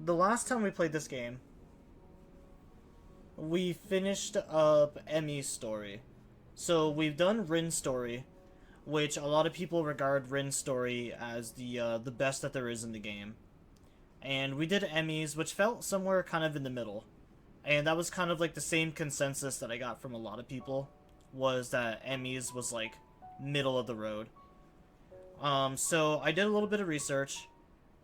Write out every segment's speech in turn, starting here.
the last time we played this game, we finished up Emmy's story. So we've done Rin's story, which a lot of people regard Rin's story as the best that there is in the game. And we did Emmy's, which felt somewhere kind of in the middle. And that was kind of like the same consensus that I got from a lot of people, was that Emmy's was like middle of the road. So I did a little bit of research,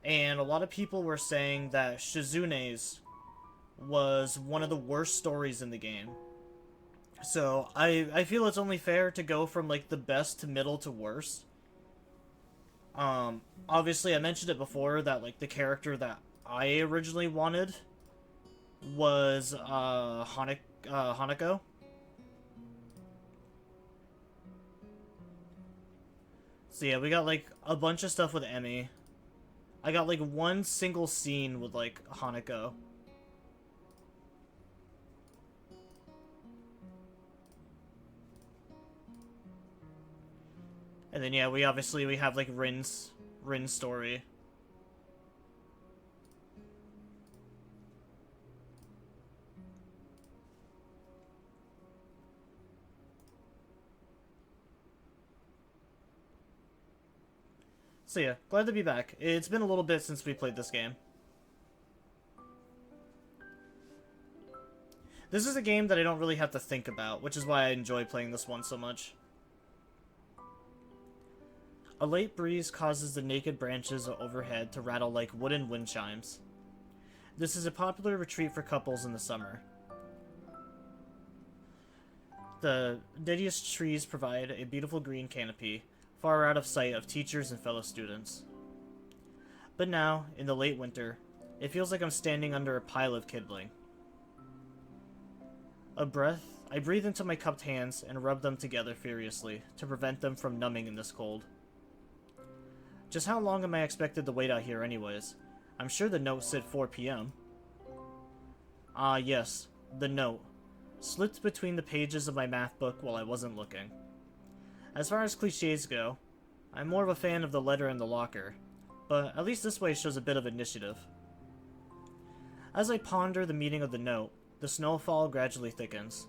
and a lot of people were saying that Shizune's was one of the worst stories in the game. So I feel it's only fair to go from like the best to middle to worst. Obviously I mentioned it before that like the character that I originally wanted was Hanako. So yeah, we got like a bunch of stuff with Emmy. I got like one single scene with like Hanako. And then yeah, we have like Rin's story. So yeah, glad to be back. It's been a little bit since we played this game. This is a game that I don't really have to think about, which is why I enjoy playing this one so much. A late breeze causes the naked branches overhead to rattle like wooden wind chimes. This is a popular retreat for couples in the summer. The deadiest trees provide a beautiful green canopy, far out of sight of teachers and fellow students. But now, in the late winter, it feels like I'm standing under a pile of kindling. I breathe into my cupped hands and rub them together furiously to prevent them from numbing in this cold. Just how long am I expected to wait out here anyways? I'm sure the note said 4 p.m. Ah, yes, the note. Slipped between the pages of my math book while I wasn't looking. As far as cliches go, I'm more of a fan of the letter in the locker, but at least this way shows a bit of initiative. As I ponder the meaning of the note, the snowfall gradually thickens.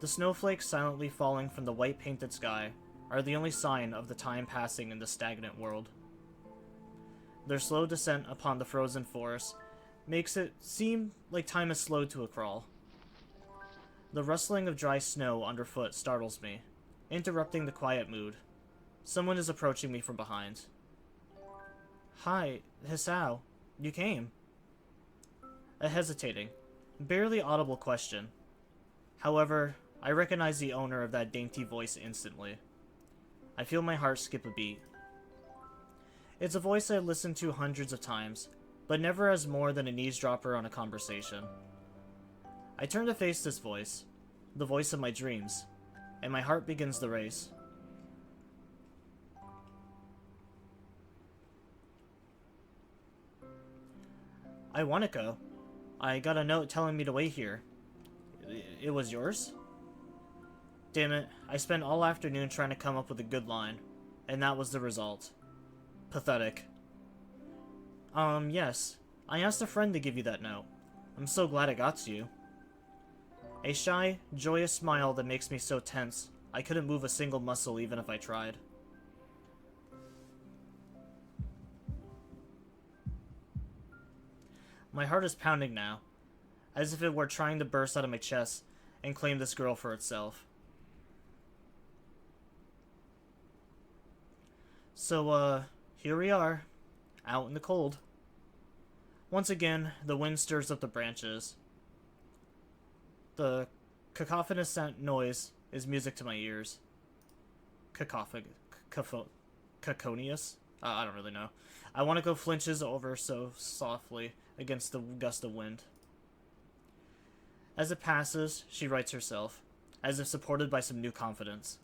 The snowflakes silently falling from the white-painted sky are the only sign of the time passing in the stagnant world. Their slow descent upon the frozen forest makes it seem like time is slowed to a crawl. The rustling of dry snow underfoot startles me, interrupting the quiet mood. Someone is approaching me from behind. Hi, Hisao. You came. A hesitating, barely audible question. However, I recognize the owner of that dainty voice instantly. I feel my heart skip a beat. It's a voice I've listened to hundreds of times, but never as more than an eavesdropper on a conversation. I turn to face this voice, the voice of my dreams, and my heart begins to race. I want to go. I got a note telling me to wait here. It was yours? Damn it, I spent all afternoon trying to come up with a good line, and that was the result. Pathetic. Yes. I asked a friend to give you that note. I'm so glad it got to you. A shy, joyous smile that makes me so tense, I couldn't move a single muscle even if I tried. My heart is pounding now, as if it were trying to burst out of my chest and claim this girl for itself. So, here we are, out in the cold. Once again, the wind stirs up the branches. The cacophonous noise is music to my ears. Caconious? I don't really know. I want to go flinches over so softly against the gust of wind. As it passes, she rights herself, as if supported by some new confidence.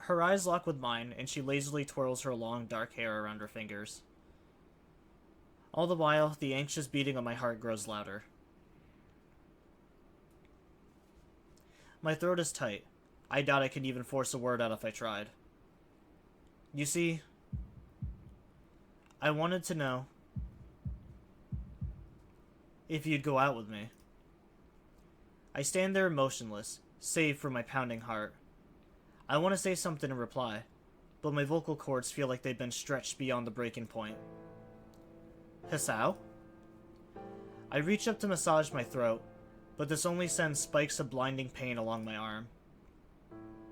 Her eyes lock with mine, and she lazily twirls her long, dark hair around her fingers. All the while, the anxious beating of my heart grows louder. My throat is tight. I doubt I could even force a word out if I tried. You see, I wanted to know If you'd go out with me. I stand there motionless, save for my pounding heart. I want to say something in reply, but my vocal cords feel like they've been stretched beyond the breaking point. Hisao? I reach up to massage my throat, but this only sends spikes of blinding pain along my arm.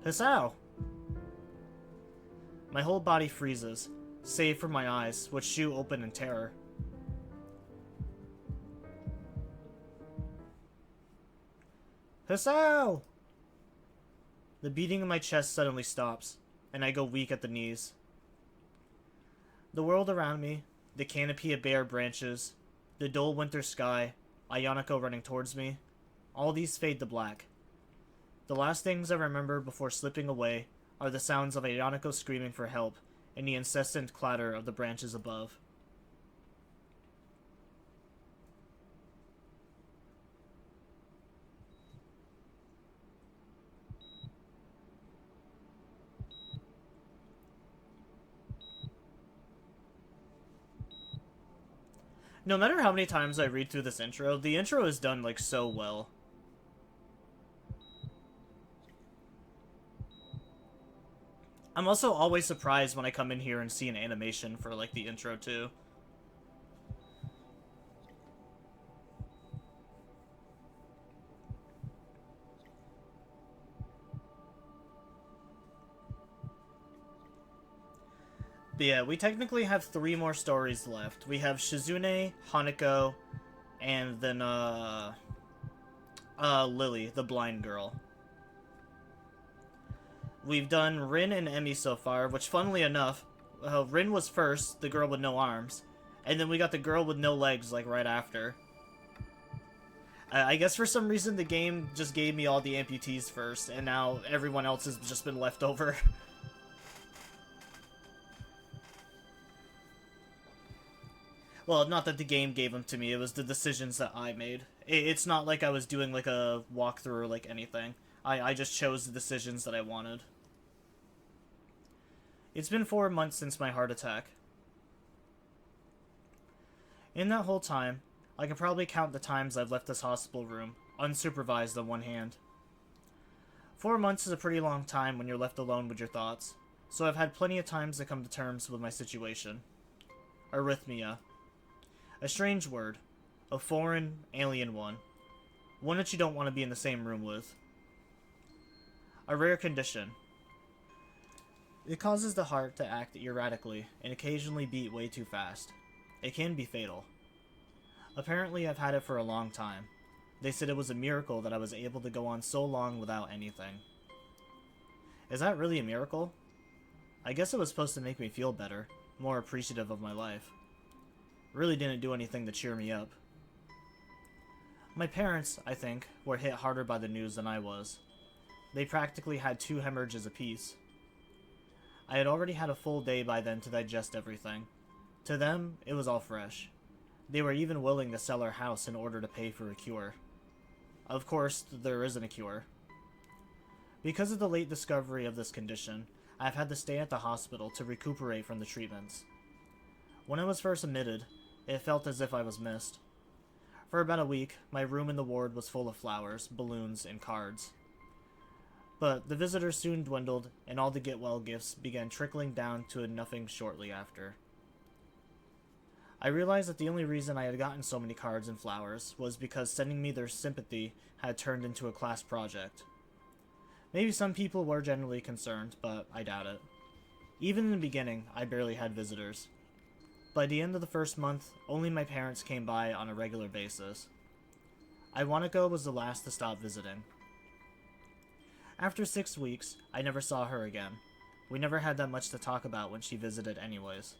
Hisao! My whole body freezes, save for my eyes, which shoot open in terror. Hisao! The beating in my chest suddenly stops, and I go weak at the knees. The world around me, the canopy of bare branches, the dull winter sky, Ayonako running towards me, all these fade to black. The last things I remember before slipping away are the sounds of Ayonako screaming for help and the incessant clatter of the branches above. No matter how many times I read through this intro, the intro is done, like, so well. I'm also always surprised when I come in here and see an animation for, like, the intro, too. But yeah, we technically have 3 more stories left. We have Shizune, Hanako, and then, Lily, the blind girl. We've done Rin and Emmy so far, which, funnily enough, Rin was first, the girl with no arms, and then we got the girl with no legs, like, right after. I guess for some reason the game just gave me all the amputees first, and now everyone else has just been left over. Well, not that the game gave them to me, it was the decisions that I made. It's not like I was doing, like, a walkthrough or, like, anything. I just chose the decisions that I wanted. It's been 4 months since my heart attack. In that whole time, I can probably count the times I've left this hospital room, unsupervised on one hand. 4 months is a pretty long time when you're left alone with your thoughts, so I've had plenty of times to come to terms with my situation. Arrhythmia. A strange word. A foreign, alien one. One that you don't want to be in the same room with. A rare condition. It causes the heart to act erratically and occasionally beat way too fast. It can be fatal. Apparently I've had it for a long time. They said it was a miracle that I was able to go on so long without anything. Is that really a miracle? I guess it was supposed to make me feel better, more appreciative of my life. Really didn't do anything to cheer me up. My parents, I think, were hit harder by the news than I was. They practically had 2 hemorrhages apiece. I had already had a full day by then to digest everything. To them, it was all fresh. They were even willing to sell our house in order to pay for a cure. Of course, there isn't a cure. Because of the late discovery of this condition, I've had to stay at the hospital to recuperate from the treatments. When I was first admitted, it felt as if I was missed. For about a week, my room in the ward was full of flowers, balloons, and cards. But the visitors soon dwindled, and all the get-well gifts began trickling down to nothing shortly after. I realized that the only reason I had gotten so many cards and flowers was because sending me their sympathy had turned into a class project. Maybe some people were genuinely concerned, but I doubt it. Even in the beginning, I barely had visitors. By the end of the first month, only my parents came by on a regular basis. Iwanako was the last to stop visiting. After 6 weeks, I never saw her again. We never had that much to talk about when she visited anyways.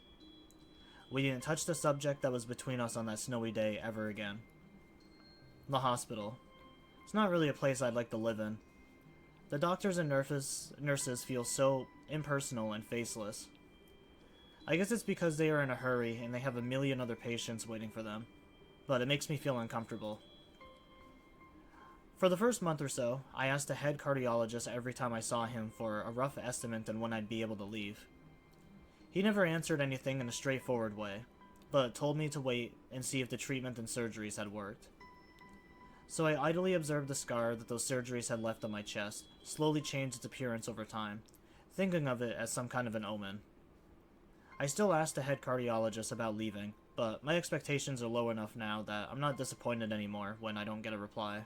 We didn't touch the subject that was between us on that snowy day ever again. The hospital. It's not really a place I'd like to live in. The doctors and nurses feel so impersonal and faceless. I guess it's because they are in a hurry and they have a million other patients waiting for them, but it makes me feel uncomfortable. For the first month or so, I asked the head cardiologist every time I saw him for a rough estimate on when I'd be able to leave. He never answered anything in a straightforward way. but told me to wait and see if the treatment and surgeries had worked. So I idly observed the scar that those surgeries had left on my chest slowly change its appearance over time, thinking of it as some kind of an omen. I still asked the head cardiologist about leaving, but my expectations are low enough now that I'm not disappointed anymore when I don't get a reply.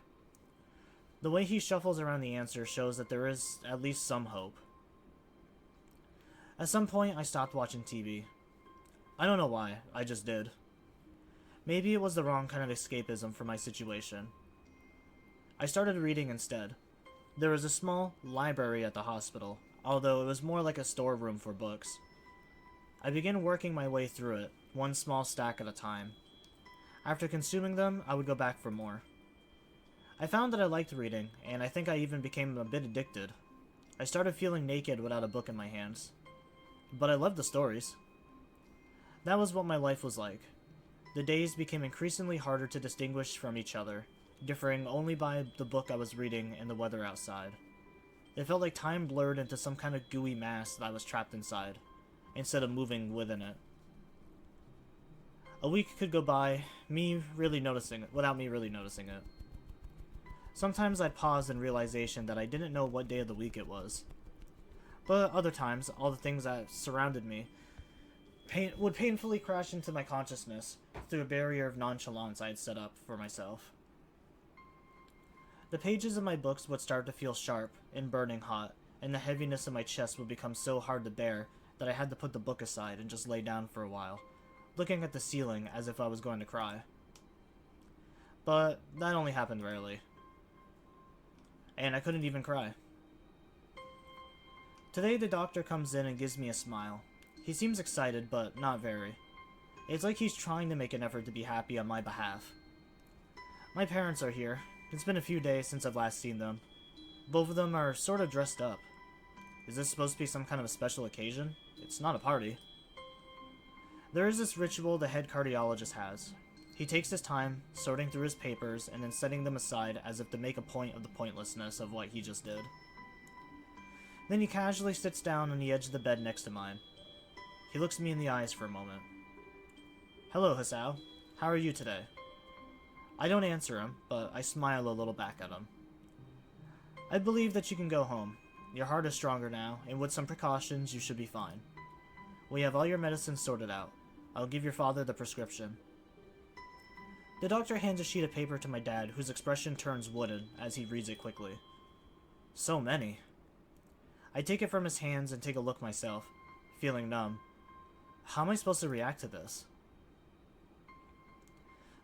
The way he shuffles around the answer shows that there is at least some hope. At some point, I stopped watching TV. I don't know why, I just did. Maybe it was the wrong kind of escapism for my situation. I started reading instead. There was a small library at the hospital, although it was more like a storeroom for books. I began working my way through it, one small stack at a time. After consuming them, I would go back for more. I found that I liked reading, and I think I even became a bit addicted. I started feeling naked without a book in my hands. But I loved the stories. That was what my life was like. The days became increasingly harder to distinguish from each other, differing only by the book I was reading and the weather outside. It felt like time blurred into some kind of gooey mass that I was trapped inside, instead of moving within it. A week could go by, without me really noticing it. Sometimes I'd pause in realization that I didn't know what day of the week it was. But other times, all the things that surrounded me would painfully crash into my consciousness through a barrier of nonchalance I had set up for myself. The pages of my books would start to feel sharp and burning hot, and the heaviness of my chest would become so hard to bear that I had to put the book aside and just lay down for a while, looking at the ceiling as if I was going to cry. But that only happened rarely. And I couldn't even cry. Today the doctor comes in and gives me a smile. He seems excited, but not very. It's like he's trying to make an effort to be happy on my behalf. My parents are here. It's been a few days since I've last seen them. Both of them are sort of dressed up. Is this supposed to be some kind of a special occasion? It's not a party. There is this ritual the head cardiologist has. He takes his time, sorting through his papers, and then setting them aside as if to make a point of the pointlessness of what he just did. Then he casually sits down on the edge of the bed next to mine. He looks me in the eyes for a moment. Hello, Hisao. How are you today? I don't answer him, but I smile a little back at him. I believe that you can go home. Your heart is stronger now, and with some precautions, you should be fine. We have all your medicines sorted out. I'll give your father the prescription. The doctor hands a sheet of paper to my dad, whose expression turns wooden as he reads it quickly. So many. I take it from his hands and take a look myself, feeling numb. How am I supposed to react to this?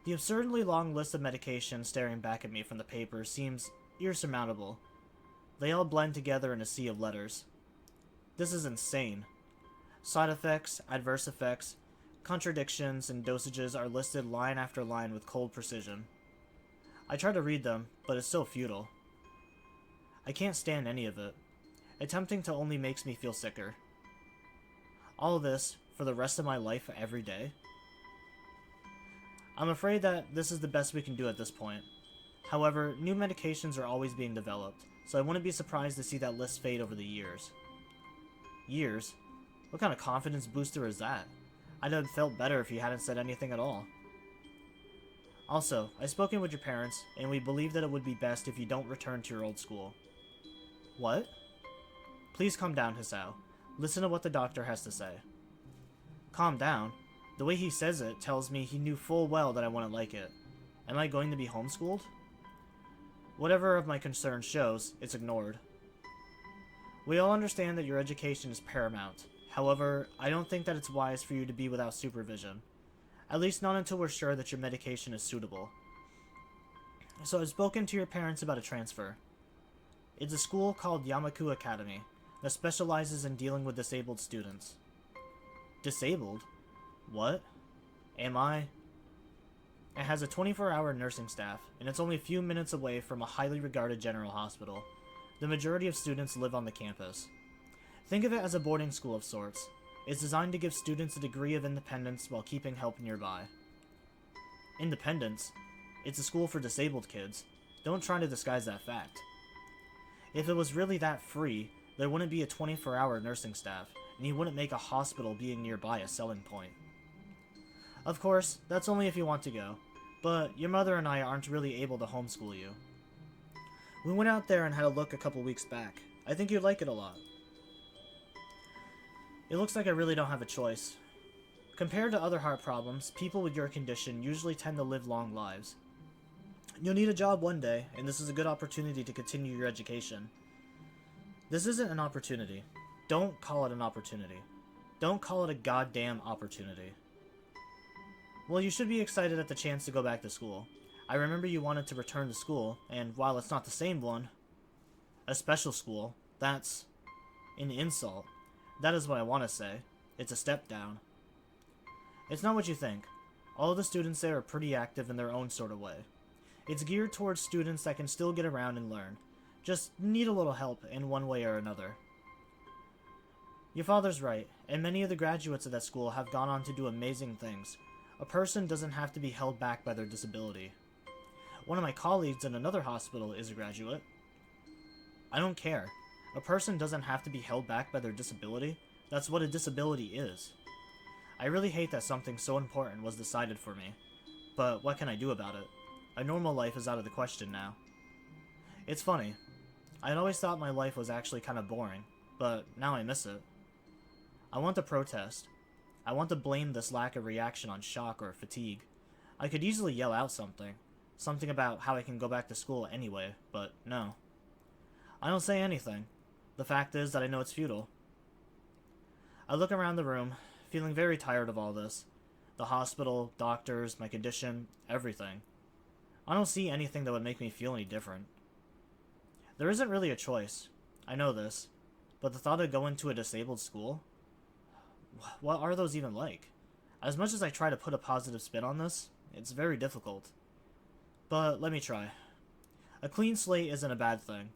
The absurdly long list of medications staring back at me from the paper seems insurmountable. They all blend together in a sea of letters. This is insane. Side effects, adverse effects, contradictions, and dosages are listed line after line with cold precision. I try to read them, but it's so futile. I can't stand any of it. Attempting to only makes me feel sicker. All of this for the rest of my life every day? I'm afraid that this is the best we can do at this point. However, new medications are always being developed, so I wouldn't be surprised to see that list fade over the years. Years? What kind of confidence booster is that? I'd have felt better if you hadn't said anything at all. Also, I've spoken with your parents, and we believe that it would be best if you don't return to your old school. What? Please calm down, Hisao. Listen to what the doctor has to say. Calm down? The way he says it tells me he knew full well that I wouldn't like it. Am I going to be homeschooled? Whatever of my concern shows, it's ignored. We all understand that your education is paramount. However, I don't think that it's wise for you to be without supervision. At least not until we're sure that your medication is suitable. So I've spoken to your parents about a transfer. It's a school called Yamaku Academy that specializes in dealing with disabled students. Disabled? What? Am I? It has a 24-hour nursing staff, and it's only a few minutes away from a highly regarded general hospital. The majority of students live on the campus. Think of it as a boarding school of sorts. It's designed to give students a degree of independence while keeping help nearby. Independence? It's a school for disabled kids. Don't try to disguise that fact. If it was really that free, there wouldn't be a 24-hour nursing staff, and you wouldn't make a hospital being nearby a selling point. Of course, that's only if you want to go, but your mother and I aren't really able to homeschool you. We went out there and had a look a couple weeks back. I think you'd like it a lot. It looks like I really don't have a choice. Compared to other heart problems, people with your condition usually tend to live long lives. You'll need a job one day, and this is a good opportunity to continue your education. This isn't an opportunity. Don't call it an opportunity. Don't call it a goddamn opportunity. Well, you should be excited at the chance to go back to school. I remember you wanted to return to school, and while it's not the same one, a special school, that's an insult. That is what I want to say. It's a step down. It's not what you think. All of the students there are pretty active in their own sort of way. It's geared towards students that can still get around and learn. Just need a little help in one way or another. Your father's right, and many of the graduates of that school have gone on to do amazing things. A person doesn't have to be held back by their disability. One of my colleagues in another hospital is a graduate. I don't care. A person doesn't have to be held back by their disability. That's what a disability is. I really hate that something so important was decided for me. But what can I do about it? A normal life is out of the question now. It's funny. I'd always thought my life was actually kind of boring, but now I miss it. I want to protest. I want to blame this lack of reaction on shock or fatigue. I could easily yell out something. Something about how I can go back to school anyway, but no. I don't say anything. The fact is that I know it's futile. I look around the room, feeling very tired of all this. The hospital, doctors, my condition, everything. I don't see anything that would make me feel any different. There isn't really a choice. I know this. But the thought of going to a disabled school? What are those even like? As much as I try to put a positive spin on this, it's very difficult. But let me try. A clean slate isn't a bad thing.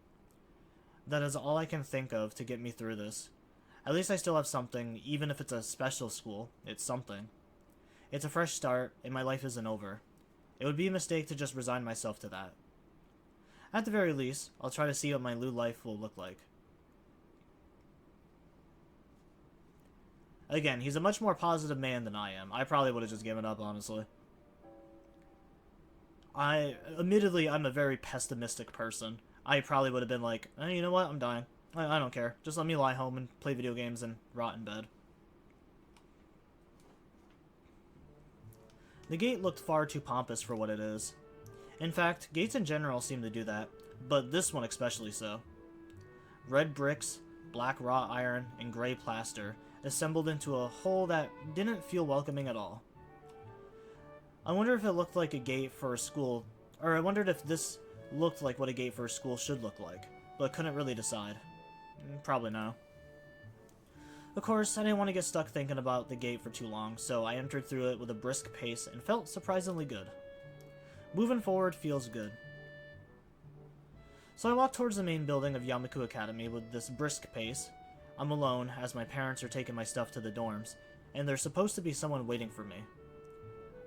That is all I can think of to get me through this. At least I still have something, even if it's a special school, it's something. It's a fresh start, and my life isn't over. It would be a mistake to just resign myself to that. At the very least, I'll try to see what my new life will look like. Again, he's a much more positive man than I am. I probably would have just given up, honestly. Admittedly, I'm a very pessimistic person. I probably would have been like, you know what, I'm dying. I don't care. Just let me lie home and play video games and rot in bed. The gate looked far too pompous for what it is. In fact, gates in general seem to do that, but this one especially so. Red bricks, black wrought iron, and gray plaster assembled into a whole that didn't feel welcoming at all. I wonder if it looked like a gate for a school, or I wondered if this looked like what a gate for a school should look like, but couldn't really decide. Probably no. Of course, I didn't want to get stuck thinking about the gate for too long, so I entered through it with a brisk pace and felt surprisingly good. Moving forward feels good. So I walked towards the main building of Yamaku Academy with this brisk pace. I'm alone, as my parents are taking my stuff to the dorms, and there's supposed to be someone waiting for me.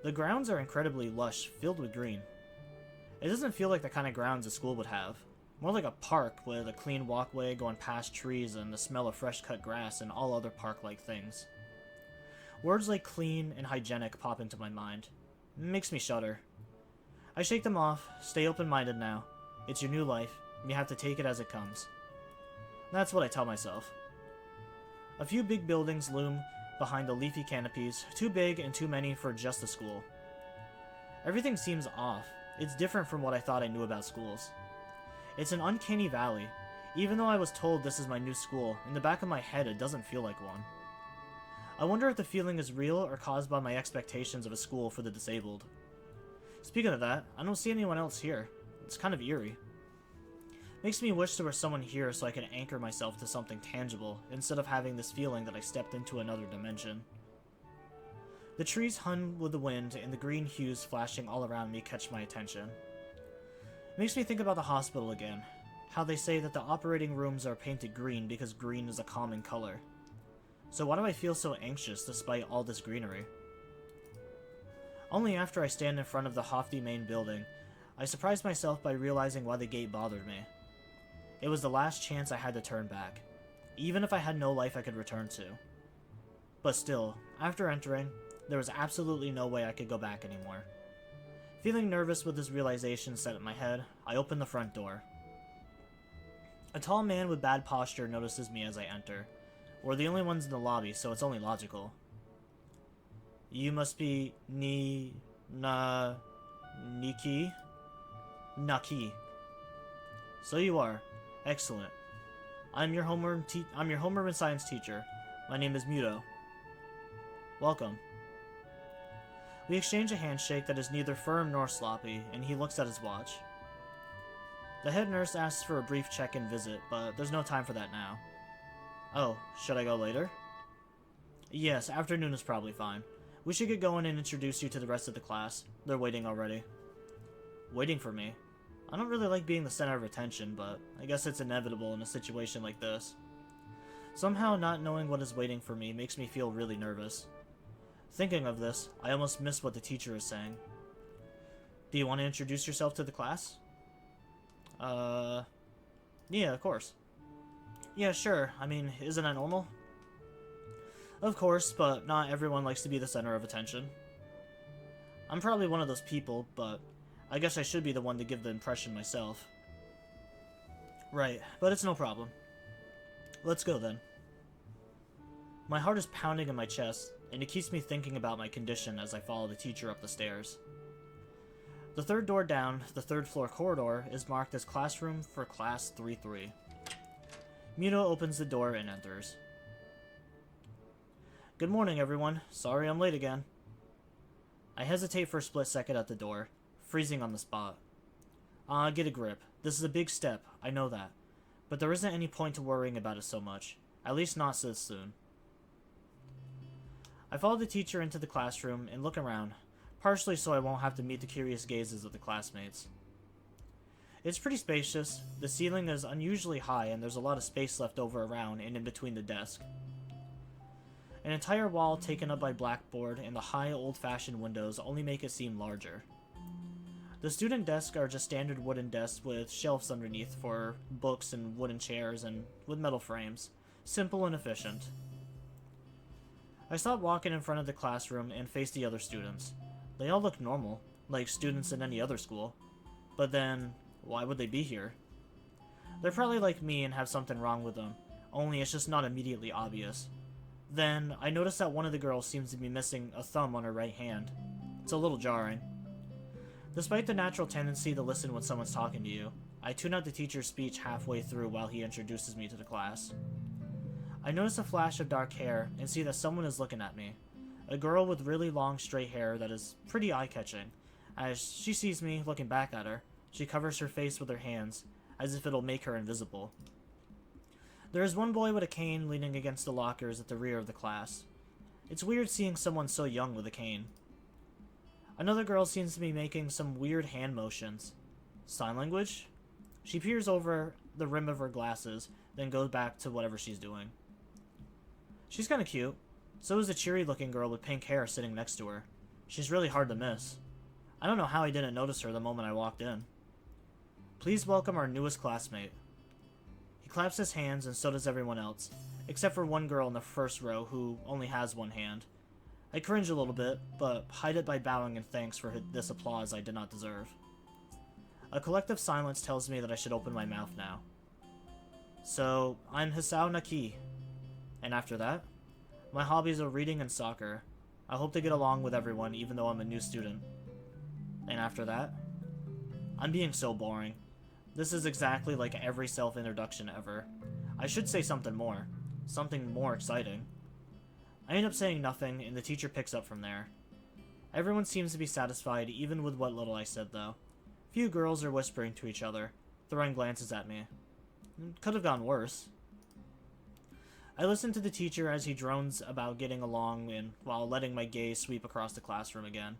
The grounds are incredibly lush, filled with green. It doesn't feel like the kind of grounds a school would have. More like a park with a clean walkway going past trees and the smell of fresh-cut grass and all other park-like things. Words like clean and hygienic pop into my mind. It makes me shudder. I shake them off, stay open-minded now. It's your new life, and you have to take it as it comes. That's what I tell myself. A few big buildings loom behind the leafy canopies, too big and too many for just a school. Everything seems off. It's different from what I thought I knew about schools. It's an uncanny valley. Even though I was told this is my new school, in the back of my head it doesn't feel like one. I wonder if the feeling is real or caused by my expectations of a school for the disabled. Speaking of that, I don't see anyone else here. It's kind of eerie. Makes me wish there was someone here so I could anchor myself to something tangible, instead of having this feeling that I stepped into another dimension. The trees hum with the wind, and the green hues flashing all around me catch my attention. It makes me think about the hospital again. How they say that the operating rooms are painted green because green is a common color. So why do I feel so anxious despite all this greenery? Only after I stand in front of the lofty main building, I surprise myself by realizing why the gate bothered me. It was the last chance I had to turn back, even if I had no life I could return to. But still, after entering, There was absolutely no way I could go back anymore. Feeling nervous with this realization set in my head, I opened the front door. A tall man with bad posture notices me as I enter. We're the only ones in the lobby, so it's only logical. You must be Niki? Naki. So you are. Excellent. I'm your homeroom and science teacher. My name is Muto. Welcome. We exchange a handshake that is neither firm nor sloppy, and he looks at his watch. The head nurse asks for a brief check-in visit, but there's no time for that now. Oh, should I go later? Yes, afternoon is probably fine. We should get going and introduce you to the rest of the class. They're waiting already. Waiting for me? I don't really like being the center of attention, but I guess it's inevitable in a situation like this. Somehow not knowing what is waiting for me makes me feel really nervous. Thinking of this, I almost miss what the teacher is saying. Do you want to introduce yourself to the class? Yeah, of course. Yeah, sure. I mean, isn't that normal? Of course, but not everyone likes to be the center of attention. I'm probably one of those people, but I guess I should be the one to give the impression myself. Right, but it's no problem. Let's go then. My heart is pounding in my chest, and it keeps me thinking about my condition as I follow the teacher up the stairs. The third door down, the third floor corridor, is marked as classroom for class 3-3. Muto opens the door and enters. Good morning, everyone. Sorry I'm late again. I hesitate for a split second at the door, freezing on the spot. Get a grip. This is a big step, I know that. But there isn't any point to worrying about it so much. At least not so soon. I follow the teacher into the classroom and look around, partially so I won't have to meet the curious gazes of the classmates. It's pretty spacious, the ceiling is unusually high and there's a lot of space left over around and in between the desk. An entire wall taken up by blackboard and the high old-fashioned windows only make it seem larger. The student desks are just standard wooden desks with shelves underneath for books and wooden chairs and with metal frames. Simple and efficient. I stop walking in front of the classroom and face the other students. They all look normal, like students in any other school. But then, why would they be here? They're probably like me and have something wrong with them, only it's just not immediately obvious. Then, I notice that one of the girls seems to be missing a thumb on her right hand. It's a little jarring. Despite the natural tendency to listen when someone's talking to you, I tune out the teacher's speech halfway through while he introduces me to the class. I notice a flash of dark hair and see that someone is looking at me. A girl with really long straight hair that is pretty eye-catching. As she sees me looking back at her, she covers her face with her hands, as if it'll make her invisible. There is one boy with a cane leaning against the lockers at the rear of the class. It's weird seeing someone so young with a cane. Another girl seems to be making some weird hand motions. Sign language? She peers over the rim of her glasses, then goes back to whatever she's doing. She's kinda cute. So is the cheery-looking girl with pink hair sitting next to her. She's really hard to miss. I don't know how I didn't notice her the moment I walked in. Please welcome our newest classmate. He claps his hands and so does everyone else, except for one girl in the first row who only has one hand. I cringe a little bit, but hide it by bowing in thanks for this applause I did not deserve. A collective silence tells me that I should open my mouth now. So, I'm Hisao Naki. And after that? My hobbies are reading and soccer. I hope to get along with everyone even though I'm a new student. And after that? I'm being so boring. This is exactly like every self-introduction ever. I should say something more. Something more exciting. I end up saying nothing, and the teacher picks up from there. Everyone seems to be satisfied even with what little I said, though. Few girls are whispering to each other, throwing glances at me. It could have gone worse. I listen to the teacher as he drones about getting along and while letting my gaze sweep across the classroom again.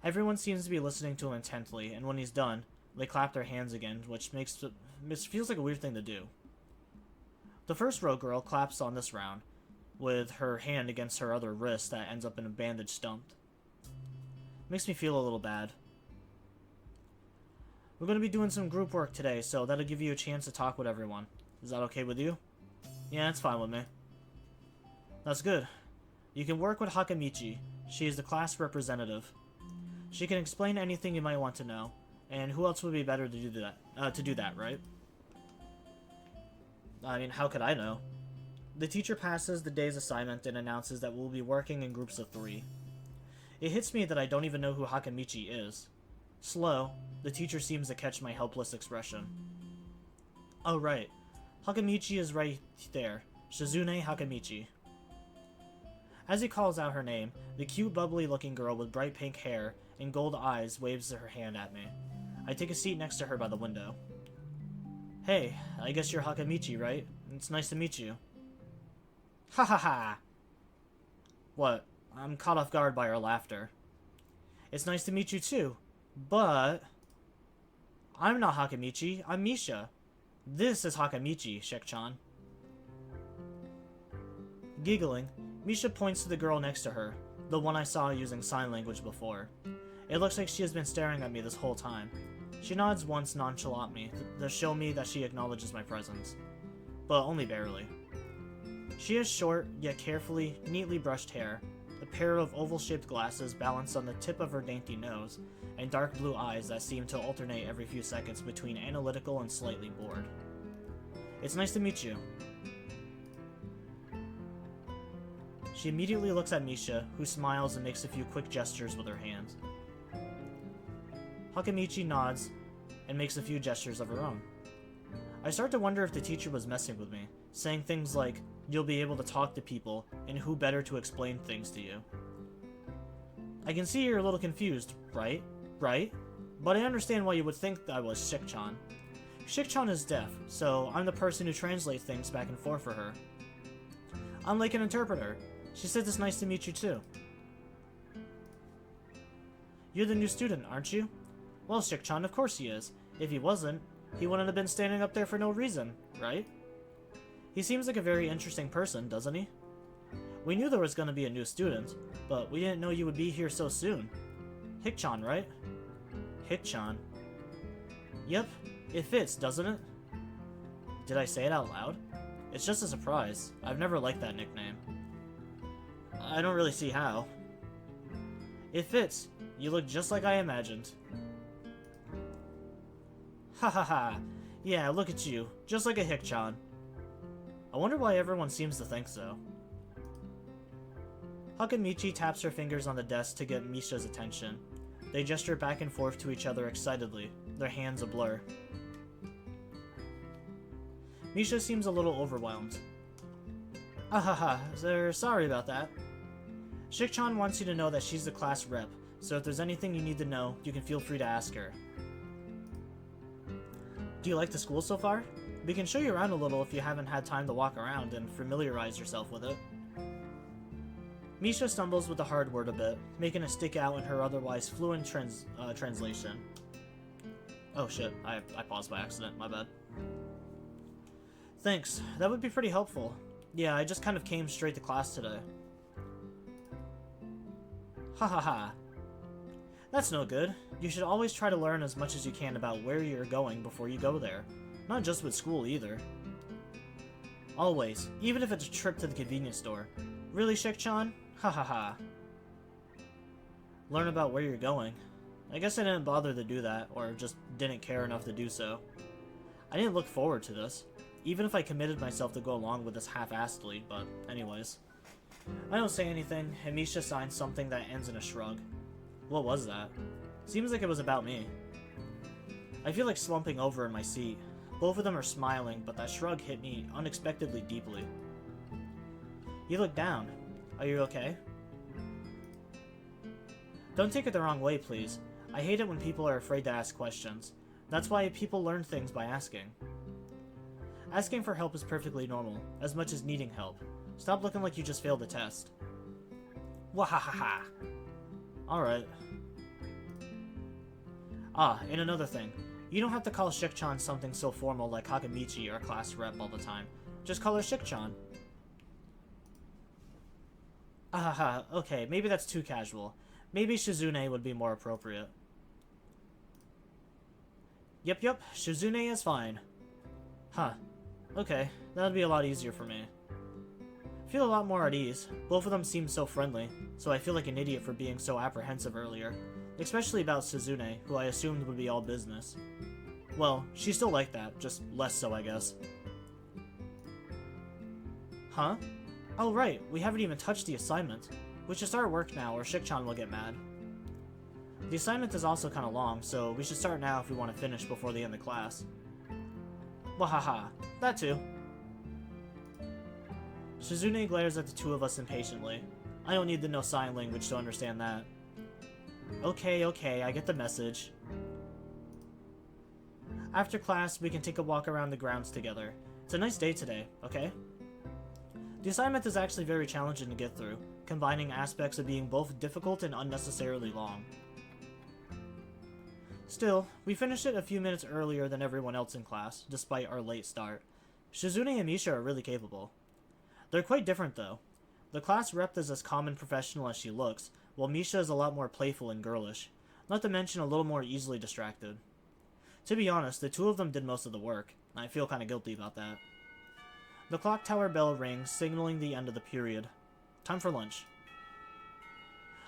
Everyone seems to be listening to him intently, and when he's done, they clap their hands again, which feels like a weird thing to do. The first row girl claps on this round, with her hand against her other wrist that ends up in a bandage stump. Makes me feel a little bad. We're going to be doing some group work today, so that'll give you a chance to talk with everyone. Is that okay with you? Yeah, that's fine with me. That's good. You can work with Hakamichi. She is the class representative. She can explain anything you might want to know. And who else would be better to do that, right? I mean, how could I know? The teacher passes the day's assignment and announces that we'll be working in groups of 3. It hits me that I don't even know who Hakamichi is. Slow, the teacher seems to catch my helpless expression. Oh right, Hakamichi is right there. Shizune Hakamichi. As he calls out her name, the cute bubbly looking girl with bright pink hair and gold eyes waves her hand at me. I take a seat next to her by the window. Hey, I guess you're Hakamichi, right? It's nice to meet you. Ha ha ha! What? I'm caught off guard by her laughter. It's nice to meet you too, but... I'm not Hakamichi, I'm Misha. This is Hakamichi, Shek-chan. Giggling, Misha points to the girl next to her, the one I saw using sign language before. It looks like she has been staring at me this whole time. She nods once nonchalantly to show me that she acknowledges my presence, but only barely. She has short, yet carefully, neatly brushed hair, a pair of oval-shaped glasses balanced on the tip of her dainty nose, and dark blue eyes that seem to alternate every few seconds between analytical and slightly bored. It's nice to meet you. She immediately looks at Misha, who smiles and makes a few quick gestures with her hands. Hakamichi nods and makes a few gestures of her own. I start to wonder if the teacher was messing with me, saying things like, you'll be able to talk to people, and who better to explain things to you. I can see you're a little confused, right? Right? But I understand why you would think I was Shik-chan. Shik-chan is deaf, so I'm the person who translates things back and forth for her. I'm like an interpreter. She said it's nice to meet you too. You're the new student, aren't you? Well, Shik-chan, of course he is. If he wasn't, he wouldn't have been standing up there for no reason, right? He seems like a very interesting person, doesn't he? We knew there was going to be a new student, but we didn't know you would be here so soon. Hik-chan, right? Hik-chan. Yep, it fits, doesn't it? Did I say it out loud? It's just a surprise. I've never liked that nickname. I don't really see how. It fits. You look just like I imagined. Ha ha ha. Yeah, look at you. Just like a Hik-chan. I wonder why everyone seems to think so. Hakamichi taps her fingers on the desk to get Misha's attention. They gesture back and forth to each other excitedly, their hands a blur. Misha seems a little overwhelmed. Ahaha, sorry about that. Shik-chan wants you to know that she's the class rep, so if there's anything you need to know, you can feel free to ask her. Do you like the school so far? We can show you around a little if you haven't had time to walk around and familiarize yourself with it. Misha stumbles with the hard word a bit, making it stick out in her otherwise fluent translation. Oh shit, I paused by accident, my bad. Thanks, that would be pretty helpful. Yeah, I just kind of came straight to class today. Ha ha ha. That's no good. You should always try to learn as much as you can about where you're going before you go there. Not just with school either. Always, even if it's a trip to the convenience store. Really, Shik-chan? Ha ha ha. Learn about where you're going. I guess I didn't bother to do that, or just didn't care enough to do so. I didn't look forward to this, even if I committed myself to go along with this half-assedly, but anyways. I don't say anything, and Misha signs something that ends in a shrug. What was that? Seems like it was about me. I feel like slumping over in my seat. Both of them are smiling, but that shrug hit me unexpectedly deeply. You look down. Are you okay? Don't take it the wrong way, please. I hate it when people are afraid to ask questions. That's why people learn things by asking. Asking for help is perfectly normal, as much as needing help. Stop looking like you just failed the test. Wahahaha. Alright. Ah, and another thing. You don't have to call Shik-chan something so formal like Hakamichi or class rep all the time. Just call her Shik-chan. Ahaha, okay, maybe that's too casual. Maybe Shizune would be more appropriate. Yep, Shizune is fine. Huh. Okay, that would be a lot easier for me. Feel a lot more at ease. Both of them seem so friendly, so I feel like an idiot for being so apprehensive earlier. Especially about Shizune, who I assumed would be all business. Well, she's still like that, just less so, I guess. Huh? Oh right, we haven't even touched the assignment. We should start work now, or Shik-chan will get mad. The assignment is also kinda long, so we should start now if we want to finish before the end of class. Wahaha, that too. Shizune glares at the two of us impatiently. I don't need to know sign language to understand that. Okay, I get the message. After class, we can take a walk around the grounds together. It's a nice day today, okay? The assignment is actually very challenging to get through, combining aspects of being both difficult and unnecessarily long. Still, we finished it a few minutes earlier than everyone else in class, despite our late start. Shizune and Misha are really capable. They're quite different though. The class rep is as calm and professional as she looks, while Misha is a lot more playful and girlish, not to mention a little more easily distracted. To be honest, the two of them did most of the work, and I feel kinda guilty about that. The clock tower bell rings, signaling the end of the period. Time for lunch.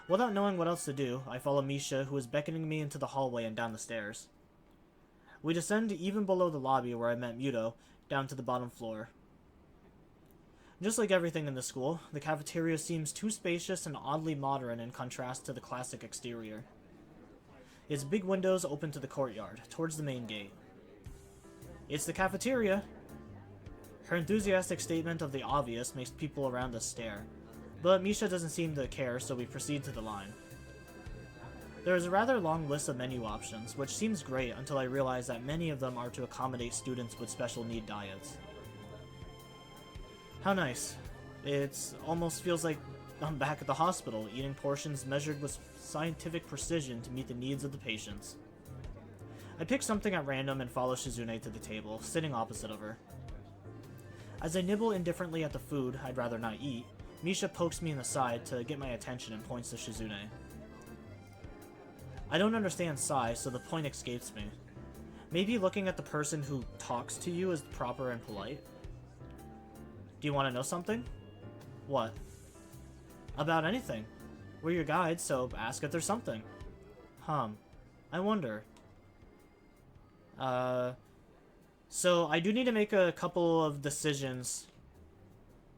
Without knowing what else to do, I follow Misha, who is beckoning me into the hallway and down the stairs. We descend even below the lobby where I met Muto, down to the bottom floor. Just like everything in the school, the cafeteria seems too spacious and oddly modern in contrast to the classic exterior. Its big windows open to the courtyard, towards the main gate. It's the cafeteria! Her enthusiastic statement of the obvious makes people around us stare, but Misha doesn't seem to care, so we proceed to the line. There is a rather long list of menu options, which seems great until I realize that many of them are to accommodate students with special need diets. How nice. It almost feels like I'm back at the hospital, eating portions measured with scientific precision to meet the needs of the patients. I pick something at random and follow Shizune to the table, sitting opposite of her. As I nibble indifferently at the food I'd rather not eat, Misha pokes me in the side to get my attention and points to Shizune. I don't understand Sai, so the point escapes me. Maybe looking at the person who talks to you is proper and polite? Do you want to know something? What? About anything. We're your guides, so ask if there's something. I wonder. So I do need to make a couple of decisions.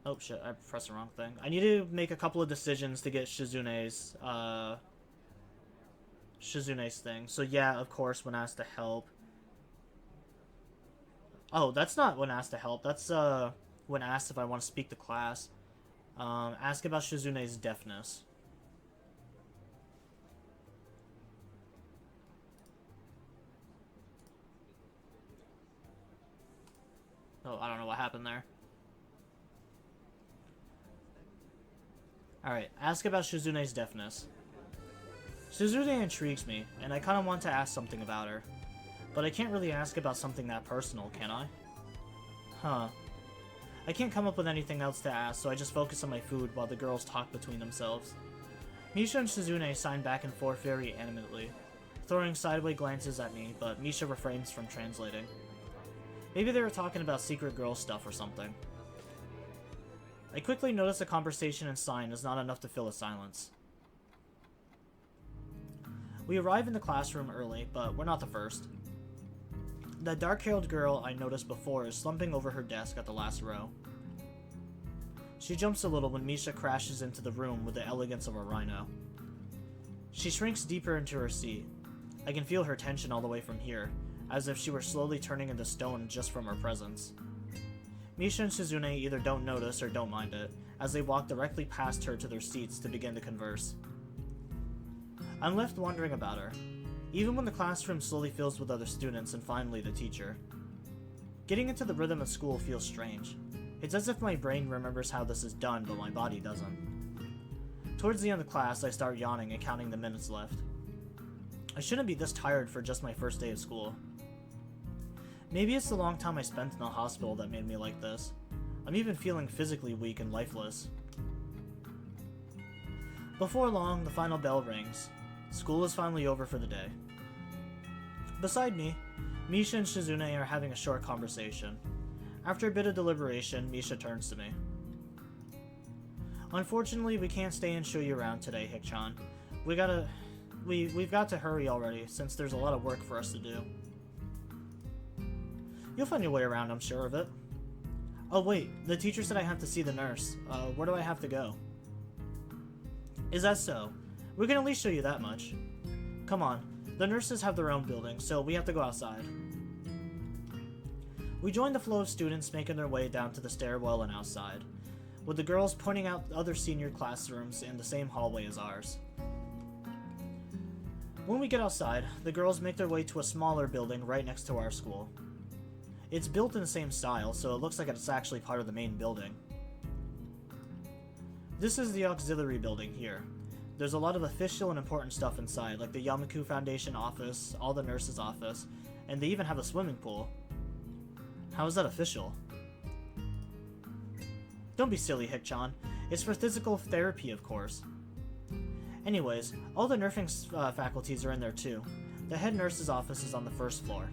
Oh shit, I pressed the wrong thing. I need to make a couple of decisions to get Shizune's thing. So yeah, of course, when asked to help. Oh, that's not when asked to help. That's when asked if I want to speak to class. Ask about Shizune's deafness. Oh, I don't know what happened there. Alright, ask about Shizune's deafness. Shizune intrigues me, and I kinda want to ask something about her. But I can't really ask about something that personal, can I? I can't come up with anything else to ask, so I just focus on my food while the girls talk between themselves. Misha and Shizune sign back and forth very animatedly, throwing sideways glances at me, but Misha refrains from translating. Maybe they were talking about secret girl stuff or something. I quickly notice a conversation and sign is not enough to fill a silence. We arrive in the classroom early, but we're not the first. The dark-haired girl I noticed before is slumping over her desk at the last row. She jumps a little when Misha crashes into the room with the elegance of a rhino. She shrinks deeper into her seat. I can feel her tension all the way from here, as if she were slowly turning into stone just from her presence. Misha and Shizune either don't notice or don't mind it, as they walk directly past her to their seats to begin to converse. I'm left wondering about her, even when the classroom slowly fills with other students and finally the teacher. Getting into the rhythm of school feels strange. It's as if my brain remembers how this is done, but my body doesn't. Towards the end of class, I start yawning and counting the minutes left. I shouldn't be this tired for just my first day of school. Maybe it's the long time I spent in the hospital that made me like this. I'm even feeling physically weak and lifeless. Before long, the final bell rings. School is finally over for the day. Beside me, Misha and Shizune are having a short conversation. After a bit of deliberation, Misha turns to me. Unfortunately, we can't stay and show you around today, Hik-chan. We've got to hurry already, since there's a lot of work for us to do. You'll find your way around, I'm sure of it. Oh wait, the teacher said I have to see the nurse. Where do I have to go? Is that so? We can at least show you that much. Come on, the nurses have their own building, so we have to go outside. We joined the flow of students making their way down to the stairwell and outside, with the girls pointing out other senior classrooms in the same hallway as ours. When we get outside, the girls make their way to a smaller building right next to our school. It's built in the same style, so it looks like it's actually part of the main building. This is the auxiliary building here. There's a lot of official and important stuff inside, like the Yamaku Foundation office, all the nurses' office, and they even have a swimming pool. How is that official? Don't be silly, Hik-chan. It's for physical therapy, of course. Anyways, all the nursing faculties are in there too. The head nurse's office is on the first floor.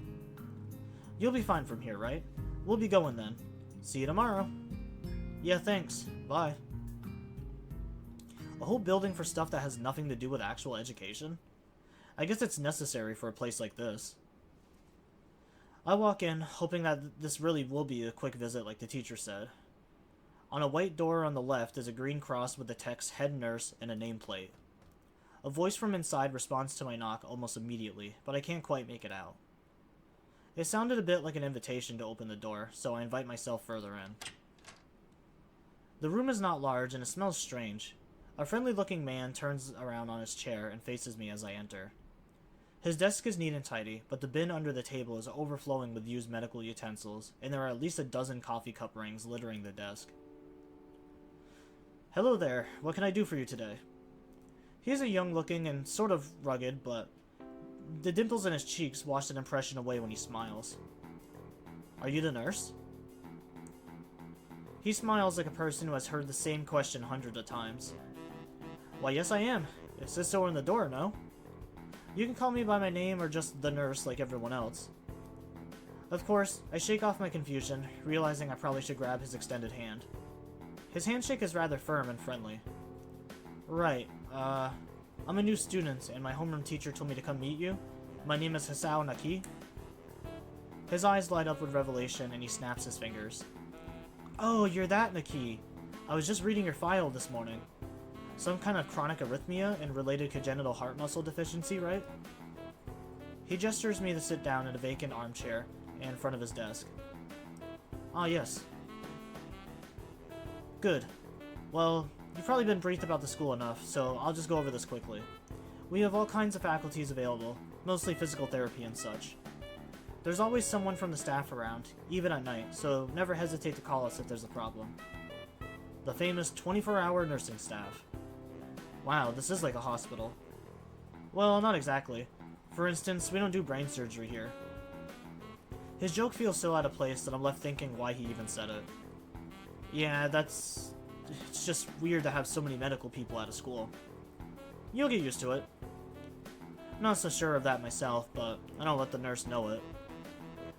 You'll be fine from here, right? We'll be going then. See you tomorrow. Yeah, thanks. Bye. A whole building for stuff that has nothing to do with actual education? I guess it's necessary for a place like this. I walk in, hoping that this really will be a quick visit like the teacher said. On a white door on the left is a green cross with the text Head Nurse and a nameplate. A voice from inside responds to my knock almost immediately, but I can't quite make it out. It sounded a bit like an invitation to open the door, so I invite myself further in. The room is not large and it smells strange. A friendly-looking man turns around on his chair and faces me as I enter. His desk is neat and tidy, but the bin under the table is overflowing with used medical utensils, and there are at least a dozen coffee cup rings littering the desk. Hello there, what can I do for you today? He is a young-looking and sort of rugged, but the dimples in his cheeks wash that impression away when he smiles. Are you the nurse? He smiles like a person who has heard the same question hundreds of times. Why, yes I am. It says so on the door, no? You can call me by my name or just the nurse like everyone else. Of course, I shake off my confusion, realizing I probably should grab his extended hand. His handshake is rather firm and friendly. Right, I'm a new student, and my homeroom teacher told me to come meet you. My name is Hisao Naki. His eyes light up with revelation, and he snaps his fingers. Oh, you're that Naki. I was just reading your file this morning. Some kind of chronic arrhythmia and related congenital heart muscle deficiency, right? He gestures me to sit down in a vacant armchair in front of his desk. Ah, yes. Good. Well, you've probably been briefed about the school enough, so I'll just go over this quickly. We have all kinds of faculties available, mostly physical therapy and such. There's always someone from the staff around, even at night, so never hesitate to call us if there's a problem. The famous 24-hour nursing staff. Wow, this is like a hospital. Well, not exactly. For instance, we don't do brain surgery here. His joke feels so out of place that I'm left thinking why he even said it. Yeah, it's just weird to have so many medical people at a school. You'll get used to it. I'm not so sure of that myself, but I don't let the nurse know it.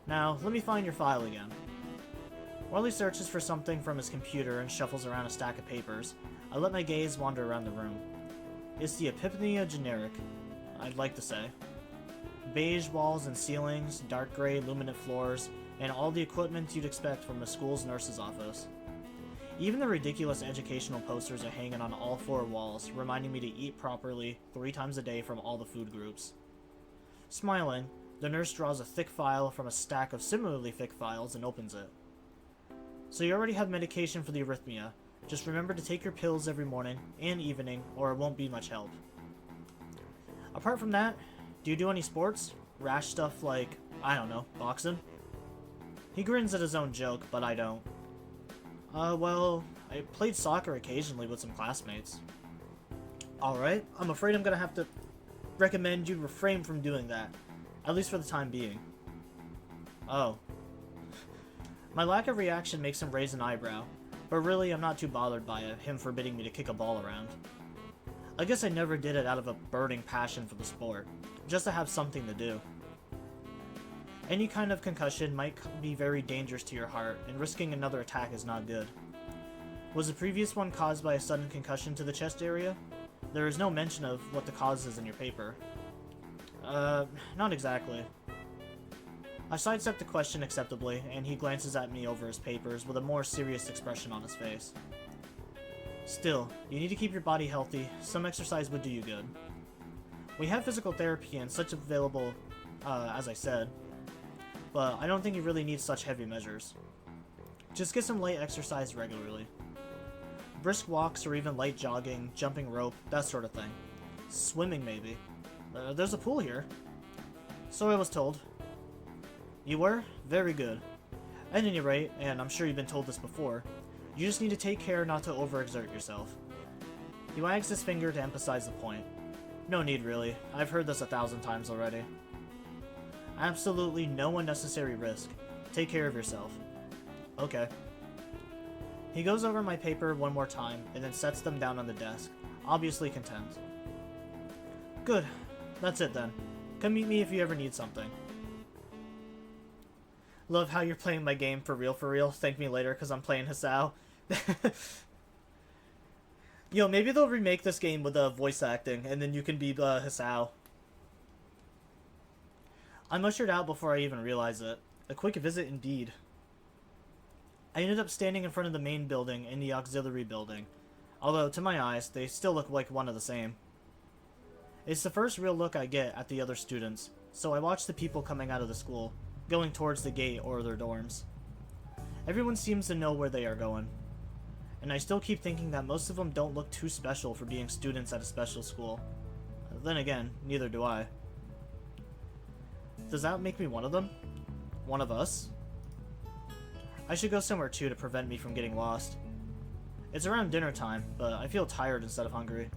Now, let me find your file again. While he searches for something from his computer and shuffles around a stack of papers, I let my gaze wander around the room. It's the epitome of generic, I'd like to say. Beige walls and ceilings, dark gray luminant floors, and all the equipment you'd expect from a school's nurse's office. Even the ridiculous educational posters are hanging on all four walls, reminding me to eat properly 3 times a day from all the food groups. Smiling, the nurse draws a thick file from a stack of similarly thick files and opens it. So you already have medication for the arrhythmia. Just remember to take your pills every morning and evening, or it won't be much help. Apart from that, do you do any sports? Rash stuff like, I don't know, boxing? He grins at his own joke, but I don't. Well, I played soccer occasionally with some classmates. Alright, I'm afraid I'm gonna have to recommend you refrain from doing that, at least for the time being. Oh. My lack of reaction makes him raise an eyebrow, but really I'm not too bothered by it, him forbidding me to kick a ball around. I guess I never did it out of a burning passion for the sport, just to have something to do. Any kind of concussion might be very dangerous to your heart, and risking another attack is not good. Was the previous one caused by a sudden concussion to the chest area? There is no mention of what the cause is in your paper. Not exactly. I sidestep the question acceptably, and he glances at me over his papers with a more serious expression on his face. Still, you need to keep your body healthy. Some exercise would do you good. We have physical therapy and such available, as I said, but I don't think you really need such heavy measures. Just get some light exercise regularly. Brisk walks or even light jogging, jumping rope, that sort of thing. Swimming, maybe. There's a pool here. So I was told. You were? Very good. At any rate, and I'm sure you've been told this before, you just need to take care not to overexert yourself. He wags his finger to emphasize the point. No need, really. I've heard this 1,000 times already. Absolutely no unnecessary risk. Take care of yourself. Okay. He goes over my paper one more time, and then sets them down on the desk, obviously content. Good. That's it then. Come meet me if you ever need something. Love how you're playing my game for real. Thank me later because I'm playing Hisao. Yo, maybe they'll remake this game with voice acting, and then you can be Hisao. I'm ushered out before I even realize it. A quick visit indeed. I ended up standing in front of the main building and the auxiliary building, although to my eyes, they still look like one of the same. It's the first real look I get at the other students, so I watch the people coming out of the school, going towards the gate or their dorms. Everyone seems to know where they are going, and I still keep thinking that most of them don't look too special for being students at a special school. Then again, neither do I. Does that make me one of them? One of us? I should go somewhere too to prevent me from getting lost. It's around dinner time, but I feel tired instead of hungry.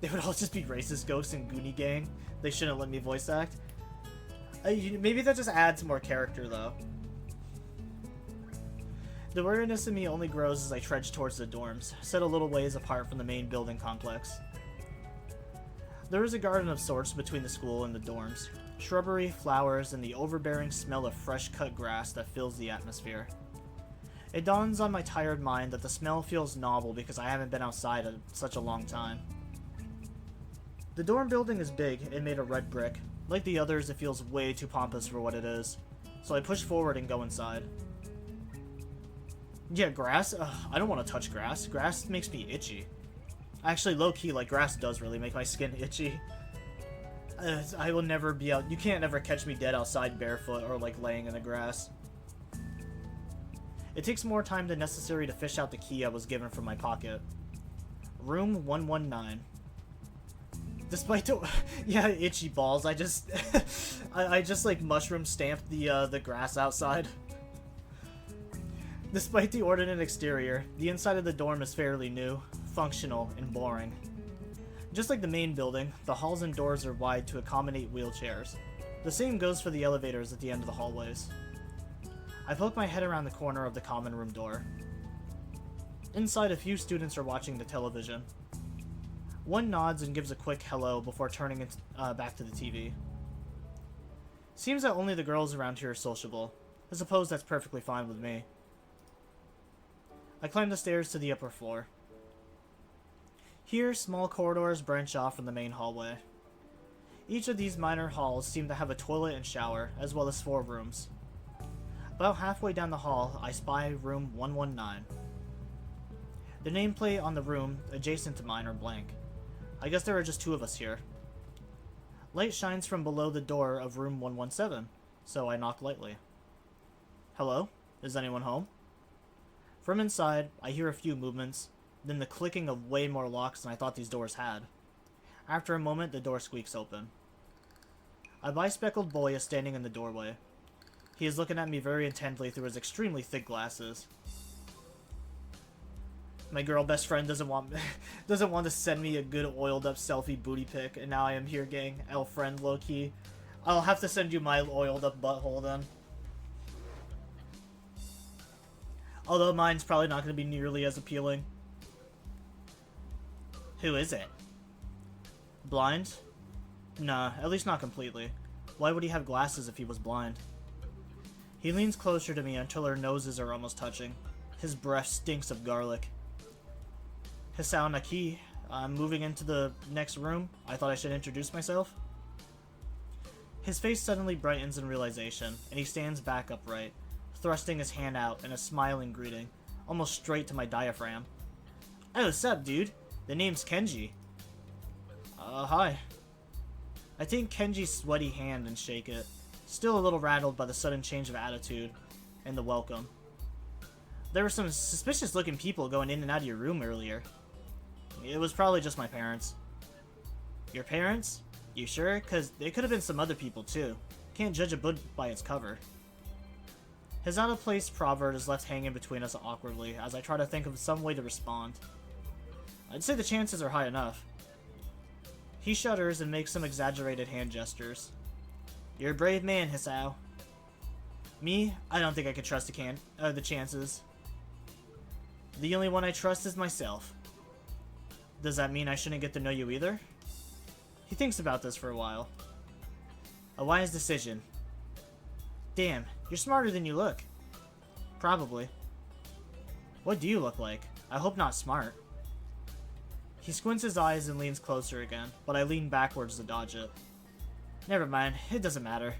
They would all just be racist ghosts and Goonie Gang. They shouldn't let me voice act. Maybe that just adds more character, though. The weirdness in me only grows as I trudge towards the dorms, set a little ways apart from the main building complex. There is a garden of sorts between the school and the dorms. Shrubbery, flowers, and the overbearing smell of fresh-cut grass that fills the atmosphere. It dawns on my tired mind that the smell feels novel because I haven't been outside in such a long time. The dorm building is big and made of red brick. Like the others, it feels way too pompous for what it is. So I push forward and go inside. Yeah, grass? Ugh, I don't want to touch grass. Grass makes me itchy. Actually, low-key, like, grass does really make my skin itchy. I will never be out. You can't ever catch me dead outside barefoot or, like, laying in the grass. It takes more time than necessary to fish out the key I was given from my pocket. Room 119. Despite the... yeah, itchy balls. I just... I just, like, mushroom stamped the grass outside. Despite the ordinate exterior, the inside of the dorm is fairly new, functional, and boring. Just like the main building, the halls and doors are wide to accommodate wheelchairs. The same goes for the elevators at the end of the hallways. I poke my head around the corner of the common room door. Inside, a few students are watching the television. One nods and gives a quick hello before turning it back to the TV. Seems that only the girls around here are sociable. I suppose that's perfectly fine with me. I climb the stairs to the upper floor. Here, small corridors branch off from the main hallway. Each of these minor halls seem to have a toilet and shower, as well as 4 rooms. About halfway down the hall, I spy room 119. The nameplate on the room adjacent to mine are blank. I guess there are just 2 of us here. Light shines from below the door of room 117, so I knock lightly. Hello? Is anyone home? From inside, I hear a few movements, then the clicking of way more locks than I thought these doors had. After a moment, the door squeaks open. A bi-speckled boy is standing in the doorway. He is looking at me very intently through his extremely thick glasses. My girl best friend doesn't want to send me a good oiled up selfie booty pic, and now I am here, gang. L friend, low key. I'll have to send you my oiled up butthole then. Although mine's probably not going to be nearly as appealing. Who is it? Blind? Nah, at least not completely. Why would he have glasses if he was blind? He leans closer to me until our noses are almost touching. His breath stinks of garlic. Hisao Naki, I'm moving into the next room. I thought I should introduce myself. His face suddenly brightens in realization, and he stands back upright, thrusting his hand out in a smiling greeting, almost straight to my diaphragm. "Oh, what's up, dude? The name's Kenji." Hi." I take Kenji's sweaty hand and shake it, still a little rattled by the sudden change of attitude and the welcome. "There were some suspicious looking people going in and out of your room earlier." "It was probably just my parents." "Your parents? You sure? 'Cause it could have been some other people too. Can't judge a book by its cover." His out-of-place proverb is left hanging between us awkwardly as I try to think of some way to respond. "I'd say the chances are high enough." He shudders and makes some exaggerated hand gestures. "You're a brave man, Hisao." "Me? I don't think I could trust the chances. The only one I trust is myself." "Does that mean I shouldn't get to know you either?" He thinks about this for a while. "A wise decision." "Damn, you're smarter than you look." "Probably." "What do you look like? I hope not smart." He squints his eyes and leans closer again, but I lean backwards to dodge it. "Never mind, it doesn't matter."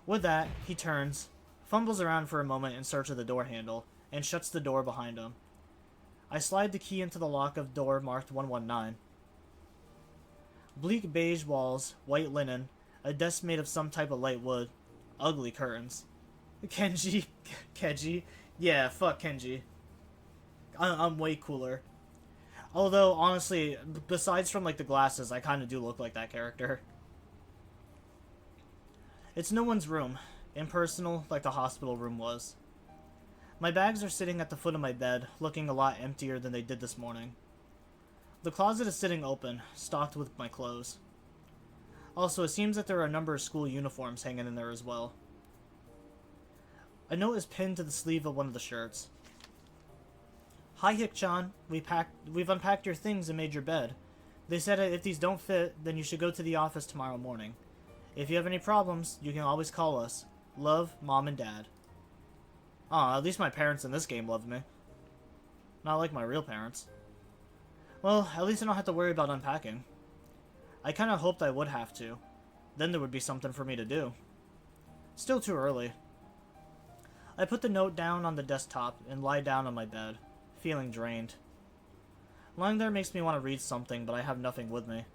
With that, he turns, fumbles around for a moment in search of the door handle, and shuts the door behind him. I slide the key into the lock of door marked 119. Bleak beige walls, white linen, a desk made of some type of light wood, ugly curtains. Kenji? Yeah, fuck Kenji. I'm way cooler. Although, honestly, besides from like the glasses, I kind of do look like that character. It's no one's room, impersonal like the hospital room was. My bags are sitting at the foot of my bed, looking a lot emptier than they did this morning. The closet is sitting open, stocked with my clothes. Also, it seems that there are a number of school uniforms hanging in there as well. A note is pinned to the sleeve of one of the shirts. "Hi, Hik-chan. We've unpacked your things and made your bed. They said if these don't fit, then you should go to the office tomorrow morning. If you have any problems, you can always call us. Love, Mom and Dad." Aw, at least my parents in this game loved me. Not like my real parents. Well, at least I don't have to worry about unpacking. I kinda hoped I would have to. Then there would be something for me to do. Still too early. I put the note down on the desktop and lie down on my bed, feeling drained. Lying there makes me want to read something, but I have nothing with me.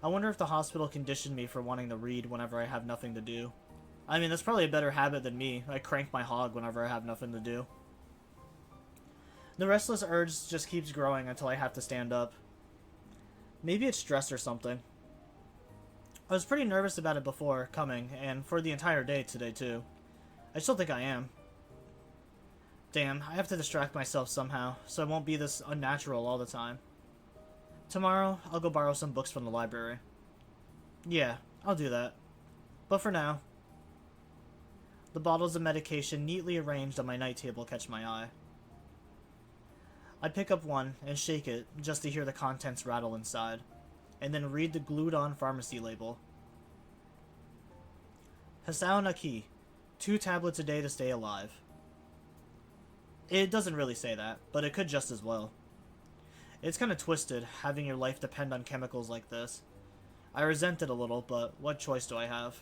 I wonder if the hospital conditioned me for wanting to read whenever I have nothing to do. I mean, that's probably a better habit than me. I crank my hog whenever I have nothing to do. The restless urge just keeps growing until I have to stand up. Maybe it's stress or something. I was pretty nervous about it before coming, and for the entire day today too. I still think I am. Damn, I have to distract myself somehow, so I won't be this unnatural all the time. Tomorrow, I'll go borrow some books from the library. Yeah, I'll do that. But for now... The bottles of medication neatly arranged on my night table catch my eye. I pick up one and shake it just to hear the contents rattle inside, and then read the glued-on pharmacy label. Hisao Naki, 2 tablets a day to stay alive. It doesn't really say that, but it could just as well. It's kinda twisted, having your life depend on chemicals like this. I resent it a little, but what choice do I have?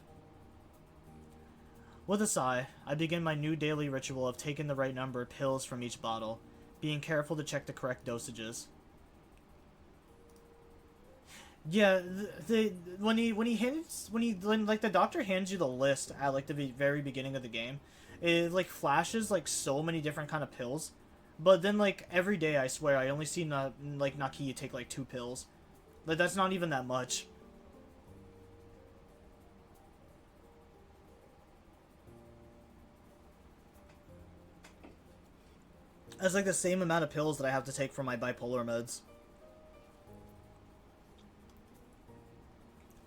With a sigh, I begin my new daily ritual of taking the right number of pills from each bottle, being careful to check the correct dosages. Yeah, when the doctor hands you the list at like the very beginning of the game, it like flashes like so many different kind of pills, but then like every day I swear I only see Naki take like 2 pills. Like that's not even that much. That's like the same amount of pills that I have to take for my bipolar meds.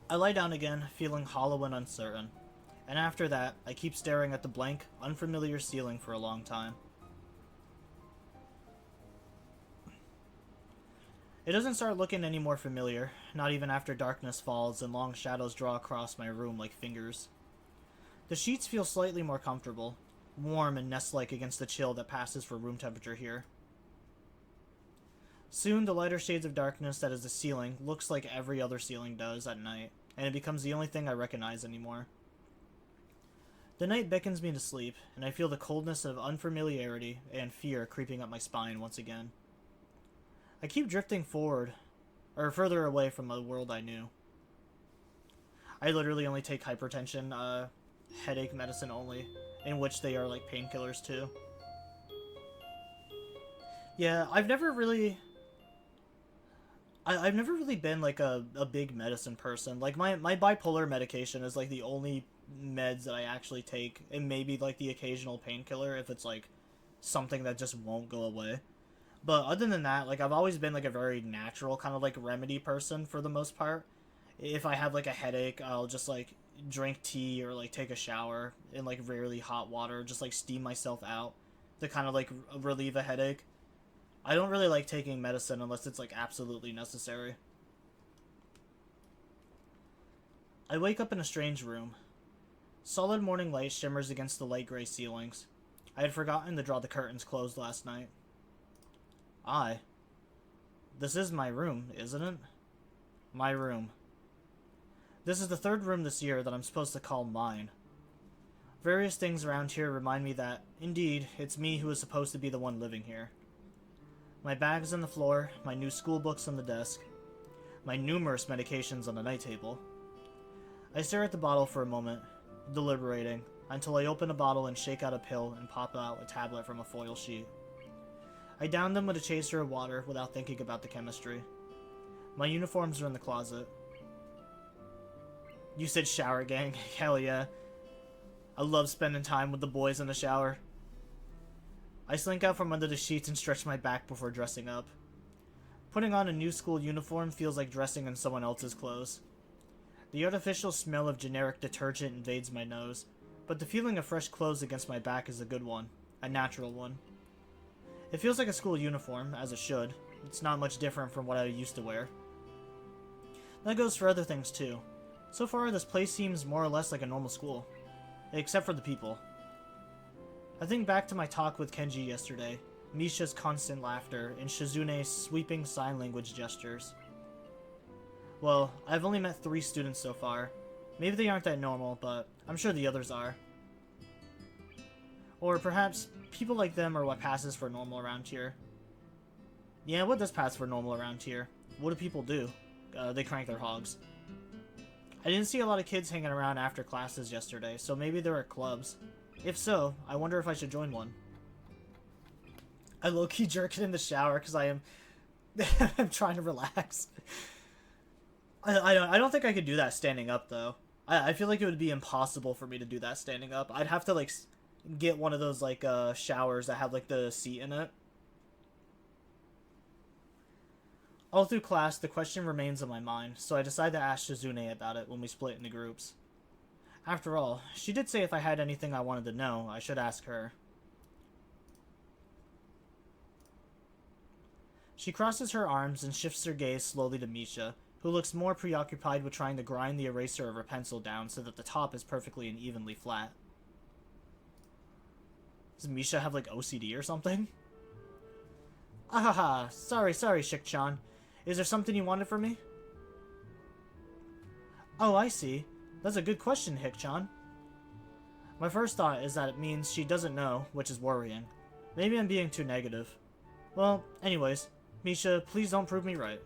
I lie down again, feeling hollow and uncertain, and after that, I keep staring at the blank, unfamiliar ceiling for a long time. It doesn't start looking any more familiar, not even after darkness falls and long shadows draw across my room like fingers. The sheets feel slightly more comfortable, warm and nest-like against the chill that passes for room temperature here. Soon, the lighter shades of darkness that is the ceiling looks like every other ceiling does at night, and it becomes the only thing I recognize anymore. The night beckons me to sleep, and I feel the coldness of unfamiliarity and fear creeping up my spine once again. I keep drifting forward, or further away from the world I knew. I literally only take hypertension, headache medicine only, in which they are like painkillers too. Yeah, I've never really been like a big medicine person. Like my bipolar medication is like the only meds that I actually take, and maybe like the occasional painkiller if it's like something that just won't go away. But other than that, like I've always been like a very natural kind of like remedy person for the most part. If I have like a headache, I'll just like drink tea or like take a shower in like rarely hot water, just like steam myself out to kind of like relieve a headache. I don't really like taking medicine unless it's like absolutely necessary. I wake up in a strange room. Solid morning light shimmers against the light gray ceilings. I had forgotten to draw the curtains closed last night. This is my room, isn't it? My room. This is the third room this year that I'm supposed to call mine. Various things around here remind me that, indeed, it's me who is supposed to be the one living here. My bags on the floor, my new school books on the desk, my numerous medications on the night table. I stare at the bottle for a moment, deliberating, until I open a bottle and shake out a pill and pop out a tablet from a foil sheet. I down them with a chaser of water without thinking about the chemistry. My uniforms are in the closet. You said shower gang. Hell yeah. I love spending time with the boys in the shower. I slink out from under the sheets and stretch my back before dressing up. Putting on a new school uniform feels like dressing in someone else's clothes. The artificial smell of generic detergent invades my nose, but the feeling of fresh clothes against my back is a good one, a natural one. It feels like a school uniform, as it should. It's not much different from what I used to wear. That goes for other things too. So far, this place seems more or less like a normal school. Except for the people. I think back to my talk with Kenji yesterday, Misha's constant laughter, and Shizune's sweeping sign language gestures. Well, I've only met 3 students so far. Maybe they aren't that normal, but I'm sure the others are. Or perhaps people like them are what passes for normal around here. Yeah, what does pass for normal around here? What do people do? They crank their hogs. I didn't see a lot of kids hanging around after classes yesterday, so maybe there are clubs. If so, I wonder if I should join one. I low-key jerk it in the shower because I am I'm trying to relax. I don't think I could do that standing up though. I feel like it would be impossible for me to do that standing up. I'd have to like get one of those like showers that have like the seat in it. All through class, the question remains on my mind, so I decide to ask Shizune about it when we split into groups. After all, she did say if I had anything I wanted to know, I should ask her. She crosses her arms and shifts her gaze slowly to Misha, who looks more preoccupied with trying to grind the eraser of her pencil down so that the top is perfectly and evenly flat. Does Misha have like OCD or something? Ahaha, sorry, Shik-chan. Is there something you wanted from me? Oh, I see. That's a good question, Hik-chan. My first thought is that it means she doesn't know, which is worrying. Maybe I'm being too negative. Well, anyways, Misha, please don't prove me right.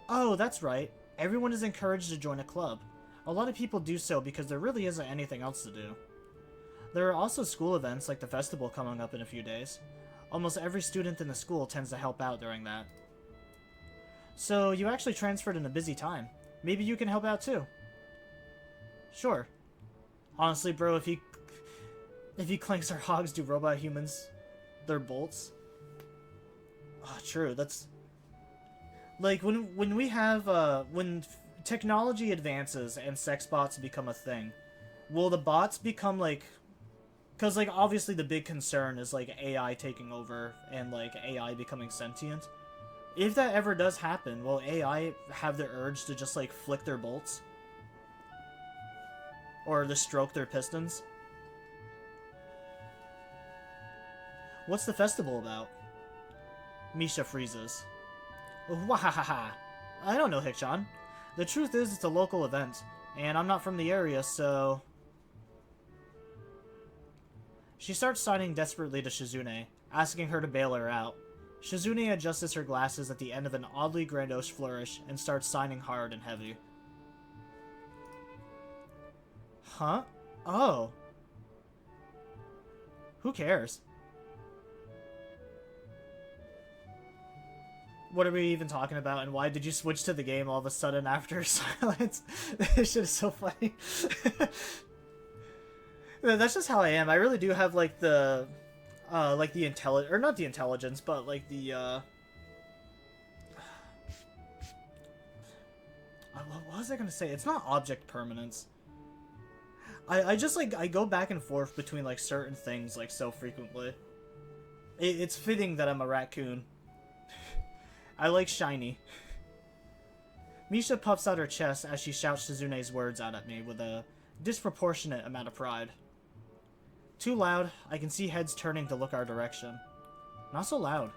Oh, that's right. Everyone is encouraged to join a club. A lot of people do so because there really isn't anything else to do. There are also school events like the festival coming up in a few days. Almost every student in the school tends to help out during that. So, you actually transferred in a busy time. Maybe you can help out too. Sure. Honestly, bro, if he clanks our hogs, do robot humans their bolts? Oh, true, that's... Like, when we have, when technology advances and sex bots become a thing, will the bots become, like... Because, like, obviously the big concern is, like, AI taking over and, like, AI becoming sentient. If that ever does happen, will AI have the urge to just, like, flick their bolts? Or to stroke their pistons. What's the festival about? Misha freezes. Wahahaha. I don't know, Hikchan. The truth is, it's a local event, and I'm not from the area, so... She starts signing desperately to Shizune, asking her to bail her out. Shizune adjusts her glasses at the end of an oddly grandiose flourish and starts signing hard and heavy. Huh? Oh. Who cares? What are we even talking about, and why did you switch to the game all of a sudden after silence? This shit is so funny. That's just how I am. I really do have, like, the intelligence, or not the intelligence, but, like, the, what was I gonna say? It's not object permanence. I just, like, I go back and forth between, like, certain things, like, so frequently. It's fitting that I'm a raccoon. I like shiny. Misha puffs out her chest as she shouts Shizune's words out at me with a disproportionate amount of pride. Too loud, I can see heads turning to look our direction. Not so loud.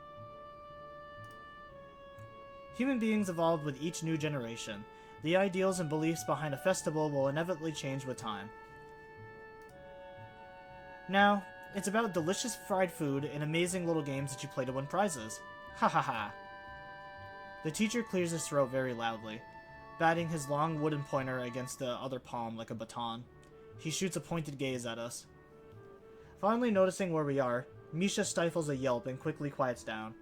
Human beings evolve with each new generation. The ideals and beliefs behind a festival will inevitably change with time. Now, it's about delicious fried food and amazing little games that you play to win prizes. Ha ha ha. The teacher clears his throat very loudly, batting his long wooden pointer against the other palm like a baton. He shoots a pointed gaze at us. Finally noticing where we are, Misha stifles a yelp and quickly quiets down.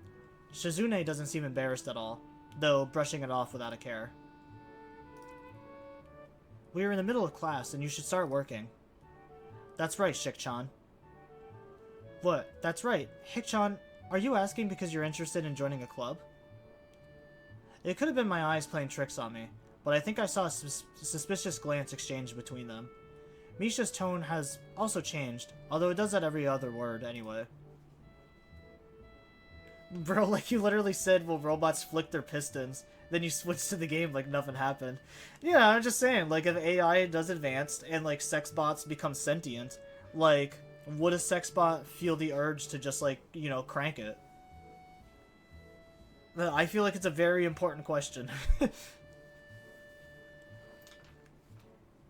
Shizune doesn't seem embarrassed at all, though brushing it off without a care. We are in the middle of class and you should start working. That's right, Shik-chan. What? That's right. Hik-chan, are you asking because you're interested in joining a club? It could have been my eyes playing tricks on me, but I think I saw a suspicious glance exchanged between them. Misha's tone has also changed, although it does at every other word anyway. Bro, like you literally said, will robots flick their pistons? Then you switch to the game like nothing happened. Yeah, I'm just saying, like if AI does advanced and like sex bots become sentient, like would a sex bot feel the urge to just like, you know, crank it? I feel like it's a very important question.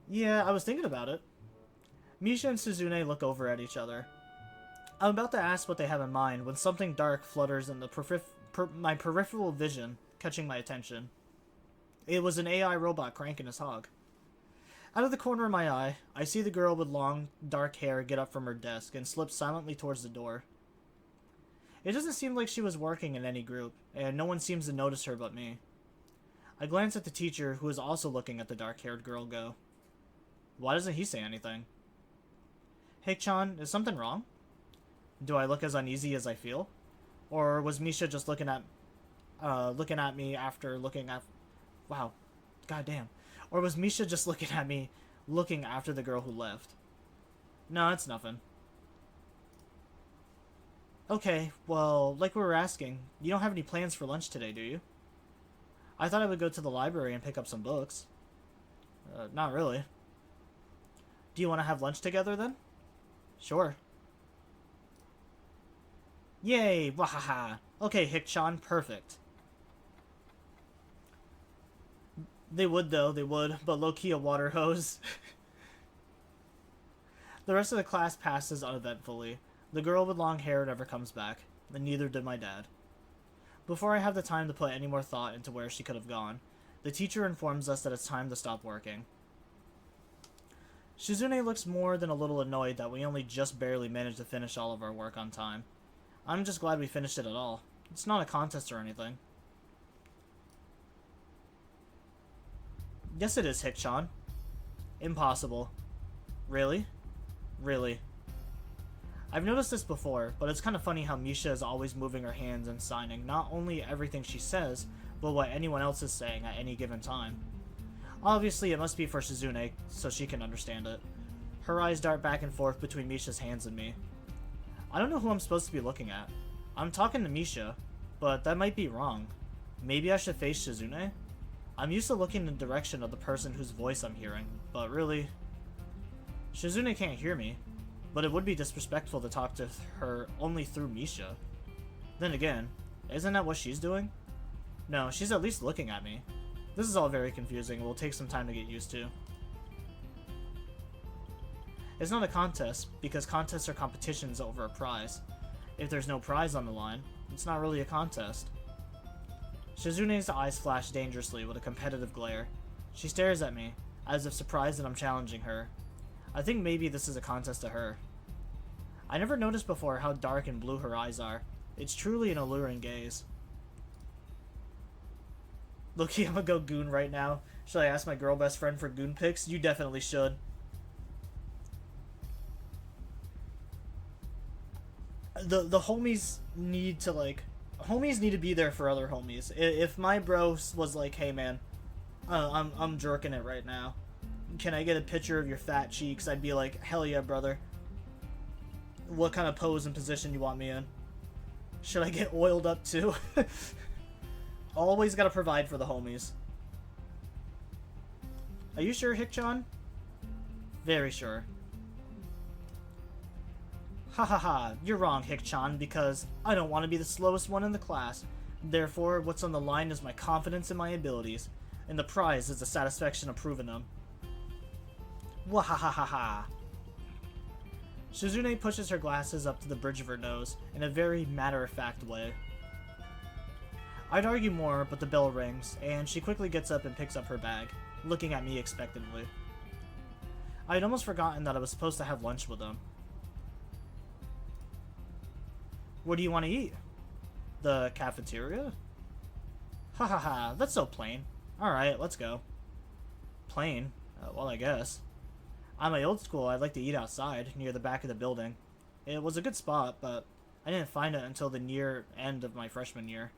Yeah, I was thinking about it. Misha and Shizune look over at each other. I'm about to ask what they have in mind when something dark flutters in the my peripheral vision, catching my attention. It was an AI robot cranking his hog. Out of the corner of my eye, I see the girl with long, dark hair get up from her desk and slip silently towards the door. It doesn't seem like she was working in any group, and no one seems to notice her but me. I glance at the teacher, who is also looking at the dark-haired girl, go. Why doesn't he say anything? Hik-chan, is something wrong? Do I look as uneasy as I feel? Or was Misha just looking at me after looking at... Wow. Goddamn. Or was Misha just looking at me, looking after the girl who left? No, it's nothing. Okay, well, like we were asking, you don't have any plans for lunch today, do you? I thought I would go to the library and pick up some books. Not really. Do you want to have lunch together, then? Sure. Yay! Wahaha! Okay, Hik-chan, perfect. They would, though, they would, but low-key a water hose. The rest of the class passes uneventfully. The girl with long hair never comes back, and neither did my dad. Before I have the time to put any more thought into where she could have gone, the teacher informs us that it's time to stop working. Shizune looks more than a little annoyed that we only just barely managed to finish all of our work on time. I'm just glad we finished it at all. It's not a contest or anything. Yes, it is, Hik-chan. Impossible. Really? Really. I've noticed this before, but it's kind of funny how Misha is always moving her hands and signing not only everything she says, but what anyone else is saying at any given time. Obviously, it must be for Shizune, so she can understand it. Her eyes dart back and forth between Misha's hands and me. I don't know who I'm supposed to be looking at. I'm talking to Misha, but that might be wrong. Maybe I should face Shizune? I'm used to looking in the direction of the person whose voice I'm hearing, but really... Shizune can't hear me, but it would be disrespectful to talk to her only through Misha. Then again, isn't that what she's doing? No, she's at least looking at me. This is all very confusing and will take some time to get used to. It's not a contest, because contests are competitions over a prize. If there's no prize on the line, it's not really a contest. Shizune's eyes flash dangerously with a competitive glare. She stares at me, as if surprised that I'm challenging her. I think maybe this is a contest to her. I never noticed before how dark and blue her eyes are. It's truly an alluring gaze. Look-y, I'm gonna go goon right now. Should I ask my girl best friend for goon pics? You definitely should. The homies need to, like... Homies need to be there for other homies. If my bro was like, hey man, I'm jerking it right now. Can I get a picture of your fat cheeks? I'd be like, hell yeah, brother. What kind of pose and position you want me in? Should I get oiled up too? Always gotta provide for the homies. Are you sure, Hikchan? Very sure. Ha ha ha, you're wrong, Hikchan, because I don't want to be the slowest one in the class. Therefore, what's on the line is my confidence in my abilities, and the prize is the satisfaction of proving them. Wahahaha. Shizune pushes her glasses up to the bridge of her nose in a very matter-of-fact way. I'd argue more, but the bell rings, and she quickly gets up and picks up her bag, looking at me expectantly. I'd almost forgotten that I was supposed to have lunch with them. What do you want to eat? The cafeteria? Ha ha ha, that's so plain. Alright, let's go. Plain? Well, I guess. On my old school, I'd like to eat outside, near the back of the building. It was a good spot, but I didn't find it until the near end of my freshman year.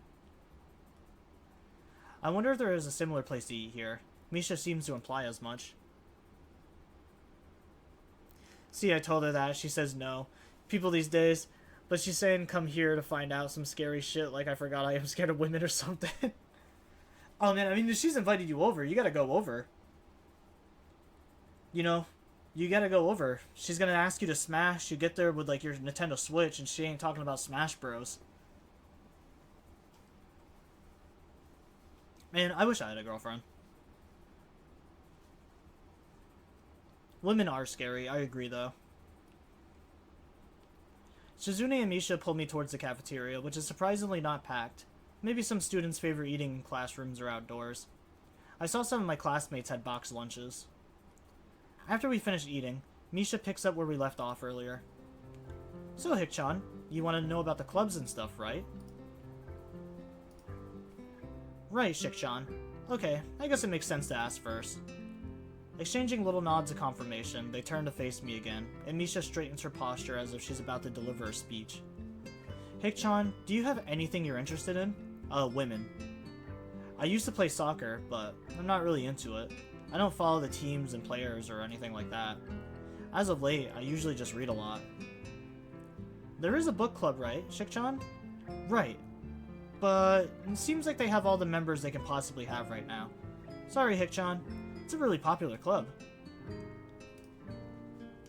I wonder if there is a similar place to eat here. Misha seems to imply as much. See, I told her that. She says no. People these days... But she's saying come here to find out some scary shit like I forgot I am scared of women or something. Oh man, I mean, if she's invited you over, you gotta go over. You know, you gotta go over. She's gonna ask you to smash, you get there with like your Nintendo Switch and she ain't talking about Smash Bros. Man, I wish I had a girlfriend. Women are scary, I agree though. Shizune and Misha pull me towards the cafeteria, which is surprisingly not packed. Maybe some students favor eating in classrooms or outdoors. I saw some of my classmates had boxed lunches. After we finish eating, Misha picks up where we left off earlier. So, Hikchan, you want to know about the clubs and stuff, right? Right, Shikchan. Okay, I guess it makes sense to ask first. Exchanging little nods of confirmation, they turn to face me again, and Misha straightens her posture as if she's about to deliver a speech. Hikchan, do you have anything you're interested in? Women. I used to play soccer, but I'm not really into it. I don't follow the teams and players or anything like that. As of late, I usually just read a lot. There is a book club, right, Shikchan? Right. But it seems like they have all the members they can possibly have right now. Sorry, Hikchan. It's a really popular club.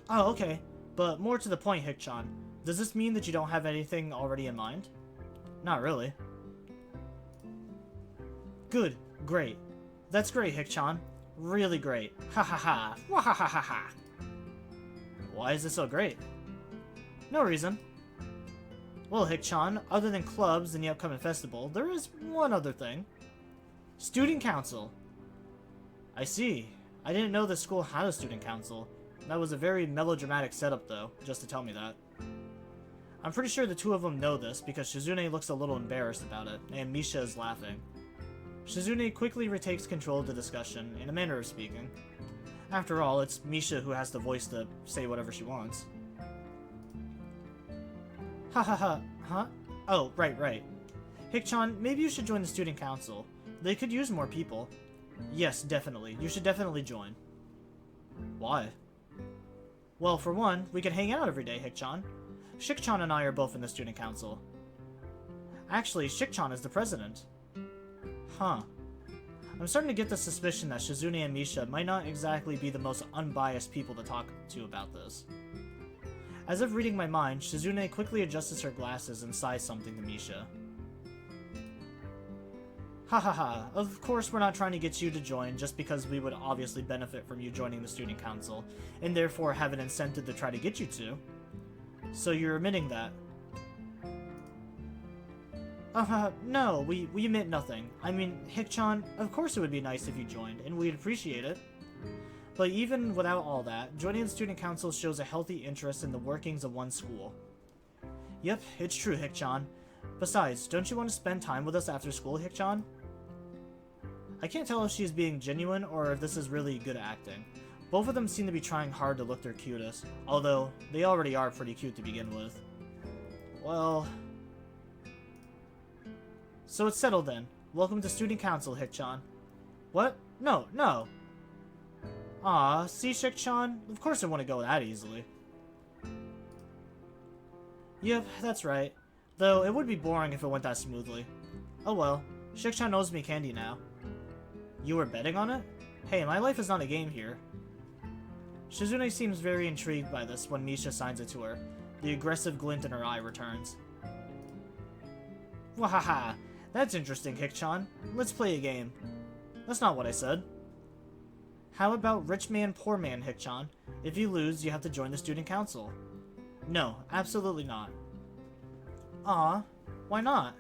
Oh, okay. But more to the point, Hikchan. Does this mean that you don't have anything already in mind? Not really. Good. Great. That's great, Hikchan. Really great. Ha ha ha. Wah ha ha ha ha. Why is this so great? No reason. Well, Hikchan, other than clubs and the upcoming festival, there is one other thing. Student council. I see. I didn't know the school had a student council. That was a very melodramatic setup, though, just to tell me that. I'm pretty sure the two of them know this, because Shizune looks a little embarrassed about it, and Misha is laughing. Shizune quickly retakes control of the discussion, in a manner of speaking. After all, it's Misha who has the voice to say whatever she wants. Ha ha ha. Huh? Oh, right. Hikchan, maybe you should join the student council. They could use more people. Yes, definitely. You should definitely join. Why? Well, for one, we can hang out every day, Hikchan. Shikchan and I are both in the student council. Actually, Shikchan is the president. Huh. I'm starting to get the suspicion that Shizune and Misha might not exactly be the most unbiased people to talk to about this. As if reading my mind, Shizune quickly adjusts her glasses and sighs something to Misha. Ha ha ha, of course we're not trying to get you to join just because we would obviously benefit from you joining the student council, and therefore have an incentive to try to get you to. So you're admitting that? No, we admit nothing. I mean, Hikchan, of course it would be nice if you joined, and we'd appreciate it. But even without all that, joining the student council shows a healthy interest in the workings of one's school. Yep, it's true, Hikchan. Besides, don't you want to spend time with us after school, Hikchan? I can't tell if she's being genuine or if this is really good acting. Both of them seem to be trying hard to look their cutest, although they already are pretty cute to begin with. Well... So it's settled then. Welcome to student council, Hikchan. What? No, no! Aw, see, Hikchan? Of course I want to go that easily. Yep, that's right. Though it would be boring if it went that smoothly. Oh well, Shik-chan owes me candy now. You were betting on it? Hey, my life is not a game here. Shizune seems very intrigued by this when Misha signs it to her. The aggressive glint in her eye returns. Wahaha, that's interesting, Hikchan. Let's play a game. That's not what I said. How about rich man, poor man, Hikchan? If you lose, you have to join the student council. No, absolutely not. Aw, why not?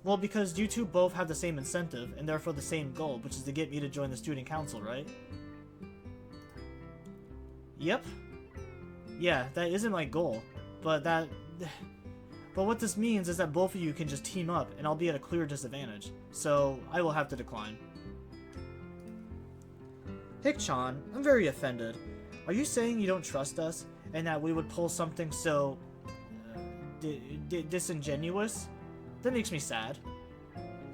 Well, because you two both have the same incentive, and therefore the same goal, which is to get me to join the student council, right? Yep. Yeah, that isn't my goal, but what this means is that both of you can just team up, and I'll be at a clear disadvantage, so I will have to decline. Hikchan, I'm very offended. Are you saying you don't trust us, and that we would pull something so... disingenuous? That makes me sad.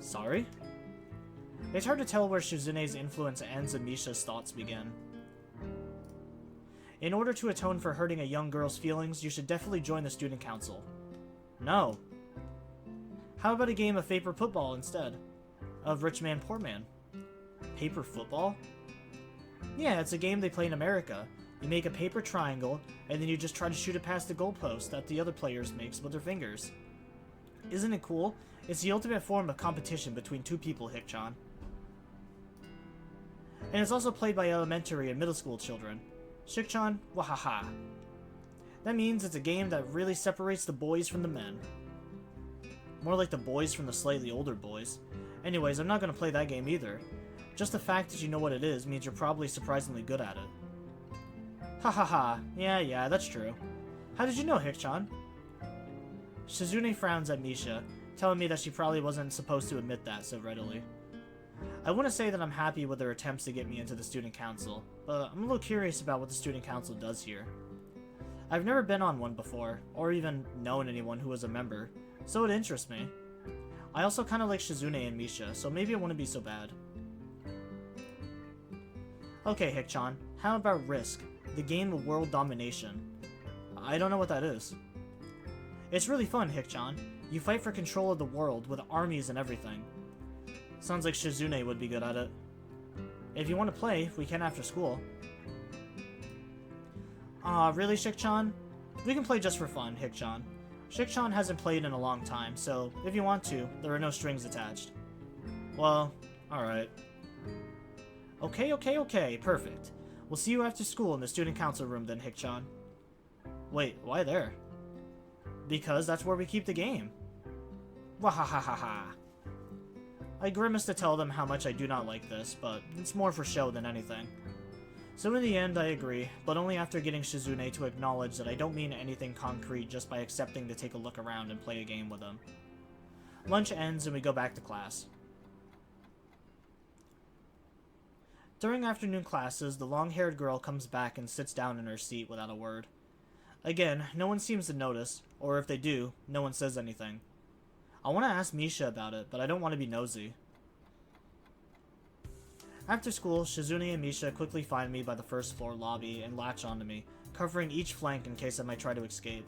Sorry? It's hard to tell where Shizune's influence ends and Misha's thoughts begin. In order to atone for hurting a young girl's feelings, you should definitely join the student council. No. How about a game of paper football instead? Of rich man, poor man? Paper football? Yeah, it's a game they play in America. You make a paper triangle, and then you just try to shoot it past the goalpost that the other players makes with their fingers. Isn't it cool? It's the ultimate form of competition between two people, Hikchan. And it's also played by elementary and middle school children. Shikchan, wahaha. That means it's a game that really separates the boys from the men. More like the boys from the slightly older boys. Anyways, I'm not going to play that game either. Just the fact that you know what it is means you're probably surprisingly good at it. Ha ha ha. Yeah, that's true. How did you know, Hikchan? Shizune frowns at Misha, telling me that she probably wasn't supposed to admit that so readily. I want to say that I'm happy with their attempts to get me into the student council, but I'm a little curious about what the student council does here. I've never been on one before, or even known anyone who was a member, so it interests me. I also kind of like Shizune and Misha, so maybe it wouldn't be so bad. Okay, Hikchan, how about Risk, the game of world domination? I don't know what that is. It's really fun, Hikchan. You fight for control of the world with armies and everything. Sounds like Shizune would be good at it. If you want to play, we can after school. Aw, really, Shikchan? We can play just for fun, Hikchan. Shikchan hasn't played in a long time, so if you want to, there are no strings attached. Well, alright. Okay, perfect. We'll see you after school in the student council room then, Hikchan. Wait, why there? Because that's where we keep the game. Wahahaha. I grimace to tell them how much I do not like this, but it's more for show than anything. So in the end, I agree, but only after getting Shizune to acknowledge that I don't mean anything concrete just by accepting to take a look around and play a game with them. Lunch ends and we go back to class. During afternoon classes, the long-haired girl comes back and sits down in her seat without a word. Again, no one seems to notice, or if they do, no one says anything. I want to ask Misha about it, but I don't want to be nosy. After school, Shizune and Misha quickly find me by the first floor lobby and latch onto me, covering each flank in case I might try to escape.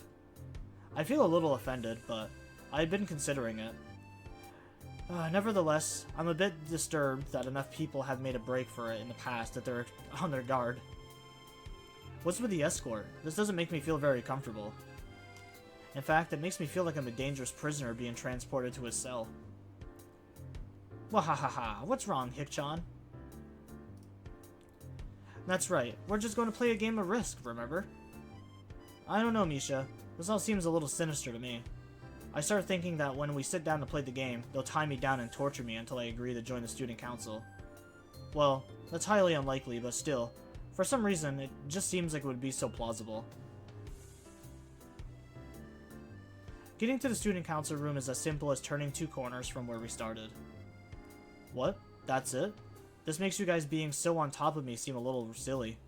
I feel a little offended, but I had been considering it. Nevertheless, I'm a bit disturbed that enough people have made a break for it in the past that they're on their guard. What's with the escort? This doesn't make me feel very comfortable. In fact, it makes me feel like I'm a dangerous prisoner being transported to his cell. Wahahaha, what's wrong, Hikchan? That's right, we're just going to play a game of Risk, remember? I don't know, Misha. This all seems a little sinister to me. I start thinking that when we sit down to play the game, they'll tie me down and torture me until I agree to join the student council. Well, that's highly unlikely, but still, for some reason, it just seems like it would be so plausible. Getting to the student council room is as simple as turning 2 corners from where we started. What? That's it? This makes you guys being so on top of me seem a little silly.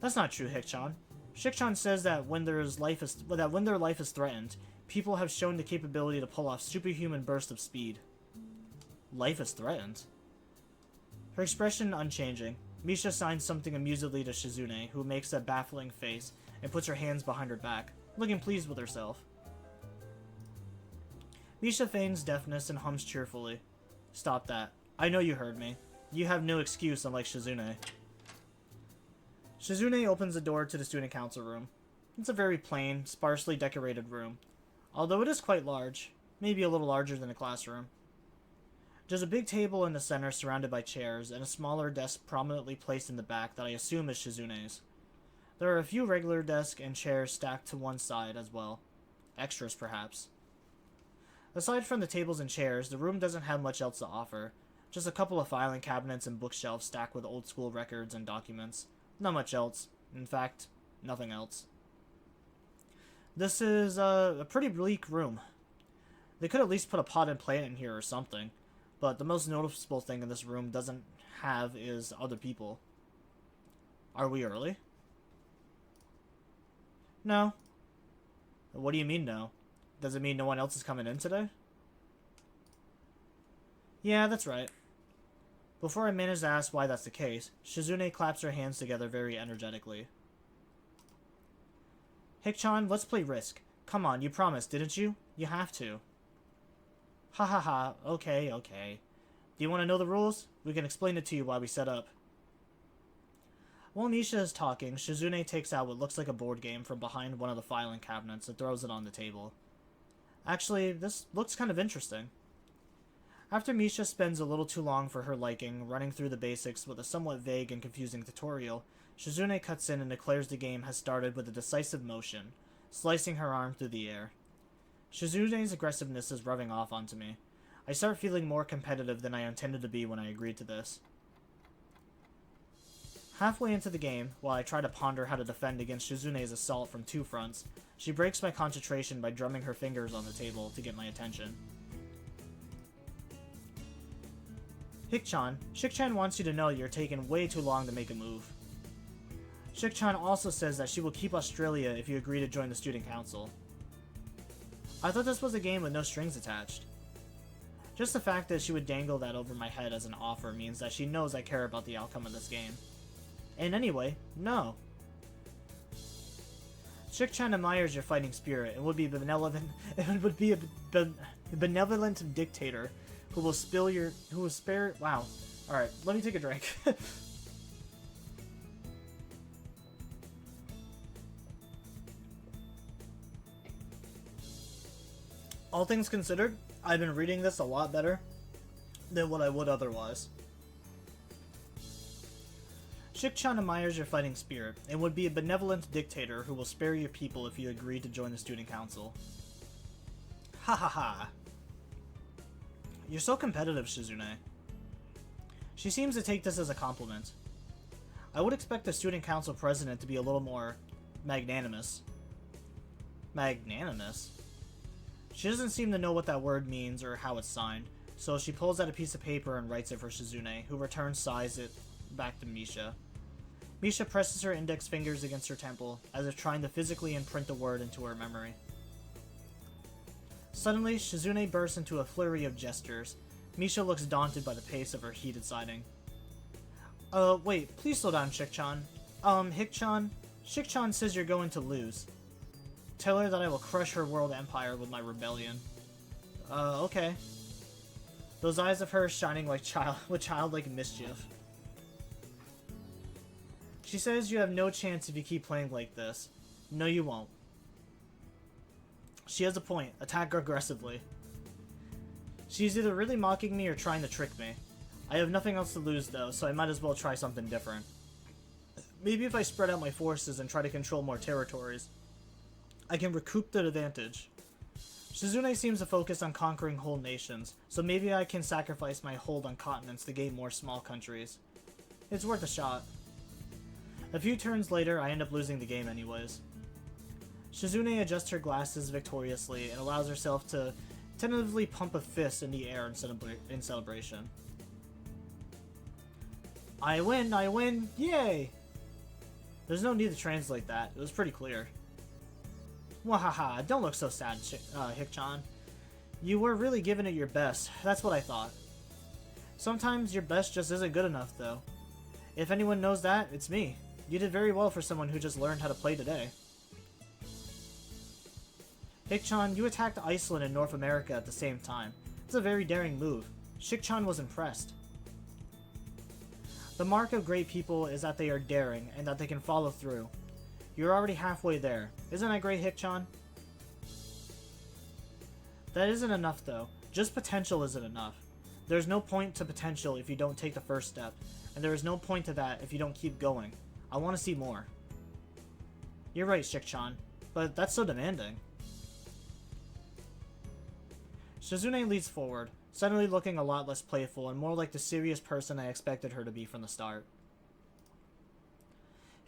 That's not true, Hikchan. Shikchan says that when their life is threatened, people have shown the capability to pull off superhuman bursts of speed. Life is threatened? Her expression unchanging, Misha signs something amusedly to Shizune, who makes a baffling face and puts her hands behind her back, looking pleased with herself. Misha feigns deafness and hums cheerfully. Stop that. I know you heard me. You have no excuse, unlike Shizune. Shizune opens the door to the student council room. It's a very plain, sparsely decorated room, although it is quite large, maybe a little larger than a classroom. There's a big table in the center surrounded by chairs, and a smaller desk prominently placed in the back that I assume is Shizune's. There are a few regular desks and chairs stacked to one side as well. Extras, perhaps. Aside from the tables and chairs, the room doesn't have much else to offer. Just a couple of filing cabinets and bookshelves stacked with old-school records and documents. Not much else. In fact, nothing else. This is a pretty bleak room. They could at least put a pot and plant in here or something, but the most noticeable thing in this room doesn't have is other people. Are we early? No. What do you mean no? Does it mean no one else is coming in today? Yeah, that's right. Before I manage to ask why that's the case, Shizune claps her hands together very energetically. Hikchan, let's play Risk. Come on, you promised, didn't you? You have to. Ha ha ha, okay. Do you want to know the rules? We can explain it to you while we set up. While Misha is talking, Shizune takes out what looks like a board game from behind one of the filing cabinets and throws it on the table. Actually, this looks kind of interesting. After Misha spends a little too long for her liking, running through the basics with a somewhat vague and confusing tutorial, Shizune cuts in and declares the game has started with a decisive motion, slicing her arm through the air. Shizune's aggressiveness is rubbing off onto me. I start feeling more competitive than I intended to be when I agreed to this. Halfway into the game, while I try to ponder how to defend against Shizune's assault from 2 fronts, she breaks my concentration by drumming her fingers on the table to get my attention. Hikchan, Shikchan wants you to know you're taking way too long to make a move. Shikchan also says that she will keep Australia if you agree to join the student council. I thought this was a game with no strings attached. Just the fact that she would dangle that over my head as an offer means that she knows I care about the outcome of this game. And anyway, no. Shikchan admires your fighting spirit and would be a benevolent dictator who will spare. Wow. Alright, let me take a drink. All things considered, I've been reading this a lot better than what I would otherwise. Shikchan admires your fighting spirit and would be a benevolent dictator who will spare your people if you agree to join the student council. Ha ha ha. You're so competitive, Shizune. She seems to take this as a compliment. I would expect the student council president to be a little more magnanimous. Magnanimous? She doesn't seem to know what that word means or how it's signed, so she pulls out a piece of paper and writes it for Shizune, who returns sighs it back to Misha. Misha presses her index fingers against her temple, as if trying to physically imprint the word into her memory. Suddenly, Shizune bursts into a flurry of gestures. Misha looks daunted by the pace of her heated signing. Wait, please slow down, Shikchan. Hikchan? Shikchan says you're going to lose. Tell her that I will crush her world empire with my rebellion. Okay. Those eyes of hers shining like with childlike mischief. She says you have no chance if you keep playing like this. No, you won't. She has a point. Attack aggressively. She's either really mocking me or trying to trick me. I have nothing else to lose though, so I might as well try something different. Maybe if I spread out my forces and try to control more territories, I can recoup the advantage. Shizune seems to focus on conquering whole nations, so maybe I can sacrifice my hold on continents to gain more small countries. It's worth a shot. A few turns later, I end up losing the game anyways. Shizune adjusts her glasses victoriously and allows herself to tentatively pump a fist in the air in celebration. I win, yay! There's no need to translate that, it was pretty clear. Wahaha, don't look so sad, Hikchan. You were really giving it your best, that's what I thought. Sometimes your best just isn't good enough, though. If anyone knows that, it's me. You did very well for someone who just learned how to play today. Hikchan, you attacked Iceland and North America at the same time. It's a very daring move. Shikchan was impressed. The mark of great people is that they are daring and that they can follow through. You're already halfway there. Isn't that great, Hikchan? That isn't enough, though. Just potential isn't enough. There's no point to potential if you don't take the first step, and there is no point to that if you don't keep going. I want to see more. You're right, Shikchan, but that's so demanding. Shizune leads forward, suddenly looking a lot less playful and more like the serious person I expected her to be from the start.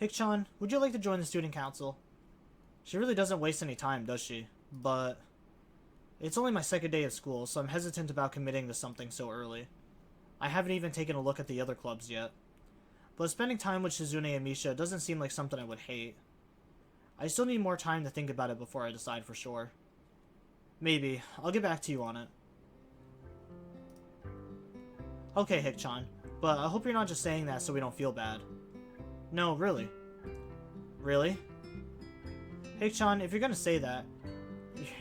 Hikchan, would you like to join the student council? She really doesn't waste any time, does she? But it's only my second day of school, so I'm hesitant about committing to something so early. I haven't even taken a look at the other clubs yet. But spending time with Shizune and Misha doesn't seem like something I would hate. I still need more time to think about it before I decide for sure. Maybe. I'll get back to you on it. Okay, Hikchan, but I hope you're not just saying that so we don't feel bad. No, really. Really? Hikchan, if you're gonna say that,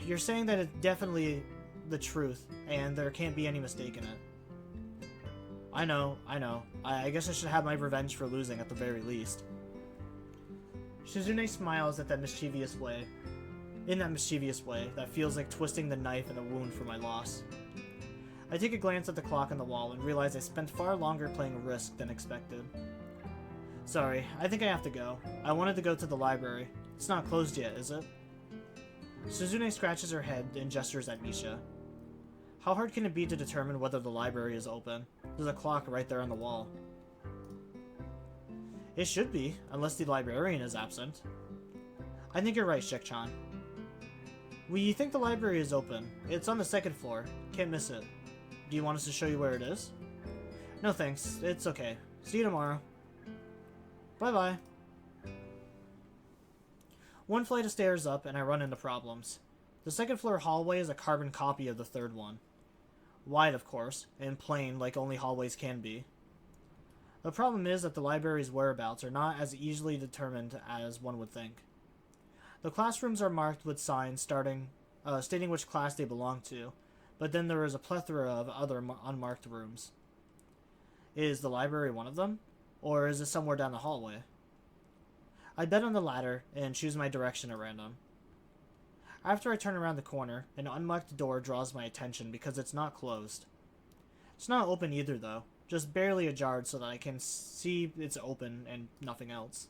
you're saying that it's definitely the truth, and there can't be any mistake in it. I know. I guess I should have my revenge for losing at the very least. Shizune smiles at that mischievous way. In that mischievous way, that feels like twisting the knife in a wound for my loss. I take a glance at the clock on the wall and realize I spent far longer playing Risk than expected. Sorry, I think I have to go. I wanted to go to the library. It's not closed yet, is it? Shizune scratches her head and gestures at Misha. How hard can it be to determine whether the library is open? There's a clock right there on the wall. It should be, unless the librarian is absent. I think you're right, Shikchan. We think the library is open. It's on the second floor. Can't miss it. Do you want us to show you where it is? No thanks. It's okay. See you tomorrow. Bye-bye. One flight of stairs up, and I run into problems. The second floor hallway is a carbon copy of the third one. Wide, of course, and plain like only hallways can be. The problem is that the library's whereabouts are not as easily determined as one would think. The classrooms are marked with signs stating which class they belong to, but then there is a plethora of other unmarked rooms. Is the library one of them? Or is it somewhere down the hallway? I bet on the latter and choose my direction at random. After I turn around the corner, an unmarked door draws my attention because it's not closed. It's not open either though, just barely ajar so that I can see it's open and nothing else.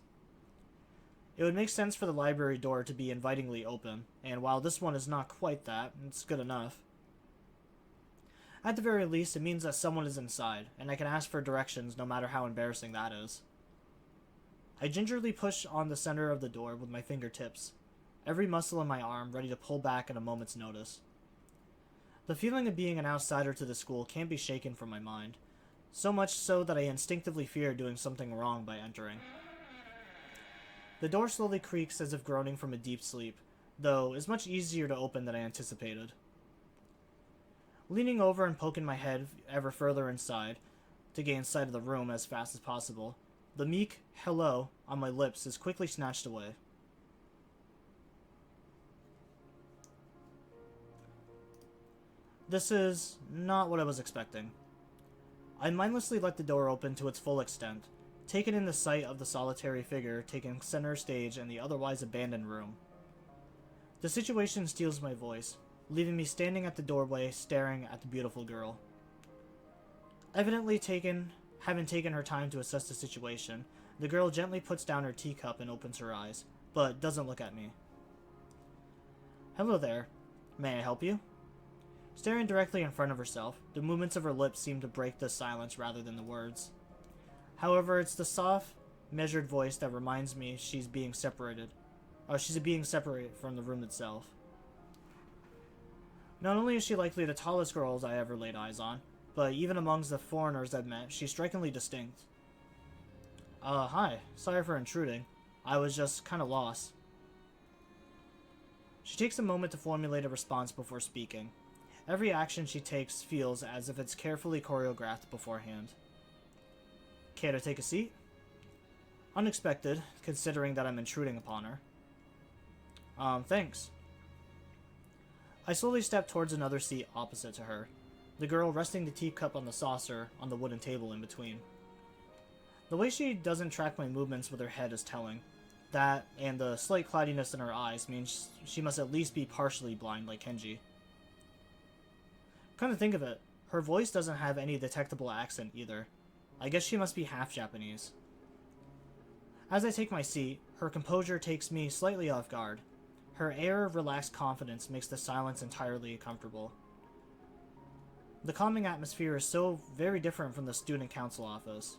It would make sense for the library door to be invitingly open, and while this one is not quite that, it's good enough. At the very least, it means that someone is inside, and I can ask for directions no matter how embarrassing that is. I gingerly push on the center of the door with my fingertips, every muscle in my arm ready to pull back at a moment's notice. The feeling of being an outsider to the school can't be shaken from my mind, so much so that I instinctively fear doing something wrong by entering. The door slowly creaks as if groaning from a deep sleep, though is much easier to open than I anticipated. Leaning over and poking my head ever further inside, to gain sight of the room as fast as possible, the meek hello on my lips is quickly snatched away. This is not what I was expecting. I mindlessly let the door open to its full extent, taken in the sight of the solitary figure taking center stage in the otherwise abandoned room. The situation steals my voice, leaving me standing at the doorway staring at the beautiful girl. Evidently having taken her time to assess the situation, the girl gently puts down her teacup and opens her eyes, but doesn't look at me. Hello there. May I help you? Staring directly in front of herself, the movements of her lips seem to break the silence rather than the words. However, it's the soft, measured voice that reminds me she's being separated from the room itself. Not only is she likely the tallest girl I ever laid eyes on, but even amongst the foreigners I've met, she's strikingly distinct. Hi. Sorry for intruding. I was just kinda lost. She takes a moment to formulate a response before speaking. Every action she takes feels as if it's carefully choreographed beforehand. Care to take a seat? Unexpected, considering that I'm intruding upon her. Thanks. I slowly step towards another seat opposite to her, the girl resting the teacup on the saucer on the wooden table in between. The way she doesn't track my movements with her head is telling. That, and the slight cloudiness in her eyes, means she must at least be partially blind like Kenji. Come to think of it, her voice doesn't have any detectable accent either. I guess she must be half Japanese. As I take my seat, her composure takes me slightly off guard. Her air of relaxed confidence makes the silence entirely comfortable. The calming atmosphere is so very different from the student council office.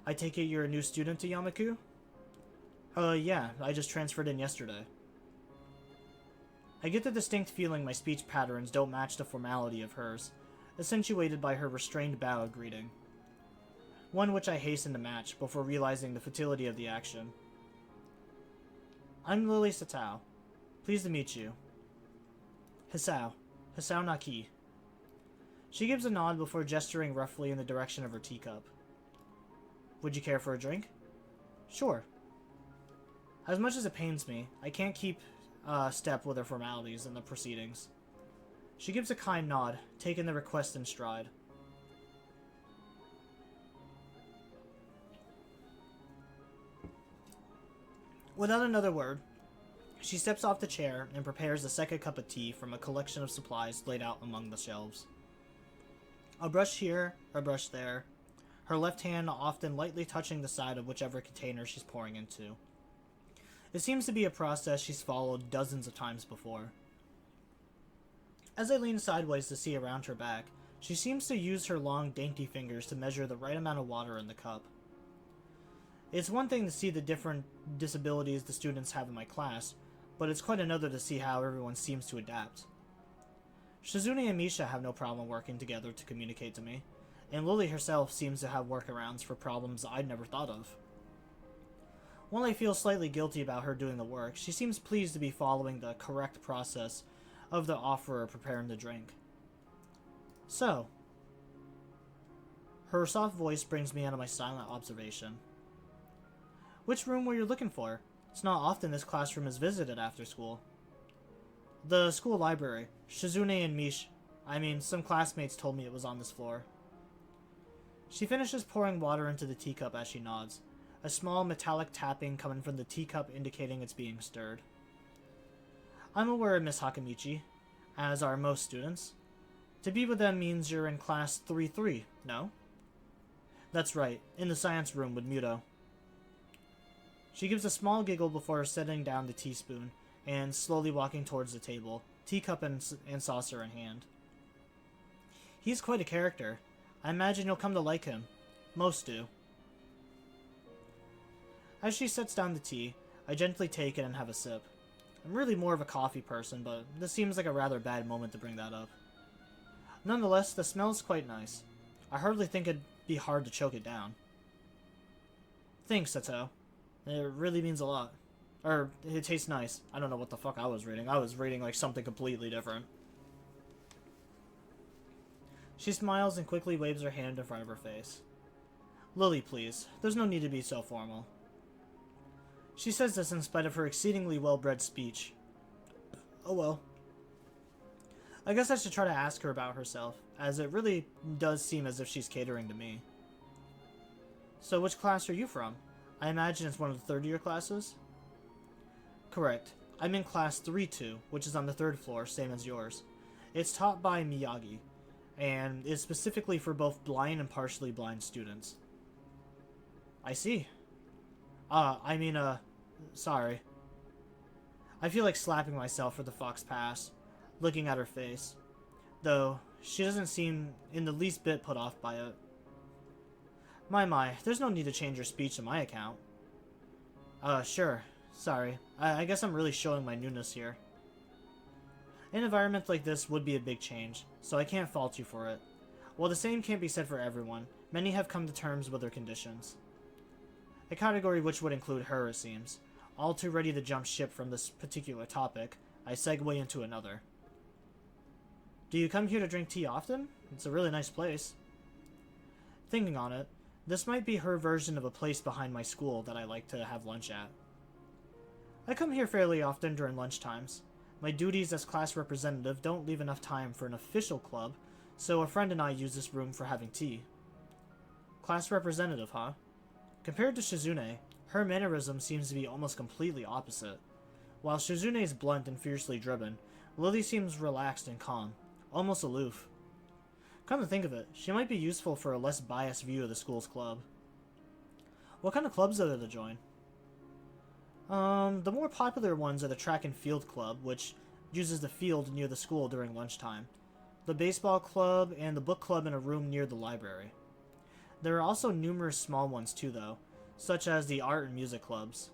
I take it you're a new student to Yamaku? Yeah, I just transferred in yesterday. I get the distinct feeling my speech patterns don't match the formality of hers, accentuated by her restrained bow of greeting. One which I hasten to match before realizing the futility of the action. I'm Lily Satao. Pleased to meet you. Hisao Naki. She gives a nod before gesturing roughly in the direction of her teacup. Would you care for a drink? Sure. As much as it pains me, I can't keep step with her formalities in the proceedings. She gives a kind nod, taking the request in stride. Without another word, she steps off the chair and prepares a second cup of tea from a collection of supplies laid out among the shelves. A brush here, a brush there, her left hand often lightly touching the side of whichever container she's pouring into. It seems to be a process she's followed dozens of times before. As I lean sideways to see around her back, she seems to use her long, dainty fingers to measure the right amount of water in the cup. It's one thing to see the different disabilities the students have in my class, but it's quite another to see how everyone seems to adapt. Shizune and Misha have no problem working together to communicate to me, and Lily herself seems to have workarounds for problems I'd never thought of. While I feel slightly guilty about her doing the work, she seems pleased to be following the correct process of the offerer preparing the drink. So, her soft voice brings me out of my silent observation. Which room were you looking for? It's not often this classroom is visited after school. The school library. Shizune and some classmates told me it was on this floor. She finishes pouring water into the teacup as she nods, a small metallic tapping coming from the teacup indicating it's being stirred. I'm aware of Miss Hakamichi, as are most students. To be with them means you're in class 3-3, no? That's right, in the science room with Muto. She gives a small giggle before setting down the teaspoon and slowly walking towards the table, teacup and saucer in hand. He's quite a character. I imagine you'll come to like him. Most do. As she sets down the tea, I gently take it and have a sip. I'm really more of a coffee person, but this seems like a rather bad moment to bring that up. Nonetheless, the smell is quite nice. I hardly think it'd be hard to choke it down. Thanks, Sato. It really means a lot. Or, it tastes nice. I don't know what the fuck I was reading. I was reading like something completely different. She smiles and quickly waves her hand in front of her face. Lily, please. There's no need to be so formal. She says this in spite of her exceedingly well-bred speech. Oh well. I guess I should try to ask her about herself, as it really does seem as if she's catering to me. So which class are you from? I imagine it's one of the third-year classes? Correct. I'm in class 3-2, which is on the third floor, same as yours. It's taught by Miyagi, and is specifically for both blind and partially blind students. I see. Sorry. I feel like slapping myself for the fox pass, looking at her face. Though, she doesn't seem in the least bit put off by it. My, there's no need to change your speech in my account. Sure. Sorry. I guess I'm really showing my newness here. An environment like this would be a big change, so I can't fault you for it. While the same can't be said for everyone, many have come to terms with their conditions. A category which would include her, it seems. All too ready to jump ship from this particular topic, I segue into another. Do you come here to drink tea often? It's a really nice place. Thinking on it, this might be her version of a place behind my school that I like to have lunch at. I come here fairly often during lunch times. My duties as class representative don't leave enough time for an official club, so a friend and I use this room for having tea. Class representative, huh? Compared to Shizune, her mannerism seems to be almost completely opposite. While Shizune is blunt and fiercely driven, Lily seems relaxed and calm, almost aloof. Come to think of it, she might be useful for a less biased view of the school's club. What kind of clubs are there to join? The more popular ones are the track and field club, which uses the field near the school during lunchtime, the baseball club, and the book club in a room near the library. There are also numerous small ones too, though, such as the art and music clubs.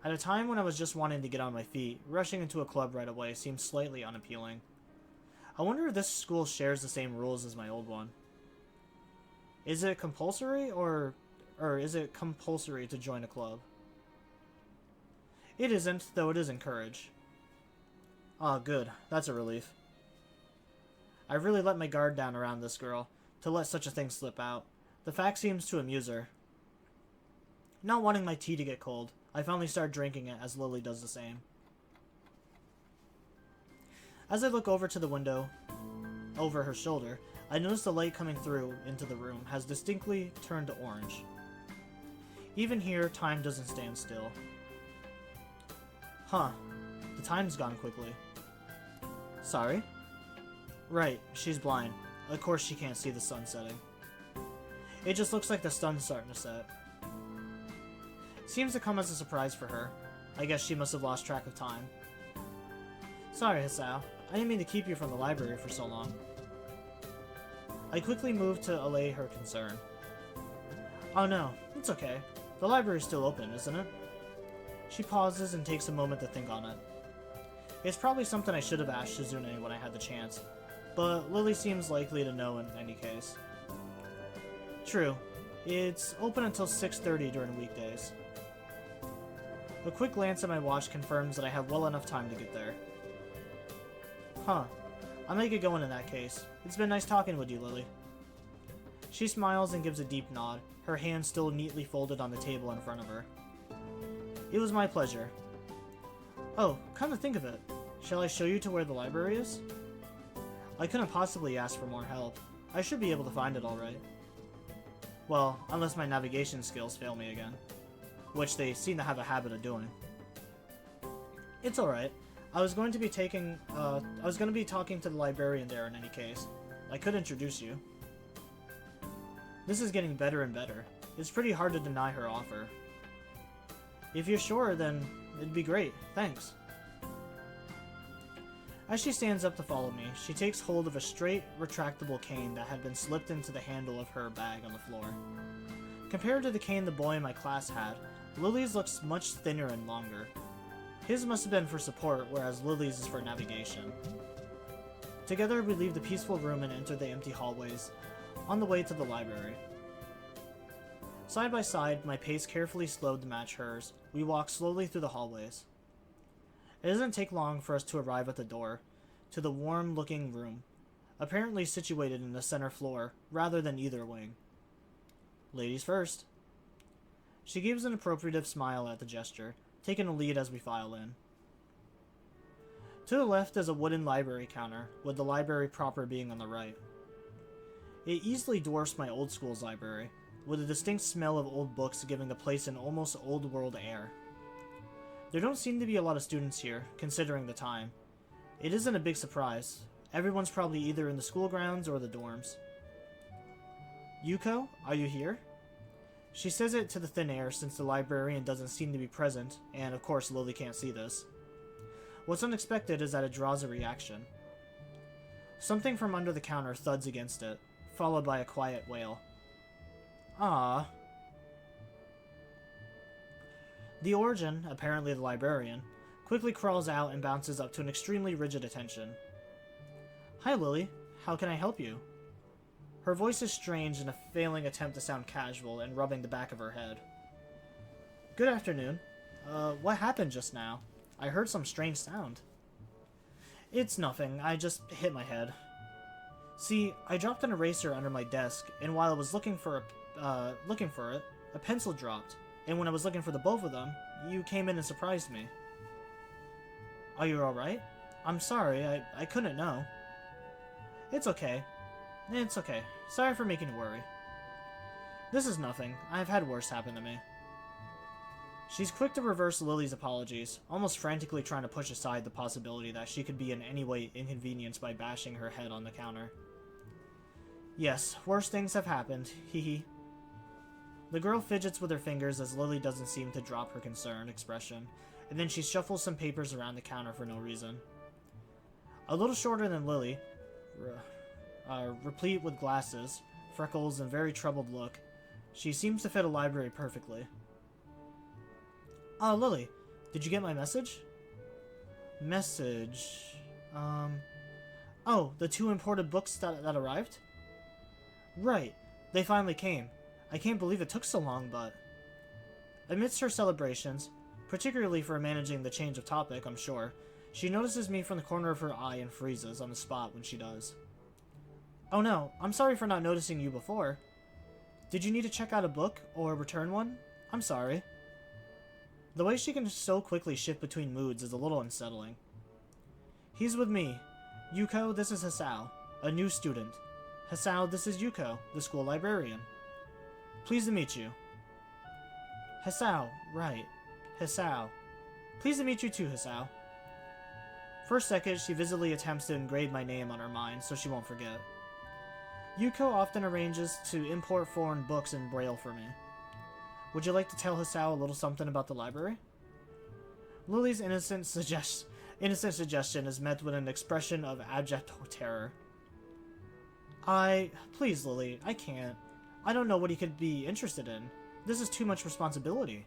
At a time when I was just wanting to get on my feet, rushing into a club right away seemed slightly unappealing. I wonder if this school shares the same rules as my old one. Is it compulsory, or is it compulsory to join a club? It isn't, though it is encouraged. Ah, good. That's a relief. I really let my guard down around this girl, to let such a thing slip out. The fact seems to amuse her. Not wanting my tea to get cold, I finally start drinking it as Lily does the same. As I look over to the window, over her shoulder, I notice the light coming through into the room has distinctly turned to orange. Even here, time doesn't stand still. Huh. The time's gone quickly. Sorry? Right, she's blind. Of course she can't see the sun setting. It just looks like the sun's starting to set. Seems to come as a surprise for her. I guess she must have lost track of time. Sorry, Hisao. I didn't mean to keep you from the library for so long. I quickly moved to allay her concern. Oh no, it's okay. The library's still open, isn't it? She pauses and takes a moment to think on it. It's probably something I should have asked Shizune when I had the chance, but Lily seems likely to know in any case. True. It's open until 6:30 during weekdays. A quick glance at my watch confirms that I have well enough time to get there. Huh. I'll make it going in that case. It's been nice talking with you, Lily. She smiles and gives a deep nod, her hands still neatly folded on the table in front of her. It was my pleasure. Oh, come to think of it, shall I show you to where the library is? I couldn't possibly ask for more help. I should be able to find it alright. Well, unless my navigation skills fail me again. Which they seem to have a habit of doing. It's alright. I was going to be talking to the librarian there in any case. I could introduce you. This is getting better and better. It's pretty hard to deny her offer. If you're sure, then it'd be great. Thanks. As she stands up to follow me, she takes hold of a straight, retractable cane that had been slipped into the handle of her bag on the floor. Compared to the cane the boy in my class had, Lily's looks much thinner and longer. His must have been for support, whereas Lily's is for navigation. Together, we leave the peaceful room and enter the empty hallways, on the way to the library. Side by side, my pace carefully slowed to match hers. We walk slowly through the hallways. It doesn't take long for us to arrive at the door, to the warm-looking room, apparently situated in the center floor, rather than either wing. Ladies first. She gives an appropriative smile at the gesture, taking a lead as we file in. To the left is a wooden library counter, with the library proper being on the right. It easily dwarfs my old school's library, with a distinct smell of old books giving the place an almost old-world air. There don't seem to be a lot of students here, considering the time. It isn't a big surprise. Everyone's probably either in the school grounds or the dorms. Yuko, are you here? She says it to the thin air since the librarian doesn't seem to be present, and of course Lily can't see this. What's unexpected is that it draws a reaction. Something from under the counter thuds against it, followed by a quiet wail. Ah. The origin, apparently the librarian, quickly crawls out and bounces up to an extremely rigid attention. Hi Lily, how can I help you? Her voice is strange in a failing attempt to sound casual and rubbing the back of her head. Good afternoon. What happened just now? I heard some strange sound. It's nothing, I just hit my head. See, I dropped an eraser under my desk, and while I was looking for it, a pencil dropped, and when I was looking for the both of them, you came in and surprised me. Are you alright? I'm sorry, I couldn't know. It's okay. It's okay. Sorry for making you worry. This is nothing. I've had worse happen to me. She's quick to reverse Lily's apologies, almost frantically trying to push aside the possibility that she could be in any way inconvenienced by bashing her head on the counter. Yes, worse things have happened, hee. The girl fidgets with her fingers as Lily doesn't seem to drop her concerned expression, and then she shuffles some papers around the counter for no reason. A little shorter than Lily, replete with glasses, freckles, and very troubled look, she seems to fit a library perfectly. Lily, did you get my message? Message... Oh, the 2 imported books that arrived? Right, they finally came. I can't believe it took so long, but... Amidst her celebrations, particularly for managing the change of topic, I'm sure, she notices me from the corner of her eye and freezes on the spot when she does. Oh no, I'm sorry for not noticing you before. Did you need to check out a book, or return one? I'm sorry. The way she can so quickly shift between moods is a little unsettling. He's with me. Yuko, this is Hisao, a new student. Hisao, this is Yuko, the school librarian. Pleased to meet you. Hisao, right. Hisao. Pleased to meet you too, Hisao. For a second, she visibly attempts to engrave my name on her mind so she won't forget. Yuko often arranges to import foreign books in Braille for me. Would you like to tell Hisao a little something about the library? Lily's innocent suggestion is met with an expression of abject terror. Please, Lily, I can't. I don't know what he could be interested in. This is too much responsibility.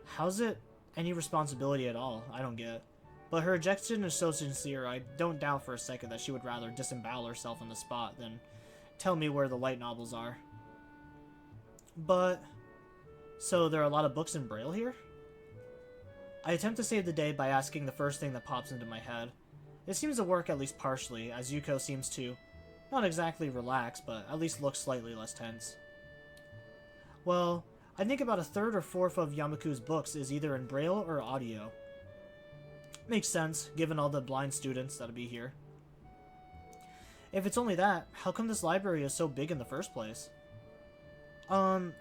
How's it any responsibility at all? I don't get. But her rejection is so sincere, I don't doubt for a second that she would rather disembowel herself on the spot than tell me where the light novels are. But... So there are a lot of books in Braille here? I attempt to save the day by asking the first thing that pops into my head. It seems to work at least partially, as Yuko seems to, not exactly relax, but at least look slightly less tense. Well, I think about 1/3 or 1/4 of Yamaku's books is either in Braille or audio. Makes sense, given all the blind students that'll be here. If it's only that, how come this library is so big in the first place?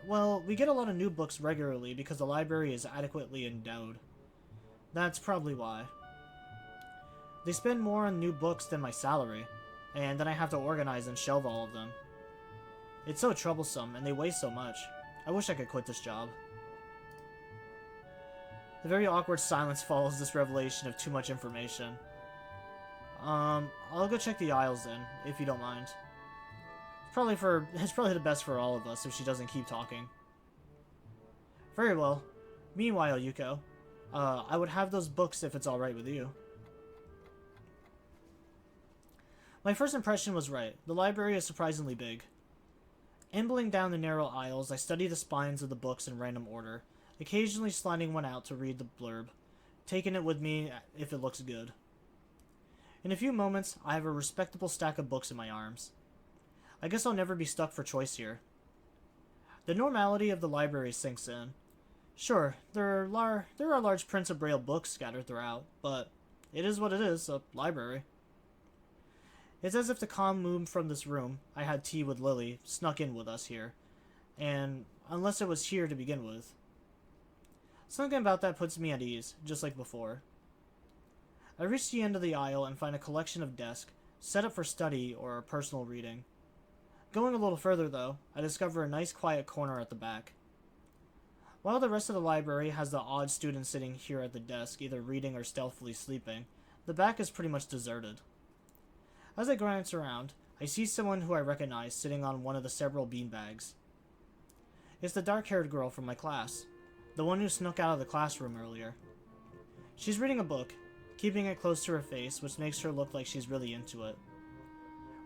Well, we get a lot of new books regularly because the library is adequately endowed. That's probably why. They spend more on new books than my salary, and then I have to organize and shelve all of them. It's so troublesome, and they waste so much. I wish I could quit this job. A very awkward silence follows this revelation of too much information. I'll go check the aisles then, if you don't mind. It's probably the best for all of us if she doesn't keep talking. Very well. Meanwhile, Yuko, I would have those books if it's alright with you. My first impression was right. The library is surprisingly big. Ambling down the narrow aisles, I study the spines of the books in random order, occasionally sliding one out to read the blurb, taking it with me if it looks good. In a few moments, I have a respectable stack of books in my arms. I guess I'll never be stuck for choice here. The normality of the library sinks in. Sure, there are large prints of Braille books scattered throughout, but It is what it is, a library. It's as if the calm moon from this room, I had tea with Lily, snuck in with us here. And unless it was here to begin with. Something about that puts me at ease, just like before. I reach the end of the aisle and find a collection of desks, set up for study or personal reading. Going a little further, though, I discover a nice quiet corner at the back. While the rest of the library has the odd students sitting here at the desk, either reading or stealthily sleeping, the back is pretty much deserted. As I glance around, I see someone who I recognize sitting on one of the several beanbags. It's the dark-haired girl from my class, the one who snuck out of the classroom earlier. She's reading a book, keeping it close to her face, which makes her look like she's really into it.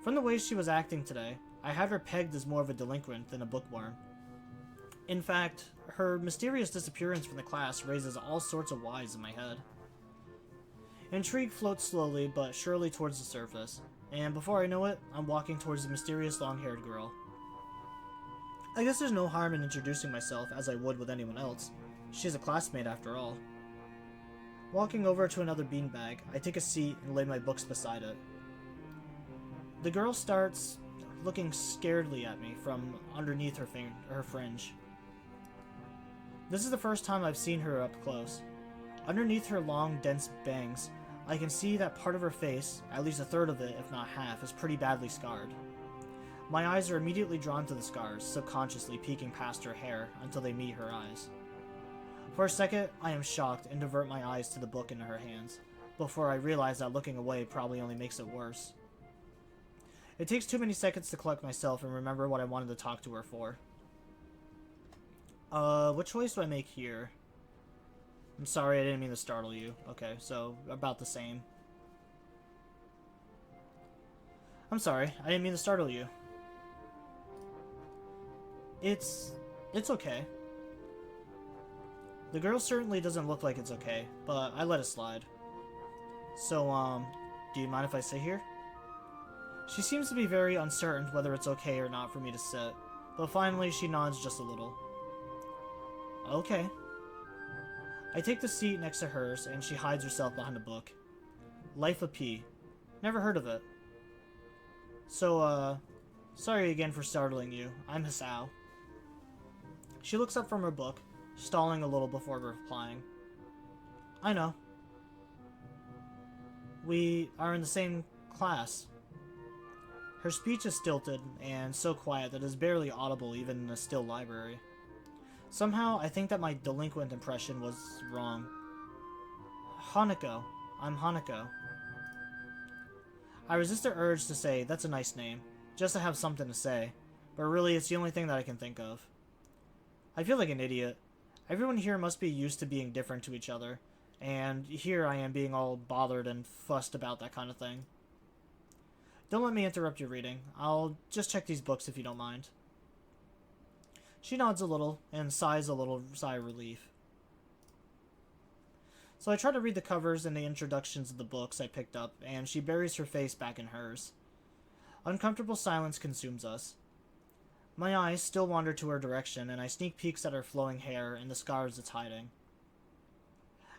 From the way she was acting today, I had her pegged as more of a delinquent than a bookworm. In fact, her mysterious disappearance from the class raises all sorts of whys in my head. Intrigue floats slowly but surely towards the surface, and before I know it, I'm walking towards the mysterious long-haired girl. I guess there's no harm in introducing myself as I would with anyone else. She's a classmate after all. Walking over to another beanbag, I take a seat and lay my books beside it. The girl starts looking scaredly at me from underneath her fringe. This is the first time I've seen her up close. Underneath her long, dense bangs, I can see that part of her face, at least a third of it, if not half, is pretty badly scarred. My eyes are immediately drawn to the scars, subconsciously peeking past her hair until they meet her eyes. For a second, I am shocked and divert my eyes to the book in her hands, before I realize that looking away probably only makes it worse. It takes too many seconds to collect myself and remember what I wanted to talk to her for. What choice do I make here? I'm sorry, I didn't mean to startle you. Okay, so about the same. I'm sorry, I didn't mean to startle you. It's okay. The girl certainly doesn't look like it's okay, but I let it slide. So, do you mind if I sit here? She seems to be very uncertain whether it's okay or not for me to sit, but finally she nods just a little. Okay. I take the seat next to hers, and she hides herself behind a book. Life of P. Never heard of it. So, sorry again for startling you. I'm Hisao. She looks up from her book, stalling a little before replying. I know. We are in the same class. Her speech is stilted and so quiet that it is barely audible even in a still library. Somehow, I think that my delinquent impression was wrong. Hanako. I'm Hanako. I resist the urge to say, that's a nice name, just to have something to say, but really it's the only thing that I can think of. I feel like an idiot. Everyone here must be used to being different to each other, and here I am being all bothered and fussed about that kind of thing. Don't let me interrupt your reading. I'll just check these books if you don't mind. She nods a little and sighs a little sigh of relief. So I try to read the covers and the introductions of the books I picked up, and she buries her face back in hers. Uncomfortable silence consumes us. My eyes still wander to her direction, and I sneak peeks at her flowing hair and the scars it's hiding.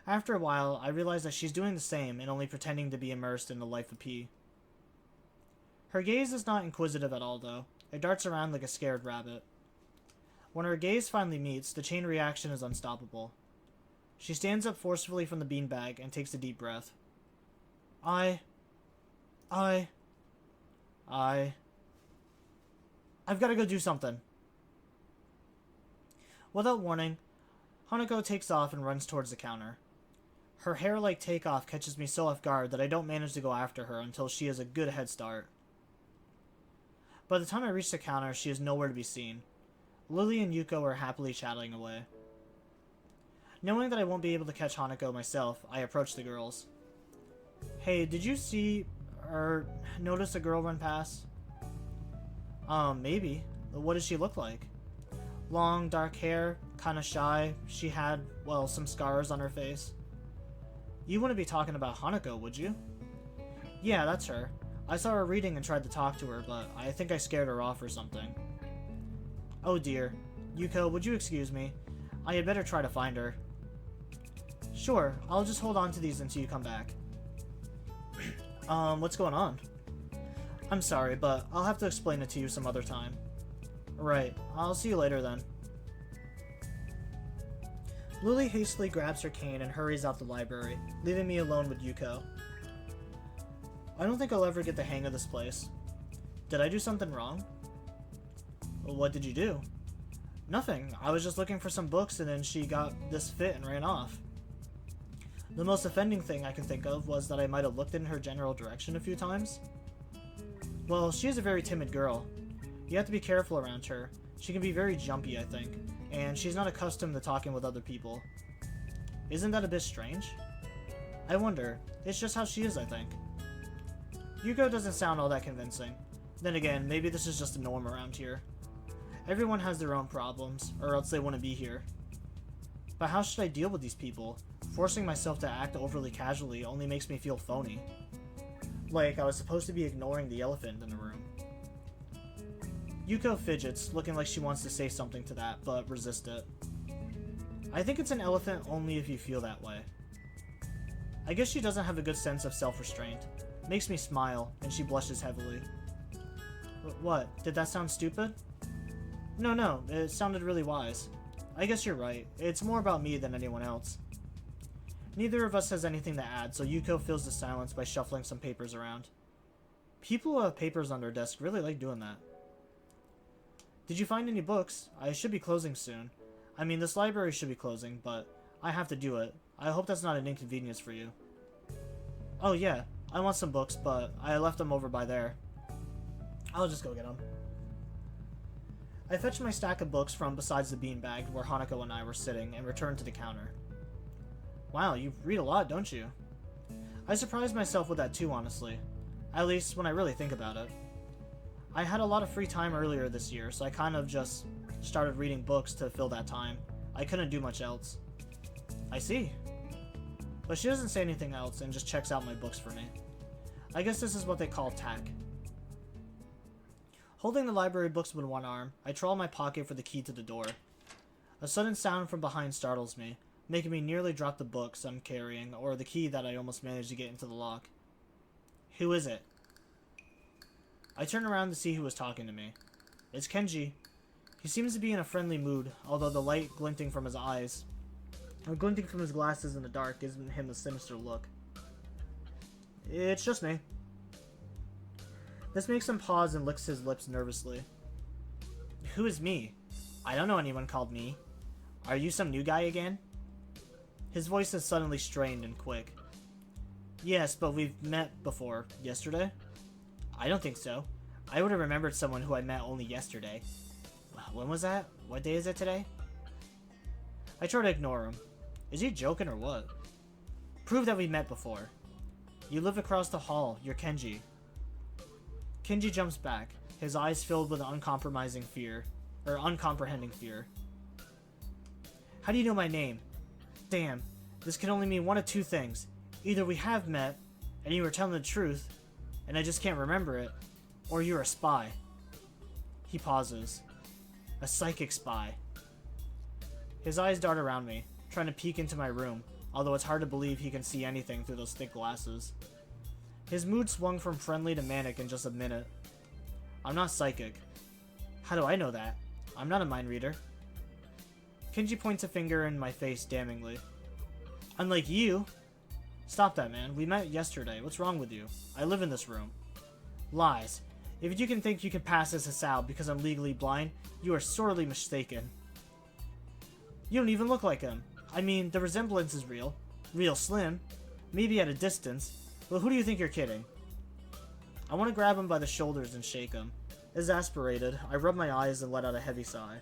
After a while, I realize that she's doing the same and only pretending to be immersed in the life of P. Her gaze is not inquisitive at all, though. It darts around like a scared rabbit. When her gaze finally meets, the chain reaction is unstoppable. She stands up forcefully from the beanbag and takes a deep breath. I've got to go do something. Without warning, Hanako takes off and runs towards the counter. Her hair-like takeoff catches me so off guard that I don't manage to go after her until she has a good head start. By the time I reach the counter, she is nowhere to be seen. Lily and Yuko are happily chatting away. Knowing that I won't be able to catch Hanako myself, I approach the girls. Hey, did you see or notice a girl run past? Maybe. What does she look like? Long, dark hair, kinda shy. She had, well, some scars on her face. You wouldn't be talking about Hanako, would you? Yeah, that's her. I saw her reading and tried to talk to her, but I think I scared her off or something. Oh dear. Yuko, would you excuse me? I had better try to find her. Sure, I'll just hold on to these until you come back. What's going on? I'm sorry, but I'll have to explain it to you some other time. Right, I'll see you later then. Lily hastily grabs her cane and hurries out the library, leaving me alone with Yuko. I don't think I'll ever get the hang of this place. Did I do something wrong? What did you do? Nothing. I was just looking for some books and then she got this fit and ran off. The most offending thing I can think of was that I might have looked in her general direction a few times. Well, she is a very timid girl. You have to be careful around her. She can be very jumpy, I think, and she's not accustomed to talking with other people. Isn't that a bit strange? I wonder. It's just how she is, I think. Yuko doesn't sound all that convincing. Then again, maybe this is just a norm around here. Everyone has their own problems, or else they wouldn't be here. But how should I deal with these people? Forcing myself to act overly casually only makes me feel phony. Like I was supposed to be ignoring the elephant in the room. Yuko fidgets, looking like she wants to say something to that, but resist it. I think it's an elephant only if you feel that way. I guess she doesn't have a good sense of self-restraint. Makes me smile, and she blushes heavily. What? Did that sound stupid? No, it sounded really wise. I guess you're right. It's more about me than anyone else. Neither of us has anything to add, so Yuko fills the silence by shuffling some papers around. People who have papers on their desk really like doing that. Did you find any books? I should be closing soon. I mean, this library should be closing, but I have to do it. I hope that's not an inconvenience for you. Oh yeah, I want some books, but I left them over by there. I'll just go get them. I fetched my stack of books from besides the beanbag where Hanako and I were sitting and returned to the counter. Wow, you read a lot, don't you? I surprised myself with that too, honestly. At least when I really think about it. I had a lot of free time earlier this year, so I kind of just started reading books to fill that time. I couldn't do much else. I see. But she doesn't say anything else and just checks out my books for me. I guess this is what they call tack. Holding the library books with one arm, I trawl my pocket for the key to the door. A sudden sound from behind startles me, making me nearly drop the books I'm carrying or the key that I almost managed to get into the lock. Who is it? I turn around to see who was talking to me. It's Kenji. He seems to be in a friendly mood, although the light glinting from his eyes, or glinting from his glasses in the dark, gives him a sinister look. It's just me. This makes him pause and licks his lips nervously. Who is me? I don't know anyone called me. Are you some new guy again? His voice is suddenly strained and quick. Yes, but we've met before. Yesterday? I don't think so. I would have remembered someone who I met only yesterday. When was that? What day is it today? I try to ignore him. Is he joking or what? Prove that we met before. You live across the hall. You're Kenji. Kenji jumps back, his eyes filled with uncompromising fear, or uncomprehending fear. How do you know my name? Damn, this can only mean one of two things. Either we have met, and you were telling the truth, and I just can't remember it, or you're a spy. He pauses. A psychic spy. His eyes dart around me, trying to peek into my room, although it's hard to believe he can see anything through those thick glasses. His mood swung from friendly to manic in just a minute. I'm not psychic. How do I know that? I'm not a mind reader. Kenji points a finger in my face damningly. Unlike you. Stop that, man. We met yesterday. What's wrong with you? I live in this room. Lies. If you can think you can pass as Hisao because I'm legally blind, you are sorely mistaken. You don't even look like him. I mean, the resemblance is real. Real slim. Maybe at a distance. But who do you think you're kidding? I want to grab him by the shoulders and shake him. Exasperated, I rub my eyes and let out a heavy sigh.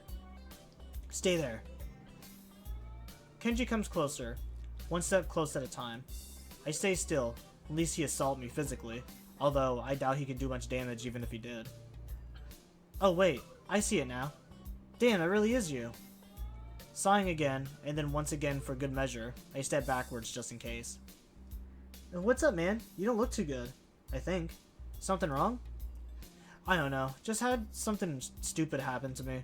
Stay there. Kenji comes closer, one step close at a time. I stay still, at least he assault me physically, although I doubt he could do much damage even if he did. Oh wait, I see it now. Damn, that really is you. Sighing again, and then once again for good measure, I step backwards just in case. What's up, man? You don't look too good. I think. Something wrong? I don't know. Just had something stupid happen to me.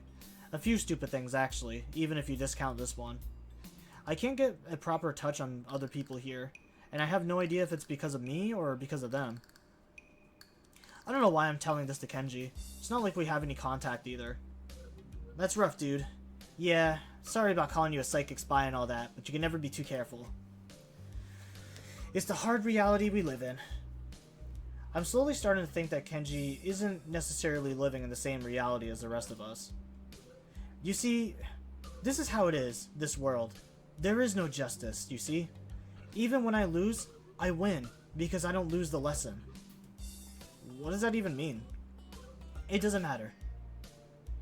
A few stupid things, actually, even if you discount this one. I can't get a proper touch on other people here, and I have no idea if it's because of me or because of them. I don't know why I'm telling this to Kenji. It's not like we have any contact either. That's rough, dude. Yeah, sorry about calling you a psychic spy and all that, but you can never be too careful. It's the hard reality we live in. I'm slowly starting to think that Kenji isn't necessarily living in the same reality as the rest of us. You see, this is how it is, this world. There is no justice, you see? Even when I lose, I win, because I don't lose the lesson. What does that even mean? It doesn't matter.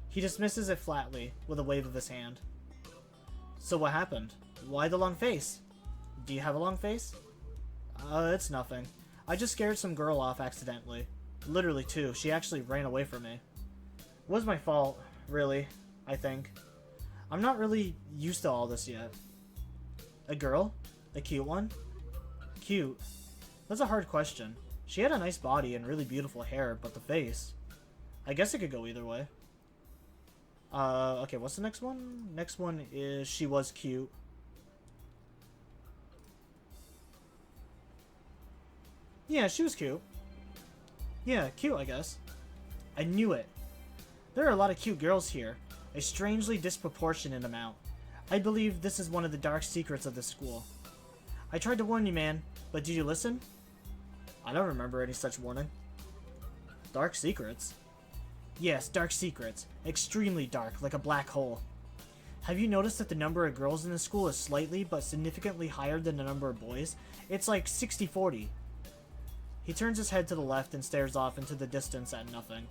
He dismisses it flatly, with a wave of his hand. So what happened? Why the long face? Do you have a long face? It's nothing. I just scared some girl off accidentally. Literally too, she actually ran away from me. It was my fault, really, I think. I'm not really used to all this yet. A girl? A cute one? Cute. That's a hard question. She had a nice body and really beautiful hair, but the face... I guess it could go either way. Okay, what's the next one? Next one is she was cute. Yeah, she was cute. Yeah, cute, I guess. I knew it. There are a lot of cute girls here. A strangely disproportionate amount. I believe this is one of the dark secrets of this school. I tried to warn you, man, but did you listen? I don't remember any such warning. Dark secrets? Yes, dark secrets. Extremely dark, like a black hole. Have you noticed that the number of girls in the school is slightly but significantly higher than the number of boys? It's like 60-40. He turns his head to the left and stares off into the distance at nothing.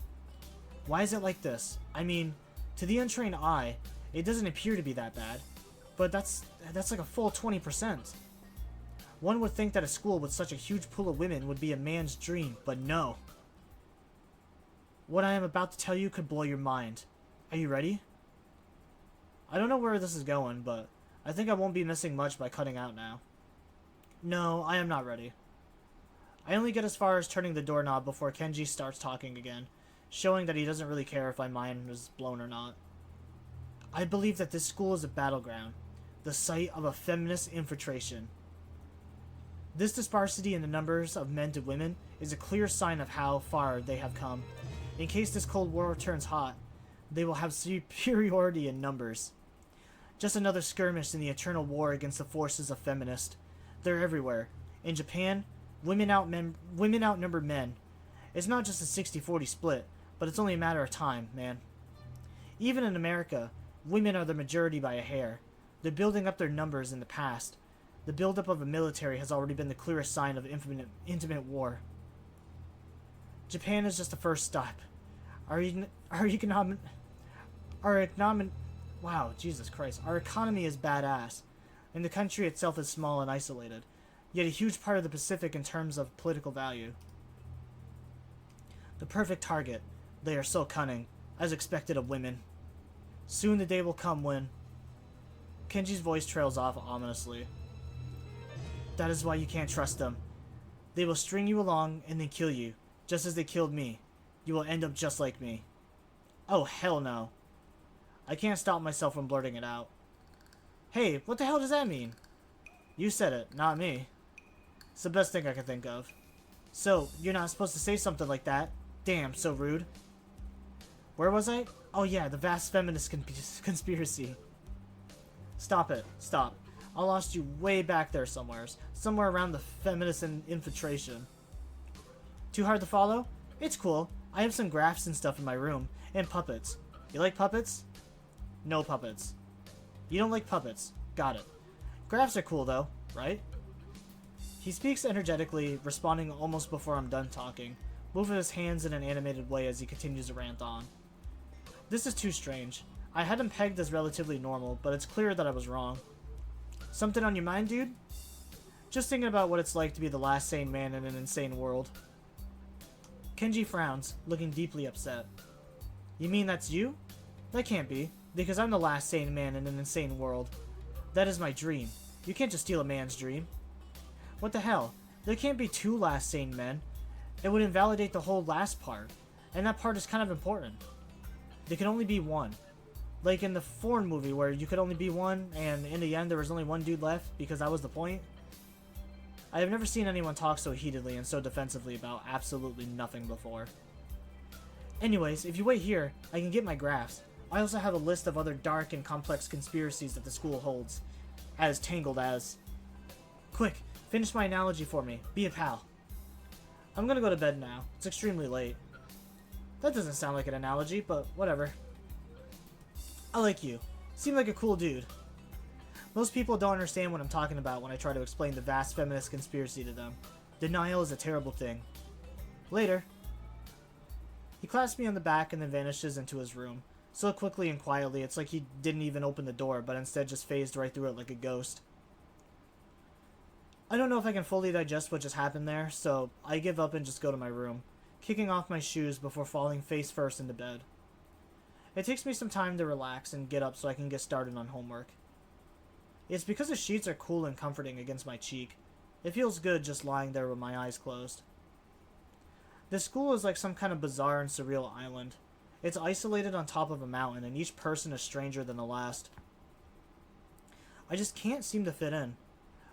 Why is it like this? I mean, to the untrained eye, it doesn't appear to be that bad. But that's like a full 20%. One would think that a school with such a huge pool of women would be a man's dream, but no. What I am about to tell you could blow your mind. Are you ready? I don't know where this is going, but I think I won't be missing much by cutting out now. No, I am not ready. I only get as far as turning the doorknob before Kenji starts talking again, showing that he doesn't really care if my mind is blown or not. I believe that this school is a battleground, the site of a feminist infiltration. This disparity in the numbers of men to women is a clear sign of how far they have come. In case this Cold War turns hot, they will have superiority in numbers. Just another skirmish in the eternal war against the forces of feminists. They're everywhere. In Japan, women outnumber men. It's not just a 60-40 split, but it's only a matter of time, man. Even in America, women are the majority by a hair. They're building up their numbers in the past. The buildup of a military has already been the clearest sign of intimate war. Japan is just the first stop. Our economy... Wow, Jesus Christ. Our economy is badass, and the country itself is small and isolated, yet a huge part of the Pacific in terms of political value. The perfect target. They are so cunning, as expected of women. Soon the day will come when... Kenji's voice trails off ominously. That is why you can't trust them. They will string you along and then kill you, just as they killed me. You will end up just like me. Oh, hell no. I can't stop myself from blurting it out. Hey, what the hell does that mean? You said it, not me. It's the best thing I can think of. So, you're not supposed to say something like that. Damn, so rude. Where was I? Oh yeah, the vast feminist conspiracy. Stop it. Stop. I lost you way back there somewheres. Somewhere around the feminist infiltration. Too hard to follow? It's cool. I have some graphs and stuff in my room. And puppets. You like puppets? No puppets. You don't like puppets. Got it. Graphs are cool though, right? He speaks energetically, responding almost before I'm done talking, moving his hands in an animated way as he continues to rant on. This is too strange. I had him pegged as relatively normal, but it's clear that I was wrong. Something on your mind, dude? Just thinking about what it's like to be the last sane man in an insane world. Kenji frowns, looking deeply upset. You mean that's you? That can't be, because I'm the last sane man in an insane world. That is my dream. You can't just steal a man's dream. What the hell? There can't be two last sane men. It would invalidate the whole last part, and that part is kind of important. There can only be one. Like in the foreign movie where you could only be one, and in the end there was only one dude left because that was the point. I have never seen anyone talk so heatedly and so defensively about absolutely nothing before. Anyways, if you wait here, I can get my graphs. I also have a list of other dark and complex conspiracies that the school holds. As tangled as... Quick, finish my analogy for me. Be a pal. I'm gonna go to bed now. It's extremely late. That doesn't sound like an analogy, but whatever. I like you. Seem like a cool dude. Most people don't understand what I'm talking about when I try to explain the vast feminist conspiracy to them. Denial is a terrible thing. Later. He clasps me on the back and then vanishes into his room. So quickly and quietly, it's like he didn't even open the door, but instead just phased right through it like a ghost. I don't know if I can fully digest what just happened there, so I give up and just go to my room, kicking off my shoes before falling face first into bed. It takes me some time to relax and get up so I can get started on homework. It's because the sheets are cool and comforting against my cheek. It feels good just lying there with my eyes closed. This school is like some kind of bizarre and surreal island. It's isolated on top of a mountain, and each person is stranger than the last. I just can't seem to fit in.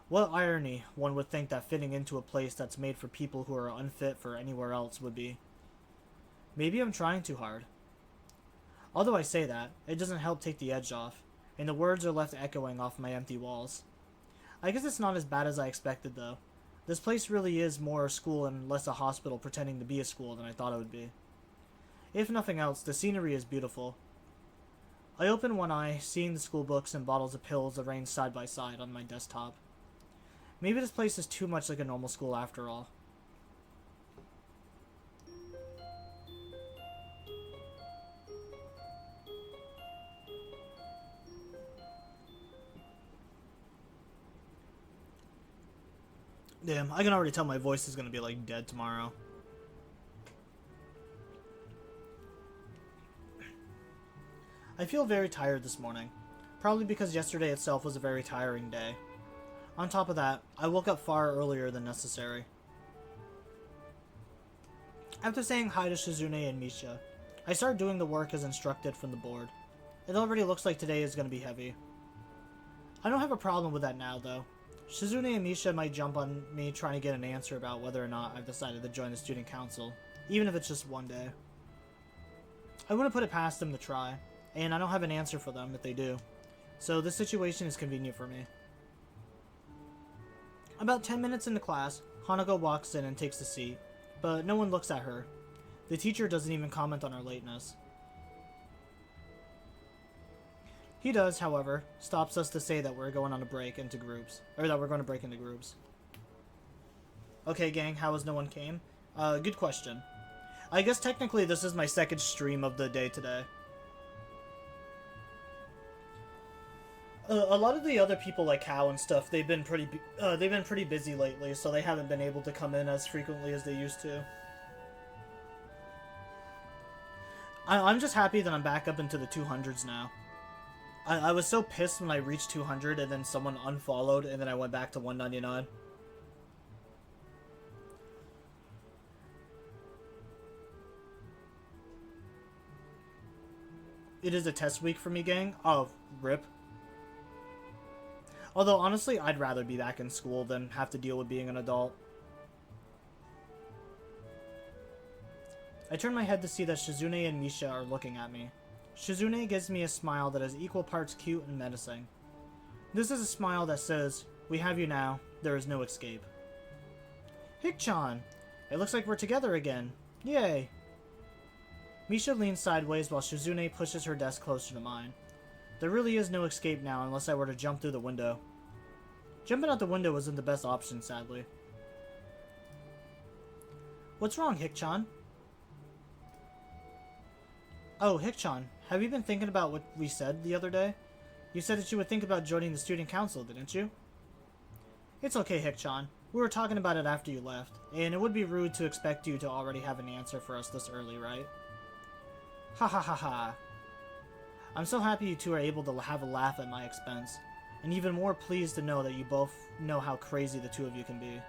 What irony one would think that fitting into a place that's made for people who are unfit for anywhere else would be. Maybe I'm trying too hard. Although I say that, it doesn't help take the edge off, and the words are left echoing off my empty walls. I guess it's not as bad as I expected, though. This place really is more a school and less a hospital pretending to be a school than I thought it would be. If nothing else, the scenery is beautiful. I open one eye, seeing the school books and bottles of pills arranged side by side on my desktop. Maybe this place is too much like a normal school after all. Damn, I can already tell my voice is gonna be like dead tomorrow. I feel very tired this morning, probably because yesterday itself was a very tiring day. On top of that, I woke up far earlier than necessary. After saying hi to Shizune and Misha, I start doing the work as instructed from the board. It already looks like today is going to be heavy. I don't have a problem with that now, though. Shizune and Misha might jump on me trying to get an answer about whether or not I've decided to join the student council, even if it's just one day. I wouldn't put it past them to try, and I don't have an answer for them if they do, so this situation is convenient for me. About 10 minutes into class, Hanako walks in and takes a seat, but no one looks at her. The teacher doesn't even comment on her lateness. He does, however, stops us to say that we're going on a break into groups, or that we're going to break into groups. Okay, gang, how is no one came? Good question. I guess technically this is my second stream of the day today. A lot of the other people like Hal and stuff, they've been pretty busy lately, so they haven't been able to come in as frequently as they used to. I'm just happy that I'm back up into the 200s now. I was so pissed when I reached 200 and then someone unfollowed and then I went back to 199. It is a test week for me, gang. Oh, rip. Although, honestly, I'd rather be back in school than have to deal with being an adult. I turn my head to see that Shizune and Misha are looking at me. Shizune gives me a smile that is equal parts cute and menacing. This is a smile that says, "We have you now, there is no escape." Hik-chan! It looks like we're together again. Yay! Misha leans sideways while Shizune pushes her desk closer to mine. There really is no escape now unless I were to jump through the window. Jumping out the window isn't the best option, sadly. What's wrong, Hik-chan? Oh, Hik-chan, have you been thinking about what we said the other day? You said that you would think about joining the student council, didn't you? It's okay, Hik-chan. We were talking about it after you left, and it would be rude to expect you to already have an answer for us this early, right? Ha ha ha ha. I'm so happy you two are able to have a laugh at my expense, and even more pleased to know that you both know how crazy the two of you can be.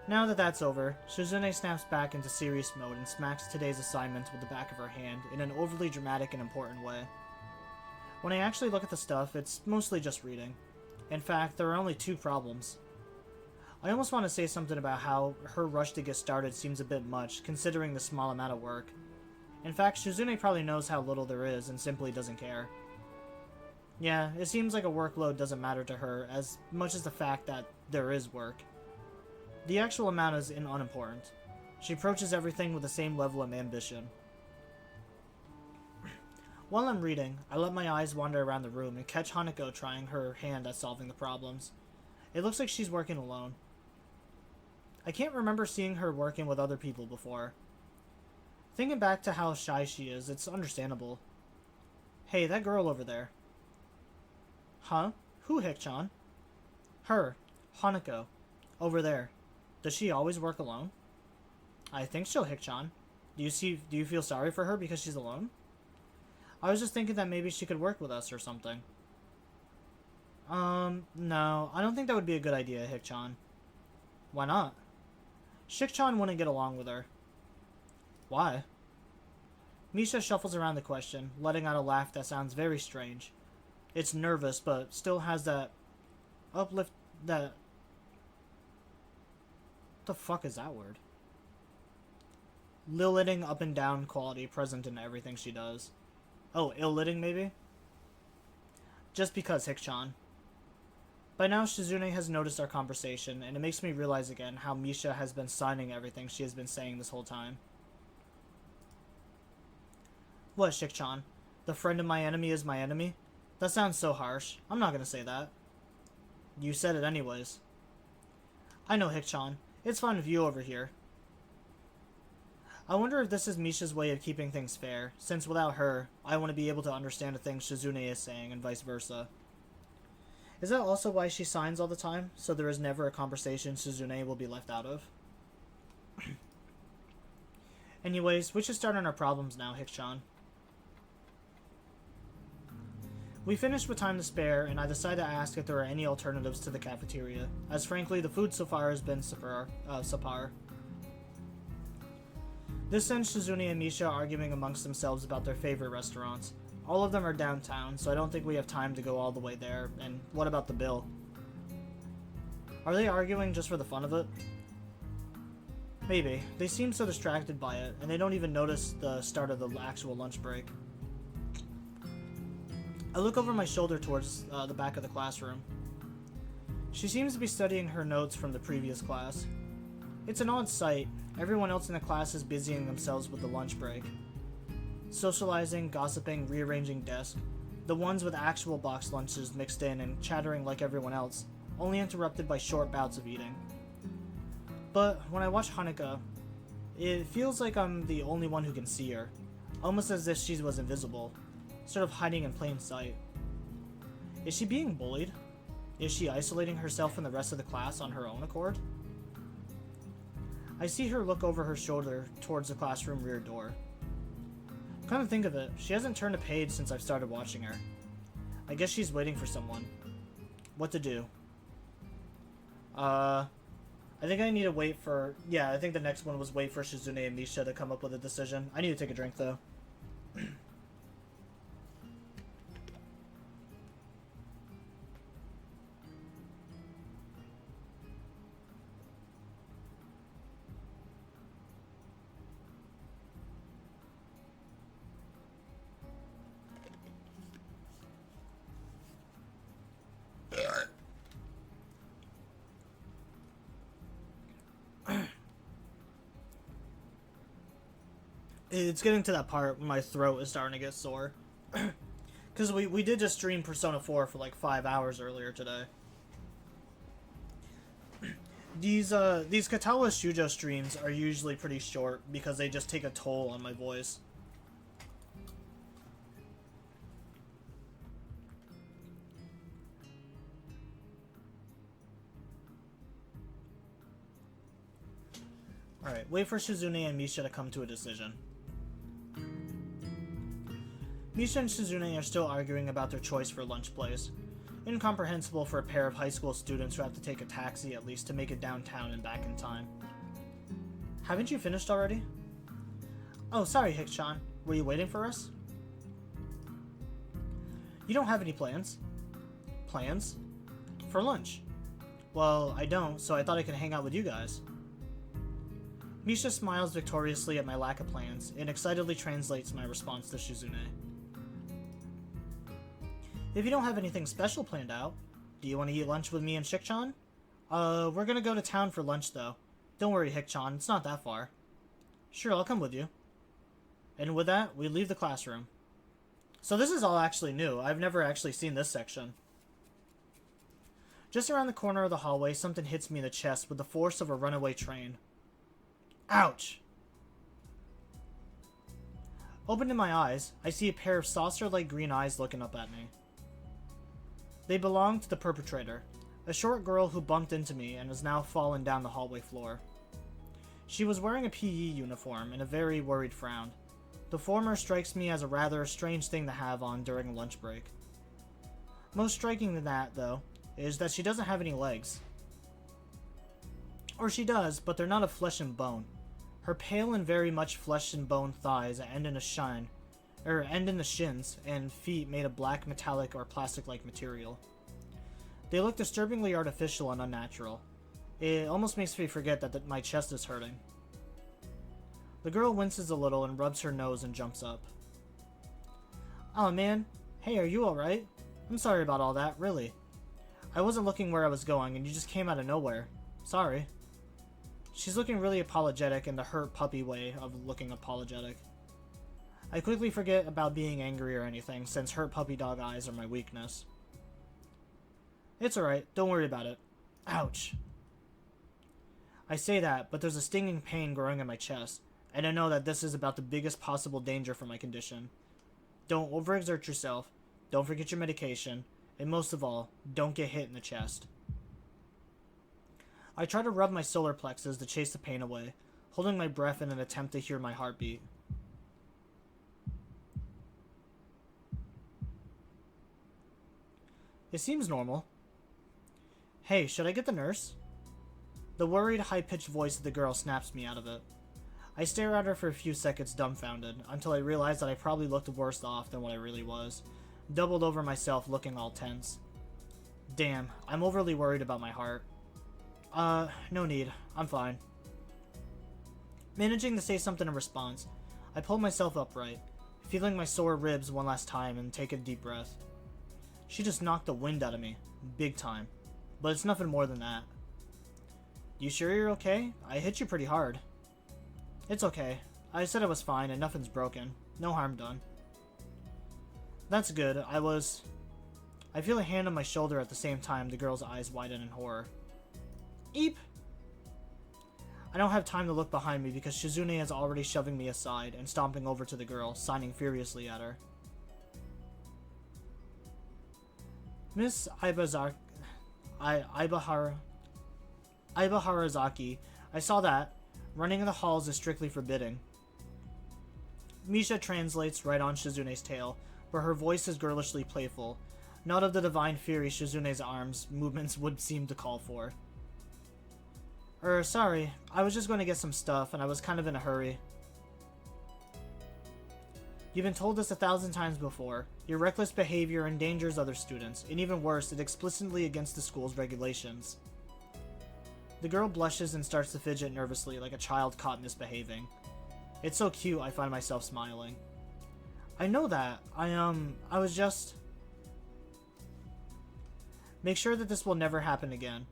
Now that that's over, Shizune snaps back into serious mode and smacks today's assignment with the back of her hand in an overly dramatic and important way. When I actually look at the stuff, it's mostly just reading. In fact, there are only two problems. I almost want to say something about how her rush to get started seems a bit much, considering the small amount of work. In fact, Shizune probably knows how little there is and simply doesn't care. Yeah, it seems like a workload doesn't matter to her as much as the fact that there is work. The actual amount is unimportant. She approaches everything with the same level of ambition. While I'm reading, I let my eyes wander around the room and catch Hanako trying her hand at solving the problems. It looks like she's working alone. I can't remember seeing her working with other people before. Thinking back to how shy she is, it's understandable. Hey, that girl over there. Huh? Who, Hik-chan? Her. Hanako. Over there. Does she always work alone? I think so, Hik-chan. Do you feel sorry for her because she's alone? I was just thinking that maybe she could work with us or something. No. I don't think that would be a good idea, Hik-chan. Why not? Shik-chan wouldn't get along with her. Why? Misha shuffles around the question, letting out a laugh that sounds very strange. It's nervous, but still has that uplift that... What the fuck is that word? Lilitting up and down quality present in everything she does. Oh, ill-litting maybe? Just because, Hik-chan. By now, Shizune has noticed our conversation, and it makes me realize again how Misha has been signing everything she has been saying this whole time. What, Shik-chan? The friend of my enemy is my enemy? That sounds so harsh. I'm not gonna say that. You said it anyways. I know, Hik-chan. It's fine with you over here. I wonder if this is Misha's way of keeping things fair, since without her, I want to be able to understand the things Shizune is saying, and vice versa. Is that also why she signs all the time, so there is never a conversation Shizune will be left out of? Anyways, we should start on our problems now, Hik-chan. We finished with time to spare, and I decided to ask if there are any alternatives to the cafeteria, as frankly, the food so far has been subpar. This sends Shizune and Misha arguing amongst themselves about their favorite restaurants. All of them are downtown, so I don't think we have time to go all the way there, and what about the bill? Are they arguing just for the fun of it? Maybe. They seem so distracted by it, and they don't even notice the start of the actual lunch break. I look over my shoulder towards the back of the classroom. She seems to be studying her notes from the previous class. It's an odd sight. Everyone else in the class is busying themselves with the lunch break. Socializing, gossiping, rearranging desks. The ones with actual box lunches mixed in and chattering like everyone else, only interrupted by short bouts of eating. But when I watch Hanako, it feels like I'm the only one who can see her, almost as if she was invisible, sort of hiding in plain sight. Is she being bullied? Is she isolating herself from the rest of the class on her own accord? I see her look over her shoulder towards the classroom rear door. Come to think of it, she hasn't turned a page since I've started watching her. I guess she's waiting for someone. What to do? I think I need to wait for... Yeah, I think the next one was wait for Shizune and Misha to come up with a decision. I need to take a drink, though. It's getting to that part where my throat is starting to get sore. Because we did just stream Persona 4 for like 5 hours earlier today. These Katawa Shoujo streams are usually pretty short because they just take a toll on my voice. Alright, wait for Shizune and Misha to come to a decision. Misha and Shizune are still arguing about their choice for lunch place. Incomprehensible for a pair of high school students who have to take a taxi at least to make it downtown and back in time. Haven't you finished already? Oh, sorry, Hik-chan. Were you waiting for us? You don't have any plans? Plans? For lunch? Well, I don't, so I thought I could hang out with you guys. Misha smiles victoriously at my lack of plans and excitedly translates my response to Shizune. If you don't have anything special planned out, do you want to eat lunch with me and Shik-chan? We're gonna go to town for lunch though. Don't worry, Hik-chan, it's not that far. Sure, I'll come with you. And with that, we leave the classroom. So this is all actually new. I've never actually seen this section. Just around the corner of the hallway, something hits me in the chest with the force of a runaway train. Ouch! Opening my eyes, I see a pair of saucer-like green eyes looking up at me. They belong to the perpetrator, a short girl who bumped into me and has now fallen down the hallway floor. She was wearing a PE uniform and a very worried frown. The former strikes me as a rather strange thing to have on during a lunch break. Most striking than that, though, is that she doesn't have any legs. Or she does, but they're not of flesh and bone. Her pale and very much flesh and bone thighs end in the shins, and feet made of black metallic or plastic-like material. They look disturbingly artificial and unnatural. It almost makes me forget that my chest is hurting. The girl winces a little and rubs her nose and jumps up. "Oh man, hey, are you alright? I'm sorry about all that, really. I wasn't looking where I was going and you just came out of nowhere. Sorry." She's looking really apologetic in the hurt puppy way of looking apologetic. I quickly forget about being angry or anything, since hurt puppy dog eyes are my weakness. "It's alright, don't worry about it." Ouch. I say that, but there's a stinging pain growing in my chest, and I know that this is about the biggest possible danger for my condition. Don't overexert yourself, don't forget your medication, and most of all, don't get hit in the chest. I try to rub my solar plexus to chase the pain away, holding my breath in an attempt to hear my heartbeat. It seems normal. "Hey, should I get the nurse?" The worried, high-pitched voice of the girl snaps me out of it. I stare at her for a few seconds dumbfounded, until I realize that I probably looked worse off than what I really was, doubled over myself looking all tense. Damn, I'm overly worried about my heart. No need. I'm fine." Managing to say something in response, I pull myself upright, feeling my sore ribs one last time and take a deep breath. She just knocked the wind out of me. Big time. But it's nothing more than that. "You sure you're okay? I hit you pretty hard." "It's okay. I said I was fine and nothing's broken. No harm done." "That's good. I feel a hand on my shoulder at the same time the girl's eyes widen in horror. Eep! I don't have time to look behind me because Shizune is already shoving me aside and stomping over to the girl, signing furiously at her. "Miss Ibaharazaki, I saw that. Running in the halls is strictly forbidden." Misha translates right on Shizune's tail, but her voice is girlishly playful, not of the divine fury Shizune's arms movements would seem to call for. Sorry, I was just going to get some stuff, and I was kind of in a hurry." "You've been told this 1,000 times before. Your reckless behavior endangers other students, and even worse, it's explicitly against the school's regulations." The girl blushes and starts to fidget nervously like a child caught misbehaving. It's so cute I find myself smiling. "I know that. I was just..." "Make sure that this will never happen again.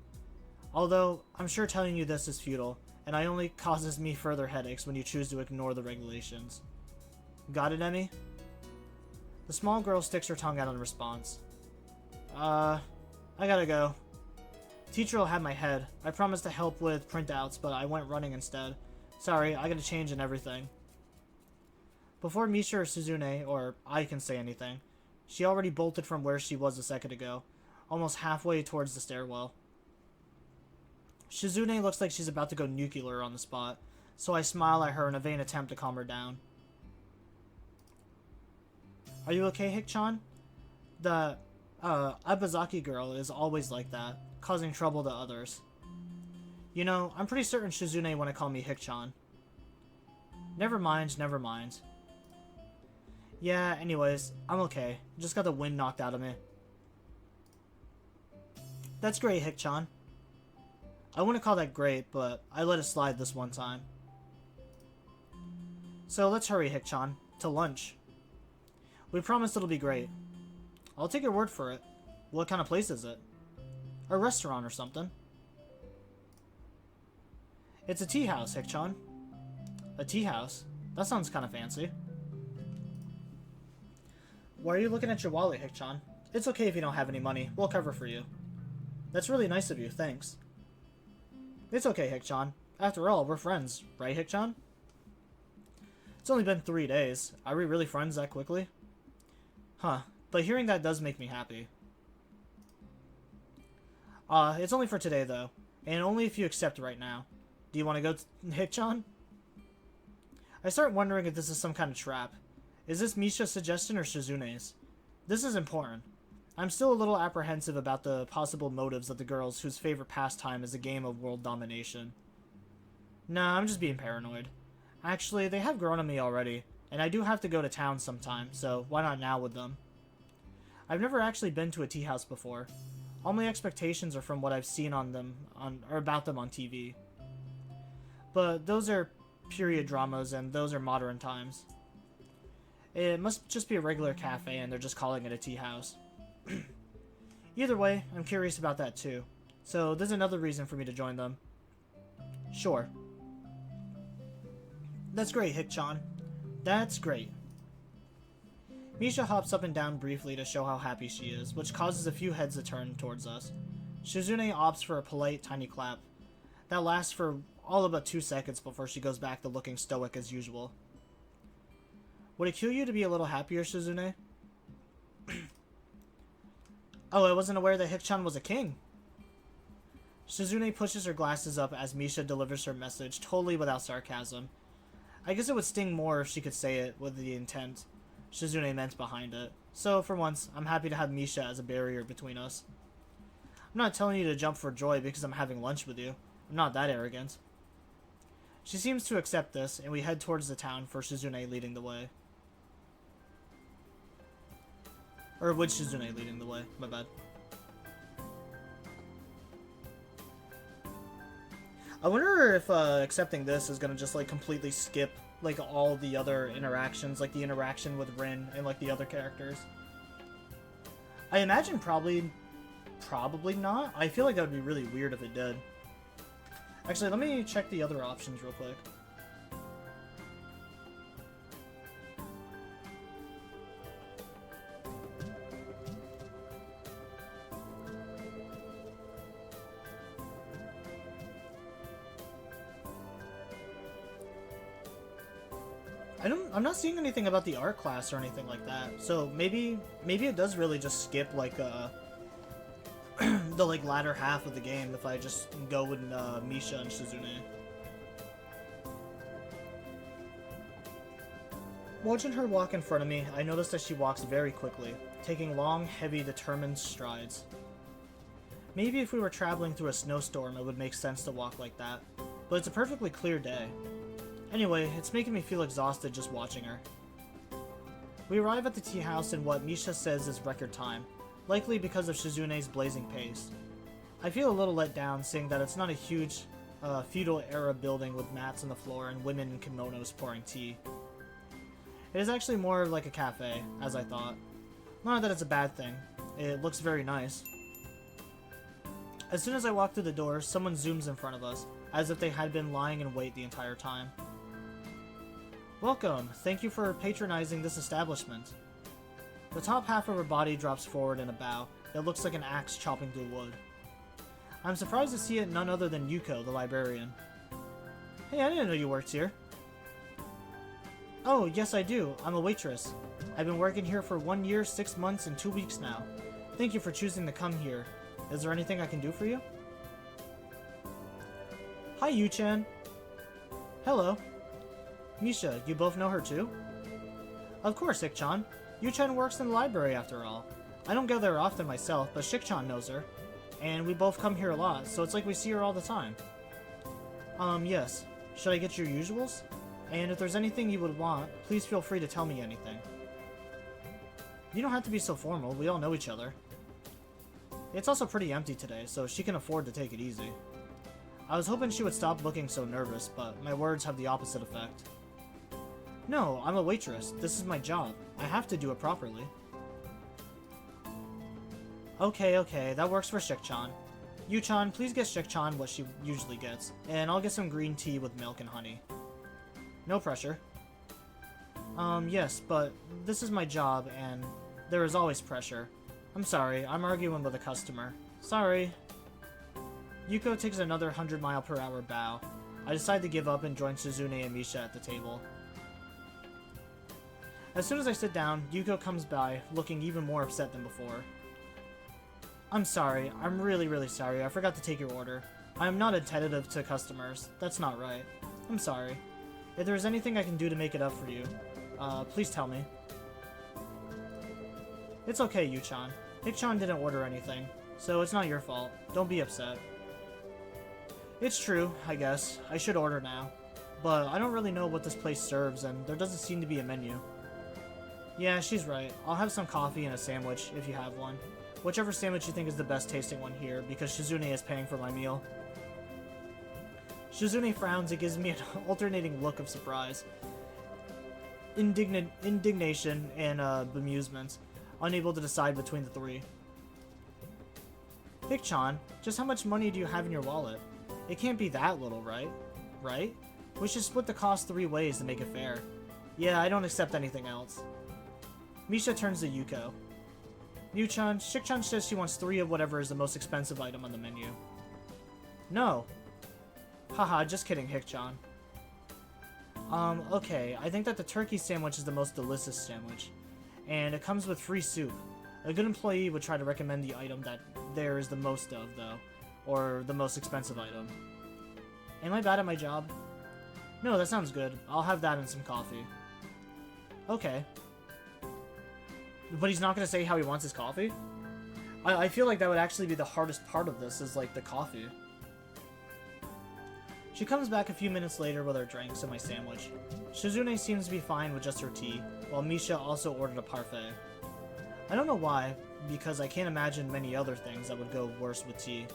Although, I'm sure telling you this is futile, and it only causes me further headaches when you choose to ignore the regulations. Got it, Emmy?" The small girl sticks her tongue out in response. I gotta go. Teacher will have my head. I promised to help with printouts, but I went running instead. Sorry, I gotta change and everything." Before Misha or Shizune, or I can say anything, she already bolted from where she was a second ago, almost halfway towards the stairwell. Shizune looks like she's about to go nuclear on the spot, so I smile at her in a vain attempt to calm her down. "Are you okay, Hik-chan? The, Ibazaki girl is always like that, causing trouble to others. You know, I'm pretty certain Shizune want to call me Hik-chan." Never mind. "Yeah, anyways, I'm okay. Just got the wind knocked out of me." "That's great, Hik-chan. I wouldn't call that great, but I let it slide this one time. So let's hurry, Hik-chan. To lunch. We promise it'll be great. I'll take your word for it. What kind of place is it? A restaurant or something? It's a tea house, Hik-chan. A tea house? That sounds kind of fancy. Why are you looking at your wallet, Hik-chan? It's okay if you don't have any money. We'll cover for you. That's really nice of you, thanks. It's okay, Hik-chan. After all, we're friends, right, Hik-chan? It's only been 3 days. Are we really friends that quickly? Huh, but hearing that does make me happy. It's only for today, though. And only if you accept right now. Do you want to go, Hik-chan? I start wondering if this is some kind of trap. Is this Misha's suggestion or Shizune's? This is important. I'm still a little apprehensive about the possible motives of the girls whose favorite pastime is a game of world domination. Nah, I'm just being paranoid. Actually, they have grown on me already, and I do have to go to town sometime, so why not now with them? I've never actually been to a tea house before. All my expectations are from what I've seen or about them on TV. But those are period dramas, and those are modern times. It must just be a regular cafe, and they're just calling it a tea house. Either way, I'm curious about that too. So there's another reason for me to join them. Sure. That's great, Hik-chan. That's great. Misha hops up and down briefly to show how happy she is, which causes a few heads to turn towards us. Shizune opts for a polite, tiny clap. That lasts for all about 2 seconds before she goes back to looking stoic as usual. Would it kill you to be a little happier, Shizune? Oh, I wasn't aware that Hik-chan was a king. Shizune pushes her glasses up as Misha delivers her message, totally without sarcasm. I guess it would sting more if she could say it with the intent Shizune meant behind it. So, for once, I'm happy to have Misha as a barrier between us. I'm not telling you to jump for joy because I'm having lunch with you. I'm not that arrogant. She seems to accept this, and we head towards the town for Shizune leading the way. Or with Shizune leading the way, my bad. I wonder if accepting this is gonna just like completely skip like all the other interactions, like the interaction with Rin and like the other characters. I imagine probably not. I feel like that would be really weird if it did. Actually, let me check the other options real quick. I'm not seeing anything about the art class or anything like that. So maybe it does really just skip like the like latter half of the game if I just go with Misha and Shizune. Watching her walk in front of me, I noticed that she walks very quickly, taking long, heavy, determined strides. Maybe if we were traveling through a snowstorm, it would make sense to walk like that, but it's a perfectly clear day. Anyway, it's making me feel exhausted just watching her. We arrive at the tea house in what Misha says is record time, likely because of Shizune's blazing pace. I feel a little let down seeing that it's not a huge, feudal-era building with mats on the floor and women in kimonos pouring tea. It is actually more like a cafe, as I thought. Not that it's a bad thing. It looks very nice. As soon as I walk through the door, someone zooms in front of us, as if they had been lying in wait the entire time. Welcome. Thank you for patronizing this establishment. The top half of her body drops forward in a bow that looks like an axe chopping through wood. I'm surprised to see it none other than Yuko, the librarian. Hey, I didn't know you worked here. Oh, yes I do. I'm a waitress. I've been working here for 1 year, 6 months, and 2 weeks now. Thank you for choosing to come here. Is there anything I can do for you? Hi, Yu-chan. Hello. Misha, you both know her too? Of course, Hik-chan. Yu-chan works in the library after all. I don't go there often myself, but Shik-chan knows her. And we both come here a lot, so it's like we see her all the time. Yes. Should I get your usuals? And if there's anything you would want, please feel free to tell me anything. You don't have to be so formal, we all know each other. It's also pretty empty today, so she can afford to take it easy. I was hoping she would stop looking so nervous, but my words have the opposite effect. No, I'm a waitress. This is my job. I have to do it properly. Okay, that works for Shik-chan. Yu-chan, please get Shik-chan what she usually gets, and I'll get some green tea with milk and honey. No pressure. Yes, but this is my job, and there is always pressure. I'm sorry, I'm arguing with a customer. Sorry. Yuko takes another 100-mile-per-hour bow. I decide to give up and join Shizune and Misha at the table. As soon as I sit down, Yuko comes by, looking even more upset than before. I'm sorry, I'm really sorry, I forgot to take your order. I am not attentive to customers, that's not right. I'm sorry. If there is anything I can do to make it up for you, please tell me. It's okay, Yu-chan. Hik-chan didn't order anything, so it's not your fault. Don't be upset. It's true, I guess. I should order now. But I don't really know what this place serves, and there doesn't seem to be a menu. Yeah, she's right. I'll have some coffee and a sandwich, if you have one. Whichever sandwich you think is the best tasting one here, because Shizune is paying for my meal. Shizune frowns. It gives me an alternating look of surprise, indignation, and bemusement, unable to decide between the three. Hik-chan, just how much money do you have in your wallet? It can't be that little, right? Right? We should split the cost 3 ways to make it fair. Yeah, I don't accept anything else. Misha turns to Yuko. Yu-chan, Shik-chan says she wants 3 of whatever is the most expensive item on the menu. No. Haha, just kidding, Hik-chan. Okay, I think that the turkey sandwich is the most delicious sandwich. And it comes with free soup. A good employee would try to recommend the item that there is the most of, though. Or the most expensive item. Am I bad at my job? No, that sounds good. I'll have that and some coffee. Okay. But he's not going to say how he wants his coffee? I feel like that would actually be the hardest part of this, is like the coffee. She comes back a few minutes later with her drinks and my sandwich. Shizune seems to be fine with just her tea, while Misha also ordered a parfait. I don't know why, because I can't imagine many other things that would go worse with tea.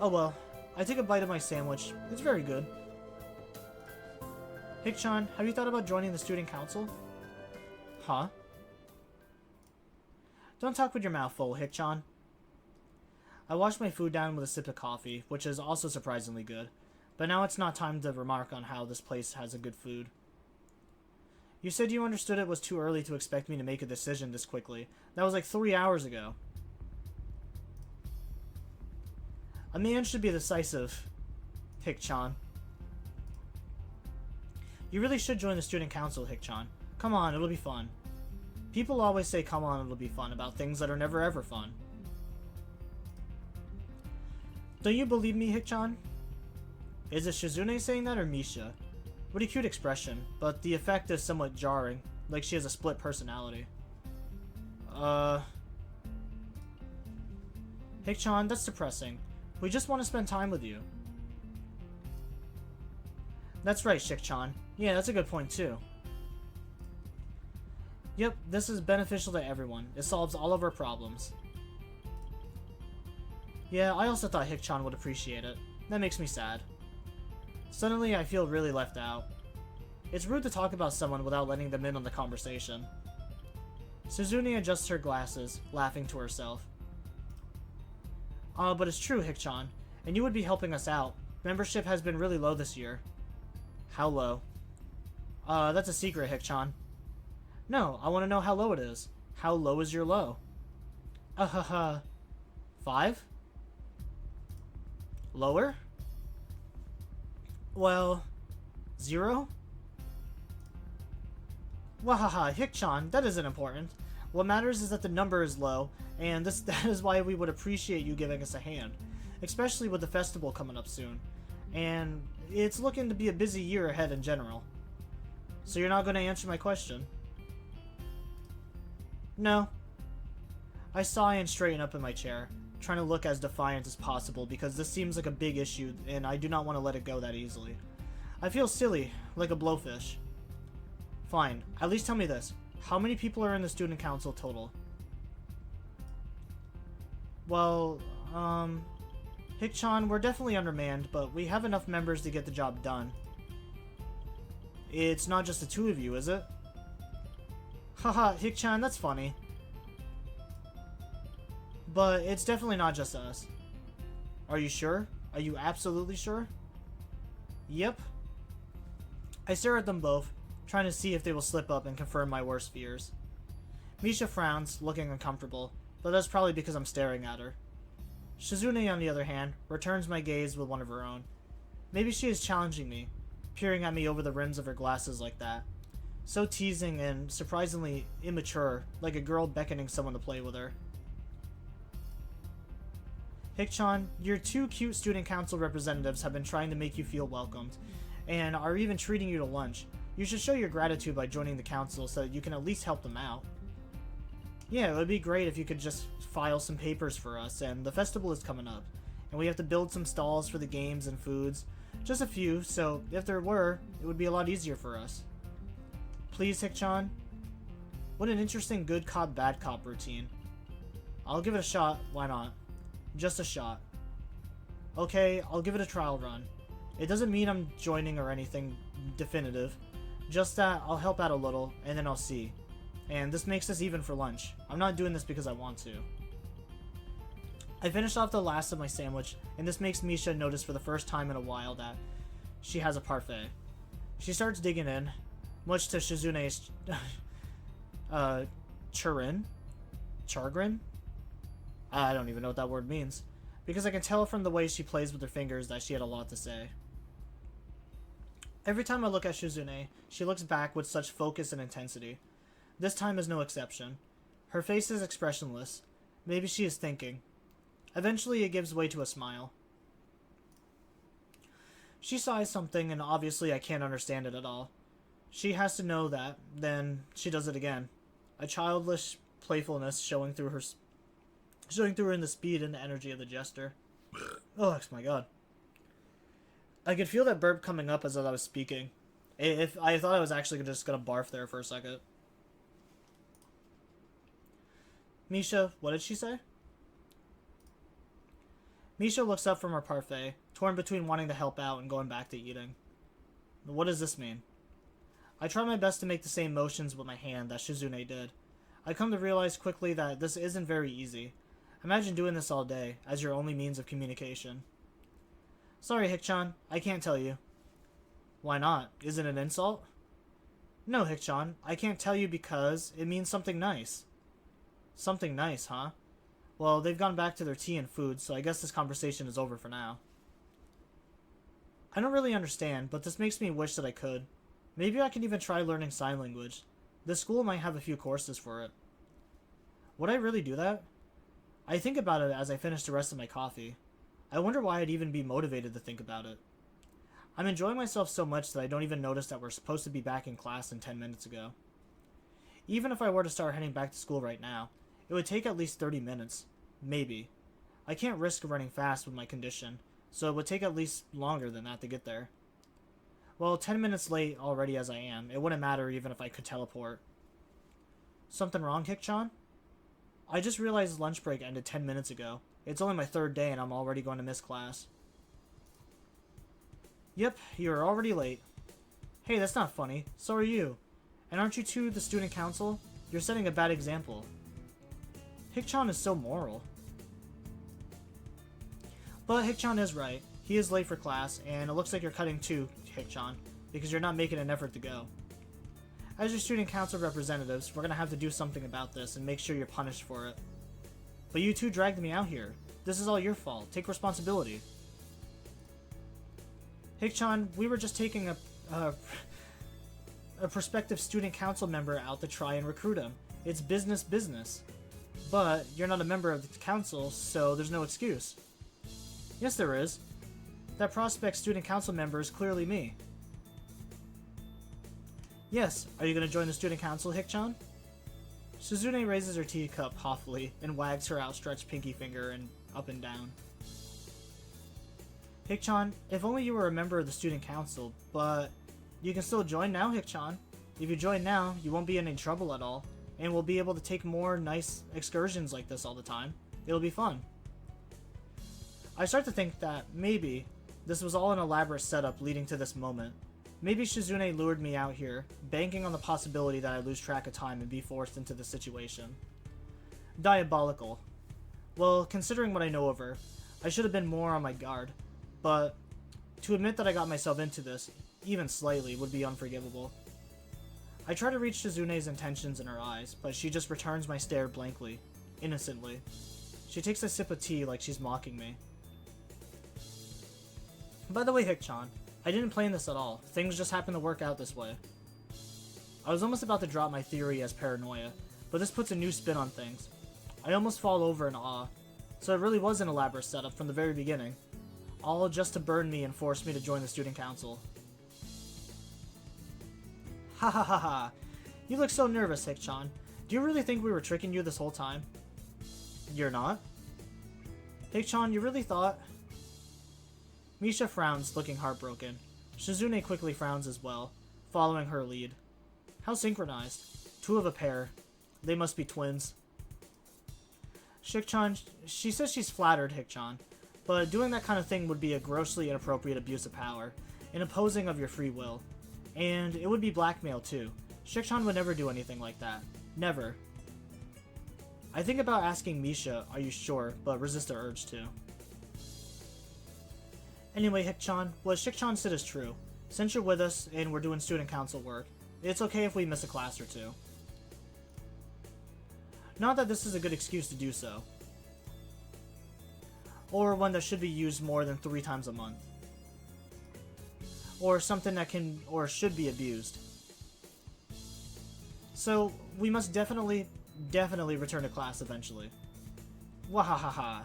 Oh well, I take a bite of my sandwich. It's very good. Hik-chan, have you thought about joining the student council? Huh? Don't talk with your mouth full, Hik-chan. I wash my food down with a sip of coffee, which is also surprisingly good. But now it's not time to remark on how this place has a good food. You said you understood it was too early to expect me to make a decision this quickly. That was like 3 hours ago. A man should be decisive, Hik-chan. You really should join the student council, Hik-chan. Come on, it'll be fun. People always say come on, it'll be fun about things that are never ever fun. Don't you believe me, Hik-chan? Is it Shizune saying that or Misha? What a cute expression, but the effect is somewhat jarring, like she has a split personality. Hik-chan, that's depressing. We just want to spend time with you. That's right, Shik-chan. Yeah, that's a good point too. Yep, this is beneficial to everyone. It solves all of our problems. Yeah, I also thought Hik-chan would appreciate it. That makes me sad. Suddenly, I feel really left out. It's rude to talk about someone without letting them in on the conversation. Shizune adjusts her glasses, laughing to herself. But it's true, Hik-chan, and you would be helping us out. Membership has been really low this year. How low? That's a secret, Hik-chan. No, I want to know how low it is. How low is your low? 5? Lower? Well, 0? Wahaha, Hik-chan, that isn't important. What matters is that the number is low, and that is why we would appreciate you giving us a hand. Especially with the festival coming up soon. And it's looking to be a busy year ahead in general. So you're not going to answer my question? No. I sigh and straighten up in my chair, trying to look as defiant as possible because this seems like a big issue and I do not want to let it go that easily. I feel silly, like a blowfish. Fine, at least tell me this. How many people are in the student council total? Well, Hick-chan, we're definitely undermanned, but we have enough members to get the job done. It's not just the two of you, is it? Haha, Hick-chan, that's funny. But it's definitely not just us. Are you sure? Are you absolutely sure? Yep. I stare at them both, trying to see if they will slip up and confirm my worst fears. Misha frowns, looking uncomfortable, but that's probably because I'm staring at her. Shizune, on the other hand, returns my gaze with one of her own. Maybe she is challenging me, peering at me over the rims of her glasses like that. So teasing and surprisingly immature, like a girl beckoning someone to play with her. Hick-chan, your two cute student council representatives have been trying to make you feel welcomed, and are even treating you to lunch. You should show your gratitude by joining the council so that you can at least help them out. Yeah, it would be great if you could just file some papers for us, and the festival is coming up, and we have to build some stalls for the games and foods. Just a few, so if there were, it would be a lot easier for us. Please, Hick-chan? What an interesting good cop, bad cop routine. I'll give it a shot, why not? Just a shot. Okay, I'll give it a trial run. It doesn't mean I'm joining or anything definitive. Just that I'll help out a little, and then I'll see. And this makes us even for lunch. I'm not doing this because I want to. I finished off the last of my sandwich, and this makes Misha notice for the first time in a while that she has a parfait. She starts digging in, much to Shizune's chagrin? I don't even know what that word means, because I can tell from the way she plays with her fingers that she had a lot to say. Every time I look at Shizune, she looks back with such focus and intensity. This time is no exception. Her face is expressionless. Maybe she is thinking. Eventually it gives way to a smile. She sighs something, and obviously I can't understand it at all. She has to know that, then she does it again. A childish playfulness showing through her in the speed and the energy of the gesture. Oh my god. I could feel that burp coming up as I was speaking. If I thought I was actually just gonna barf there for a second. Misha, what did she say? Misha looks up from her parfait, torn between wanting to help out and going back to eating. What does this mean? I try my best to make the same motions with my hand that Shizune did. I come to realize quickly that this isn't very easy. Imagine doing this all day, as your only means of communication. Sorry, Hick-chan, I can't tell you. Why not? Is it an insult? No, Hick-chan, I can't tell you because it means something nice. Something nice, huh? Well, they've gone back to their tea and food, so I guess this conversation is over for now. I don't really understand, but this makes me wish that I could. Maybe I can even try learning sign language. This school might have a few courses for it. Would I really do that? I think about it as I finish the rest of my coffee. I wonder why I'd even be motivated to think about it. I'm enjoying myself so much that I don't even notice that we're supposed to be back in class in 10 minutes ago. Even if I were to start heading back to school right now, it would take at least 30 minutes. Maybe. I can't risk running fast with my condition, so it would take at least longer than that to get there. Well, 10 minutes late already as I am, it wouldn't matter even if I could teleport. Something wrong, Hick-chan? I just realized lunch break ended 10 minutes ago. It's only my third day and I'm already going to miss class. Yep, you're already late. Hey, that's not funny. So are you. And aren't you two the student council? You're setting a bad example. Hick-chan is so moral. But Hick-chan is right. He is late for class, and it looks like you're cutting too, Hick-chan, because you're not making an effort to go. As your student council representatives, we're going to have to do something about this and make sure you're punished for it. But you two dragged me out here. This is all your fault. Take responsibility. Hick-chan, we were just taking a prospective student council member out to try and recruit him. It's business. But you're not a member of the council, so there's no excuse. Yes, there is. That prospect student council member is clearly me. Yes, are you going to join the student council, Hick-chan? Shizune raises her teacup haughtily and wags her outstretched pinky finger and up and down. Hick-chan, if only you were a member of the student council, but you can still join now, Hick-chan. If you join now, you won't be in any trouble at all, and we'll be able to take more nice excursions like this all the time. It'll be fun. I start to think that maybe this was all an elaborate setup leading to this moment. Maybe Shizune lured me out here, banking on the possibility that I lose track of time and be forced into this situation. Diabolical. Well, considering what I know of her, I should have been more on my guard, but to admit that I got myself into this, even slightly, would be unforgivable. I try to read Shizune's intentions in her eyes, but she just returns my stare blankly, innocently. She takes a sip of tea like she's mocking me. By the way, Hik-chan, I didn't plan this at all. Things just happened to work out this way. I was almost about to drop my theory as paranoia, but this puts a new spin on things. I almost fall over in awe. So it really was an elaborate setup from the very beginning. All just to burn me and force me to join the student council. Ha ha ha ha. You look so nervous, Hik-chan. Do you really think we were tricking you this whole time? You're not? Hik-chan, you really thought? Misha frowns, looking heartbroken. Shizune quickly frowns as well, following her lead. How synchronized. Two of a pair. They must be twins. Shik-chan, she says she's flattered, Hik-chan, but doing that kind of thing would be a grossly inappropriate abuse of power, an opposing of your free will. And it would be blackmail too. Shik-chan would never do anything like that. Never. I think about asking Misha, are you sure, but resist the urge to. Anyway, Hik-chan, what Shik-chan said is true. Since you're with us and we're doing student council work, it's okay if we miss a class or two. Not that this is a good excuse to do so. Or one that should be used more than 3 times a month. Or something that can or should be abused. So, we must definitely return to class eventually. Wahahaha.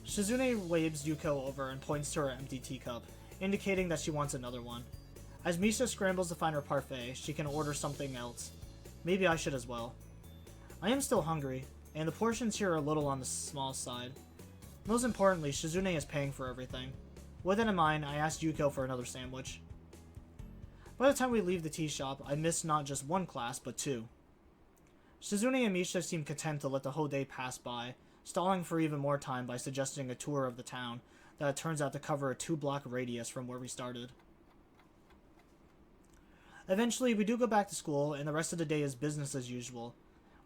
Shizune waves Yuko over and points to her empty teacup, indicating that she wants another one. As Misha scrambles to find her parfait, she can order something else. Maybe I should as well. I am still hungry, and the portions here are a little on the small side. Most importantly, Shizune is paying for everything. With that in mind, I asked Yuko for another sandwich. By the time we leave the tea shop, I miss not just 1 class, but 2. Shizune and Misha seem content to let the whole day pass by, stalling for even more time by suggesting a tour of the town that turns out to cover a 2-block radius from where we started. Eventually, we do go back to school, and the rest of the day is business as usual.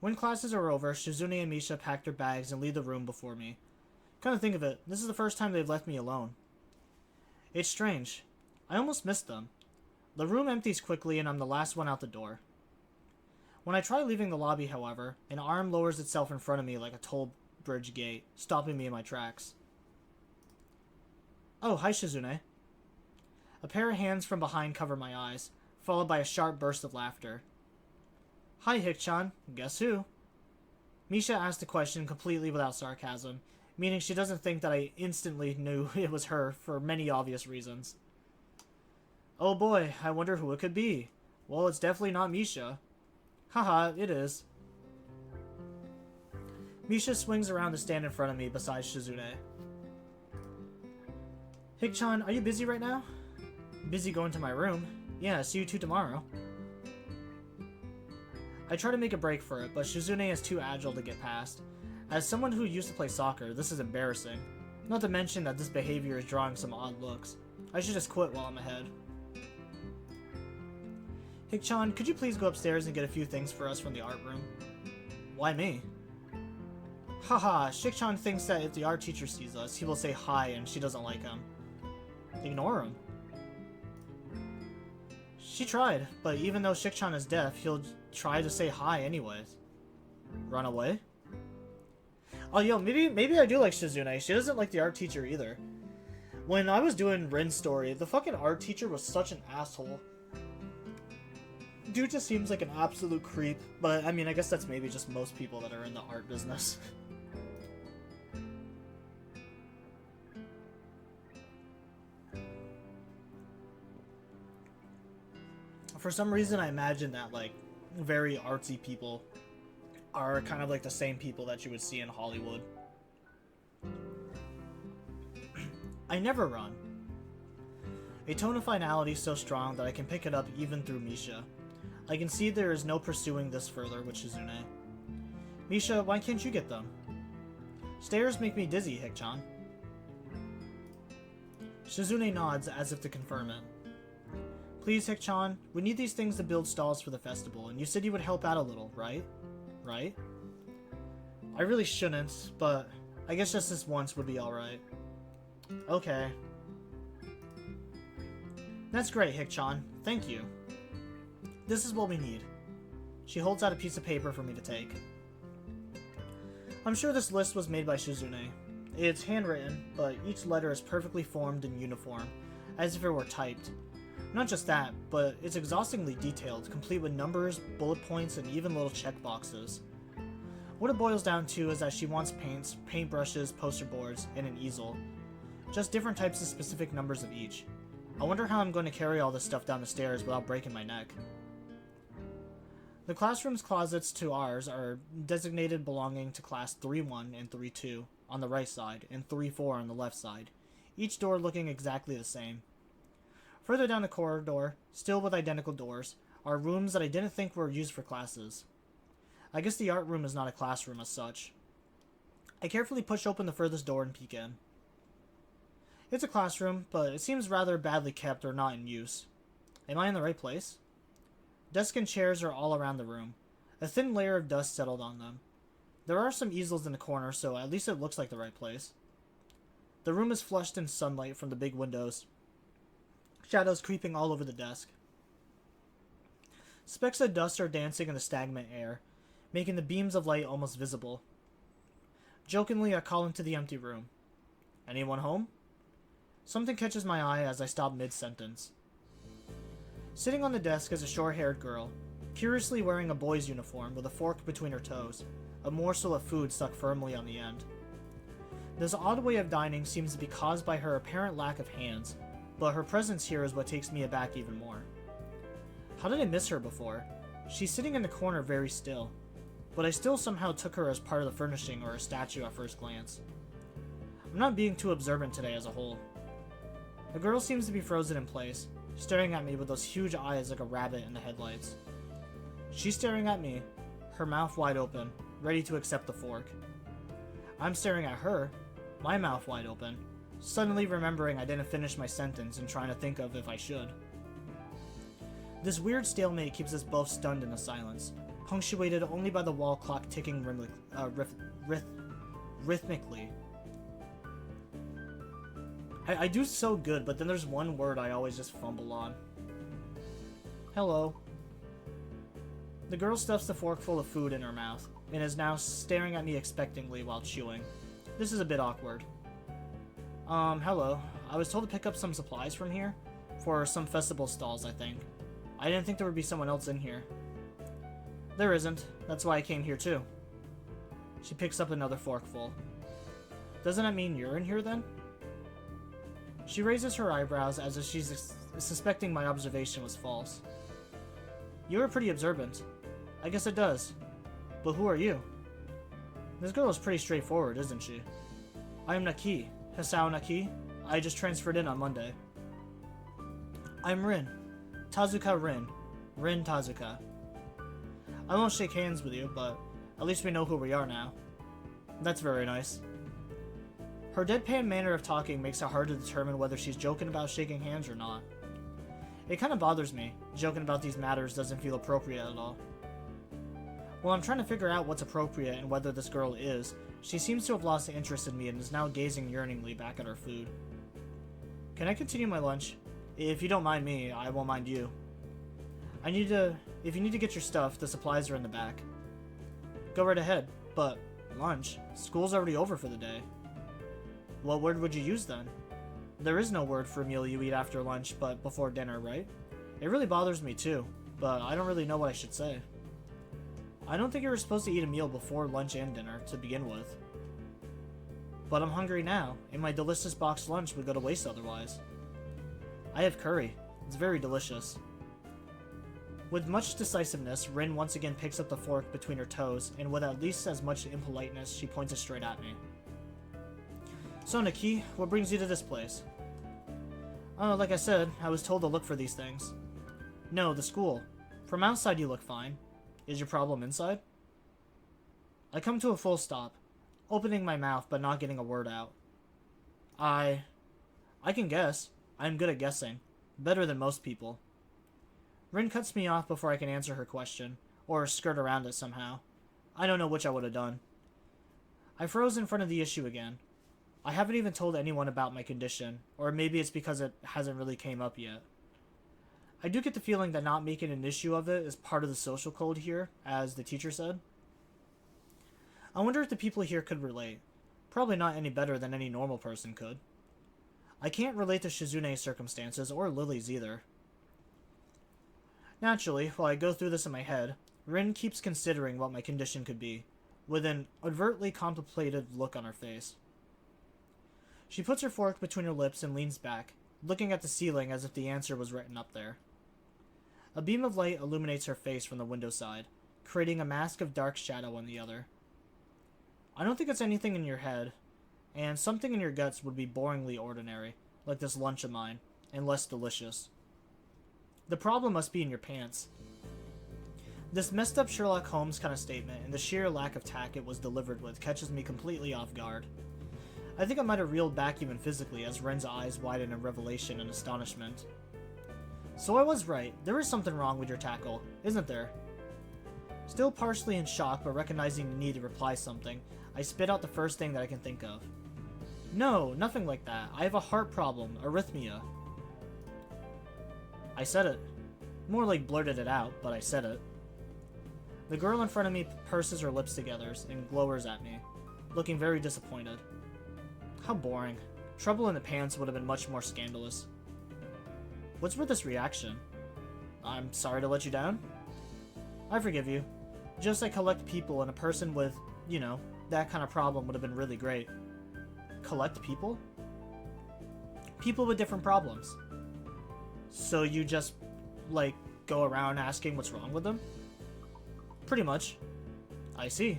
When classes are over, Shizune and Misha pack their bags and leave the room before me. Come to think of it, this is the first time they've left me alone. It's strange. I almost missed them. The room empties quickly and I'm the last one out the door. When I try leaving the lobby, however, an arm lowers itself in front of me like a toll bridge gate, stopping me in my tracks. Oh, hi Shizune. A pair of hands from behind cover my eyes, followed by a sharp burst of laughter. Hi, Hik-chan. Guess who? Misha asked the question completely without sarcasm, meaning she doesn't think that I instantly knew it was her for many obvious reasons. Oh boy, I wonder who it could be. Well, it's definitely not Misha. Haha, it is. Misha swings around to stand in front of me beside Shizune. Hik-chan, are you busy right now? Busy going to my room. Yeah, see you 2 tomorrow. I try to make a break for it, but Shizune is too agile to get past. As someone who used to play soccer, this is embarrassing. Not to mention that this behavior is drawing some odd looks. I should just quit while I'm ahead. Hik-chan, could you please go upstairs and get a few things for us from the art room? Why me? Haha, Shik-chan thinks that if the art teacher sees us, he will say hi and she doesn't like him. Ignore him. She tried, but even though Shik-chan is deaf, he'll try to say hi anyways. Run away? Oh, yo, maybe I do like Shizune. She doesn't like the art teacher either. When I was doing Rin's story, the fucking art teacher was such an asshole. Dude just seems like an absolute creep, but I mean, I guess that's maybe just most people that are in the art business. For some reason, I imagine that, like, very artsy people are kind of like the same people that you would see in Hollywood. I never run. A tone of finality so strong that I can pick it up even through Misha. I can see there is no pursuing this further with Shizune. Misha, why can't you get them? Stairs make me dizzy, Hik-chan. Shizune nods as if to confirm it. Please, Hik-chan, we need these things to build stalls for the festival, and you said you would help out a little, right? Right? I really shouldn't, but I guess just this once would be alright. Okay. That's great, Hik-chan. Thank you. This is what we need. She holds out a piece of paper for me to take. I'm sure this list was made by Shizune. It's handwritten, but each letter is perfectly formed and uniform, as if it were typed. Not just that, but it's exhaustingly detailed, complete with numbers, bullet points, and even little checkboxes. What it boils down to is that she wants paints, paintbrushes, poster boards, and an easel. Just different types of specific numbers of each. I wonder how I'm going to carry all this stuff down the stairs without breaking my neck. The classroom's closets to ours are designated belonging to class 3-1 and 3-2 on the right side, and 3-4 on the left side, each door looking exactly the same. Further down the corridor, still with identical doors, are rooms that I didn't think were used for classes. I guess the art room is not a classroom as such. I carefully push open the furthest door and peek in. It's a classroom, but it seems rather badly kept or not in use. Am I in the right place? Desks and chairs are all around the room. A thin layer of dust settled on them. There are some easels in the corner, so at least it looks like the right place. The room is flushed in sunlight from the big windows, shadows creeping all over the desk. Specks of dust are dancing in the stagnant air, making the beams of light almost visible. Jokingly, I call into the empty room. Anyone home? Something catches my eye as I stop mid-sentence. Sitting on the desk is a short-haired girl, curiously wearing a boy's uniform with a fork between her toes, a morsel of food stuck firmly on the end. This odd way of dining seems to be caused by her apparent lack of hands, but her presence here is what takes me aback even more. How did I miss her before? She's sitting in the corner very still, but I still somehow took her as part of the furnishing or a statue at first glance. I'm not being too observant today as a whole. The girl seems to be frozen in place, staring at me with those huge eyes like a rabbit in the headlights. She's staring at me, her mouth wide open, ready to accept the fork. I'm staring at her, my mouth wide open, suddenly remembering I didn't finish my sentence and trying to think of if I should. This weird stalemate keeps us both stunned in a silence, punctuated only by the wall clock ticking rhythmically. I do so good, but then there's one word I always just fumble on. Hello. The girl stuffs the fork full of food in her mouth, and is now staring at me expectantly while chewing. This is a bit awkward. Hello. I was told to pick up some supplies from here, for some festival stalls, I think. I didn't think there would be someone else in here. There isn't. That's why I came here too. She picks up another forkful. Doesn't that mean you're in here then? She raises her eyebrows as if she's suspecting my observation was false. You are pretty observant. I guess it does. But who are you? This girl is pretty straightforward, isn't she? I am Naki, Hisao Naki. I just transferred in on Monday. I'm Rin. Tazuka Rin. Rin Tazuka. I won't shake hands with you, but at least we know who we are now. That's very nice. Her deadpan manner of talking makes it hard to determine whether she's joking about shaking hands or not. It kind of bothers me. Joking about these matters doesn't feel appropriate at all. While I'm trying to figure out what's appropriate and whether this girl is, she seems to have lost interest in me and is now gazing yearningly back at her food. Can I continue my lunch? If you don't mind me, I won't mind you. If you need to get your stuff, the supplies are in the back. Go right ahead, but lunch? School's already over for the day. What word would you use then? There is no word for a meal you eat after lunch, but before dinner, right? It really bothers me too, but I don't really know what I should say. I don't think you were supposed to eat a meal before lunch and dinner, to begin with. But I'm hungry now, and my delicious boxed lunch would go to waste otherwise. I have curry. It's very delicious. With much decisiveness, Rin once again picks up the fork between her toes, and with at least as much impoliteness, she points it straight at me. So, Naki, what brings you to this place? Like I said, I was told to look for these things. No, the school. From outside you look fine. Is your problem inside? I come to a full stop, opening my mouth but not getting a word out. I I can guess. I'm good at guessing. Better than most people. Rin cuts me off before I can answer her question, or skirt around it somehow. I don't know which I would have done. I froze in front of the issue again. I haven't even told anyone about my condition, or maybe it's because it hasn't really came up yet. I do get the feeling that not making an issue of it is part of the social code here, as the teacher said. I wonder if the people here could relate. Probably not any better than any normal person could. I can't relate to Shizune's circumstances, or Lily's either. Naturally, while I go through this in my head, Rin keeps considering what my condition could be, with an overtly contemplative look on her face. She puts her fork between her lips and leans back, looking at the ceiling as if the answer was written up there. A beam of light illuminates her face from the window side, creating a mask of dark shadow on the other. I don't think it's anything in your head, and something in your guts would be boringly ordinary, like this lunch of mine, and less delicious. The problem must be in your pants. This messed up Sherlock Holmes kind of statement and the sheer lack of tact it was delivered with catches me completely off guard. I think I might have reeled back even physically as Ren's eyes widen in revelation and astonishment. So I was right, there is something wrong with your tackle, isn't there? Still partially in shock but recognizing the need to reply something, I spit out the first thing that I can think of. No, nothing like that. I have a heart problem, arrhythmia. I said it. More like blurted it out, but I said it. The girl in front of me purses her lips together and glowers at me, looking very disappointed. How boring. Trouble in the pants would have been much more scandalous. What's with this reaction? I'm sorry to let you down? I forgive you. Just I collect people and a person with, you know, that kind of problem would have been really great. Collect people? People with different problems. So you just, like, go around asking what's wrong with them? Pretty much. I see.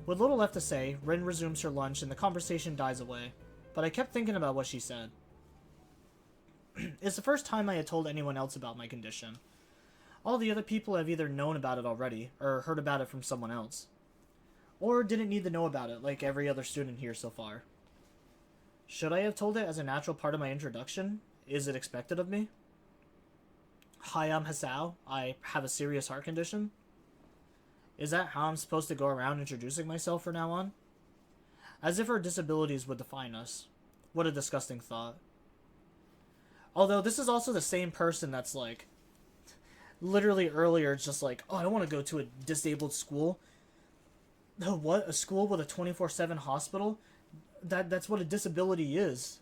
With little left to say, Rin resumes her lunch and the conversation dies away, but I kept thinking about what she said. It's the first time I had told anyone else about my condition. All the other people have either known about it already, or heard about it from someone else. Or didn't need to know about it, like every other student here so far. Should I have told it as a natural part of my introduction? Is it expected of me? Hi, I'm Hasao. I have a serious heart condition. Is that how I'm supposed to go around introducing myself from now on? As if our disabilities would define us. What a disgusting thought. Although this is also the same person that's like, literally earlier it's just like, oh, I don't want to go to a disabled school. What? A school with a 24/7 hospital? That's what a disability is.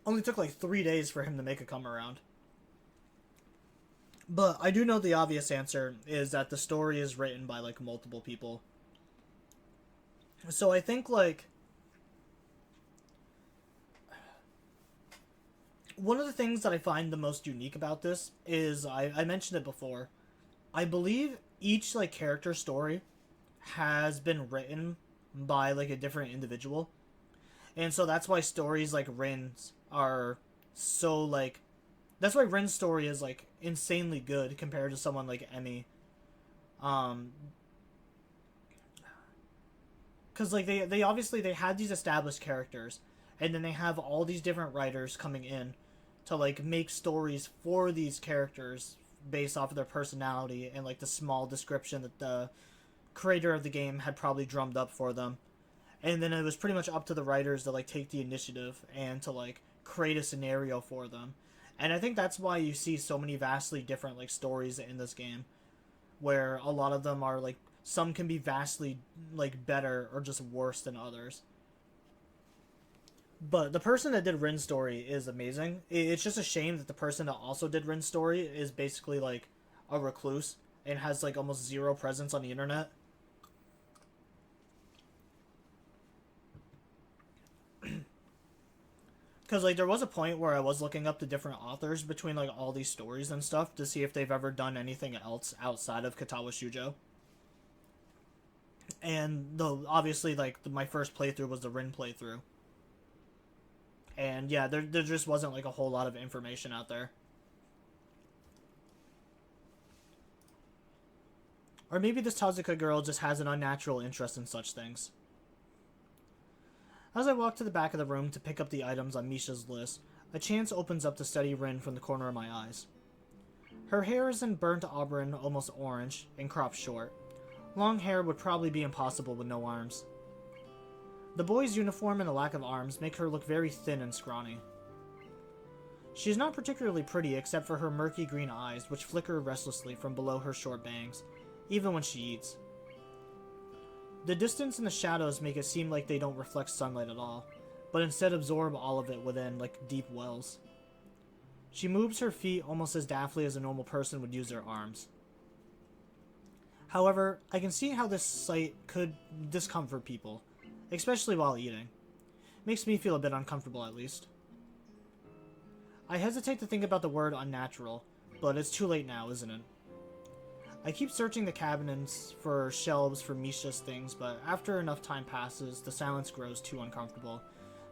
Only took like 3 days for him to make a come around. But I do know the obvious answer is that the story is written by like multiple people. So I think like one of the things that I find the most unique about this is I mentioned it before. I believe each like character story has been written by like a different individual. And so that's why stories like Rin's are so like that's why Rin's story is like insanely good compared to someone like Emmy. Cuz like they obviously they had these established characters and then they have all these different writers coming in to like make stories for these characters based off of their personality and like the small description that the creator of the game had probably drummed up for them. And then it was pretty much up to the writers to like take the initiative and to like create a scenario for them. And I think that's why you see so many vastly different like stories in this game, where a lot of them are like some can be vastly like better or just worse than others. But the person that did Rin's story is amazing. It's just a shame that the person that also did Rin's story is basically like a recluse and has like almost zero presence on the internet. Because like there was a point where I was looking up the different authors between like all these stories and stuff to see if they've ever done anything else outside of Katawa Shoujo. And though obviously like my first playthrough was the Rin playthrough. And yeah, there just wasn't like a whole lot of information out there. Or maybe this Tazuka girl just has an unnatural interest in such things. As I walk to the back of the room to pick up the items on Misha's list, a chance opens up to study Rin from the corner of my eyes. Her hair is in burnt auburn, almost orange, and cropped short. Long hair would probably be impossible with no arms. The boy's uniform and a lack of arms make her look very thin and scrawny. She is not particularly pretty except for her murky green eyes, which flicker restlessly from below her short bangs, even when she eats. The distance and the shadows make it seem like they don't reflect sunlight at all, but instead absorb all of it within like deep wells. She moves her feet almost as daftly as a normal person would use their arms. However, I can see how this sight could discomfort people, especially while eating. Makes me feel a bit uncomfortable at least. I hesitate to think about the word unnatural, but it's too late now, isn't it? I keep searching the cabinets for shelves for Misha's things, but after enough time passes, the silence grows too uncomfortable,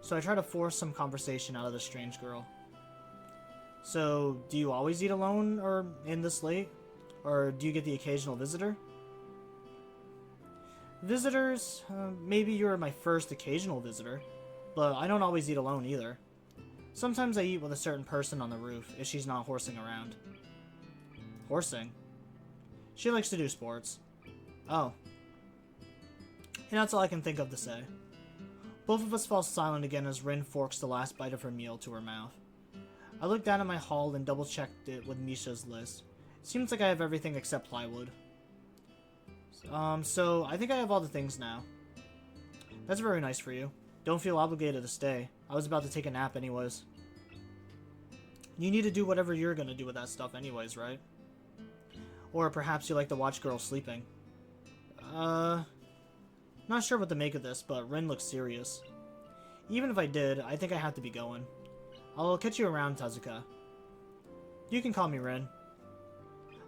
so I try to force some conversation out of the strange girl. So, do you always eat alone or in this late? Or do you get the occasional visitor? Visitors? Maybe you're my first occasional visitor, but I don't always eat alone either. Sometimes I eat with a certain person on the roof if she's not horsing around. Horsing? She likes to do sports. Oh. And that's all I can think of to say. Both of us fall silent again as Rin forks the last bite of her meal to her mouth. I look down at my haul and double-checked it with Misha's list. Seems like I have everything except plywood. So I think I have all the things now. That's very nice for you. Don't feel obligated to stay. I was about to take a nap anyways. You need to do whatever you're gonna do with that stuff anyways, right? Or perhaps you like to watch girls sleeping. Not sure what to make of this, but Rin looks serious. Even if I did, I think I have to be going. I'll catch you around, Tazuka. You can call me Rin.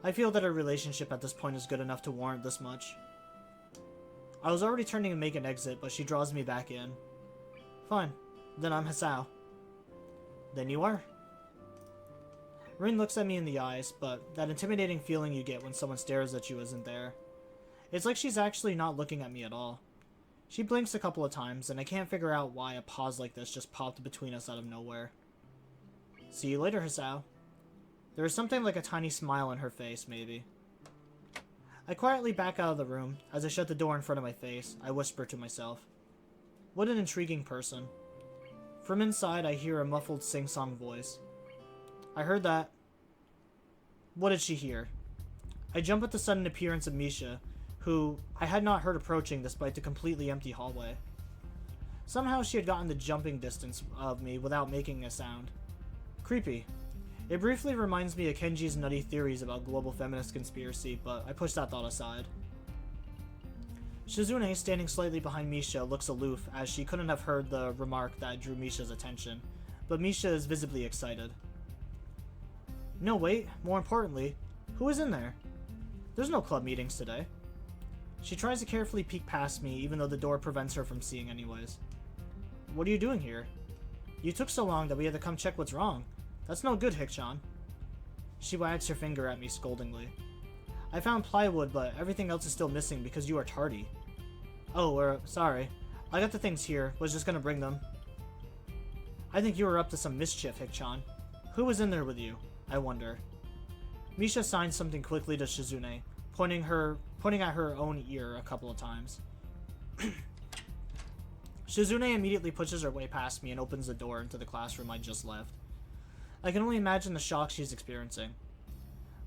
I feel that our relationship at this point is good enough to warrant this much. I was already turning to make an exit, but she draws me back in. Fine. Then I'm Hisao. Then you are. Rin looks at me in the eyes, but that intimidating feeling you get when someone stares at you isn't there. It's like she's actually not looking at me at all. She blinks a couple of times, and I can't figure out why a pause like this just popped between us out of nowhere. See you later, Hisao. There is something like a tiny smile on her face, maybe. I quietly back out of the room. As I shut the door in front of my face, I whisper to myself. What an intriguing person. From inside, I hear a muffled sing-song voice. I heard that. What did she hear? I jump at the sudden appearance of Misha, who I had not heard approaching despite the completely empty hallway. Somehow she had gotten the jumping distance of me without making a sound. Creepy. It briefly reminds me of Kenji's nutty theories about global feminist conspiracy, but I push that thought aside. Shizune, standing slightly behind Misha, looks aloof as she couldn't have heard the remark that drew Misha's attention, but Misha is visibly excited. No, wait, more importantly, who is in there? There's no club meetings today. She tries to carefully peek past me, even though the door prevents her from seeing anyways. What are you doing here? You took so long that we had to come check what's wrong. That's no good, Hikchan. She wags her finger at me scoldingly. I found plywood, but everything else is still missing because you are tardy. Oh, sorry. I got the things here, was just gonna bring them. I think you were up to some mischief, Hikchan. Who was in there with you? I wonder. Misha signs something quickly to Shizune, pointing at her own ear a couple of times. Shizune immediately pushes her way past me and opens the door into the classroom I just left. I can only imagine the shock she's experiencing.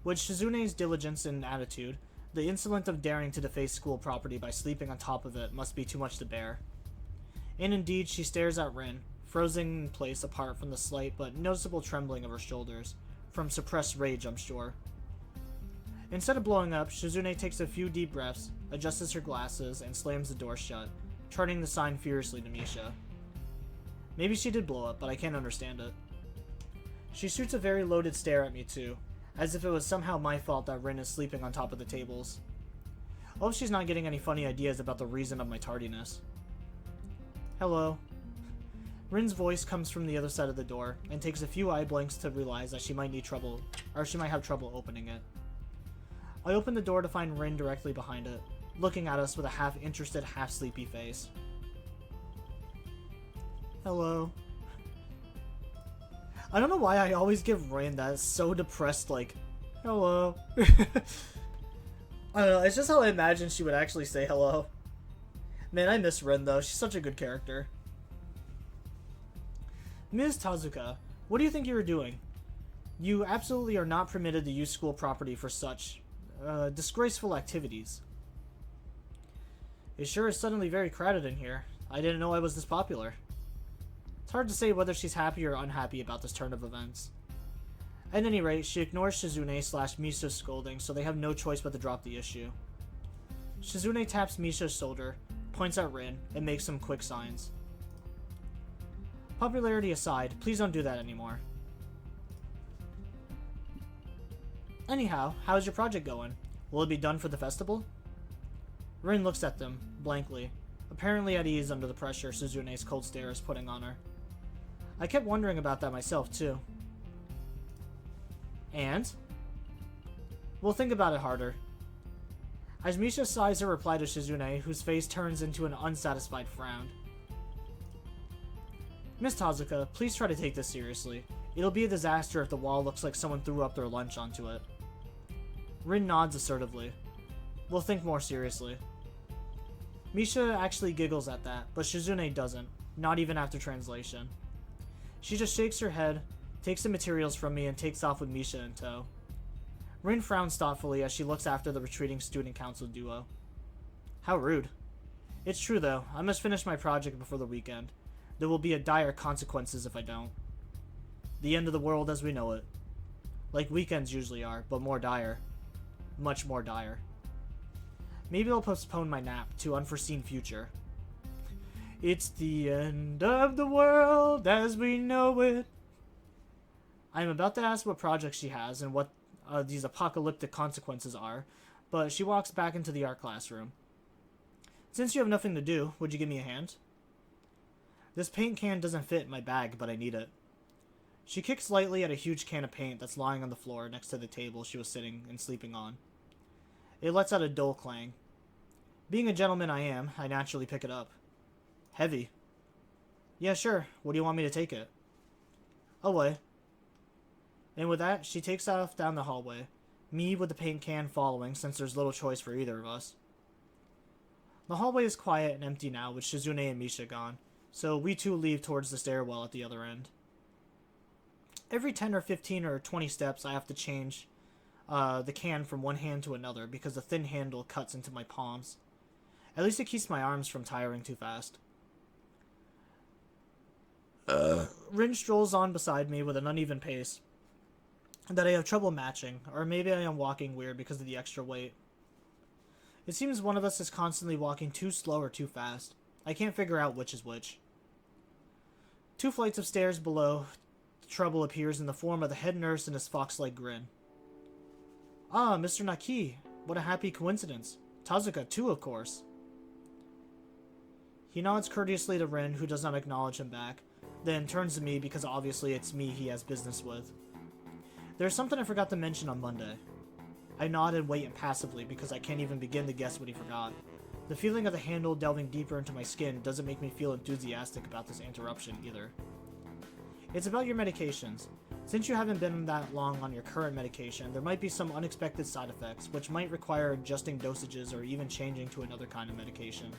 With Shizune's diligence and attitude, the insolence of daring to deface school property by sleeping on top of it must be too much to bear. And indeed, she stares at Rin, frozen in place apart from the slight but noticeable trembling of her shoulders, from suppressed rage, I'm sure. Instead of blowing up, Shizune takes a few deep breaths, adjusts her glasses, and slams the door shut, turning the sign furiously to Misha. Maybe she did blow up, but I can't understand it. She shoots a very loaded stare at me too, as if it was somehow my fault that Rin is sleeping on top of the tables. I hope she's not getting any funny ideas about the reason of my tardiness. Hello. Rin's voice comes from the other side of the door, and takes a few eye blinks to realize that she might have trouble opening it. I open the door to find Rin directly behind it, looking at us with a half-interested, half-sleepy face. Hello. I don't know why I always give Rin that so depressed, like, hello. I don't know, it's just how I imagine she would actually say hello. Man, I miss Rin though, she's such a good character. Ms. Tazuka, what do you think you were doing? You absolutely are not permitted to use school property for such disgraceful activities. It sure is suddenly very crowded in here. I didn't know I was this popular. It's hard to say whether she's happy or unhappy about this turn of events. At any rate, she ignores Shizune/Misha's scolding, so they have no choice but to drop the issue. Shizune taps Misha's shoulder, points at Rin, and makes some quick signs. Popularity aside, please don't do that anymore. Anyhow, how's your project going? Will it be done for the festival? Rin looks at them, blankly, apparently at ease under the pressure Shizune's cold stare is putting on her. I kept wondering about that myself, too. And? We'll think about it harder. As Misha sighs her reply to Shizune, whose face turns into an unsatisfied frown. Miss Tazuka, please try to take this seriously. It'll be a disaster if the wall looks like someone threw up their lunch onto it. Rin nods assertively. We'll think more seriously. Misha actually giggles at that, but Shizune doesn't, not even after translation. She just shakes her head, takes the materials from me, and takes off with Misha in tow. Rin frowns thoughtfully as she looks after the retreating student council duo. How rude. It's true though, I must finish my project before the weekend. There will be dire consequences if I don't. The end of the world as we know it. Like weekends usually are, but more dire. Much more dire. Maybe I'll postpone my nap to unforeseen future. It's the end of the world as we know it. I am about to ask what project she has and what these apocalyptic consequences are, but she walks back into the art classroom. Since you have nothing to do, would you give me a hand? This paint can doesn't fit in my bag, but I need it. She kicks lightly at a huge can of paint that's lying on the floor next to the table she was sitting and sleeping on. It lets out a dull clang. Being a gentleman I am, I naturally pick it up. Heavy. Yeah, sure. What do you want me to take it? Away. And with that, she takes off down the hallway, me with the paint can following since there's little choice for either of us. The hallway is quiet and empty now with Shizune and Misha gone, so we two leave towards the stairwell at the other end. Every 10 or 15 or 20 steps I have to change the can from one hand to another because the thin handle cuts into my palms. At least it keeps my arms from tiring too fast. Rin strolls on beside me with an uneven pace that I have trouble matching, or maybe I am walking weird because of the extra weight. It seems one of us is constantly walking too slow or too fast. I can't figure out which is which. 2 flights of stairs below, trouble appears in the form of the head nurse and his fox-like grin. Ah, Mr. Naki, what a happy coincidence. Tazuka, too, of course. He nods courteously to Rin, who does not acknowledge him back, then turns to me because obviously it's me he has business with. There's something I forgot to mention on Monday. I nod and wait impassively because I can't even begin to guess what he forgot. The feeling of the handle delving deeper into my skin doesn't make me feel enthusiastic about this interruption either. It's about your medications. Since you haven't been that long on your current medication, there might be some unexpected side effects, which might require adjusting dosages or even changing to another kind of medication.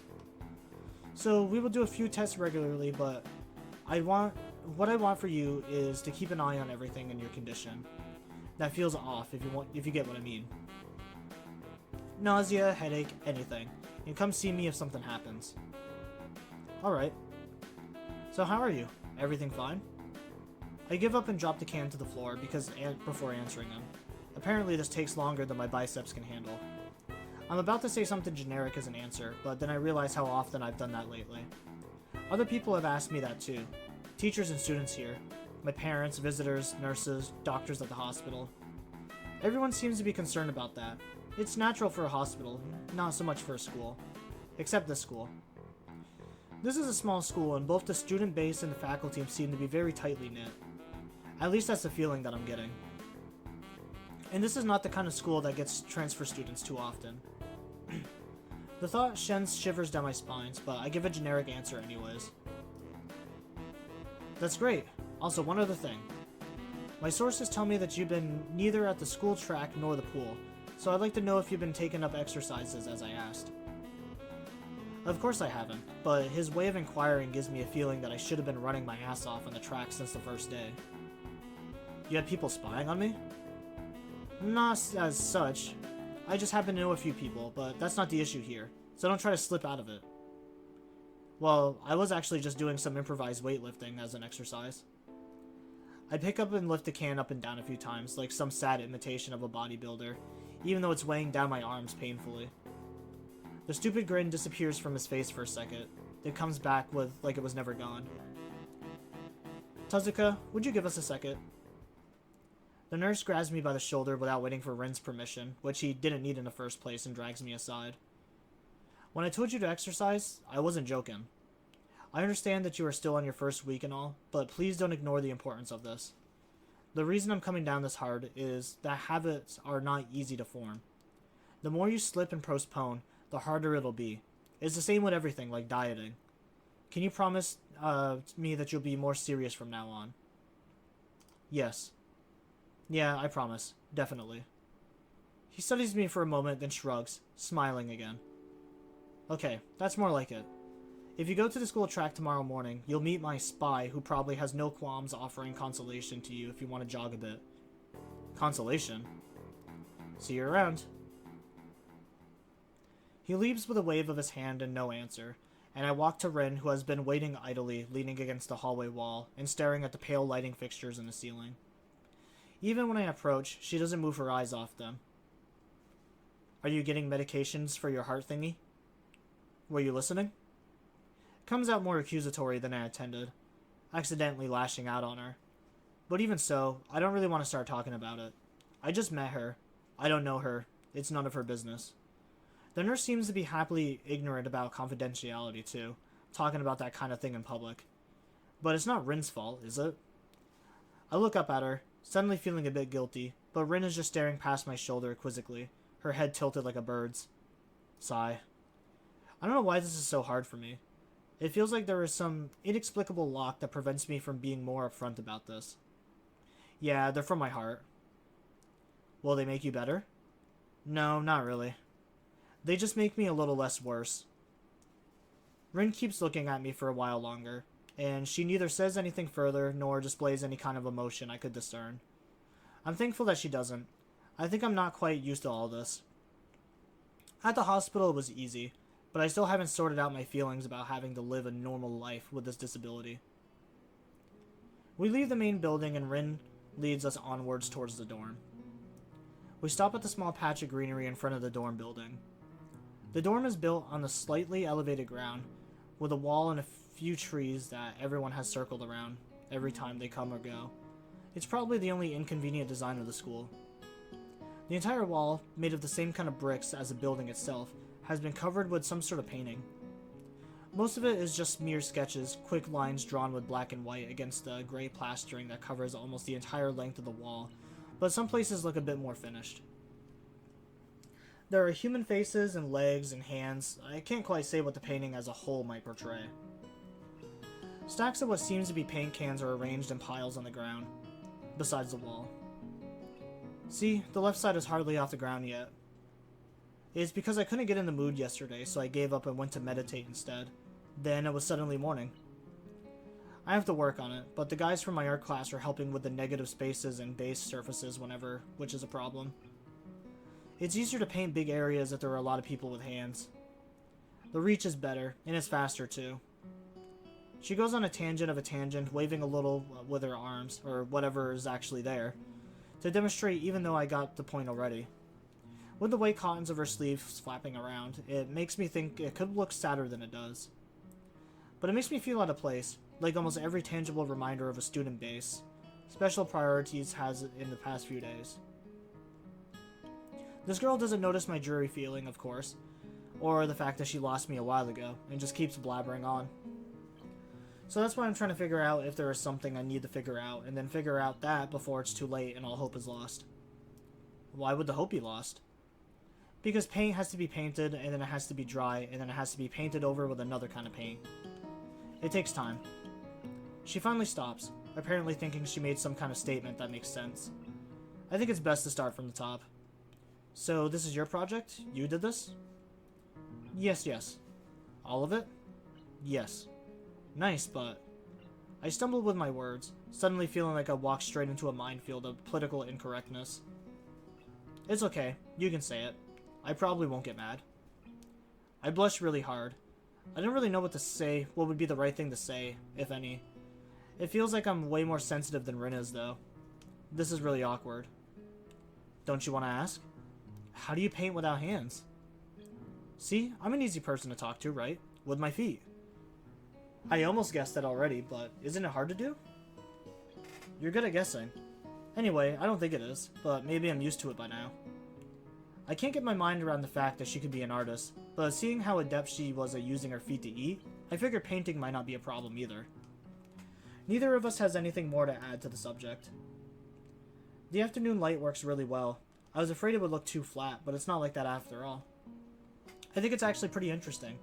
So we will do a few tests regularly, but what I want for you is to keep an eye on everything in your condition. That feels off, if you get what I mean. Nausea, headache, anything. And come see me if something happens. Alright. So how are you? Everything fine? I give up and drop the can to the floor before answering him. Apparently this takes longer than my biceps can handle. I'm about to say something generic as an answer, but then I realize how often I've done that lately. Other people have asked me that too. Teachers and students here. My parents, visitors, nurses, doctors at the hospital. Everyone seems to be concerned about that. It's natural for a hospital, not so much for a school. Except this school. This is a small school, and both the student base and the faculty seem to be very tightly knit. At least that's the feeling that I'm getting. And this is not the kind of school that gets transfer students too often. The thought sends shivers down my spines, but I give a generic answer anyways. That's great. Also, one other thing. My sources tell me that you've been neither at the school track nor the pool, so I'd like to know if you've been taking up exercises as I asked. Of course I haven't, but his way of inquiring gives me a feeling that I should have been running my ass off on the track since the first day. You had people spying on me? Not as such. I just happen to know a few people, but that's not the issue here, so don't try to slip out of it. Well, I was actually just doing some improvised weightlifting as an exercise. I pick up and lift the can up and down a few times, like some sad imitation of a bodybuilder, even though it's weighing down my arms painfully. The stupid grin disappears from his face for a second, then comes back with like it was never gone. Tezuka, would you give us a second? The nurse grabs me by the shoulder without waiting for Rin's permission, which he didn't need in the first place, and drags me aside. When I told you to exercise, I wasn't joking. I understand that you are still on your first week and all, but please don't ignore the importance of this. The reason I'm coming down this hard is that habits are not easy to form. The more you slip and postpone, the harder it'll be. It's the same with everything, like dieting. Can you promise me that you'll be more serious from now on? Yes. Yeah, I promise. Definitely. He studies me for a moment, then shrugs, smiling again. Okay, that's more like it. If you go to the school track tomorrow morning, you'll meet my spy, who probably has no qualms offering consolation to you if you want to jog a bit. Consolation? See you around. He leaves with a wave of his hand and no answer, and I walk to Rin, who has been waiting idly, leaning against the hallway wall and staring at the pale lighting fixtures in the ceiling. Even when I approach, she doesn't move her eyes off them. Are you getting medications for your heart thingy? Were you listening? Comes out more accusatory than I intended, accidentally lashing out on her. But even so, I don't really want to start talking about it. I just met her. I don't know her. It's none of her business. The nurse seems to be happily ignorant about confidentiality too, talking about that kind of thing in public. But it's not Rin's fault, is it? I look up at her, suddenly feeling a bit guilty, but Rin is just staring past my shoulder quizzically, her head tilted like a bird's. Sigh. I don't know why this is so hard for me. It feels like there is some inexplicable lock that prevents me from being more upfront about this. Yeah, they're from my heart. Will they make you better? No, not really. They just make me a little less worse. Rin keeps looking at me for a while longer, and she neither says anything further nor displays any kind of emotion I could discern. I'm thankful that she doesn't. I think I'm not quite used to all this. At the hospital it was easy, but I still haven't sorted out my feelings about having to live a normal life with this disability. We leave the main building and Rin leads us onwards towards the dorm. We stop at the small patch of greenery in front of the dorm building. The dorm is built on the slightly elevated ground, with a wall and a few trees that everyone has circled around every time they come or go. It's probably the only inconvenient design of the school. The entire wall, made of the same kind of bricks as the building itself, has been covered with some sort of painting. Most of it is just mere sketches, quick lines drawn with black and white against the gray plastering that covers almost the entire length of the wall, but some places look a bit more finished. There are human faces and legs and hands. I can't quite say what the painting as a whole might portray. Stacks of what seems to be paint cans are arranged in piles on the ground, besides the wall. See, the left side is hardly off the ground yet. It's because I couldn't get in the mood yesterday, so I gave up and went to meditate instead. Then it was suddenly morning. I have to work on it, but the guys from my art class are helping with the negative spaces and base surfaces whenever, which is a problem. It's easier to paint big areas if there are a lot of people with hands. The reach is better, and it's faster too. She goes on a tangent of a tangent, waving a little with her arms, or whatever is actually there, to demonstrate even though I got the point already. With the white cottons of her sleeves flapping around, it makes me think it could look sadder than it does. But it makes me feel out of place, like almost every tangible reminder of a student base. Special Priorities has in the past few days. This girl doesn't notice my dreary feeling, of course, or the fact that she lost me a while ago, and just keeps blabbering on. So that's why I'm trying to figure out if there is something I need to figure out, and then figure out that before it's too late and all hope is lost. Why would the hope be lost? Because paint has to be painted, and then it has to be dry, and then it has to be painted over with another kind of paint. It takes time. She finally stops, apparently thinking she made some kind of statement that makes sense. I think it's best to start from the top. So, this is your project? You did this? Yes, yes. All of it? Yes. Nice, but... I stumbled with my words, suddenly feeling like I walked straight into a minefield of political incorrectness. It's okay, you can say it. I probably won't get mad. I blushed really hard. I didn't really know what to say, what would be the right thing to say, if any. It feels like I'm way more sensitive than Rin is, though. This is really awkward. Don't you want to ask? How do you paint without hands? See, I'm an easy person to talk to, right? With my feet. I almost guessed that already, but isn't it hard to do? You're good at guessing. Anyway, I don't think it is, but maybe I'm used to it by now. I can't get my mind around the fact that she could be an artist, but seeing how adept she was at using her feet to eat, I figured painting might not be a problem either. Neither of us has anything more to add to the subject. The afternoon light works really well. I was afraid it would look too flat, but it's not like that after all. I think it's actually pretty interesting.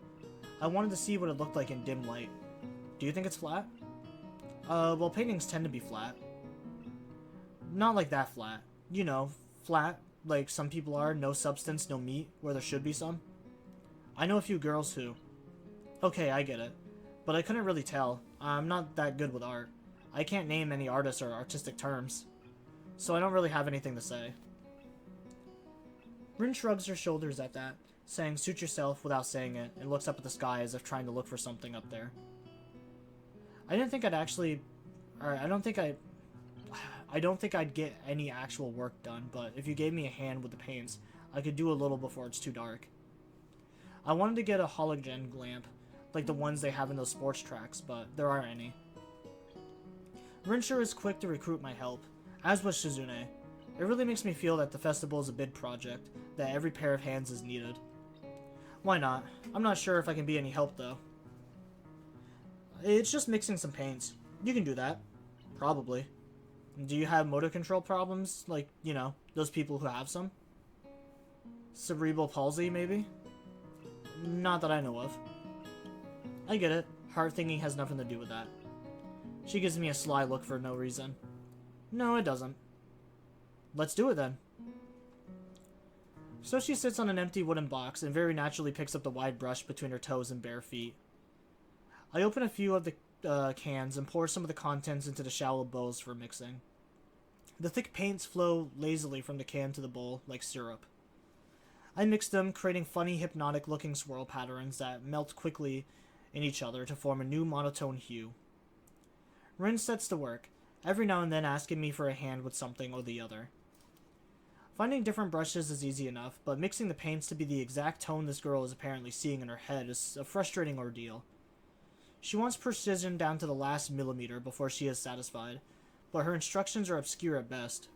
I wanted to see what it looked like in dim light. Do you think it's flat? Well, paintings tend to be flat. Not like that flat. You know, flat, like some people are, no substance, no meat, where there should be some. I know a few girls who... Okay, I get it. But I couldn't really tell. I'm not that good with art. I can't name any artists or artistic terms. So I don't really have anything to say. Rin shrugs her shoulders at that, saying suit yourself without saying it, and looks up at the sky as if trying to look for something up there. I didn't think I'd actually... I don't think I'd get any actual work done, but if you gave me a hand with the paints, I could do a little before it's too dark. I wanted to get a halogen lamp, like the ones they have in those sports tracks, but there aren't any. Rinsher is quick to recruit my help, as was Shizune. It really makes me feel that the festival is a big project, that every pair of hands is needed. Why not? I'm not sure if I can be any help, though. It's just mixing some paints. You can do that. Probably. Do you have motor control problems? Like, you know, those people who have some? Cerebral palsy, maybe? Not that I know of. I get it. Hard thinking has nothing to do with that. She gives me a sly look for no reason. No, it doesn't. Let's do it then. So she sits on an empty wooden box and very naturally picks up the wide brush between her toes and bare feet. I open a few of the cans and pour some of the contents into the shallow bowls for mixing. The thick paints flow lazily from the can to the bowl like syrup. I mix them, creating funny hypnotic-looking swirl patterns that melt quickly in each other to form a new monotone hue. Rin sets to work, every now and then asking me for a hand with something or the other. Finding different brushes is easy enough, but mixing the paints to be the exact tone this girl is apparently seeing in her head is a frustrating ordeal. She wants precision down to the last millimeter before she is satisfied, but her instructions are obscure at best.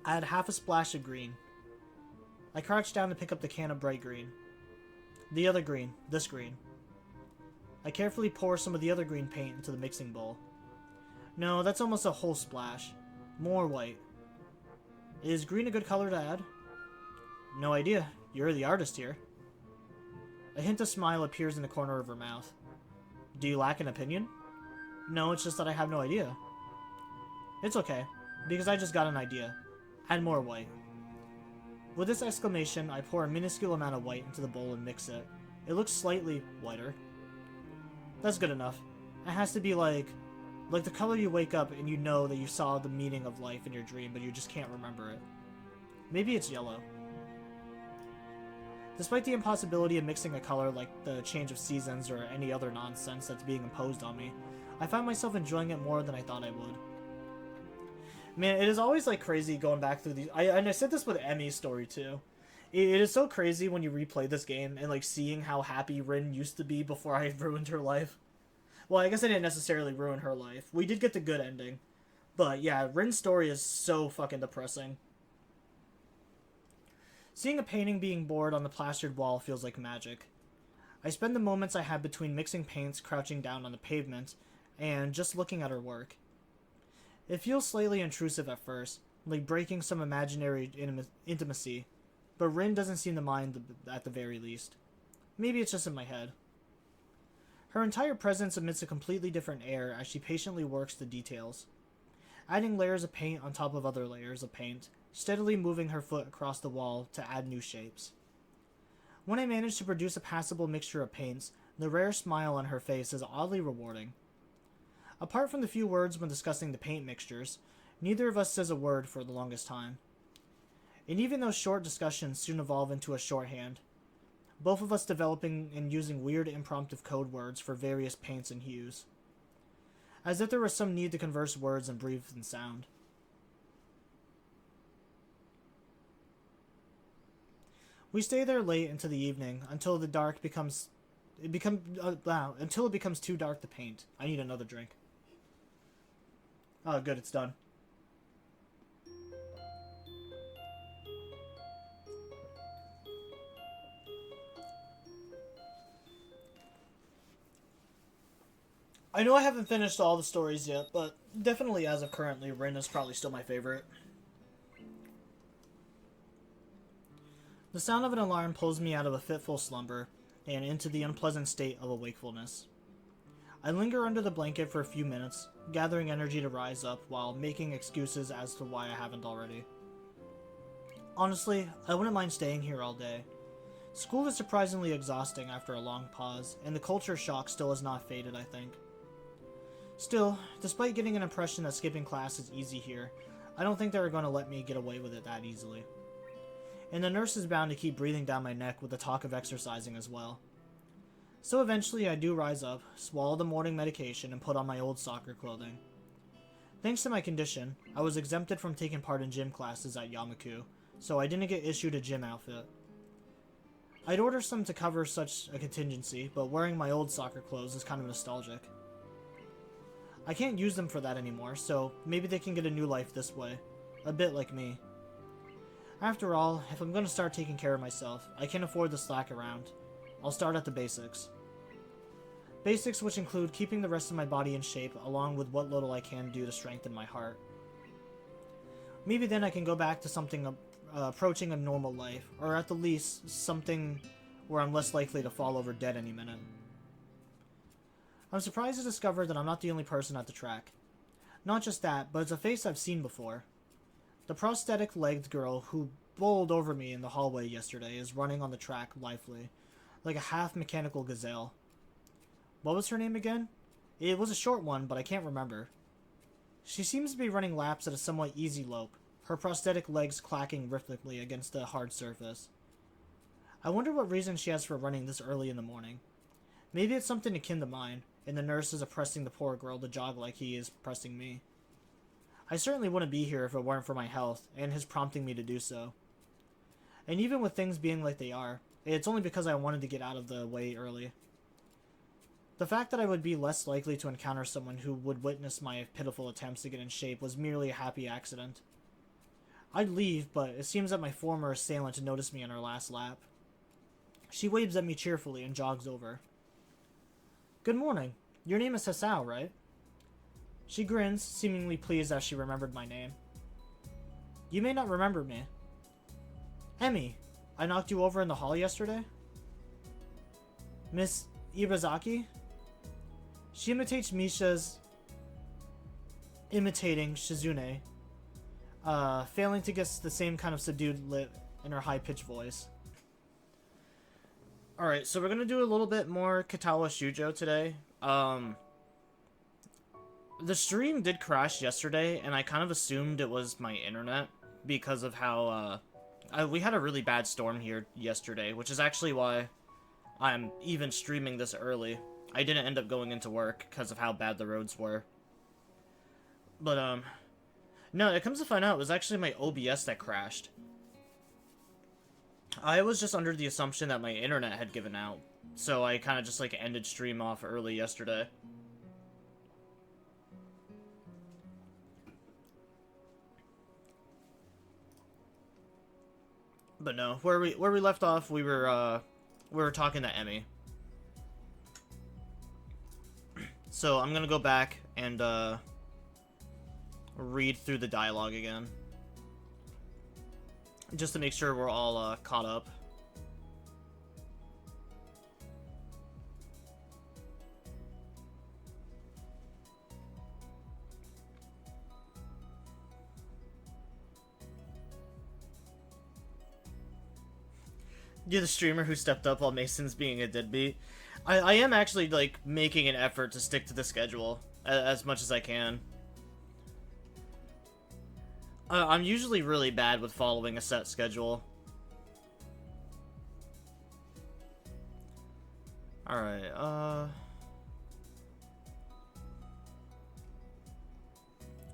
Add half a splash of green. I crouch down to pick up the can of bright green. The other green, this green. I carefully pour some of the other green paint into the mixing bowl. No, that's almost a whole splash. More white. Is green a good color to add? No idea. You're the artist here. A hint of smile appears in the corner of her mouth. Do you lack an opinion? No, it's just that I have no idea. It's okay, because I just got an idea. Add more white. With this exclamation, I pour a minuscule amount of white into the bowl and mix it. It looks slightly whiter. That's good enough. It has to be like the color you wake up and you know that you saw the meaning of life in your dream, but you just can't remember it. Maybe it's yellow. Despite the impossibility of mixing a color like the change of seasons or any other nonsense that's being imposed on me, I find myself enjoying it more than I thought I would. Man, it is always like crazy going back through these. And I said this with Emmy's story too. It is so crazy when you replay this game and like seeing how happy Rin used to be before I ruined her life. Well, I guess I didn't necessarily ruin her life. We did get the good ending. But yeah, Rin's story is so fucking depressing. Seeing a painting being bored on the plastered wall feels like magic. I spend the moments I have between mixing paints crouching down on the pavement and just looking at her work. It feels slightly intrusive at first, like breaking some imaginary intimacy, but Rin doesn't seem to mind at the very least. Maybe it's just in my head. Her entire presence emits a completely different air as she patiently works the details, adding layers of paint on top of other layers of paint, steadily moving her foot across the wall to add new shapes. When I manage to produce a passable mixture of paints, the rare smile on her face is oddly rewarding. Apart from the few words when discussing the paint mixtures, neither of us says a word for the longest time. And even those short discussions soon evolve into a shorthand, both of us developing and using weird impromptu code words for various paints and hues, as if there was some need to converse words and breathe in sound. We stay there late into the evening until the dark becomes until it becomes too dark to paint. I need another drink. Oh, good, it's done. I know I haven't finished all the stories yet, but definitely as of currently, Rin is probably still my favorite. The sound of an alarm pulls me out of a fitful slumber and into the unpleasant state of a wakefulness. I linger under the blanket for a few minutes, gathering energy to rise up while making excuses as to why I haven't already. Honestly, I wouldn't mind staying here all day. School is surprisingly exhausting after a long pause, and the culture shock still has not faded, I think. Still, despite getting an impression that skipping class is easy here, I don't think they're going to let me get away with it that easily. And the nurse is bound to keep breathing down my neck with the talk of exercising as well. So eventually I do rise up, swallow the morning medication, and put on my old soccer clothing. Thanks to my condition, I was exempted from taking part in gym classes at Yamaku, so I didn't get issued a gym outfit. I'd order some to cover such a contingency, but wearing my old soccer clothes is kind of nostalgic. I can't use them for that anymore, so maybe they can get a new life this way. A bit like me. After all, if I'm going to start taking care of myself, I can't afford to slack around. I'll start at the basics. Basics which include keeping the rest of my body in shape, along with what little I can do to strengthen my heart. Maybe then I can go back to something approaching a normal life, or at the least, something where I'm less likely to fall over dead any minute. I'm surprised to discover that I'm not the only person at the track. Not just that, but it's a face I've seen before. The prosthetic-legged girl who bowled over me in the hallway yesterday is running on the track lively, like a half-mechanical gazelle. What was her name again? It was a short one, but I can't remember. She seems to be running laps at a somewhat easy lope, her prosthetic legs clacking rhythmically against the hard surface. I wonder what reason she has for running this early in the morning. Maybe it's something akin to mine, and the nurse is oppressing the poor girl to jog like he is pressing me. I certainly wouldn't be here if it weren't for my health, and his prompting me to do so. And even with things being like they are, it's only because I wanted to get out of the way early. The fact that I would be less likely to encounter someone who would witness my pitiful attempts to get in shape was merely a happy accident. I'd leave, but it seems that my former assailant noticed me on her last lap. She waves at me cheerfully and jogs over. Good morning. Your name is Hisao, right? She grins, seemingly pleased as she remembered my name. You may not remember me. Emmy, I knocked you over in the hall yesterday? Miss Ibazaki? She imitates Misha's imitating Shizune, failing to get the same kind of subdued lip in her high-pitched voice. Alright, so we're gonna do a little bit more Katawa Shoujo today. The stream did crash yesterday, and I kind of assumed it was my internet because of how, we had a really bad storm here yesterday, which is actually why I'm even streaming this early. I didn't end up going into work because of how bad the roads were. But, no, it comes to find out, it was actually my OBS that crashed. I was just under the assumption that my internet had given out, so I kind of just, like, ended stream off early yesterday. But no, where we left off, we were talking to Emmy. So I'm gonna go back and read through the dialogue again. just to make sure we're all caught up. You're the streamer who stepped up while Mason's being a deadbeat. I am actually, like, making an effort to stick to the schedule as much as I can. I'm usually really bad with following a set schedule. Alright,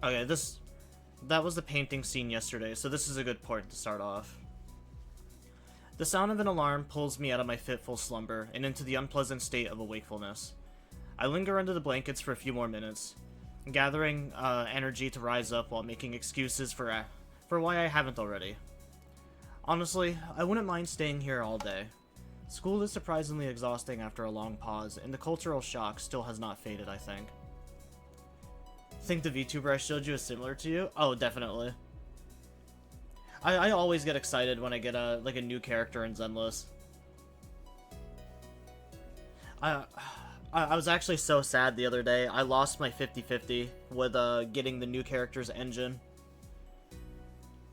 okay, that was the painting scene yesterday, so this is a good part to start off. The sound of an alarm pulls me out of my fitful slumber and into the unpleasant state of a wakefulness. I linger under the blankets for a few more minutes, gathering energy to rise up while making excuses for why I haven't already. Honestly, I wouldn't mind staying here all day. School is surprisingly exhausting after a long pause, and the cultural shock still has not faded, I think. Think the VTuber I showed you is similar to you? Oh, definitely. I always get excited when I get a new character in Zenless. I was actually so sad the other day. I lost my 50-50 with getting the new character's engine.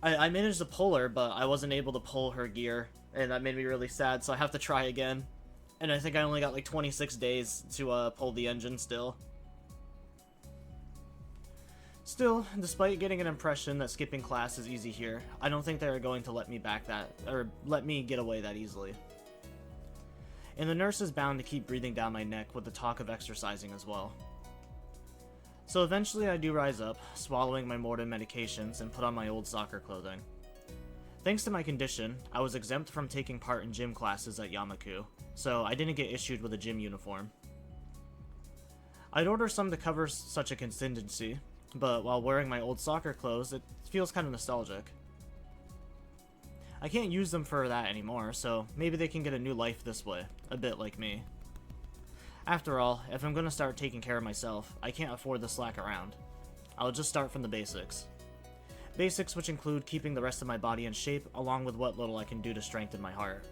I managed to pull her, but I wasn't able to pull her gear, and that made me really sad, so I have to try again. And I think I only got like 26 days to pull the engine still. Still, despite getting an impression that skipping class is easy here, I don't think they are going to let me let me get away that easily. And the nurse is bound to keep breathing down my neck with the talk of exercising as well. So eventually I do rise up, swallowing my mortem medications and put on my old soccer clothing. Thanks to my condition, I was exempt from taking part in gym classes at Yamaku, so I didn't get issued with a gym uniform. I'd order some to cover such a contingency, but while wearing my old soccer clothes, it feels kind of nostalgic. I can't use them for that anymore, so maybe they can get a new life this way, a bit like me. After all, if I'm gonna start taking care of myself, I can't afford to slack around. I'll just start from the basics. Basics which include keeping the rest of my body in shape, along with what little I can do to strengthen my heart.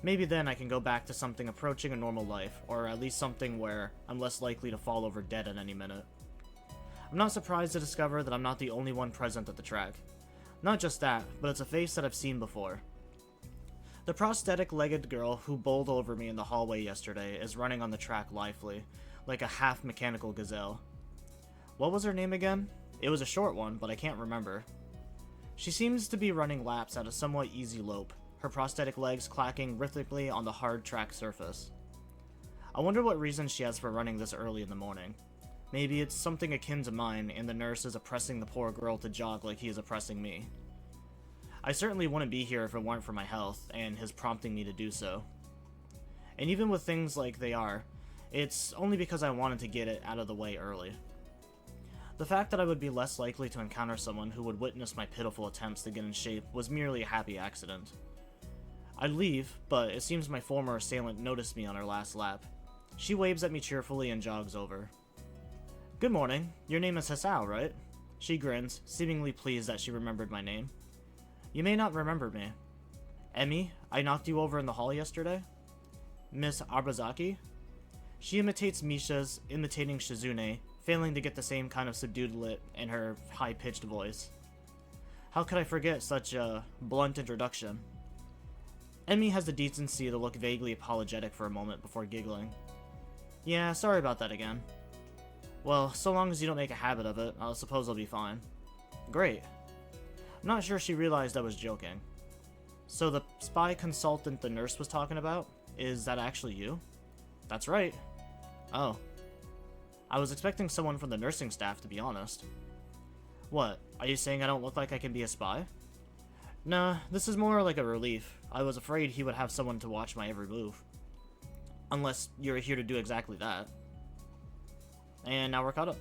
Maybe then I can go back to something approaching a normal life, or at least something where I'm less likely to fall over dead at any minute. I'm not surprised to discover that I'm not the only one present at the track. Not just that, but it's a face that I've seen before. The prosthetic-legged girl who bowled over me in the hallway yesterday is running on the track lively, like a half-mechanical gazelle. What was her name again? It was a short one, but I can't remember. She seems to be running laps at a somewhat easy lope, her prosthetic legs clacking rhythmically on the hard track surface. I wonder what reason she has for running this early in the morning. Maybe it's something akin to mine, and the nurse is oppressing the poor girl to jog like he is oppressing me. I certainly wouldn't be here if it weren't for my health, and his prompting me to do so. And even with things like they are, it's only because I wanted to get it out of the way early. The fact that I would be less likely to encounter someone who would witness my pitiful attempts to get in shape was merely a happy accident. I'd leave, but it seems my former assailant noticed me on her last lap. She waves at me cheerfully and jogs over. Good morning. Your name is Hisao, right? She grins, seemingly pleased that she remembered my name. You may not remember me. Emmy, I knocked you over in the hall yesterday? Miss Abazaki? She imitates Misha's, imitating Shizune, failing to get the same kind of subdued lit in her high-pitched voice. How could I forget such a blunt introduction? Emmy has the decency to look vaguely apologetic for a moment before giggling. Yeah, sorry about that again. Well, so long as you don't make a habit of it, I suppose I'll be fine. Great. I'm not sure she realized I was joking. So the spy consultant the nurse was talking about, is that actually you? That's right. Oh. I was expecting someone from the nursing staff, to be honest. What, are you saying I don't look like I can be a spy? Nah, this is more like a relief. I was afraid he would have someone to watch my every move. Unless you're here to do exactly that. And now we're caught up.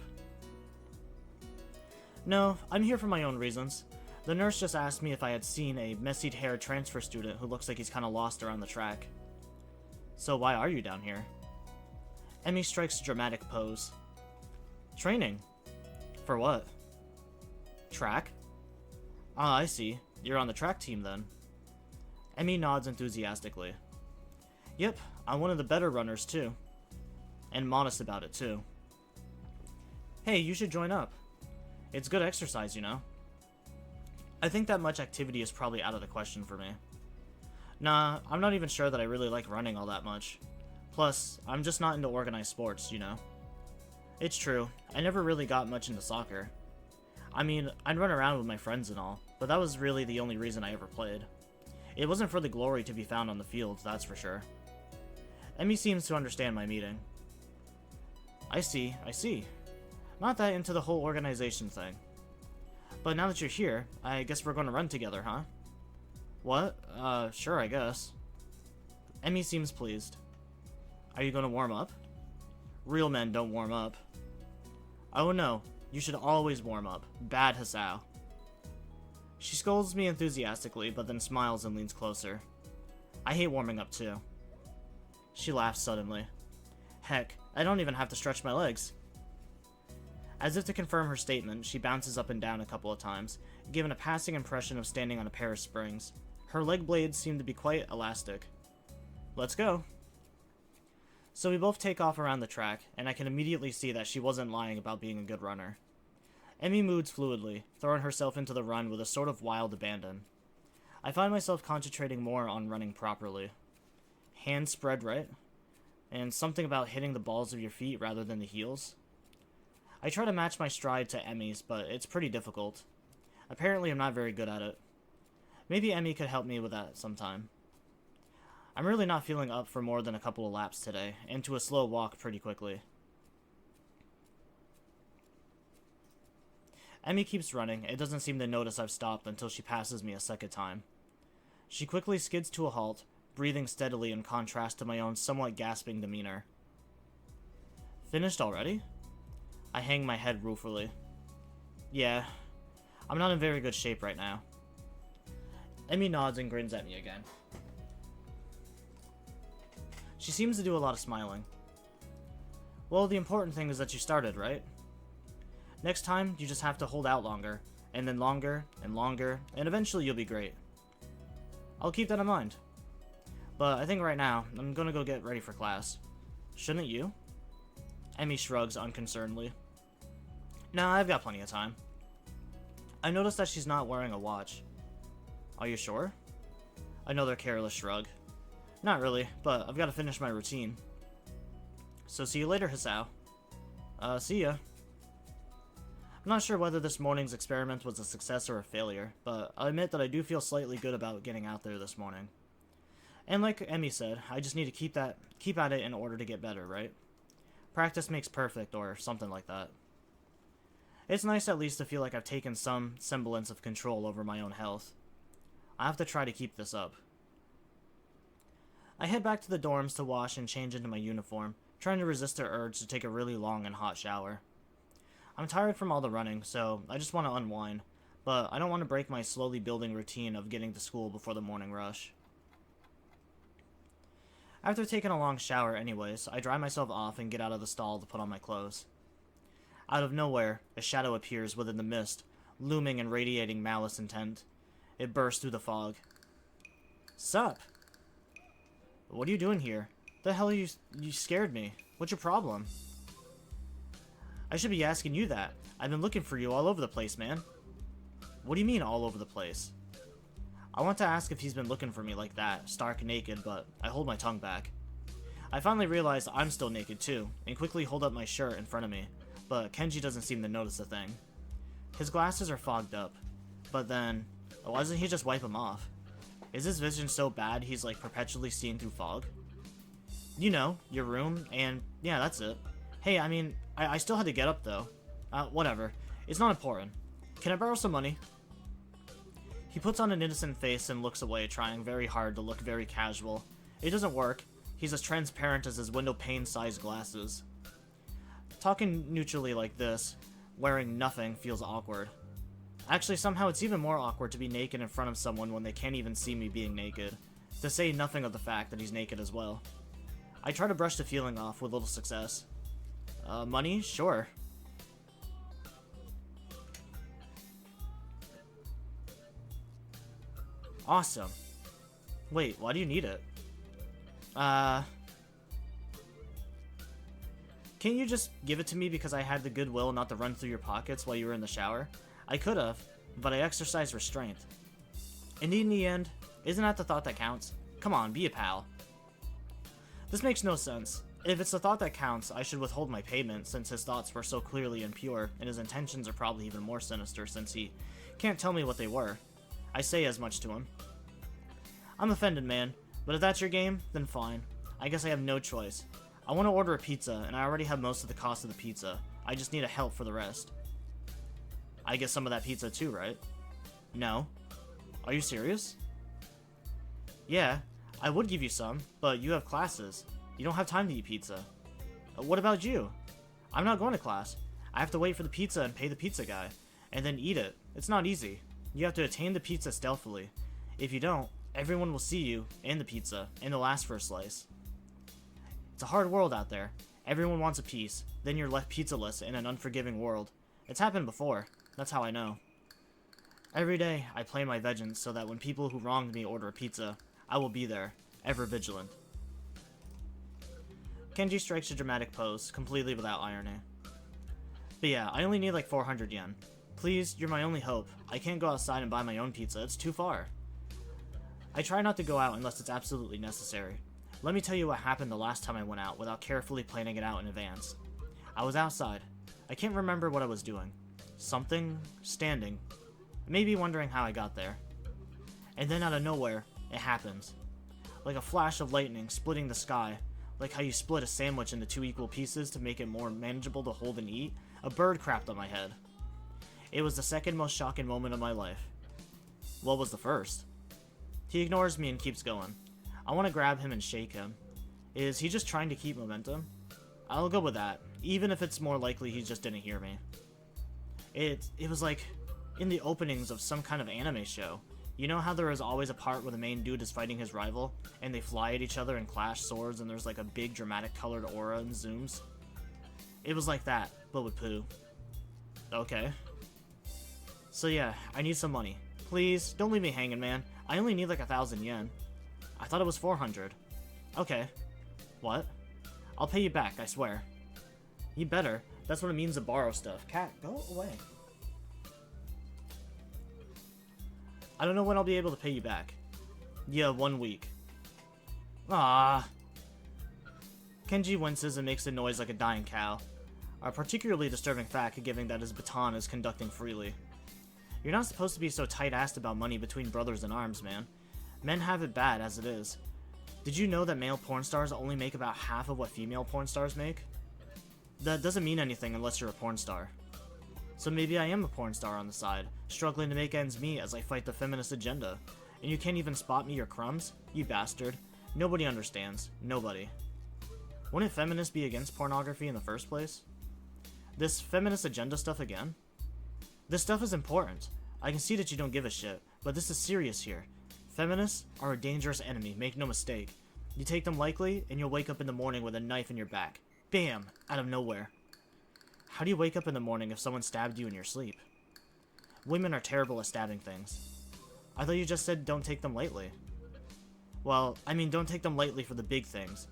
No, I'm here for my own reasons. The nurse just asked me if I had seen a messy-haired transfer student who looks like he's kinda lost around the track. So why are you down here? Emmy strikes a dramatic pose. Training. For what? Track? Ah, I see. You're on the track team then? Emmy nods enthusiastically. Yep, I'm one of the better runners too. And modest about it too. Hey, you should join up. It's good exercise, you know. I think that much activity is probably out of the question for me. Nah, I'm not even sure that I really like running all that much. Plus, I'm just not into organized sports, you know. It's true, I never really got much into soccer. I mean, I'd run around with my friends and all, but that was really the only reason I ever played. It wasn't for the glory to be found on the field, that's for sure. Emmy seems to understand my meaning. I see. Not that into the whole organization thing. But now that you're here, I guess we're going to run together, huh? What? Sure, I guess. Emmy seems pleased. Are you going to warm up? Real men don't warm up. Oh no, you should always warm up. Bad Hisao. She scolds me enthusiastically, but then smiles and leans closer. I hate warming up too. She laughs suddenly. Heck, I don't even have to stretch my legs. As if to confirm her statement, she bounces up and down a couple of times, giving a passing impression of standing on a pair of springs. Her leg blades seem to be quite elastic. Let's go. So we both take off around the track, and I can immediately see that she wasn't lying about being a good runner. Emmy moves fluidly, throwing herself into the run with a sort of wild abandon. I find myself concentrating more on running properly. Hands spread right, and something about hitting the balls of your feet rather than the heels. I try to match my stride to Emmy's, but it's pretty difficult. Apparently I'm not very good at it. Maybe Emmy could help me with that sometime. I'm really not feeling up for more than a couple of laps today, and to a slow walk pretty quickly. Emmy keeps running. It doesn't seem to notice I've stopped until she passes me a second time. She quickly skids to a halt, breathing steadily in contrast to my own somewhat gasping demeanor. Finished already? I hang my head ruefully. Yeah, I'm not in very good shape right now. Emmy nods and grins at me again. She seems to do a lot of smiling. Well, the important thing is that you started, right? Next time, you just have to hold out longer, and then longer, and eventually you'll be great. I'll keep that in mind. But I think right now, I'm gonna go get ready for class. Shouldn't you? Emmy shrugs unconcernedly. Nah, I've got plenty of time. I noticed that she's not wearing a watch. Are you sure? Another careless shrug. Not really, but I've got to finish my routine. So see you later, Hisao. See ya. I'm not sure whether this morning's experiment was a success or a failure, but I'll admit that I do feel slightly good about getting out there this morning. And like Emmy said, I just need to keep at it in order to get better, right? Practice makes perfect, or something like that. It's nice at least to feel like I've taken some semblance of control over my own health. I have to try to keep this up. I head back to the dorms to wash and change into my uniform, trying to resist the urge to take a really long and hot shower. I'm tired from all the running, so I just want to unwind, but I don't want to break my slowly building routine of getting to school before the morning rush. After taking a long shower anyways, I dry myself off and get out of the stall to put on my clothes. Out of nowhere, a shadow appears within the mist, looming and radiating malice intent. It bursts through the fog. Sup? What are you doing here? The hell are you scared me. What's your problem? I should be asking you that. I've been looking for you all over the place, man. What do you mean all over the place? I want to ask if he's been looking for me like that, stark naked, but I hold my tongue back. I finally realize I'm still naked too, and quickly hold up my shirt in front of me, but Kenji doesn't seem to notice a thing. His glasses are fogged up, but then, why doesn't he just wipe them off? Is his vision so bad he's like perpetually seeing through fog? You know, your room, and yeah, that's it. Hey, I mean, I still had to get up though. Whatever. It's not important. Can I borrow some money? He puts on an innocent face and looks away, trying very hard to look very casual. It doesn't work. He's as transparent as his window pane-sized glasses. Talking neutrally like this, wearing nothing, feels awkward. Actually, somehow it's even more awkward to be naked in front of someone when they can't even see me being naked, to say nothing of the fact that he's naked as well. I try to brush the feeling off with little success. Money? Sure. Awesome. Wait, why do you need it? Can't you just give it to me because I had the goodwill not to run through your pockets while you were in the shower? I could have, but I exercised restraint. And in the end, isn't that the thought that counts? Come on, be a pal. This makes no sense. If it's the thought that counts, I should withhold my payment since his thoughts were so clearly impure, and his intentions are probably even more sinister since he can't tell me what they were. I say as much to him. I'm offended, man, but if that's your game, then fine. I guess I have no choice. I want to order a pizza, and I already have most of the cost of the pizza. I just need a help for the rest. I get some of that pizza too, right? No. Are you serious? Yeah, I would give you some, but you have classes. You don't have time to eat pizza. What about you? I'm not going to class. I have to wait for the pizza and pay the pizza guy, and then eat it. It's not easy. You have to attain the pizza stealthily. If you don't, everyone will see you and the pizza, and they'll ask for a slice. It's a hard world out there. Everyone wants a piece, then you're left pizzaless in an unforgiving world. It's happened before. That's how I know. Every day, I play my vengeance so that when people who wronged me order a pizza, I will be there, ever vigilant. Kenji strikes a dramatic pose, completely without irony. But yeah, I only need like 400 yen. Please, you're my only hope. I can't go outside and buy my own pizza, it's too far. I try not to go out unless it's absolutely necessary. Let me tell you what happened the last time I went out without carefully planning it out in advance. I was outside. I can't remember what I was doing. Something, standing, maybe wondering how I got there. And then out of nowhere, it happens. Like a flash of lightning splitting the sky, like how you split a sandwich into 2 equal pieces to make it more manageable to hold and eat, a bird crapped on my head. It was the second most shocking moment of my life. What was the first? He ignores me and keeps going. I want to grab him and shake him. Is he just trying to keep momentum? I'll go with that, even if it's more likely he just didn't hear me. It was like in the openings of some kind of anime show. You know how there is always a part where the main dude is fighting his rival, and they fly at each other and clash swords and there's like a big dramatic colored aura and zooms? It was like that, but with poo. Okay. So yeah, I need some money. Please, don't leave me hanging, man. I only need like 1,000 yen. I thought it was 400. Okay. What? I'll pay you back, I swear. You better. That's what it means to borrow stuff. Cat, go away. I don't know when I'll be able to pay you back. Yeah, 1 week. Ah. Kenji winces and makes a noise like a dying cow. A particularly disturbing fact given that his baton is conducting freely. You're not supposed to be so tight-assed about money between brothers in arms, man. Men have it bad as it is. Did you know that male porn stars only make about half of what female porn stars make? That doesn't mean anything unless you're a porn star. So maybe I am a porn star on the side, struggling to make ends meet as I fight the feminist agenda. And you can't even spot me your crumbs? You bastard. Nobody understands. Nobody. Wouldn't feminists be against pornography in the first place? This feminist agenda stuff again? This stuff is important. I can see that you don't give a shit, but this is serious here. Feminists are a dangerous enemy, make no mistake. You take them lightly, and you'll wake up in the morning with a knife in your back. Bam! Out of nowhere. How do you wake up in the morning if someone stabbed you in your sleep? Women are terrible at stabbing things. I thought you just said don't take them lightly. Well, I mean don't take them lightly for the big things.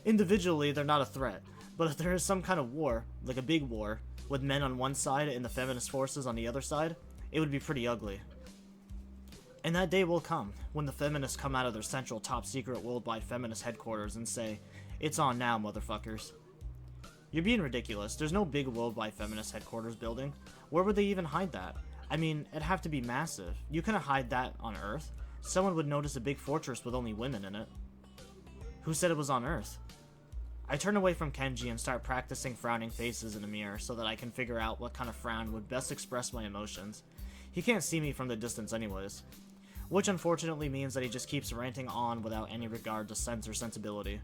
Individually, they're not a threat, but if there is some kind of war, like a big war, with men on one side and the feminist forces on the other side, it would be pretty ugly. And that day will come, when the feminists come out of their central top-secret worldwide feminist headquarters and say, "It's on now, motherfuckers." You're being ridiculous. There's no big worldwide feminist headquarters building. Where would they even hide that? I mean, it'd have to be massive. You couldn't hide that on Earth. Someone would notice a big fortress with only women in it. Who said it was on Earth? I turn away from Kenji and start practicing frowning faces in the mirror so that I can figure out what kind of frown would best express my emotions. He can't see me from the distance anyways. Which unfortunately means that he just keeps ranting on without any regard to sense or sensibility.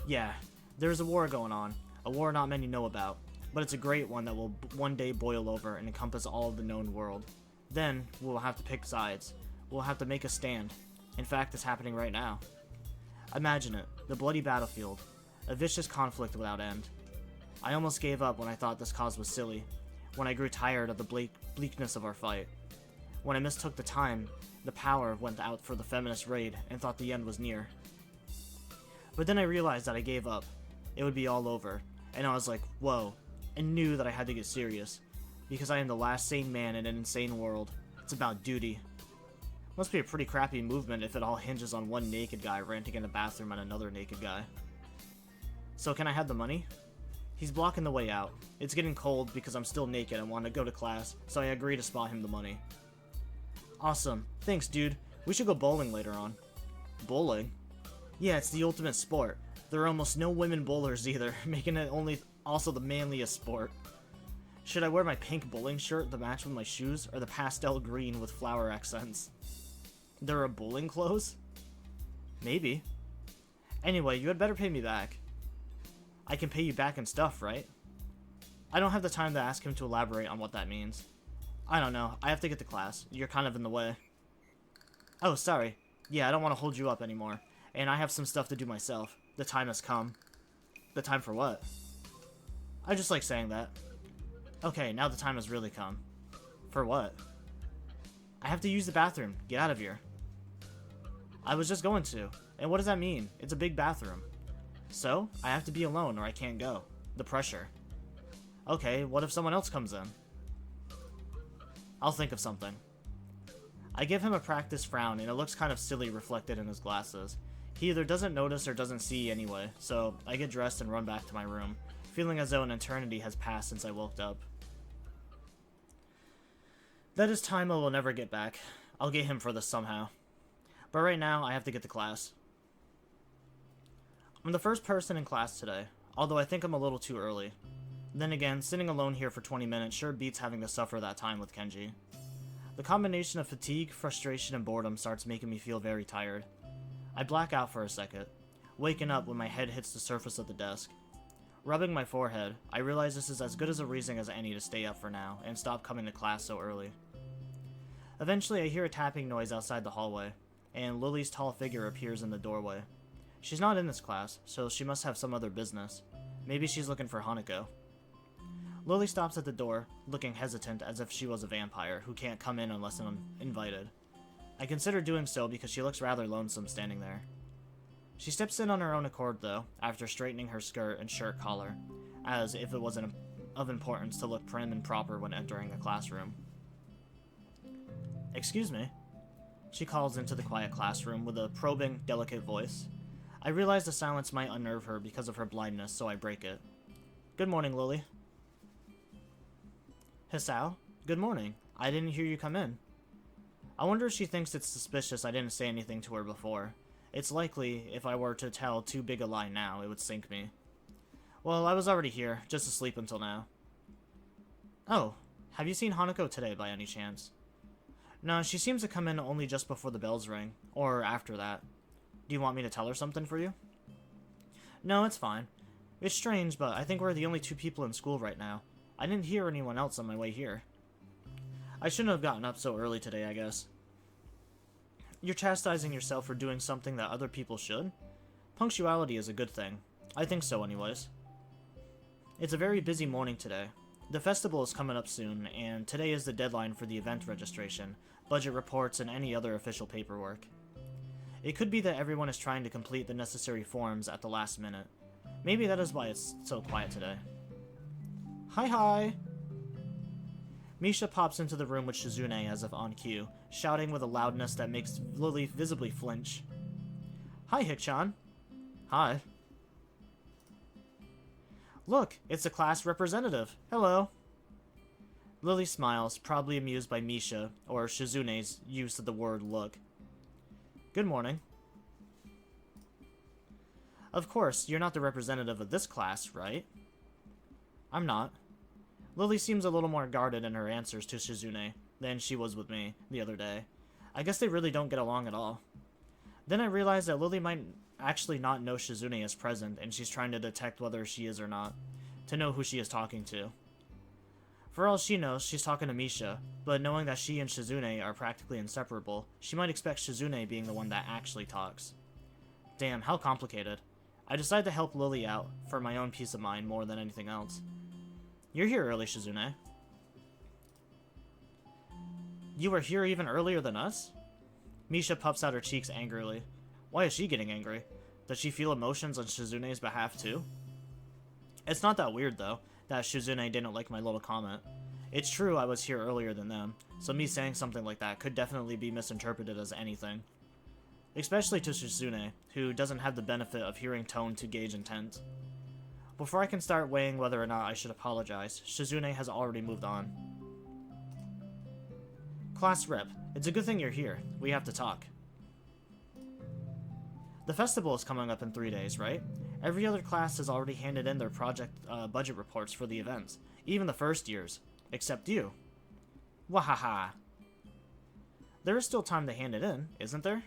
Yeah, there's a war going on, a war not many know about, but it's a great one that will one day boil over and encompass all of the known world. Then, we'll have to pick sides. We'll have to make a stand. In fact, it's happening right now. Imagine it, the bloody battlefield, a vicious conflict without end. I almost gave up when I thought this cause was silly, when I grew tired of the bleakness of our fight. When I mistook the time, the power went out for the feminist raid and thought the end was near. But then I realized that I gave up. It would be all over, and I was like, whoa, and knew that I had to get serious, because I am the last sane man in an insane world. It's about duty. Must be a pretty crappy movement if it all hinges on one naked guy ranting in a bathroom at another naked guy. So can I have the money? He's blocking the way out. It's getting cold because I'm still naked and want to go to class, so I agree to spot him the money. Awesome. Thanks, dude. We should go bowling later on. Bowling? Yeah, it's the ultimate sport. There are almost no women bowlers either, making it also the manliest sport. Should I wear my pink bowling shirt to match with my shoes, or the pastel green with flower accents? There are bowling clothes? Maybe. Anyway, you had better pay me back. I can pay you back in stuff, right? I don't have the time to ask him to elaborate on what that means. I don't know, I have to get to class. You're kind of in the way. Oh, sorry. Yeah, I don't want to hold you up anymore. And I have some stuff to do myself. The time has come. The time for what? I just like saying that. Okay, now the time has really come. For what? I have to use the bathroom. Get out of here. I was just going to. And what does that mean? It's a big bathroom. So, I have to be alone or I can't go. The pressure. Okay, what if someone else comes in? I'll think of something. I give him a practiced frown and it looks kind of silly reflected in his glasses. He either doesn't notice or doesn't see anyway, so I get dressed and run back to my room, feeling as though an eternity has passed since I woke up. That is time I will never get back. I'll get him for this somehow. But right now, I have to get to class. I'm the first person in class today, although I think I'm a little too early. Then again, sitting alone here for 20 minutes sure beats having to suffer that time with Kenji. The combination of fatigue, frustration, and boredom starts making me feel very tired. I black out for a second, waking up when my head hits the surface of the desk. Rubbing my forehead, I realize this is as good as a reason as any to stay up for now and stop coming to class so early. Eventually, I hear a tapping noise outside the hallway, and Lily's tall figure appears in the doorway. She's not in this class, so she must have some other business. Maybe she's looking for Hanako. Lily stops at the door, looking hesitant as if she was a vampire who can't come in unless invited. I consider doing so because she looks rather lonesome standing there. She steps in on her own accord though, after straightening her skirt and shirt collar, as if it wasn't of importance to look prim and proper when entering a classroom. Excuse me, she calls into the quiet classroom with a probing, delicate voice. I realize the silence might unnerve her because of her blindness, so I break it. Good morning, Lily. Hisao? Good morning. I didn't hear you come in. I wonder if she thinks it's suspicious I didn't say anything to her before. It's likely, if I were to tell too big a lie now, it would sink me. Well, I was already here, just asleep until now. Oh, have you seen Hanako today by any chance? No, she seems to come in only just before the bells ring, or after that. Do you want me to tell her something for you? No, it's fine. It's strange, but I think we're the only two people in school right now. I didn't hear anyone else on my way here. I shouldn't have gotten up so early today, I guess. You're chastising yourself for doing something that other people should? Punctuality is a good thing. I think so anyways. It's a very busy morning today. The festival is coming up soon, and today is the deadline for the event registration, budget reports, and any other official paperwork. It could be that everyone is trying to complete the necessary forms at the last minute. Maybe that is why it's so quiet today. Hi! Misha pops into the room with Shizune as if on cue, shouting with a loudness that makes Lily visibly flinch. Hi, Hik-chan. Hi. Look, it's the class representative. Hello. Lily smiles, probably amused by Misha, or Shizune's use of the word look. Good morning. Of course, you're not the representative of this class, right? I'm not. Lily seems a little more guarded in her answers to Shizune than she was with me the other day. I guess they really don't get along at all. Then I realize that Lily might actually not know Shizune is present, and she's trying to detect whether she is or not, to know who she is talking to. For all she knows, she's talking to Misha, but knowing that she and Shizune are practically inseparable, she might expect Shizune being the one that actually talks. Damn, how complicated. I decide to help Lily out, for my own peace of mind more than anything else. You're here early, Shizune. You were here even earlier than us? Misha puffs out her cheeks angrily. Why is she getting angry? Does she feel emotions on Shizune's behalf too? It's not that weird though, that Shizune didn't like my little comment. It's true I was here earlier than them, so me saying something like that could definitely be misinterpreted as anything. Especially to Shizune, who doesn't have the benefit of hearing tone to gauge intent. Before I can start weighing whether or not I should apologize, Shizune has already moved on. Class rep, it's a good thing you're here. We have to talk. The festival is coming up in 3 days, right? Every other class has already handed in their project budget reports for the events, even the first years, except you. Wahaha. There is still time to hand it in, isn't there?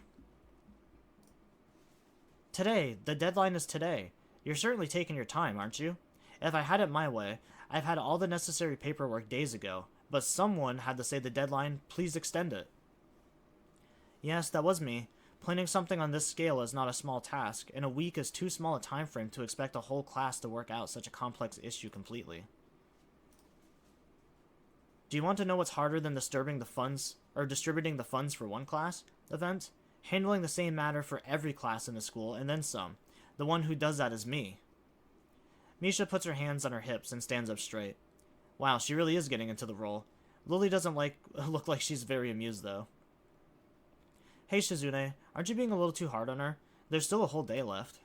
Today, the deadline is today. You're certainly taking your time, aren't you? If I had it my way, I've had all the necessary paperwork days ago, but someone had to say the deadline, please extend it. Yes, that was me. Planning something on this scale is not a small task, and a week is too small a time frame to expect a whole class to work out such a complex issue completely. Do you want to know what's harder than distributing the funds for one class event? Handling the same matter for every class in the school, and then some. The one who does that is me. Misha puts her hands on her hips and stands up straight. Wow, she really is getting into the role. Lily doesn't look like she's very amused, though. Hey, Shizune, aren't you being a little too hard on her? There's still a whole day left.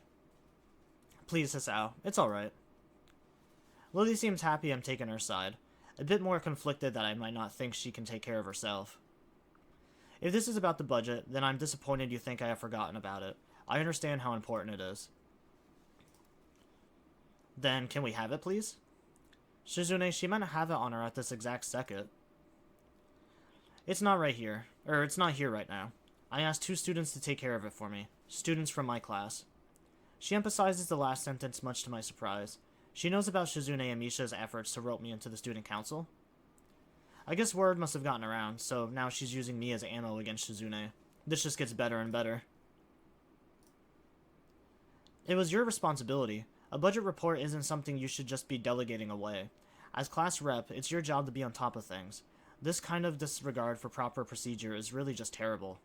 Please, Hisao, it's alright. Lily seems happy I'm taking her side, a bit more conflicted that I might not think she can take care of herself. If this is about the budget, then I'm disappointed you think I have forgotten about it. I understand how important it is. Then, can we have it, please? Shizune, she might have it on her at this exact second. It's not here right now. I asked 2 students to take care of it for me. Students from my class. She emphasizes the last sentence much to my surprise. She knows about Shizune and Misha's efforts to rope me into the student council. I guess word must have gotten around, so now she's using me as ammo against Shizune. This just gets better and better. It was your responsibility. A budget report isn't something you should just be delegating away. As class rep, it's your job to be on top of things. This kind of disregard for proper procedure is really just terrible.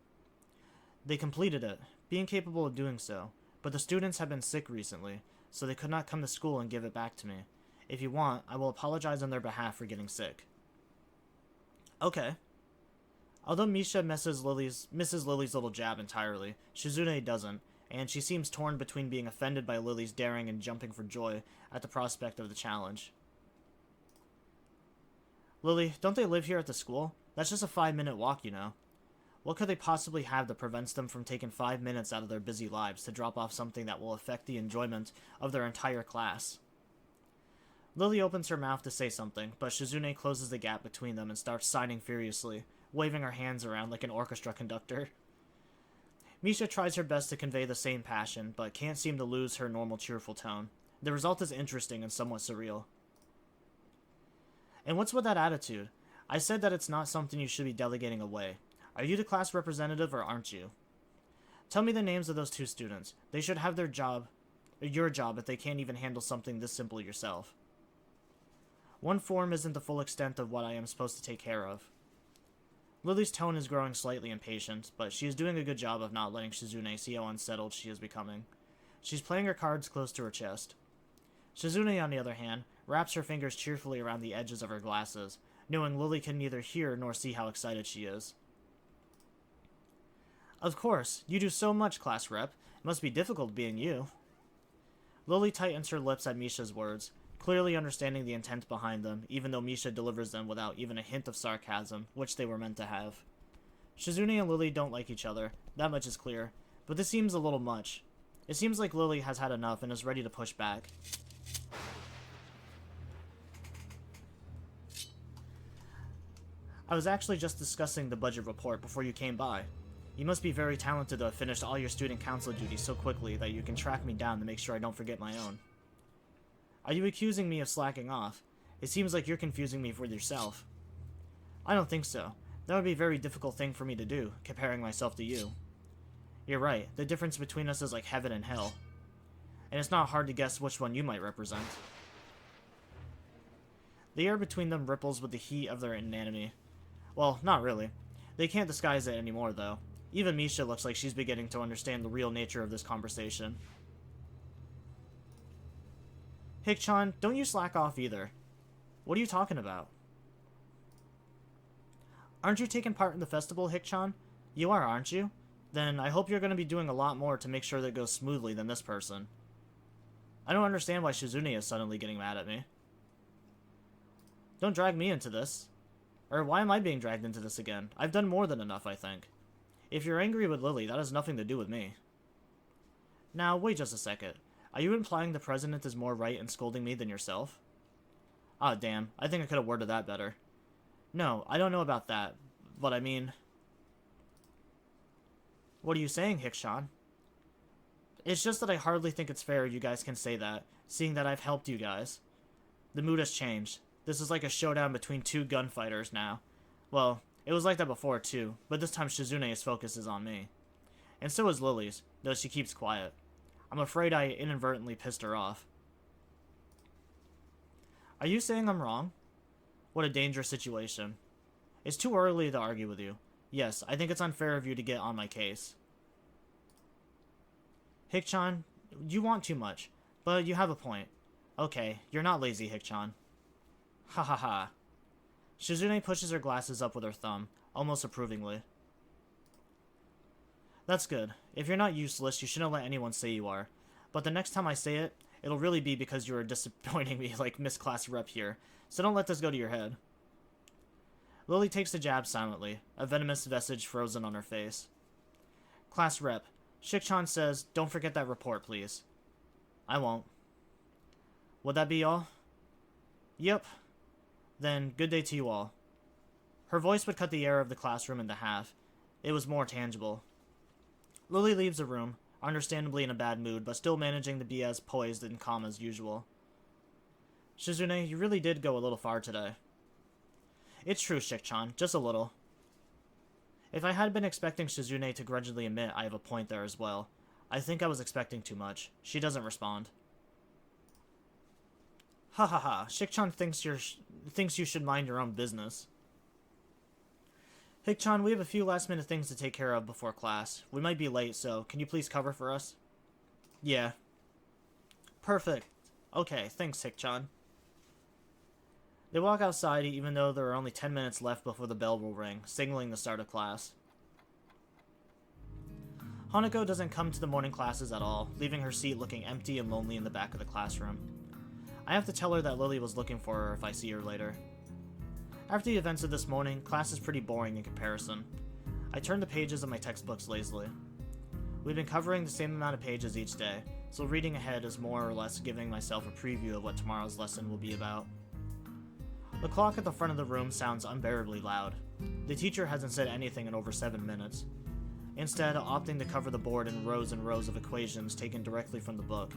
They completed it, being capable of doing so, but the students have been sick recently, so they could not come to school and give it back to me. If you want, I will apologize on their behalf for getting sick. Okay. Although Misha misses Lily's little jab entirely, Shizune doesn't, and she seems torn between being offended by Lily's daring and jumping for joy at the prospect of the challenge. Lily, don't they live here at the school? That's just a 5-minute walk, you know. What could they possibly have that prevents them from taking 5 minutes out of their busy lives to drop off something that will affect the enjoyment of their entire class? Lily opens her mouth to say something, but Shizune closes the gap between them and starts signing furiously, waving her hands around like an orchestra conductor. Misha tries her best to convey the same passion, but can't seem to lose her normal cheerful tone. The result is interesting and somewhat surreal. And what's with that attitude? I said that it's not something you should be delegating away. Are you the class representative or aren't you? Tell me the names of those 2 students. They should have your job if they can't even handle something this simple yourself. One form isn't the full extent of what I am supposed to take care of. Lily's tone is growing slightly impatient, but she is doing a good job of not letting Shizune see how unsettled she is becoming. She's playing her cards close to her chest. Shizune, on the other hand, wraps her fingers cheerfully around the edges of her glasses, knowing Lily can neither hear nor see how excited she is. Of course, you do so much, class rep. It must be difficult being you. Lily tightens her lips at Misha's words, clearly understanding the intent behind them, even though Misha delivers them without even a hint of sarcasm, which they were meant to have. Shizune and Lily don't like each other, that much is clear, but this seems a little much. It seems like Lily has had enough and is ready to push back. I was actually just discussing the budget report before you came by. You must be very talented to have finished all your student council duties so quickly that you can track me down to make sure I don't forget my own. Are you accusing me of slacking off? It seems like you're confusing me with yourself. I don't think so. That would be a very difficult thing for me to do, comparing myself to you. You're right, the difference between us is like heaven and hell. And it's not hard to guess which one you might represent. The air between them ripples with the heat of their inanity. Well, not really. They can't disguise it anymore, though. Even Misha looks like she's beginning to understand the real nature of this conversation. Hikchan, don't you slack off either. What are you talking about? Aren't you taking part in the festival, Hikchan? You are, aren't you? Then I hope you're going to be doing a lot more to make sure that it goes smoothly than this person. I don't understand why Shizune is suddenly getting mad at me. Don't drag me into this. Or why am I being dragged into this again? I've done more than enough, I think. If you're angry with Lily, that has nothing to do with me. Now, wait just a second. Are you implying the president is more right in scolding me than yourself? Ah, damn. I think I could have worded that better. No, I don't know about that. But I mean... What are you saying, Hikchan? It's just that I hardly think it's fair you guys can say that, seeing that I've helped you guys. The mood has changed. This is like a showdown between two gunfighters now. Well, it was like that before too, but this time Shizune's focus is on me. And so is Lily's, though she keeps quiet. I'm afraid I inadvertently pissed her off. Are you saying I'm wrong? What a dangerous situation. It's too early to argue with you. Yes, I think it's unfair of you to get on my case. Hikchan, you want too much, but you have a point. Okay, you're not lazy, Hikchan. Ha ha ha. Shizune pushes her glasses up with her thumb, almost approvingly. That's good. If you're not useless, you shouldn't let anyone say you are. But the next time I say it, it'll really be because you are disappointing me like Miss Class Rep here, so don't let this go to your head. Lily takes the jab silently, a venomous visage frozen on her face. Class Rep, Hikchan says, don't forget that report, please. I won't. Would that be all? Yep. Then, good day to you all. Her voice would cut the air of the classroom into half. It was more tangible. Lily leaves the room, understandably in a bad mood, but still managing to be as poised and calm as usual. Shizune, you really did go a little far today. It's true, Hikchan, just a little. If I had been expecting Shizune to grudgingly admit I have a point there as well, I think I was expecting too much. She doesn't respond. Ha ha ha, Hikchan thinks you should mind your own business. Hikchan, we have a few last-minute things to take care of before class. We might be late, so can you please cover for us? Yeah. Perfect. Okay, thanks, Hikchan. They walk outside even though there are only 10 minutes left before the bell will ring, signaling the start of class. Hanako doesn't come to the morning classes at all, leaving her seat looking empty and lonely in the back of the classroom. I have to tell her that Lily was looking for her if I see her later. After the events of this morning, class is pretty boring in comparison. I turn the pages of my textbooks lazily. We've been covering the same amount of pages each day, so reading ahead is more or less giving myself a preview of what tomorrow's lesson will be about. The clock at the front of the room sounds unbearably loud. The teacher hasn't said anything in over 7 minutes, instead opting to cover the board in rows and rows of equations taken directly from the book.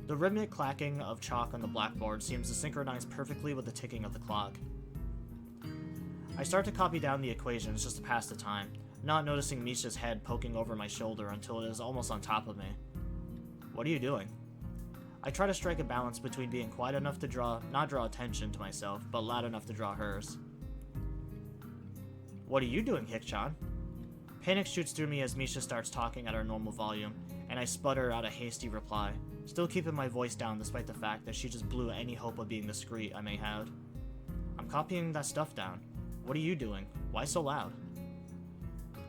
The rhythmic clacking of chalk on the blackboard seems to synchronize perfectly with the ticking of the clock. I start to copy down the equations just to pass the time, not noticing Misha's head poking over my shoulder until it is almost on top of me. What are you doing? I try to strike a balance between being quiet enough to not draw attention to myself, but loud enough to draw hers. What are you doing, Hikchan? Panic shoots through me as Misha starts talking at her normal volume, and I sputter out a hasty reply, still keeping my voice down despite the fact that she just blew any hope of being discreet I may have. I'm copying that stuff down. What are you doing? Why so loud?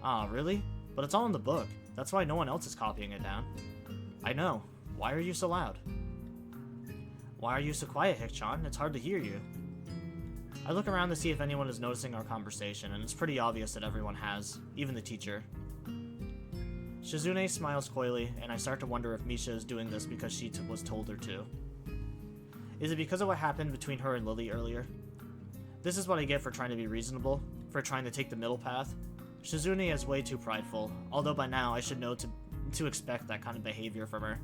Ah, really? But it's all in the book. That's why no one else is copying it down. I know. Why are you so loud? Why are you so quiet, Hikchan? It's hard to hear you. I look around to see if anyone is noticing our conversation, and it's pretty obvious that everyone has, even the teacher. Shizune smiles coyly, and I start to wonder if Misha is doing this because she was told her to. Is it because of what happened between her and Lily earlier? This is what I get for trying to be reasonable, for trying to take the middle path. Shizune is way too prideful, although by now I should know to expect that kind of behavior from her.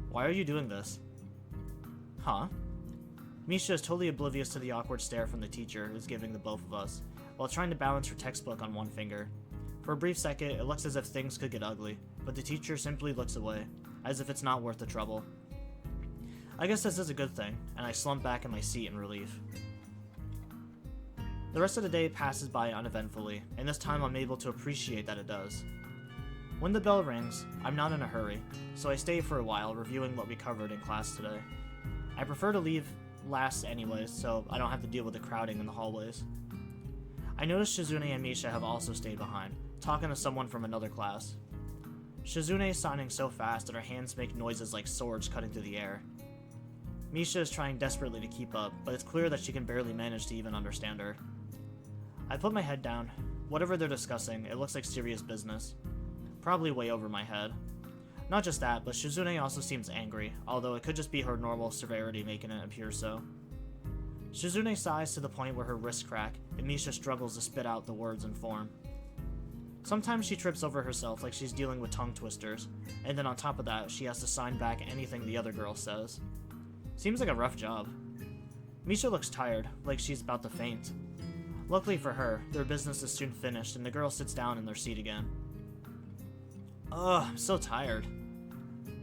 Why are you doing this? Huh? Misha is totally oblivious to the awkward stare from the teacher who's giving the both of us, while trying to balance her textbook on one finger. For a brief second, it looks as if things could get ugly, but the teacher simply looks away, as if it's not worth the trouble. I guess this is a good thing, and I slump back in my seat in relief. The rest of the day passes by uneventfully, and this time I'm able to appreciate that it does. When the bell rings, I'm not in a hurry, so I stay for a while reviewing what we covered in class today. I prefer to leave last anyways, so I don't have to deal with the crowding in the hallways. I notice Shizune and Misha have also stayed behind, talking to someone from another class. Shizune is signing so fast that her hands make noises like swords cutting through the air. Misha is trying desperately to keep up, but it's clear that she can barely manage to even understand her. I put my head down. Whatever they're discussing, it looks like serious business. Probably way over my head. Not just that, but Shizune also seems angry, although it could just be her normal severity making it appear so. Shizune sighs to the point where her wrists crack, and Misha struggles to spit out the words in form. Sometimes she trips over herself like she's dealing with tongue twisters, and then on top of that, she has to sign back anything the other girl says. Seems like a rough job. Misha looks tired, like she's about to faint. Luckily for her, their business is soon finished and the girl sits down in their seat again. Ugh, I'm so tired.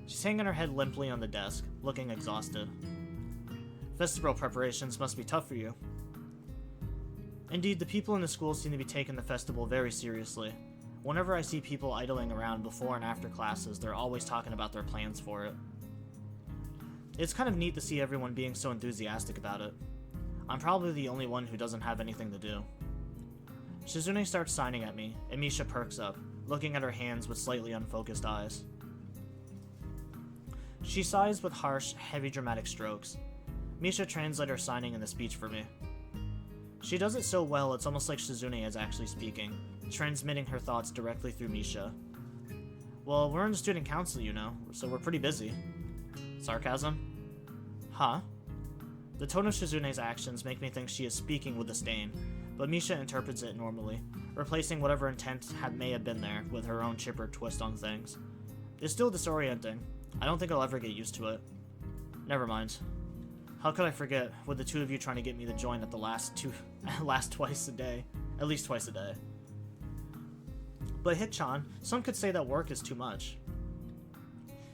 She's hanging her head limply on the desk, looking exhausted. Festival preparations must be tough for you. Indeed, the people in the school seem to be taking the festival very seriously. Whenever I see people idling around before and after classes, they're always talking about their plans for it. It's kind of neat to see everyone being so enthusiastic about it. I'm probably the only one who doesn't have anything to do. Shizune starts signing at me, and Misha perks up, looking at her hands with slightly unfocused eyes. She sighs with harsh, heavy dramatic strokes. Misha translates her signing in the speech for me. She does it so well it's almost like Shizune is actually speaking, transmitting her thoughts directly through Misha. Well, we're in the student council, you know, so we're pretty busy. Sarcasm? Huh? The tone of Shizune's actions make me think she is speaking with disdain, but Misha interprets it normally, replacing whatever intent may have been there with her own chipper twist on things. It's still disorienting. I don't think I'll ever get used to it. Never mind. How could I forget, with the two of you trying to get me to join at the last twice a day. At least twice a day. But Hit-chan, some could say that work is too much.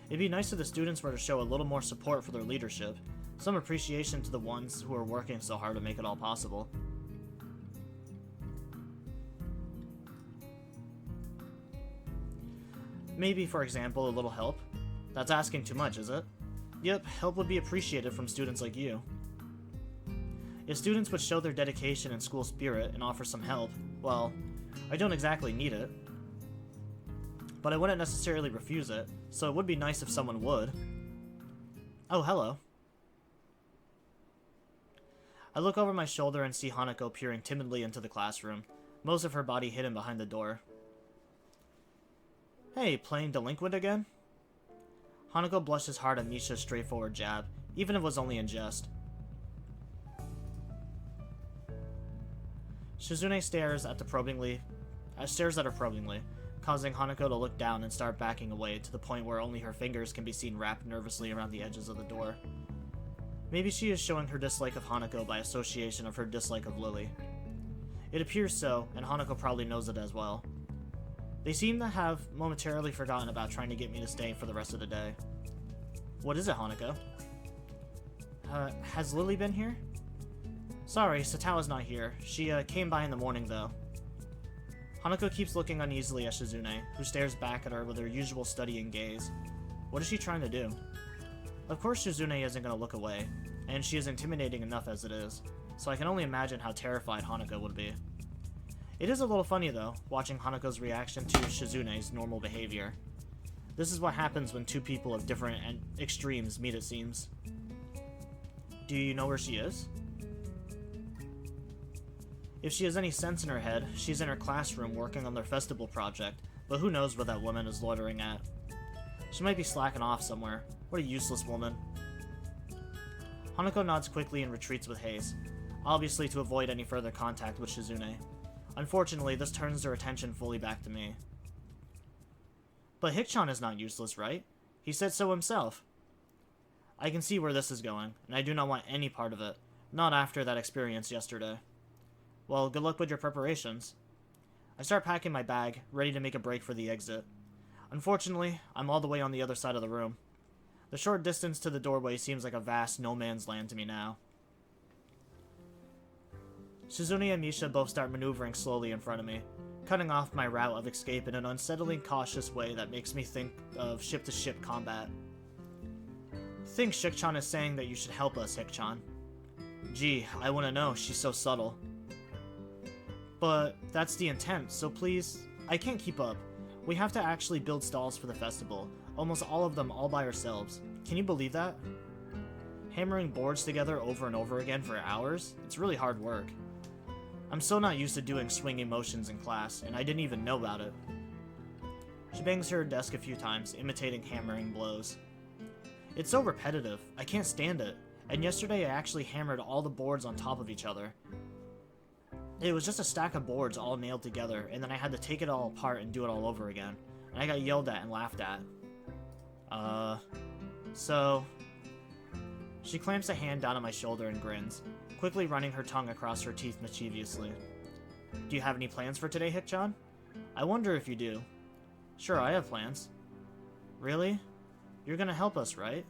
It'd be nice if the students were to show a little more support for their leadership, some appreciation to the ones who are working so hard to make it all possible. Maybe, for example, a little help. That's asking too much, is it? Yep, help would be appreciated from students like you. If students would show their dedication and school spirit and offer some help, well, I don't exactly need it. But I wouldn't necessarily refuse it, so it would be nice if someone would. Oh, hello. I look over my shoulder and see Hanako peering timidly into the classroom, most of her body hidden behind the door. Hey, playing delinquent again? Hanako blushes hard at Misha's straightforward jab, even if it was only in jest. Shizune stares at her probingly, causing Hanako to look down and start backing away to the point where only her fingers can be seen wrapped nervously around the edges of the door. Maybe she is showing her dislike of Hanako by association of her dislike of Lily. It appears so, and Hanako probably knows it as well. They seem to have momentarily forgotten about trying to get me to stay for the rest of the day. What is it, Hanako? Has Lily been here? Sorry, Satawa's not here. She, came by in the morning, though. Hanako keeps looking uneasily at Shizune, who stares back at her with her usual studying gaze. What is she trying to do? Of course Shizune isn't going to look away, and she is intimidating enough as it is, so I can only imagine how terrified Hanako would be. It is a little funny, though, watching Hanako's reaction to Shizune's normal behavior. This is what happens when two people of different extremes meet, it seems. Do you know where she is? If she has any sense in her head, she's in her classroom working on their festival project, but who knows what that woman is loitering at. She might be slacking off somewhere. What a useless woman. Hanako nods quickly and retreats with haste, obviously to avoid any further contact with Shizune. Unfortunately, this turns their attention fully back to me. But Hit-chan is not useless, right? He said so himself. I can see where this is going, and I do not want any part of it. Not after that experience yesterday. Well, good luck with your preparations. I start packing my bag, ready to make a break for the exit. Unfortunately, I'm all the way on the other side of the room. The short distance to the doorway seems like a vast no-man's land to me now. Shizune and Misha both start maneuvering slowly in front of me, cutting off my route of escape in an unsettling, cautious way that makes me think of ship-to-ship combat. Think Shik-chan is saying that you should help us, Hik-chan. Gee, I wanna know, she's so subtle. But that's the intent, so please... I can't keep up. We have to actually build stalls for the festival, almost all of them all by ourselves. Can you believe that? Hammering boards together over and over again for hours? It's really hard work. I'm so not used to doing swinging motions in class, and I didn't even know about it. She bangs her desk a few times, imitating hammering blows. It's so repetitive, I can't stand it, and yesterday I actually hammered all the boards on top of each other. It was just a stack of boards all nailed together, and then I had to take it all apart and do it all over again, and I got yelled at and laughed at. So... She clamps a hand down on my shoulder and grins, quickly running her tongue across her teeth mischievously. Do you have any plans for today, Hik-chan? I wonder if you do. Sure, I have plans. Really? You're gonna help us, right?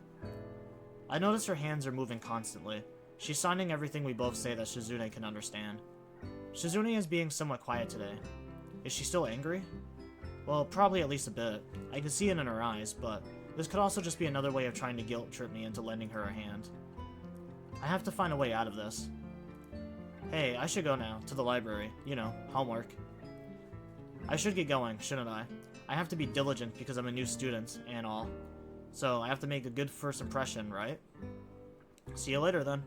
I notice her hands are moving constantly. She's signing everything we both say that Shizune can understand. Shizune is being somewhat quiet today. Is she still angry? Well, probably at least a bit. I can see it in her eyes, but this could also just be another way of trying to guilt-trip me into lending her a hand. I have to find a way out of this. Hey, I should go now, to the library. You know, homework. I should get going, shouldn't I? I have to be diligent because I'm a new student, and all. So I have to make a good first impression, right? See you later, then.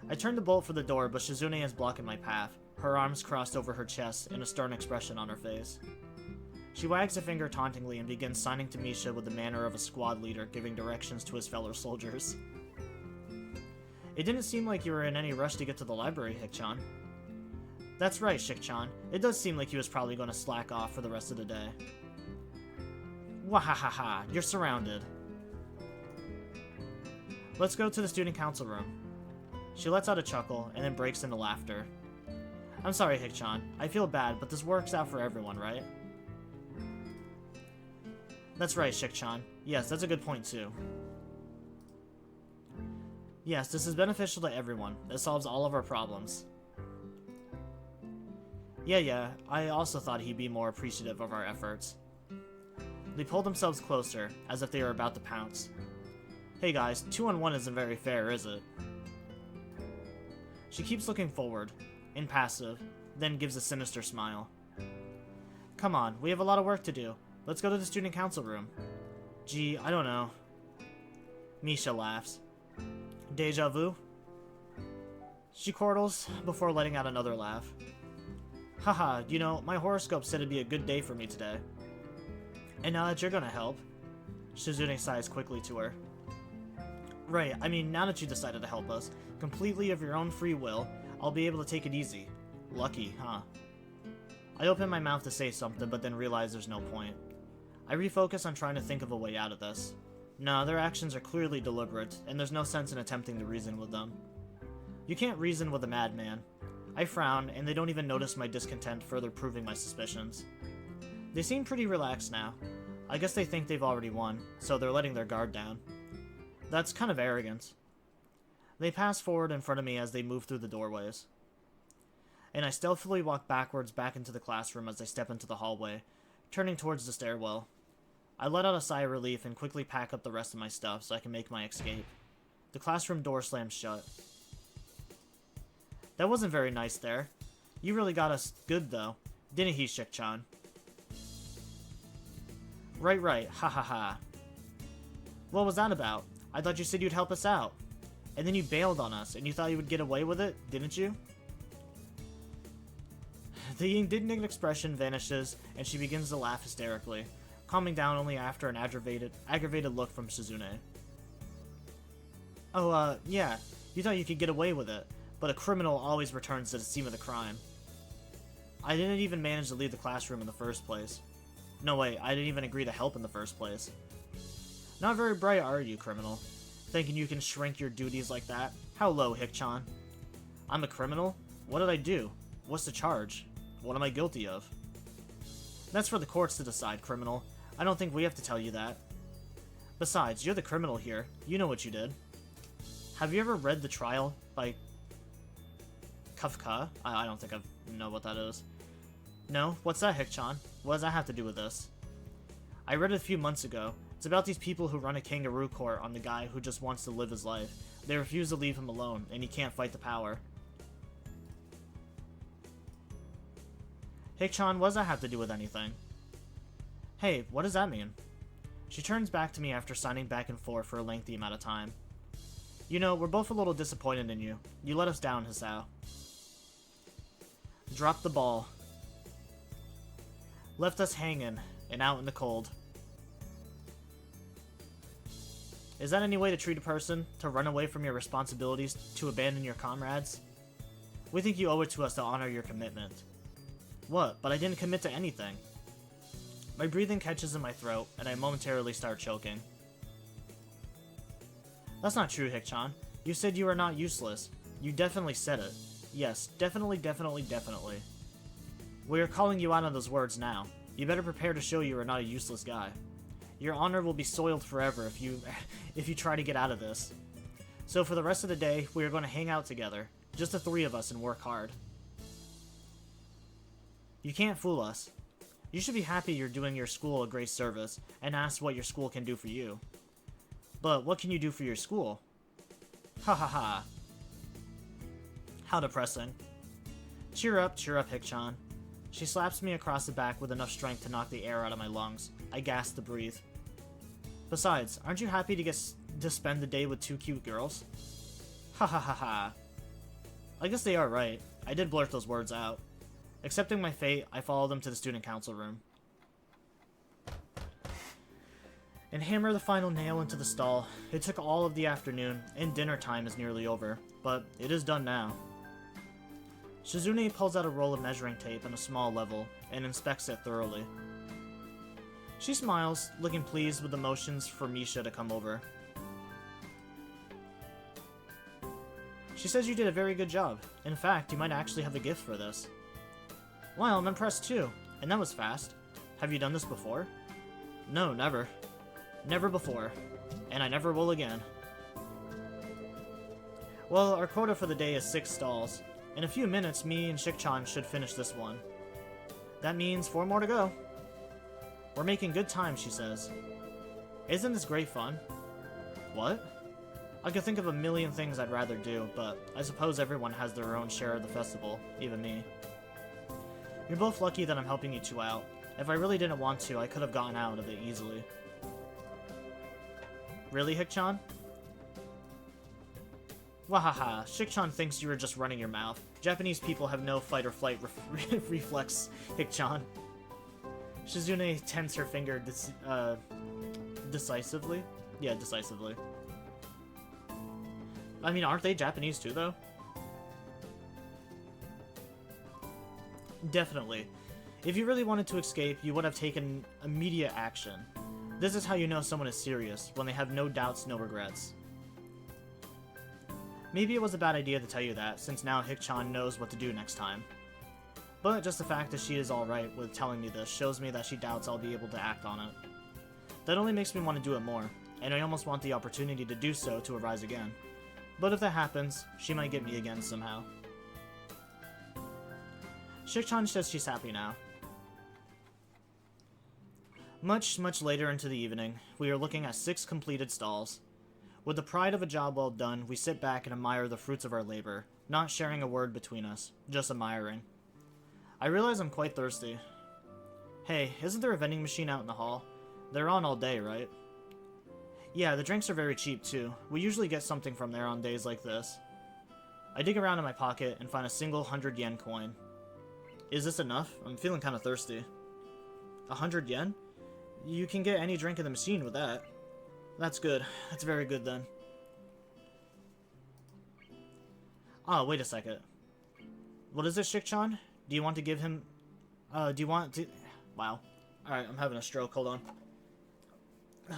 I turn to bolt for the door, but Shizune is blocking my path, her arms crossed over her chest and a stern expression on her face. She wags a finger tauntingly and begins signing to Misha with the manner of a squad leader giving directions to his fellow soldiers. It didn't seem like you were in any rush to get to the library, Hik-chan. That's right, Shik-chan. It does seem like he was probably going to slack off for the rest of the day. Wahahaha, you're surrounded. Let's go to the student council room. She lets out a chuckle and then breaks into laughter. I'm sorry, Hik-chan. I feel bad, but this works out for everyone, right? That's right, Shik-chan. Yes, that's a good point, too. Yes, this is beneficial to everyone. It solves all of our problems. Yeah, I also thought he'd be more appreciative of our efforts. They pull themselves closer, as if they were about to pounce. Hey guys, 2-on-1 isn't very fair, is it? She keeps looking forward, impassive, then gives a sinister smile. Come on, we have a lot of work to do. Let's go to the student council room. Gee, I don't know. Misha laughs. Deja vu? She chortles before letting out another laugh. Haha, you know, my horoscope said it'd be a good day for me today. And now that you're gonna help, Shizune sighs quickly to her. Right, I mean, now that you decided to help us, completely of your own free will, I'll be able to take it easy. Lucky, huh? I open my mouth to say something, but then realize there's no point. I refocus on trying to think of a way out of this. No, their actions are clearly deliberate, and there's no sense in attempting to reason with them. You can't reason with a madman. I frown, and they don't even notice my discontent, further proving my suspicions. They seem pretty relaxed now. I guess they think they've already won, so they're letting their guard down. That's kind of arrogant. They pass forward in front of me as they move through the doorways. And I stealthily walk backwards back into the classroom as I step into the hallway, turning towards the stairwell. I let out a sigh of relief and quickly pack up the rest of my stuff so I can make my escape. The classroom door slams shut. That wasn't very nice there. You really got us good, though. Didn't he, Shik-chan? Right, ha ha ha. What was that about? I thought you said you'd help us out. And then you bailed on us, and you thought you would get away with it, didn't you? The indignant expression vanishes, and she begins to laugh hysterically, calming down only after an aggravated look from Shizune. Oh, yeah, you thought you could get away with it, but a criminal always returns to the scene of the crime. I didn't even manage to leave the classroom in the first place. No, wait, I didn't even agree to help in the first place. Not very bright, are you, criminal? Thinking you can shrink your duties like that? How low, Hik-chan? I'm a criminal? What did I do? What's the charge? What am I guilty of? That's for the courts to decide, criminal. I don't think we have to tell you that. Besides, you're the criminal here. You know what you did. Have you ever read the trial by Kafka? I don't think I know what that is. No? What's that, Hikchan? What does that have to do with this? I read it a few months ago. It's about these people who run a kangaroo court on the guy who just wants to live his life. They refuse to leave him alone, and he can't fight the power. Hikchan, what does that have to do with anything? Hey, what does that mean? She turns back to me after signing back and forth for a lengthy amount of time. You know, we're both a little disappointed in you. You let us down, Hisao. Dropped the ball. Left us hanging and out in the cold. Is that any way to treat a person? To run away from your responsibilities? To abandon your comrades? We think you owe it to us to honor your commitment. What? But I didn't commit to anything. My breathing catches in my throat, and I momentarily start choking. That's not true, Hikchan. You said you are not useless. You definitely said it. Yes, definitely, definitely, definitely. We are calling you out on those words now. You better prepare to show you are not a useless guy. Your honor will be soiled forever if you try to get out of this. So for the rest of the day, we are going to hang out together. Just the three of us and work hard. You can't fool us. You should be happy you're doing your school a great service, and ask what your school can do for you. But what can you do for your school? Ha ha ha. How depressing. Cheer up, Hikchan. She slaps me across the back with enough strength to knock the air out of my lungs. I gasp to breathe. Besides, aren't you happy to spend the day with two cute girls? Ha ha ha ha. I guess they are right. I did blurt those words out. Accepting my fate, I follow them to the student council room. And hammer the final nail into the stall. It took all of the afternoon, and dinner time is nearly over, but it is done now. Shizune pulls out a roll of measuring tape on a small level, and inspects it thoroughly. She smiles, looking pleased with the motions for Misha to come over. She says you did a very good job. In fact, you might actually have a gift for this. Wow, I'm impressed too. And that was fast. Have you done this before? No, never. Never before. And I never will again. Well, our quota for the day is 6 stalls. In a few minutes, me and Shikchan should finish this one. That means 4 more to go. We're making good time, she says. Isn't this great fun? What? I could think of a million things I'd rather do, but I suppose everyone has their own share of the festival, even me. You're both lucky that I'm helping you two out. If I really didn't want to, I could have gotten out of it easily. Really, Hikchan? Wahaha, Shikchan thinks you were just running your mouth. Japanese people have no fight or flight reflex, Hikchan. Shizune tenses her finger decisively? Yeah, decisively. I mean, aren't they Japanese too, though? Definitely. If you really wanted to escape, you would have taken immediate action. This is how you know someone is serious, when they have no doubts, no regrets. Maybe it was a bad idea to tell you that, since now Hikchan knows what to do next time. But just the fact that she is alright with telling me this shows me that she doubts I'll be able to act on it. That only makes me want to do it more, and I almost want the opportunity to do so to arise again. But if that happens, she might get me again somehow. Shikchan says she's happy now. Much later into the evening, we are looking at 6 completed stalls. With the pride of a job well done, we sit back and admire the fruits of our labor, not sharing a word between us, just admiring. I realize I'm quite thirsty. Hey, isn't there a vending machine out in the hall? They're on all day, right? Yeah, the drinks are very cheap too. We usually get something from there on days like this. I dig around in my pocket and find a single 100 yen coin. Is this enough? I'm feeling kind of thirsty. 100 yen? You can get any drink in the machine with that. That's good. That's very good then. Ah, wait a second. What is it, Shikchan? Do you want to give him... do you want to... Wow. Alright, I'm having a stroke. Hold on.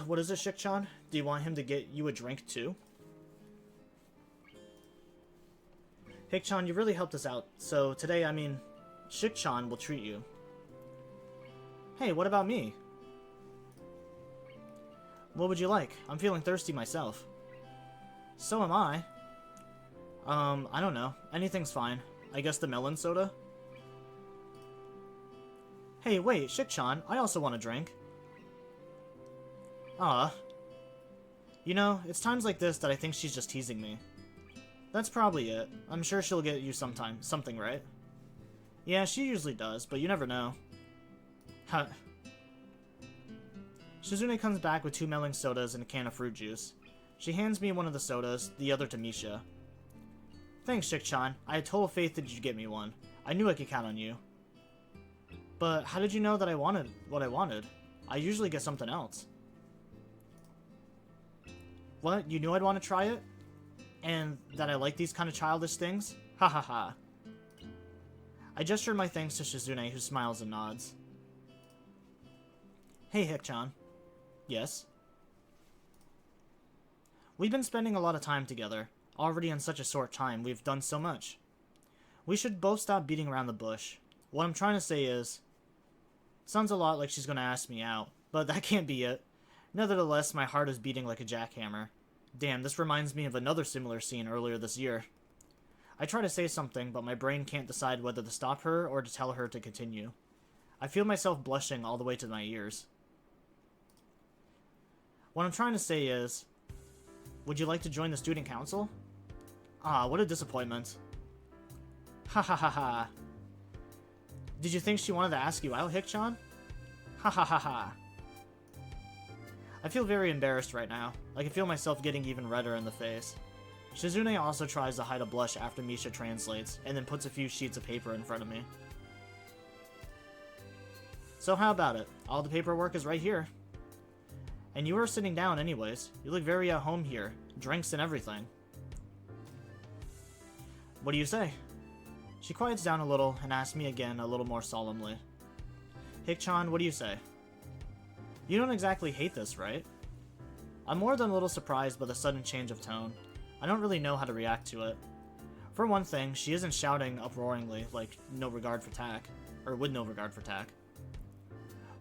What is it, Shikchan? Do you want him to get you a drink too? Hikchan, you really helped us out. So today, Shikchan will treat you. Hey, what about me? What would you like? I'm feeling thirsty myself. So am I. I don't know. Anything's fine. I guess the melon soda? Hey, wait, Shik-chan, I also want a drink. Ah. You know, it's times like this that I think she's just teasing me. That's probably it. I'm sure she'll get you something, right? Yeah, she usually does, but you never know. Huh. Shizune comes back with 2 melon sodas and a can of fruit juice. She hands me one of the sodas, the other to Misha. Thanks, Shik-chan. I had total faith that you'd get me one. I knew I could count on you. But how did you know that I wanted what I wanted? I usually get something else. What? You knew I'd want to try it? And that I like these kind of childish things? Ha ha ha. I gesture my thanks to Shizune, who smiles and nods. Hey, Hik-chan. Yes? We've been spending a lot of time together. Already in such a short time, we've done so much. We should both stop beating around the bush. What I'm trying to say is... Sounds a lot like she's gonna ask me out, but that can't be it. Nevertheless, my heart is beating like a jackhammer. Damn, this reminds me of another similar scene earlier this year. I try to say something, but my brain can't decide whether to stop her or to tell her to continue. I feel myself blushing all the way to my ears. What I'm trying to say is... Would you like to join the student council? Ah, what a disappointment. Ha ha ha ha. Did you think she wanted to ask you out, Hik-chan? Ha ha ha ha. I feel very embarrassed right now. I can feel myself getting even redder in the face. Shizune also tries to hide a blush after Misha translates, and then puts a few sheets of paper in front of me. So how about it? All the paperwork is right here. And you are sitting down anyways. You look very at home here. Drinks and everything. What do you say? She quiets down a little and asks me again a little more solemnly. Hik-chan, what do you say? You don't exactly hate this, right? I'm more than a little surprised by the sudden change of tone. I don't really know how to react to it. For one thing, she isn't shouting uproaringly, like no regard for tack. Or with no regard for tack.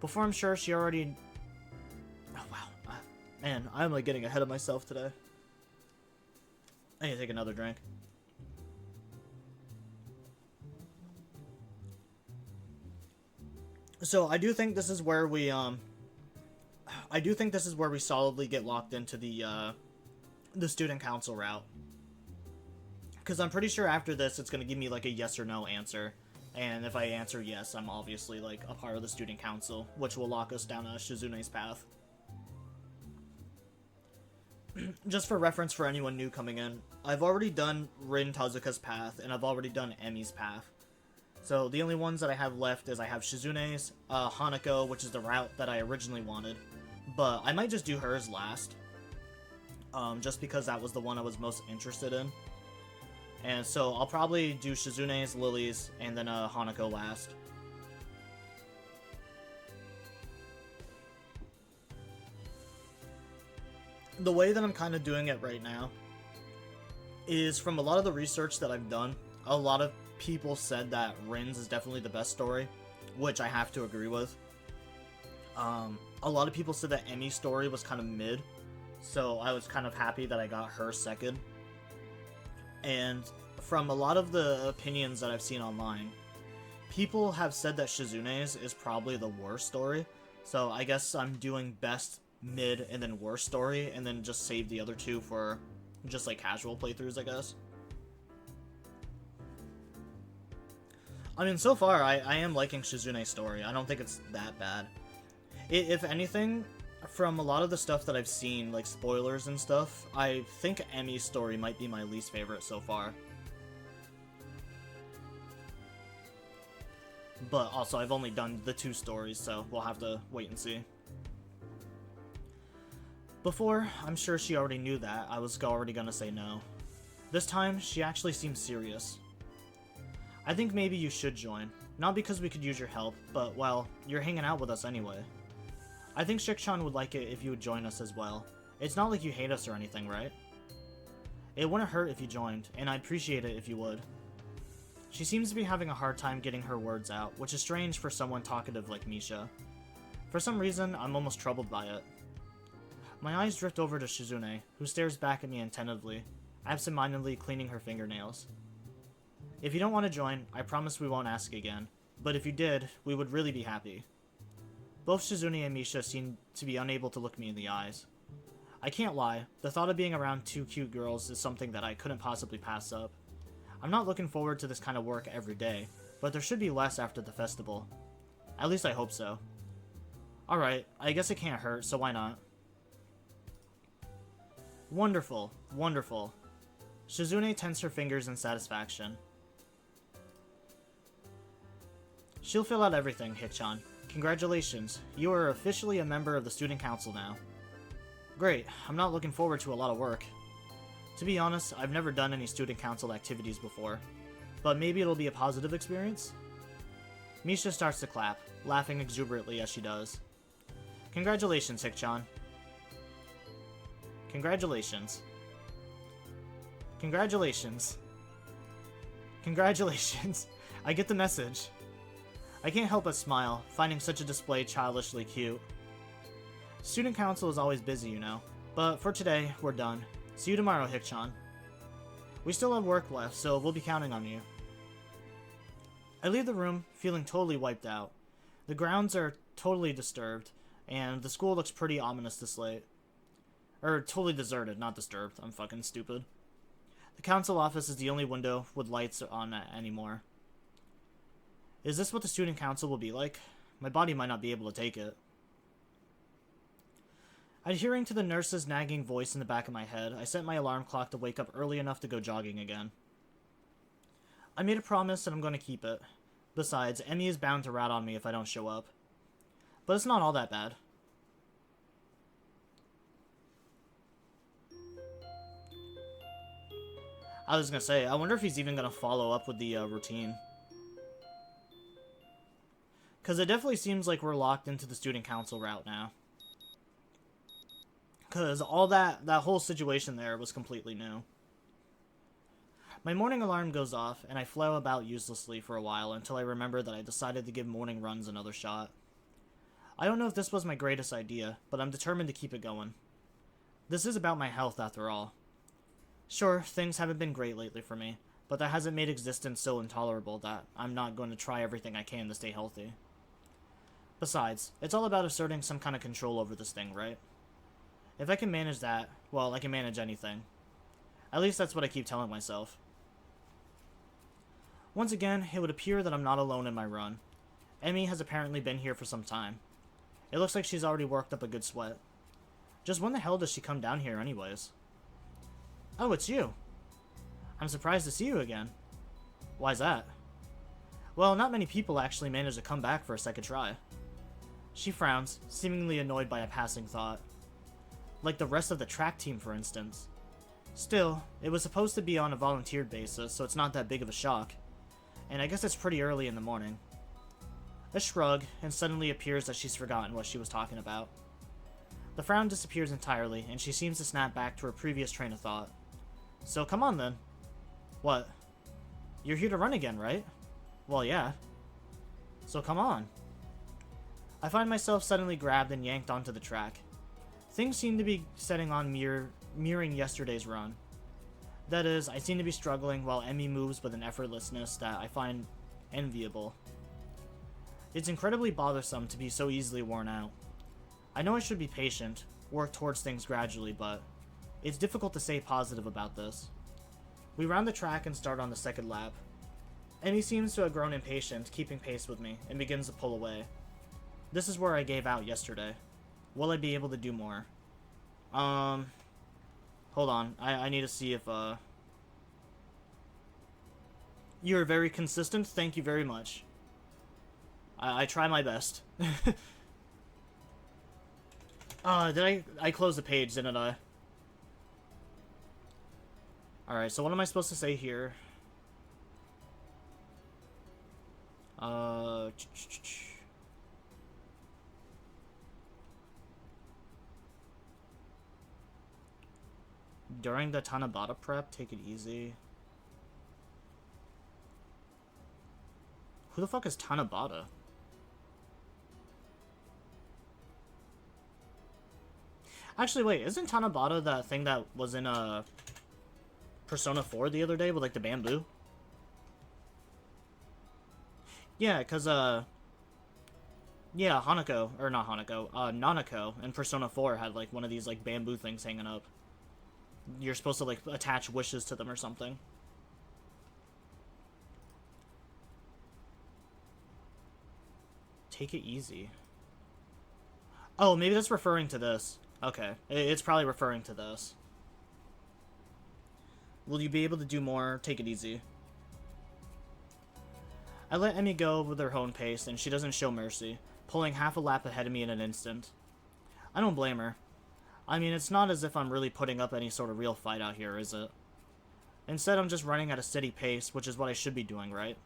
Before I'm sure she already... Oh wow. Man, I'm like getting ahead of myself today. I need to take another drink. So I do think this is where we solidly get locked into the student council route. Because I'm pretty sure after this it's gonna give me like a yes or no answer. And if I answer yes, I'm obviously like a part of the student council, which will lock us down Shizune's path. Just for reference for anyone new coming in, I've already done Rin Tezuka's path, and I've already done Emi's path. So the only ones that I have left is I have Shizune's, Hanako, which is the route that I originally wanted. But I might just do hers last. Just because that was the one I was most interested in. And so I'll probably do Shizune's, Lily's, and then Hanako last. The way that I'm kind of doing it right now is from a lot of the research that I've done, a lot of people said that Rin's is definitely the best story, which I have to agree with. A lot of people said that Emi's story was kind of mid, so I was kind of happy that I got her second. And from a lot of the opinions that I've seen online, people have said that Shizune's is probably the worst story, so I guess I'm doing best, mid, and then worst story, and then just save the other two for just like casual playthroughs, I guess. I mean, so far, I am liking Shizune's story. I don't think it's that bad. If anything, from a lot of the stuff that I've seen, like spoilers and stuff, I think Emi's story might be my least favorite so far. But also, I've only done the 2 stories, so we'll have to wait and see. Before, I'm sure she already knew that, I was already gonna say no. This time, she actually seems serious. I think maybe you should join. Not because we could use your help, but, well, you're hanging out with us anyway. I think Shik-chan would like it if you would join us as well. It's not like you hate us or anything, right? It wouldn't hurt if you joined, and I'd appreciate it if you would. She seems to be having a hard time getting her words out, which is strange for someone talkative like Misha. For some reason, I'm almost troubled by it. My eyes drift over to Shizune, who stares back at me attentively, absent-mindedly cleaning her fingernails. If you don't want to join, I promise we won't ask again. But if you did, we would really be happy. Both Shizune and Misha seem to be unable to look me in the eyes. I can't lie, the thought of being around two cute girls is something that I couldn't possibly pass up. I'm not looking forward to this kind of work every day, but there should be less after the festival. At least I hope so. Alright, I guess it can't hurt, so why not? Wonderful, wonderful. Shizune tensed her fingers in satisfaction. She'll fill out everything, Hikchan. Congratulations, you are officially a member of the student council now. Great, I'm not looking forward to a lot of work. To be honest, I've never done any student council activities before, but maybe it'll be a positive experience? Misha starts to clap, laughing exuberantly as she does. Congratulations, Hikchan. Congratulations. Congratulations. Congratulations. I get the message. I can't help but smile, finding such a display childishly cute. Student council is always busy, you know. But for today, we're done. See you tomorrow, Hikchan. We still have work left, so we'll be counting on you. I leave the room, feeling totally wiped out. The grounds are totally disturbed, and the school looks pretty ominous this late. Totally deserted, not disturbed. I'm fucking stupid. The council office is the only window with lights on anymore. Is this what the student council will be like? My body might not be able to take it. Adhering to the nurse's nagging voice in the back of my head, I set my alarm clock to wake up early enough to go jogging again. I made a promise and I'm going to keep it. Besides, Emmy is bound to rat on me if I don't show up. But it's not all that bad. I was going to say, I wonder if he's even going to follow up with the routine. Because it definitely seems like we're locked into the student council route now. Because all that whole situation there was completely new. My morning alarm goes off, and I flail about uselessly for a while until I remember that I decided to give morning runs another shot. I don't know if this was my greatest idea, but I'm determined to keep it going. This is about my health after all. Sure, things haven't been great lately for me, but that hasn't made existence so intolerable that I'm not going to try everything I can to stay healthy. Besides, it's all about asserting some kind of control over this thing, right? If I can manage that, well, I can manage anything. At least that's what I keep telling myself. Once again, it would appear that I'm not alone in my run. Emmy has apparently been here for some time. It looks like she's already worked up a good sweat. Just when the hell does she come down here anyways? Oh, it's you. I'm surprised to see you again. Why's that? Well, not many people actually manage to come back for a second try. She frowns, seemingly annoyed by a passing thought. Like the rest of the track team, for instance. Still, it was supposed to be on a volunteered basis, so it's not that big of a shock. And I guess it's pretty early in the morning. A shrug, and suddenly appears that she's forgotten what she was talking about. The frown disappears entirely, and she seems to snap back to her previous train of thought. So come on then. What? You're here to run again, right? Well, yeah. So come on. I find myself suddenly grabbed and yanked onto the track. Things seem to be setting on mirroring yesterday's run. That is, I seem to be struggling while Emmy moves with an effortlessness that I find enviable. It's incredibly bothersome to be so easily worn out. I know I should be patient, work towards things gradually, but it's difficult to stay positive about this. We round the track and start on the second lap. Emmy seems to have grown impatient, keeping pace with me, and begins to pull away. This is where I gave out yesterday. Will I be able to do more? Hold on. I need to see if, You're very consistent. Thank you very much. I try my best. Did I closed the page, didn't I? Alright, so what am I supposed to say here? During the Tanabata prep, take it easy. Who the fuck is Tanabata? Actually, wait, isn't Tanabata that thing that was in Persona 4 the other day with like the bamboo? Yeah, cause yeah, Hanako, or not Hanako, Nanako in Persona 4 had like one of these like bamboo things hanging up. You're supposed to like attach wishes to them or something. Take it easy. Oh, maybe that's referring to this. Okay, it's probably referring to this. Will you be able to do more? Take it easy. I let Emmy go with her own pace, and she doesn't show mercy, pulling half a lap ahead of me in an instant. I don't blame her. I mean, it's not as if I'm really putting up any sort of real fight out here, is it? Instead, I'm just running at a steady pace, which is what I should be doing, right?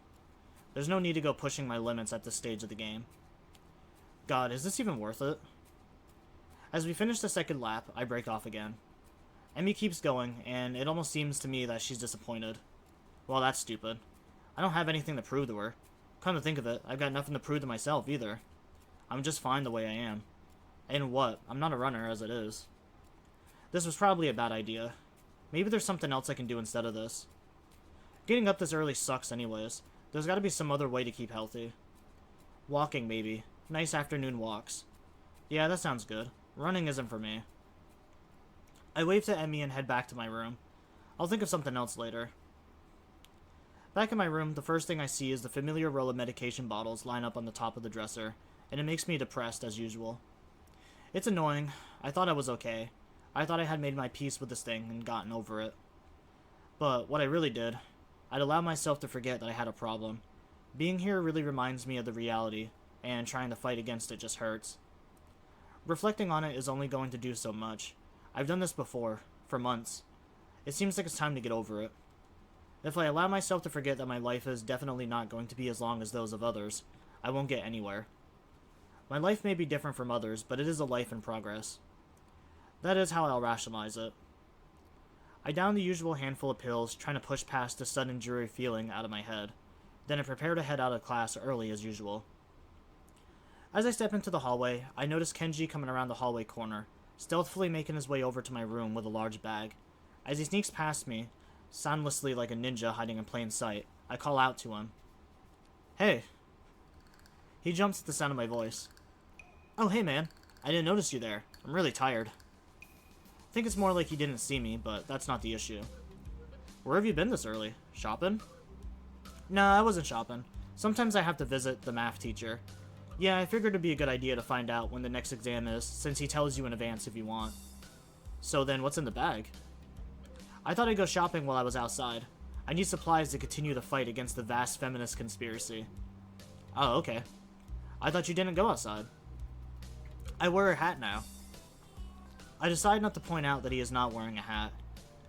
There's no need to go pushing my limits at this stage of the game. God, is this even worth it? As we finish the second lap, I break off again. Emmy keeps going, and it almost seems to me that she's disappointed. Well, that's stupid. I don't have anything to prove to her. Come to think of it, I've got nothing to prove to myself, either. I'm just fine the way I am. And what? I'm not a runner, as it is. This was probably a bad idea. Maybe there's something else I can do instead of this. Getting up this early sucks anyways. There's gotta be some other way to keep healthy. Walking, maybe. Nice afternoon walks. Yeah, that sounds good. Running isn't for me. I wave to Emmy and head back to my room. I'll think of something else later. Back in my room, the first thing I see is the familiar row of medication bottles line up on the top of the dresser, and it makes me depressed as usual. It's annoying. I thought I was okay. I thought I had made my peace with this thing and gotten over it. But what I really did, I'd allowed myself to forget that I had a problem. Being here really reminds me of the reality, and trying to fight against it just hurts. Reflecting on it is only going to do so much. I've done this before, for months. It seems like it's time to get over it. If I allow myself to forget that my life is definitely not going to be as long as those of others, I won't get anywhere. My life may be different from others, but it is a life in progress. That is how I'll rationalize it. I down the usual handful of pills, trying to push past the sudden dreary feeling out of my head. Then I prepare to head out of class early as usual. As I step into the hallway, I notice Kenji coming around the hallway corner, stealthily making his way over to my room with a large bag. As he sneaks past me, soundlessly like a ninja hiding in plain sight, I call out to him. Hey! He jumps at the sound of my voice. Oh, hey man. I didn't notice you there. I'm really tired. I think it's more like he didn't see me, but that's not the issue. Where have you been this early? Shopping? Nah, I wasn't shopping. Sometimes I have to visit the math teacher. Yeah, I figured it'd be a good idea to find out when the next exam is, since he tells you in advance if you want. So then, what's in the bag? I thought I'd go shopping while I was outside. I need supplies to continue the fight against the vast feminist conspiracy. Oh, okay. I thought you didn't go outside. I wear a hat now. I decide not to point out that he is not wearing a hat.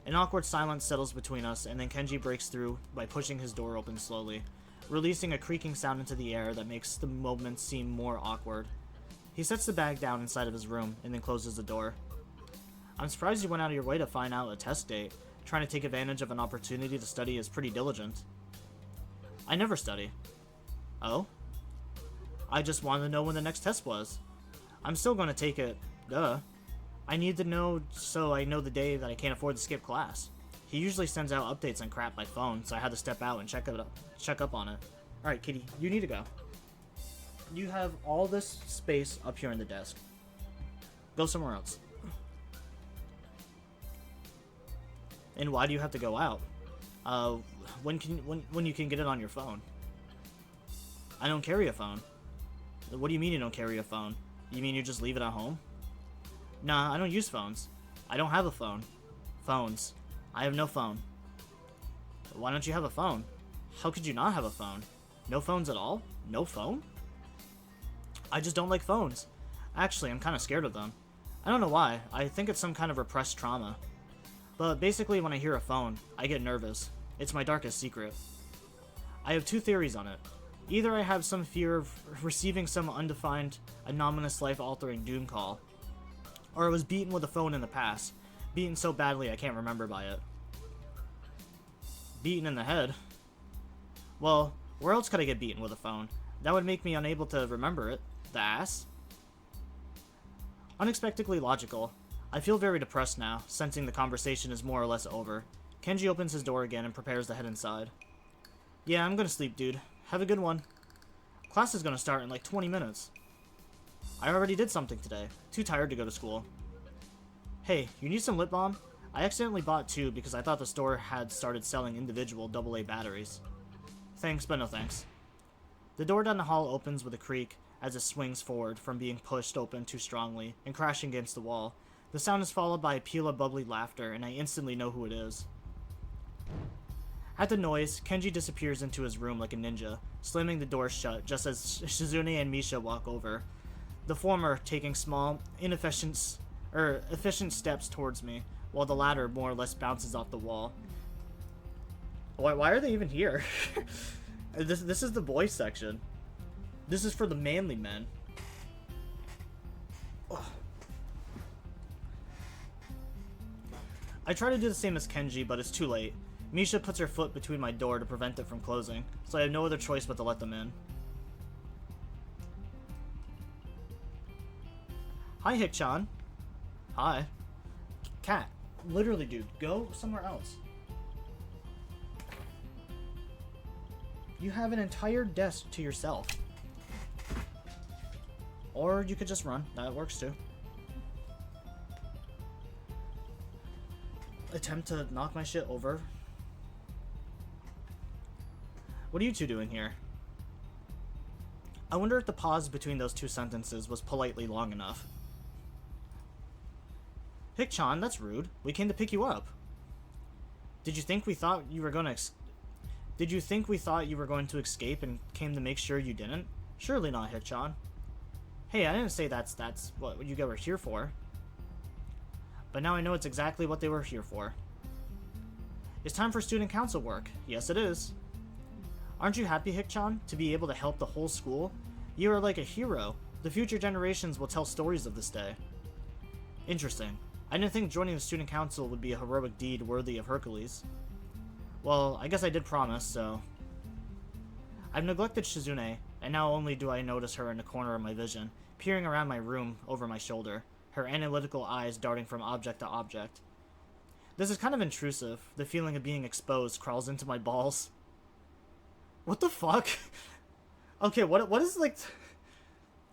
An awkward silence settles between us, and then Kenji breaks through by pushing his door open slowly, releasing a creaking sound into the air that makes the moment seem more awkward. He sets the bag down inside of his room, and then closes the door. I'm surprised you went out of your way to find out a test date. Trying to take advantage of an opportunity to study is pretty diligent. I never study. Oh? I just wanted to know when the next test was. I'm still going to take it. Duh. I need to know so I know the day that I can't afford to skip class. He usually sends out updates and crap by phone, so I had to step out and check up on it. Alright, Kitty, you need to go. You have all this space up here in the desk. Go somewhere else. And why do you have to go out? When you can get it on your phone? I don't carry a phone. What do you mean you don't carry a phone? You mean you just leave it at home? Nah, I don't use phones. I don't have a phone. Phones. I have no phone. Why don't you have a phone? How could you not have a phone? No phones at all? No phone? I just don't like phones. Actually, I'm kind of scared of them. I don't know why. I think it's some kind of repressed trauma. But basically, when I hear a phone, I get nervous. It's my darkest secret. I have two theories on it. Either I have some fear of receiving some undefined, anonymous life-altering doom call, or I was beaten with a phone in the past. Beaten so badly I can't remember by it. Beaten in the head? Well, where else could I get beaten with a phone? That would make me unable to remember it. The ass? Unexpectedly logical. I feel very depressed now, sensing the conversation is more or less over. Kenji opens his door again and prepares to head inside. Yeah, I'm gonna sleep, dude. Have a good one. Class is gonna start in like 20 minutes. I already did something today. Too tired to go to school. Hey, you need some lip balm? I accidentally bought 2 because I thought the store had started selling individual AA batteries. Thanks, but no thanks. The door down the hall opens with a creak as it swings forward from being pushed open too strongly and crashing against the wall. The sound is followed by a peal of bubbly laughter, and I instantly know who it is. At the noise, Kenji disappears into his room like a ninja, slamming the door shut just as Shizune and Misha walk over, the former taking small, efficient steps towards me, while the latter more or less bounces off the wall. Why are they even here? This is the boys section. This is for the manly men. Ugh. I try to do the same as Kenji, but it's too late. Misha puts her foot between my door to prevent it from closing, so I have no other choice but to let them in. Hi, Hick-chan. Hi. Cat. Literally, dude, go somewhere else. You have an entire desk to yourself. Or you could just run. That works too. Attempt to knock my shit over. What are you two doing here? I wonder if the pause between those 2 sentences was politely long enough. Hick-chan, that's rude. We came to pick you up. Did you think we thought you were going to escape and came to make sure you didn't? Surely not, Hick-chan. Hey, I didn't say that's what you guys were here for. But now I know it's exactly what they were here for. It's time for student council work. Yes, it is. Aren't you happy, Hick-chan, to be able to help the whole school? You are like a hero. The future generations will tell stories of this day. Interesting. I didn't think joining the student council would be a heroic deed worthy of Hercules. Well, I guess I did promise, so... I've neglected Shizune, and now only do I notice her in the corner of my vision, peering around my room over my shoulder, her analytical eyes darting from object to object. This is kind of intrusive. The feeling of being exposed crawls into my balls. What the fuck? Okay, what is, like...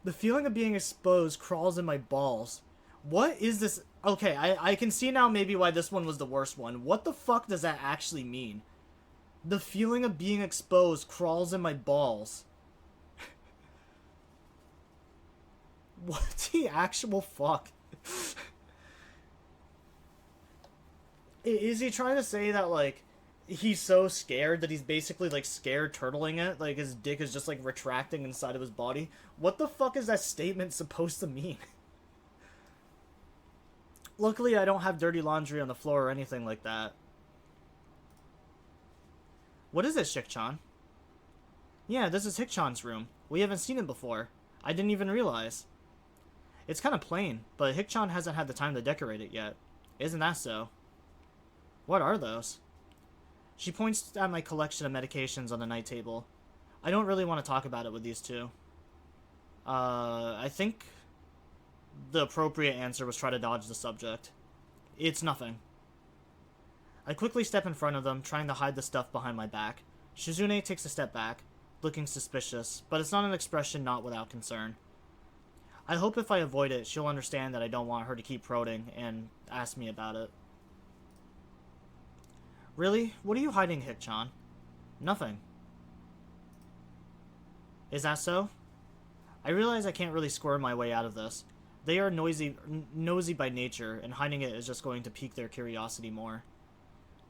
The feeling of being exposed crawls in my balls. What is this? Okay, I can see now maybe why this one was the worst one. What the fuck does that actually mean? The feeling of being exposed crawls in my balls. What the actual fuck? Is he trying to say that, like, he's so scared that he's basically, like, scared turtling it? Like, his dick is just, like, retracting inside of his body? What the fuck is that statement supposed to mean? Luckily, I don't have dirty laundry on the floor or anything like that. What is this, Hick-chan? Yeah, this is Hick-chan's room. We haven't seen it before. I didn't even realize. It's kind of plain, but Hick-chan hasn't had the time to decorate it yet. Isn't that so? What are those? She points at my collection of medications on the night table. I don't really want to talk about it with these two. I think the appropriate answer was try to dodge the subject. It's nothing. I quickly step in front of them, trying to hide the stuff behind my back. Shizune takes a step back, looking suspicious, but it's not an expression not without concern. I hope if I avoid it, she'll understand that I don't want her to keep prodding and ask me about it. Really? What are you hiding, Hick-chan? Nothing. Is that so? I realize I can't really squirm my way out of this. They are nosy by nature, and hiding it is just going to pique their curiosity more.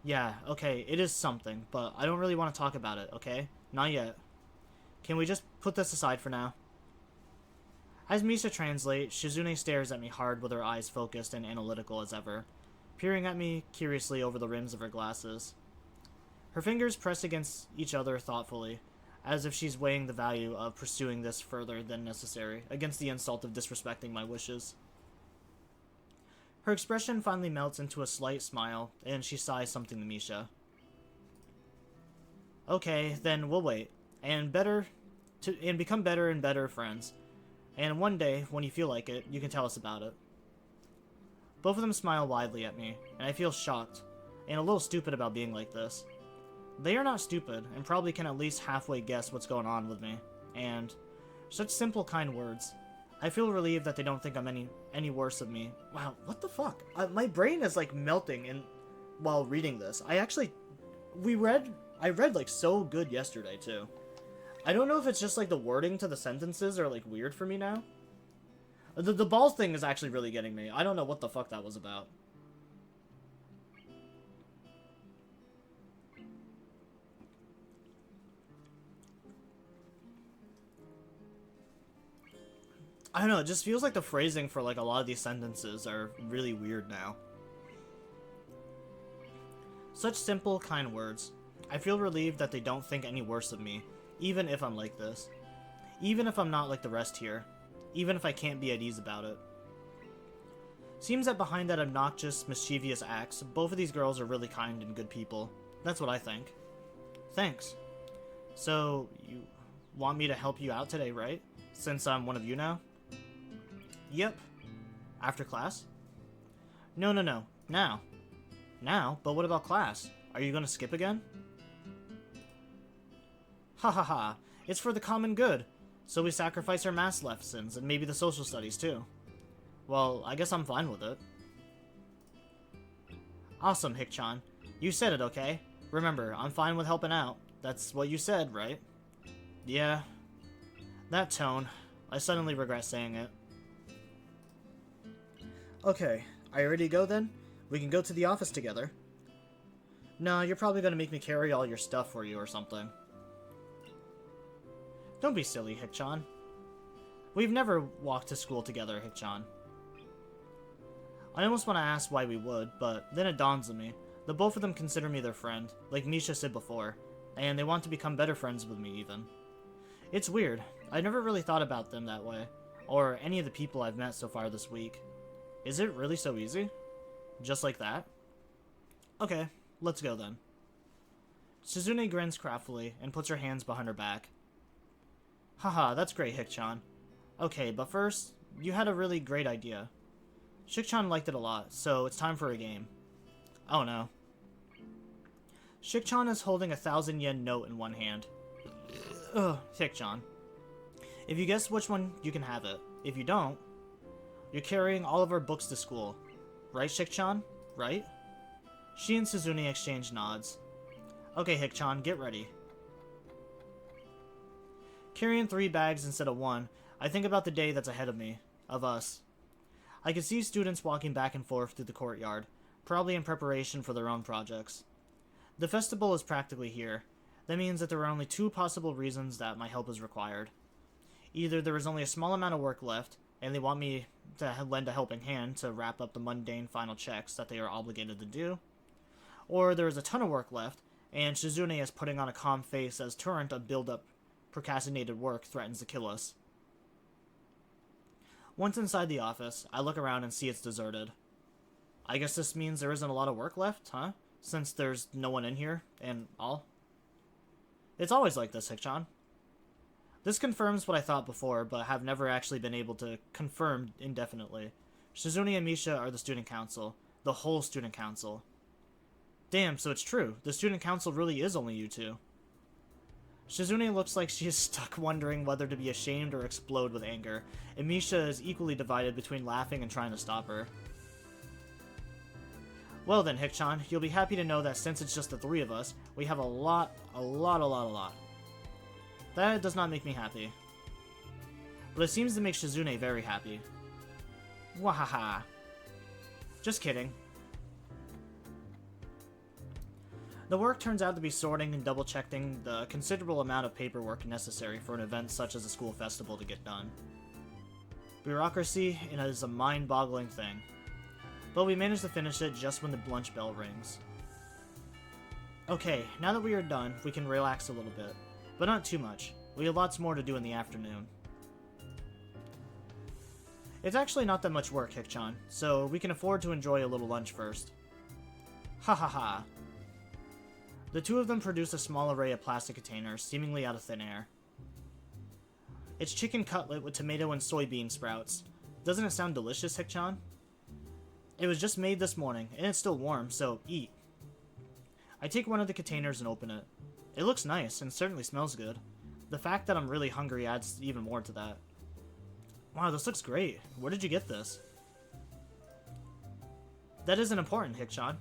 Yeah, okay, it is something, but I don't really want to talk about it, okay? Not yet. Can we just put this aside for now? As Misha translates, Shizune stares at me hard with her eyes focused and analytical as ever, peering at me curiously over the rims of her glasses. Her fingers press against each other thoughtfully, as if she's weighing the value of pursuing this further than necessary, against the insult of disrespecting my wishes. Her expression finally melts into a slight smile, and she sighs something to Misha. Okay, then we'll wait, and become better and better friends. And one day, when you feel like it, you can tell us about it. Both of them smile widely at me, and I feel shocked, and a little stupid about being like this. They are not stupid, and probably can at least halfway guess what's going on with me. and such simple, kind words. I feel relieved that they don't think I'm any worse of me. Wow, what the fuck? My brain is like melting while reading this. I read like so good yesterday too. I don't know if it's just like the wording to the sentences are like weird for me now. The balls thing is actually really getting me. I don't know what the fuck that was about. I don't know, it just feels like the phrasing for like a lot of these sentences are really weird now. Such simple, kind words. I feel relieved that they don't think any worse of me, even if I'm like this. Even if I'm not like the rest here. Even if I can't be at ease about it. Seems that behind that obnoxious, mischievous acts, both of these girls are really kind and good people. That's what I think. Thanks. So, you want me to help you out today, right? Since I'm one of you now? Yep. After class? No. Now. Now? But what about class? Are you gonna skip again? Ha ha ha. It's for the common good. So we sacrifice our math lessons and maybe the social studies too. Well, I guess I'm fine with it. Awesome, Hick-chan. You said it, okay? Remember, I'm fine with helping out. That's what you said, right? Yeah. That tone. I suddenly regret saying it. Okay, are you ready to go then? We can go to the office together. No, you're probably gonna make me carry all your stuff for you or something. Don't be silly, Hick-chan. We've never walked to school together, Hick-chan. I almost want to ask why we would, but then it dawns on me that both of them consider me their friend, like Misha said before, and they want to become better friends with me, even. It's weird. I never really thought about them that way, or any of the people I've met so far this week. Is it really so easy? Just like that? Okay, let's go then. Shizune grins craftily and puts her hands behind her back. Haha, that's great, Hick-chan. Okay, but first, you had a really great idea. Shik-chan liked it a lot, so it's time for a game. Oh no. Shik-chan is holding a 1,000-yen note in one hand. Ugh, Hick-chan. If you guess which one, you can have it. If you don't, you're carrying all of our books to school. Right, Shik-chan? Right? She and Shizune exchange nods. Okay, Hick-chan, get ready. Carrying 3 bags instead of 1, I think about the day that's ahead of me. Of us. I can see students walking back and forth through the courtyard, probably in preparation for their own projects. The festival is practically here. That means that there are only 2 possible reasons that my help is required. Either there is only a small amount of work left, and they want me to lend a helping hand to wrap up the mundane final checks that they are obligated to do, or there is a ton of work left, and Shizune is putting on a calm face as torrent of build-up procrastinated work threatens to kill us. Once inside the office, I look around and see it's deserted. I guess this means there isn't a lot of work left, huh? Since there's no one in here, and all. It's always like this, Hick-chan. This confirms what I thought before, but have never actually been able to confirm indefinitely. Shizune and Misha are the student council. The whole student council. Damn, so it's true. The student council really is only you 2. Shizune looks like she is stuck wondering whether to be ashamed or explode with anger, and Misha is equally divided between laughing and trying to stop her. Well then, Hick-chan, you'll be happy to know that since it's just the 3 of us, we have a lot. That does not make me happy. But it seems to make Shizune very happy. Wahaha. Just kidding. The work turns out to be sorting and double-checking the considerable amount of paperwork necessary for an event such as a school festival to get done. Bureaucracy is a mind-boggling thing. But we managed to finish it just when the lunch bell rings. Okay, now that we are done, we can relax a little bit. But not too much. We have lots more to do in the afternoon. It's actually not that much work, Hick-chan, so we can afford to enjoy a little lunch first. Ha ha ha. The 2 of them produce a small array of plastic containers, seemingly out of thin air. It's chicken cutlet with tomato and soybean sprouts. Doesn't it sound delicious, Hick-chan? It was just made this morning, and it's still warm, so eat. I take one of the containers and open it. It looks nice, and certainly smells good. The fact that I'm really hungry adds even more to that. Wow, this looks great. Where did you get this? That isn't important, Hikchan.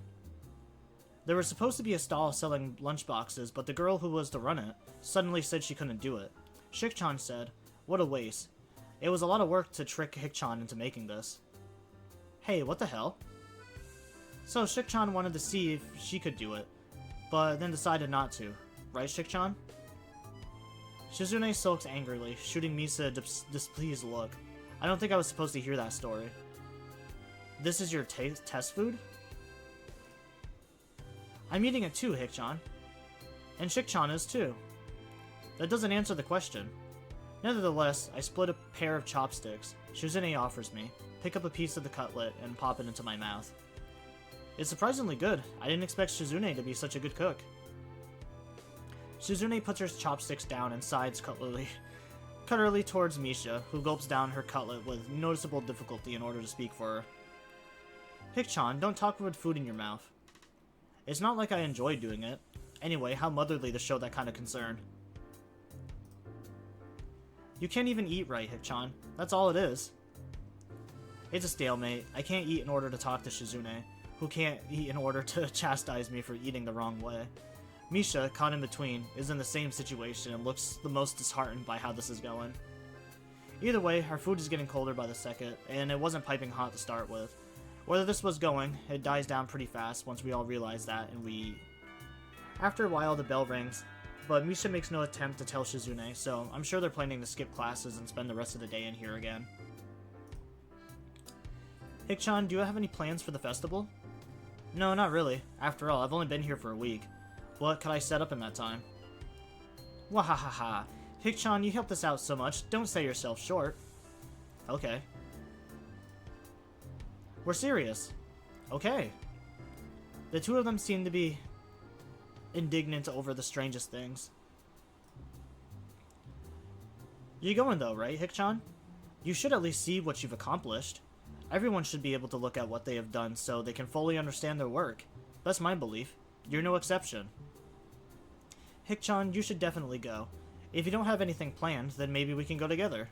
There was supposed to be a stall selling lunchboxes, but the girl who was to run it suddenly said she couldn't do it. Shikchan said, "What a waste." It was a lot of work to trick Hikchan into making this. Hey, what the hell? So Shikchan wanted to see if she could do it, but then decided not to. Right, Shikchan? Shizune sulks angrily, shooting Misa a displeased look. I don't think I was supposed to hear that story. This is your test food? I'm eating it too, Hikchan. And Shikchan is too. That doesn't answer the question. Nevertheless, I split a pair of chopsticks Shizune offers me, pick up a piece of the cutlet, and pop it into my mouth. It's surprisingly good. I didn't expect Shizune to be such a good cook. Shizune puts her chopsticks down and sides cutterly towards Misha, who gulps down her cutlet with noticeable difficulty in order to speak for her. Hikchan, don't talk with food in your mouth. It's not like I enjoy doing it. Anyway, how motherly to show that kind of concern. You can't even eat right, Hikchan. That's all it is. It's a stalemate. I can't eat in order to talk to Shizune, who can't eat in order to chastise me for eating the wrong way. Misha, caught in between, is in the same situation and looks the most disheartened by how this is going. Either way, our food is getting colder by the second, and it wasn't piping hot to start with. Whether this was going, it dies down pretty fast once we all realize that, and we eat. After a while, the bell rings, but Misha makes no attempt to tell Shizune, so I'm sure they're planning to skip classes and spend the rest of the day in here again. Hikchan, do you have any plans for the festival? No, not really. After all, I've only been here for a week. What could I set up in that time? Wahahaha. Hikchan, you helped us out so much, don't sell yourself short. Okay. We're serious. Okay. The two of them seem to be indignant over the strangest things. You're going though, right, Hikchan? You should at least see what you've accomplished. Everyone should be able to look at what they have done so they can fully understand their work. That's my belief. You're no exception. Hikchan, you should definitely go. If you don't have anything planned, then maybe we can go together.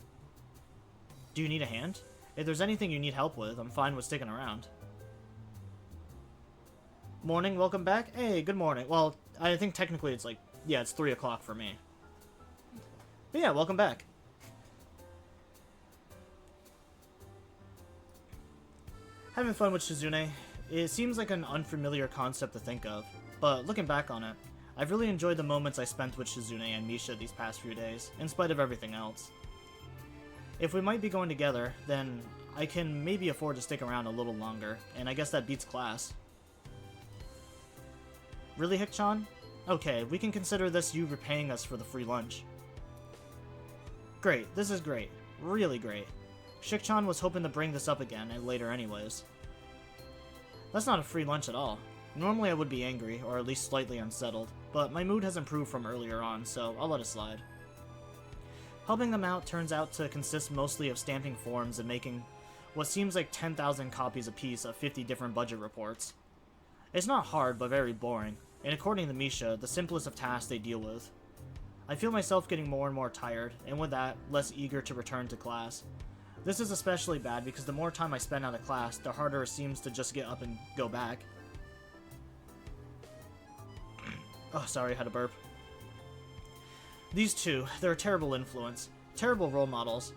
Do you need a hand? If there's anything you need help with, I'm fine with sticking around. Morning, welcome back. Hey, good morning. Well, I think technically it's like, yeah, it's 3 o'clock for me. But yeah, welcome back. Having fun with Shizune. It seems like an unfamiliar concept to think of, but looking back on it, I've really enjoyed the moments I spent with Shizune and Misha these past few days, in spite of everything else. If we might be going together, then I can maybe afford to stick around a little longer, and I guess that beats class. Really, Hikchan? Okay, we can consider this you repaying us for the free lunch. Great, this is great. Really great. Shikchan was hoping to bring this up again and later anyways. That's not a free lunch at all. Normally I would be angry, or at least slightly unsettled, but my mood has improved from earlier on, so I'll let it slide. Helping them out turns out to consist mostly of stamping forms and making what seems like 10,000 copies apiece of 50 different budget reports. It's not hard, but very boring, and according to Misha, the simplest of tasks they deal with. I feel myself getting more and more tired, and with that, less eager to return to class. This is especially bad because the more time I spend out of class, the harder it seems to just get up and go back. Oh, sorry, I had a burp. These two, they're a terrible influence. Terrible role models.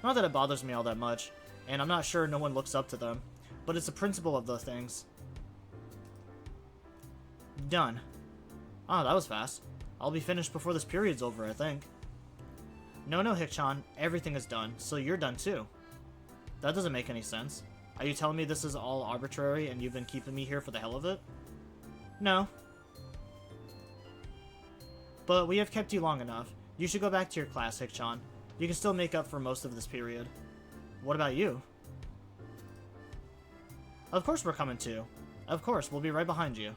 Not that it bothers me all that much, and I'm not sure no one looks up to them, but it's the principle of the things. Done. Oh, that was fast. I'll be finished before this period's over, I think. No, Hikchan, everything is done, so you're done too. That doesn't make any sense. Are you telling me this is all arbitrary and you've been keeping me here for the hell of it? No. But we have kept you long enough. You should go back to your class, Hikchan. You can still make up for most of this period. What about you? Of course we're coming too. Of course, we'll be right behind you.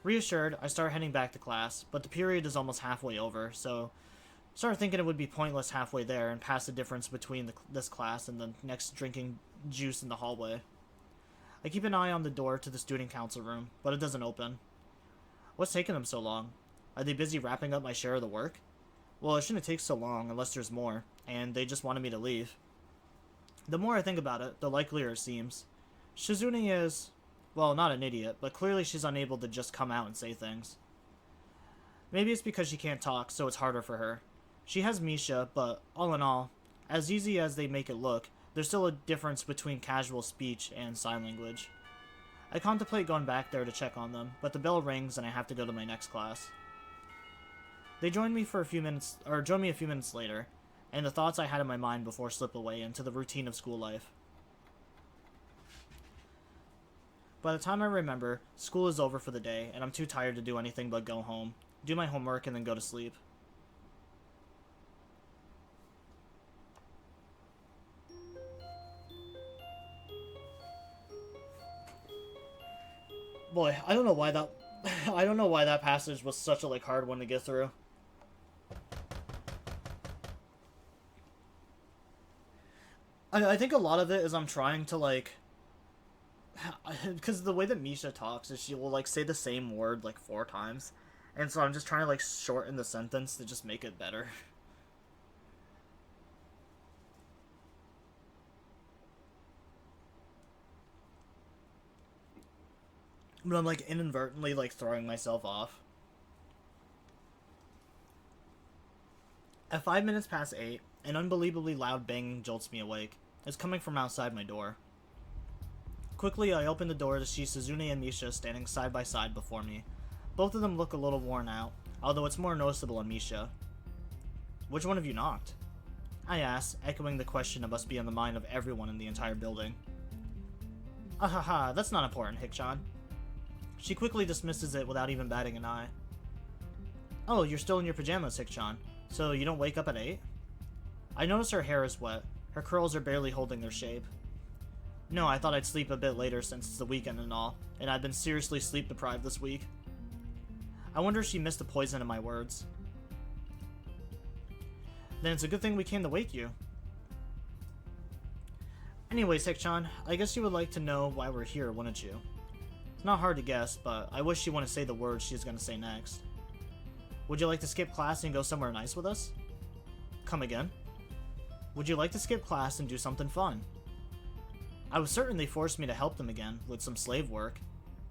Reassured, I start heading back to class, but the period is almost halfway over, so started thinking it would be pointless halfway there and pass the difference between this class and the next drinking juice in the hallway. I keep an eye on the door to the student council room, but it doesn't open. What's taking them so long? Are they busy wrapping up my share of the work? Well, it shouldn't take so long unless there's more, and they just wanted me to leave. The more I think about it, the likelier it seems. Shizune is, well, not an idiot, but clearly she's unable to just come out and say things. Maybe it's because she can't talk, so it's harder for her. She has Misha, but all in all, as easy as they make it look, there's still a difference between casual speech and sign language. I contemplate going back there to check on them, but the bell rings and I have to go to my next class. They join me a few minutes later, and the thoughts I had in my mind before slip away into the routine of school life. By the time I remember, school is over for the day, and I'm too tired to do anything but go home, do my homework, and then go to sleep. Boy, I don't know why that I don't know why that passage was such a hard one to get through. I think a lot of it is I'm trying to because the way that Misha talks is she will say the same word 4 times, and so I'm just trying to shorten the sentence to just make it better. But I'm inadvertently throwing myself off. At 5 minutes past 8, an unbelievably loud banging jolts me awake. It's coming from outside my door. Quickly, I open the door to see Shizune and Misha standing side by side before me. Both of them look a little worn out, although it's more noticeable on Misha. "Which one of you knocked?" I ask, echoing the question that must be on the mind of everyone in the entire building. "Ahaha, that's not important, Hikchan." She quickly dismisses it without even batting an eye. "Oh, you're still in your pajamas, Hikchan, so you don't wake up at 8? I notice her hair is wet. Her curls are barely holding their shape. No, I thought I'd sleep a bit later since it's the weekend and all, and I've been seriously sleep deprived this week. I wonder if she missed the poison in my words. Then it's a good thing we came to wake you. Anyways, Hikchan, I guess you would like to know why we're here, wouldn't you? It's not hard to guess, but I wish she wouldn't say the words she's going to say next. Would you like to skip class and go somewhere nice with us? Come again? Would you like to skip class and do something fun? I would certainly force me to help them again with some slave work.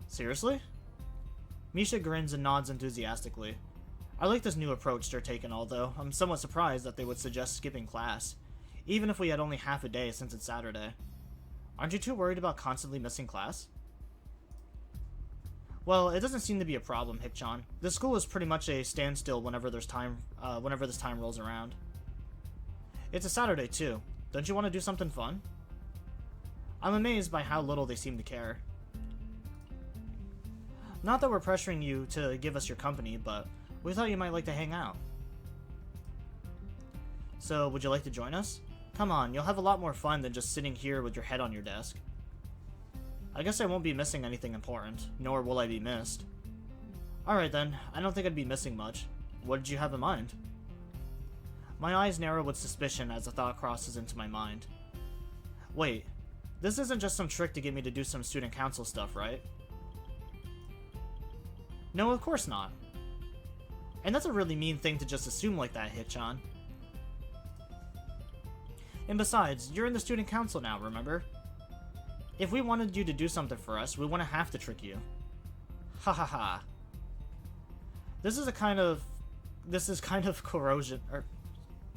Seriously? Misha grins and nods enthusiastically. I like this new approach they're taking, although I'm somewhat surprised that they would suggest skipping class, even if we had only half a day since it's Saturday. Aren't you too worried about constantly missing class? Well, it doesn't seem to be a problem, Hikchan. This school is pretty much a standstill whenever this time rolls around. It's a Saturday too. Don't you want to do something fun? I'm amazed by how little they seem to care. Not that we're pressuring you to give us your company, but we thought you might like to hang out. So, would you like to join us? Come on, you'll have a lot more fun than just sitting here with your head on your desk. I guess I won't be missing anything important, nor will I be missed. Alright then, I don't think I'd be missing much. What did you have in mind? My eyes narrow with suspicion as a thought crosses into my mind. Wait, this isn't just some trick to get me to do some student council stuff, right? No, of course not. And that's a really mean thing to just assume like that, Hikchan. And besides, you're in the student council now, remember? If we wanted you to do something for us, we wouldn't have to trick you. Ha ha ha. This is kind of corrosion, or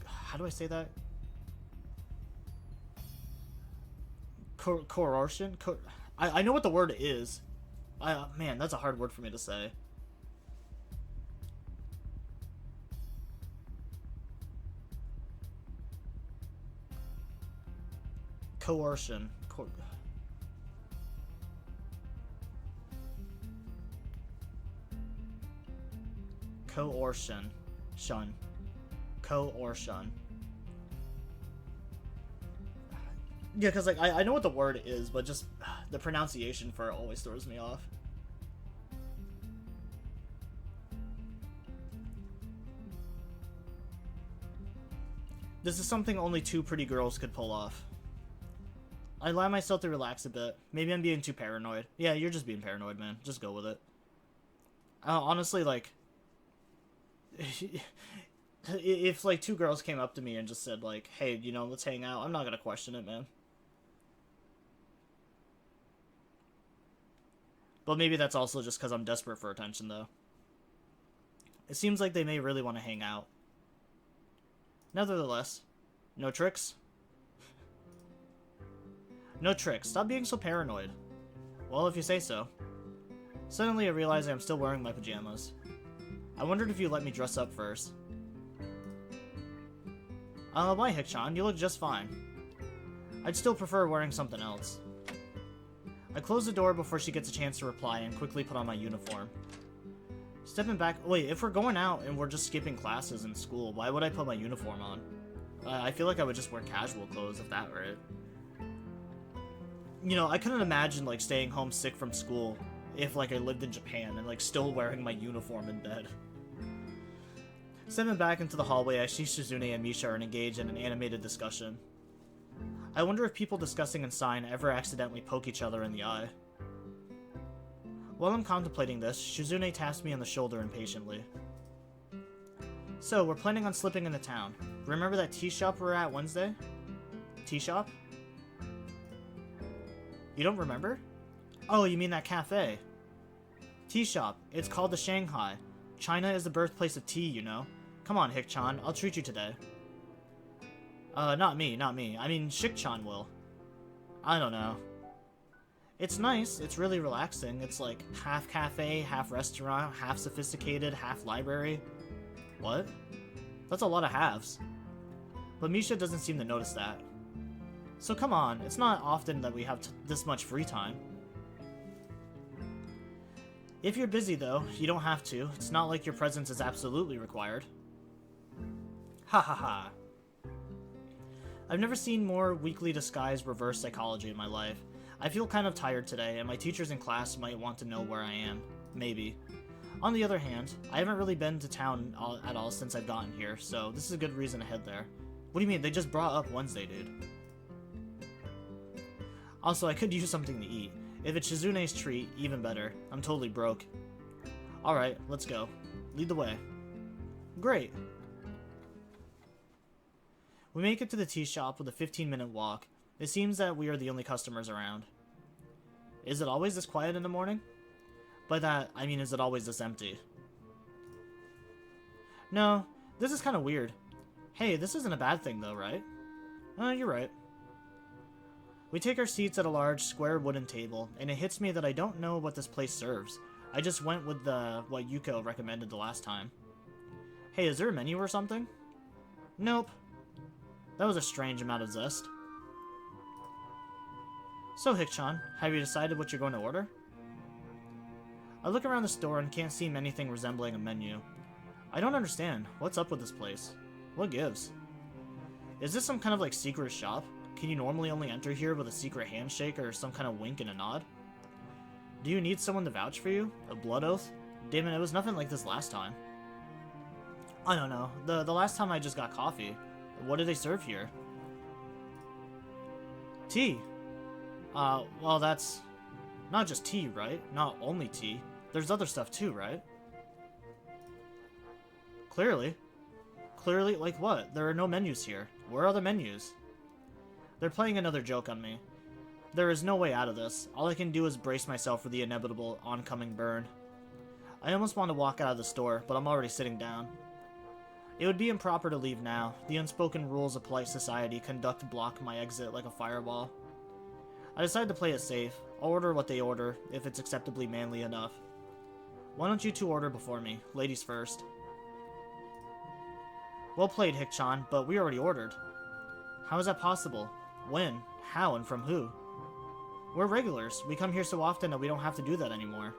how do I say that? Coercion? I know what the word is. Man, that's a hard word for me to say. Coercion. Coercion. Shun. Coercion. Yeah, because I know what the word is, but just the pronunciation for it always throws me off. This is something only 2 pretty girls could pull off. I allow myself to relax a bit. Maybe I'm being too paranoid. Yeah, you're just being paranoid, man. Just go with it. Honestly, If, like, two girls came up to me and just said, like, hey, you know, let's hang out, I'm not gonna question it, man. But maybe that's also just because I'm desperate for attention, though. It seems like they may really want to hang out. Nevertheless, no tricks? No tricks. Stop being so paranoid. Well, if you say so. Suddenly I realized I'm still wearing my pajamas. I wondered if you'd let me dress up first. Why, Hick-chan? You look just fine. I'd still prefer wearing something else. I close the door before she gets a chance to reply and quickly put on my uniform. Stepping back, wait, if we're going out and we're just skipping classes in school, why would I put my uniform on? I feel like I would just wear casual clothes if that were it. You know, I couldn't imagine, like, staying home sick from school if, like, I lived in Japan and, like, still wearing my uniform in bed. Stepping back into the hallway, I see Shizune and Misha are engaged in an animated discussion. I wonder if people discussing in sign ever accidentally poke each other in the eye. While I'm contemplating this, Shizune taps me on the shoulder impatiently. So, we're planning on slipping into town. Remember that tea shop we were at Wednesday? Tea shop? You don't remember? Oh, you mean that cafe. Tea shop. It's called the Shanghai. China is the birthplace of tea, you know. Come on, Hick-chan. I'll treat you today. Not me. I mean, Shik-chan will. I don't know. It's nice. It's really relaxing. It's like half cafe, half restaurant, half sophisticated, half library. What? That's a lot of halves. But Misha doesn't seem to notice that. So come on, it's not often that we have this much free time. If you're busy though, you don't have to. It's not like your presence is absolutely required. Ha ha ha. I've never seen more weakly disguised reverse psychology in my life. I feel kind of tired today, and my teachers in class might want to know where I am. Maybe. On the other hand, I haven't really been to town at all since I've gotten here, so this is a good reason to head there. What do you mean? They just brought up Wednesday, dude. Also, I could use something to eat. If it's Shizune's treat, even better. I'm totally broke. Alright, let's go. Lead the way. Great. We make it to the tea shop with a 15-minute walk. It seems that we are the only customers around. Is it always this quiet in the morning? By that, I mean, is it always this empty? No, this is kind of weird. Hey, this isn't a bad thing though, right? You're right. We take our seats at a large, square wooden table, and it hits me that I don't know what this place serves. I just went with what Yuko recommended the last time. Hey, is there a menu or something? Nope. That was a strange amount of zest. So, Hick-chan, have you decided what you're going to order? I look around the store and can't see anything resembling a menu. I don't understand. What's up with this place? What gives? Is this some kind of, like, secret shop? Can you normally only enter here with a secret handshake or some kind of wink and a nod? Do you need someone to vouch for you? A blood oath? Damn it, it was nothing like this last time. I don't know. The last time I just got coffee. What do they serve here? Tea. Well, that's not just tea, right? Not only tea. There's other stuff too, right? Clearly. Clearly, like what? There are no menus here. Where are the menus? They're playing another joke on me. There is no way out of this. All I can do is brace myself for the inevitable oncoming burn. I almost want to walk out of the store, but I'm already sitting down. It would be improper to leave now. The unspoken rules of polite society block my exit like a fireball. I decide to play it safe. I'll order what they order, if it's acceptably manly enough. Why don't you two order before me? Ladies first. Well played, Hick-chan, but we already ordered. How is that possible? When? How? And from who? We're regulars. We come here so often that we don't have to do that anymore.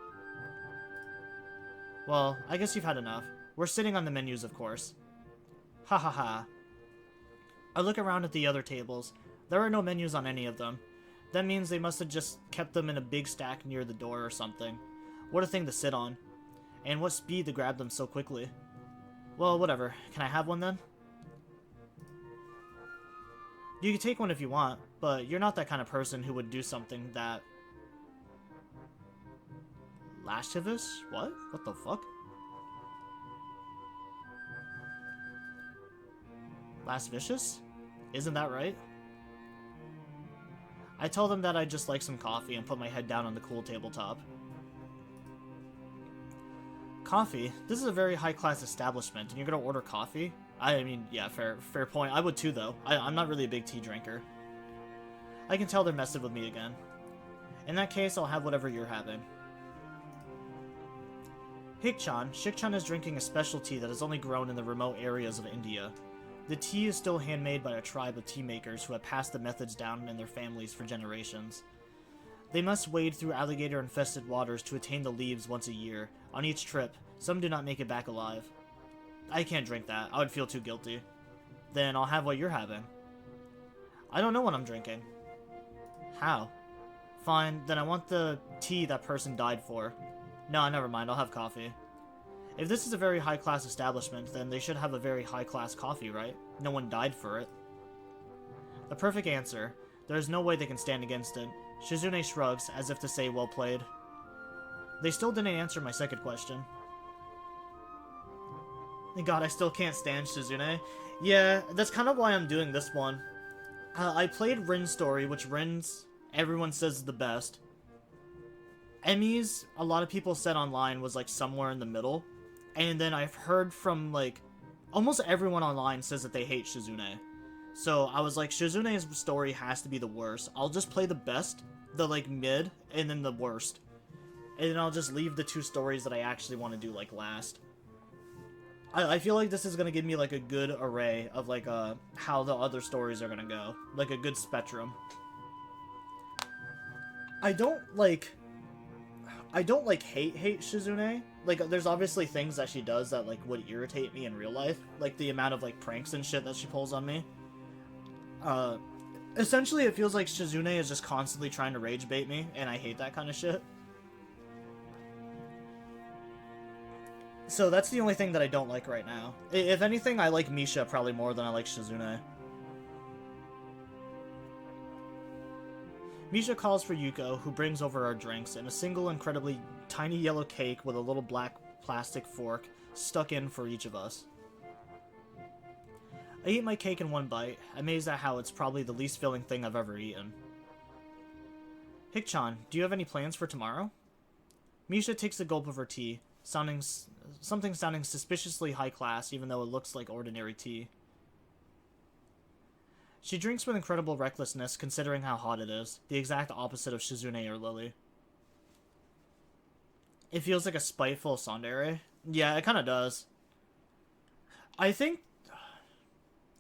Well, I guess you've had enough. We're sitting on the menus, of course. Ha ha ha. I look around at the other tables. There are no menus on any of them. That means they must have just kept them in a big stack near the door or something. What a thing to sit on. And what speed to grab them so quickly. Well, whatever. Can I have one then? You can take one if you want, but you're not that kind of person who would do something that... Lascivous? What? What the fuck? Last vicious? Isn't that right? I tell them that I'd just like some coffee and put my head down on the cool tabletop. Coffee? This is a very high-class establishment, and you're gonna order coffee? I mean, yeah, fair point. I would too, though. I'm not really a big tea drinker. I can tell they're messing with me again. In that case, I'll have whatever you're having. Shik-chan is drinking a special tea that has only grown in the remote areas of India. The tea is still handmade by a tribe of tea makers who have passed the methods down in their families for generations. They must wade through alligator-infested waters to attain the leaves once a year. On each trip, some do not make it back alive. I can't drink that. I would feel too guilty. Then I'll have what you're having. I don't know what I'm drinking. How? Fine, then I want the tea that person died for. No, never mind, I'll have coffee. If this is a very high-class establishment, then they should have a very high-class coffee, right? No one died for it. The perfect answer. There is no way they can stand against it. Shizune shrugs, as if to say, well played. They still didn't answer my second question. God, I still can't stand Shizune. Yeah, that's kind of why I'm doing this one. I played Rin's story, which Rin's, everyone says, is the best. Emmy's, a lot of people said online, was, like, somewhere in the middle. And then I've heard from, like, almost everyone online says that they hate Shizune. So I was like, Shizune's story has to be the worst. I'll just play the best, the, like, mid, and then the worst. And then I'll just leave the two stories that I actually want to do, like, last. I feel like this is going to give me, like, a good array of, like, how the other stories are going to go. Like, a good spectrum. I don't, like, hate Shizune. Like, there's obviously things that she does that, like, would irritate me in real life. Like, the amount of, like, pranks and shit that she pulls on me. Essentially, it feels like Shizune is just constantly trying to rage bait me, and I hate that kind of shit. So that's the only thing that I don't like right now. If anything, I like Misha probably more than I like Shizune. Misha calls for Yuko, who brings over our drinks, and a single incredibly tiny yellow cake with a little black plastic fork stuck in for each of us. I eat my cake in one bite, amazed at how it's probably the least filling thing I've ever eaten. Hik-chan, do you have any plans for tomorrow? Misha takes a gulp of her tea, something sounding suspiciously high class even though it looks like ordinary tea. She drinks with incredible recklessness considering how hot it is, the exact opposite of Shizune or Lily. It feels like a spiteful tsundere. Yeah, it kind of does. I think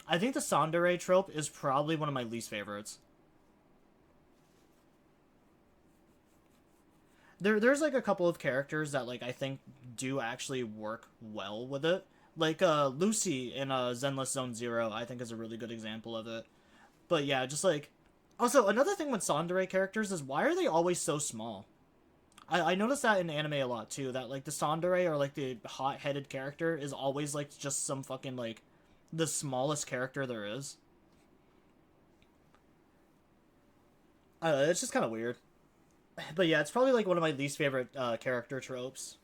the tsundere trope is probably one of my least favorites. There's like a couple of characters that like I think do actually work well with it. Like Lucy in Zenless Zone Zero, I think is a really good example of it. But yeah, just like also another thing with tsundere characters is why are they always so small? I noticed that in anime a lot too, that like the tsundere or like the hot-headed character is always like just some fucking like the smallest character there is. It's just kind of weird. But yeah, it's probably like one of my least favorite character tropes.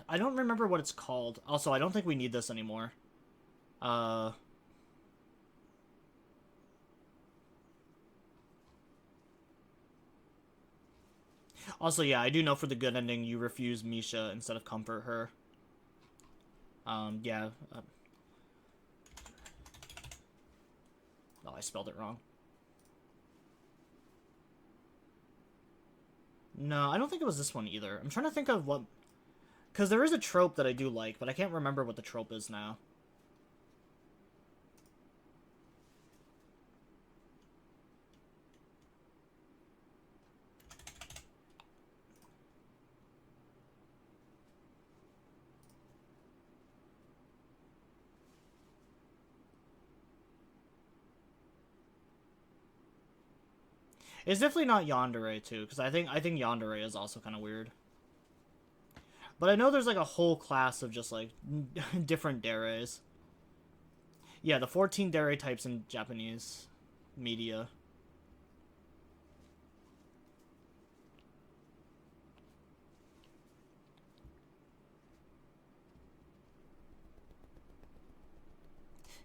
I don't remember what it's called. Also, I don't think we need this anymore. Also, yeah, I do know for the good ending, you refuse Misha instead of comfort her. Yeah. Oh, I spelled it wrong. No, I don't think it was this one either. I'm trying to think of what... Because there is a trope that I do like, but I can't remember what the trope is now. It's definitely not Yandere, too, because I think Yandere is also kind of weird. But I know there's, like, a whole class of just, like, different deres. Yeah, the 14 dere types in Japanese media.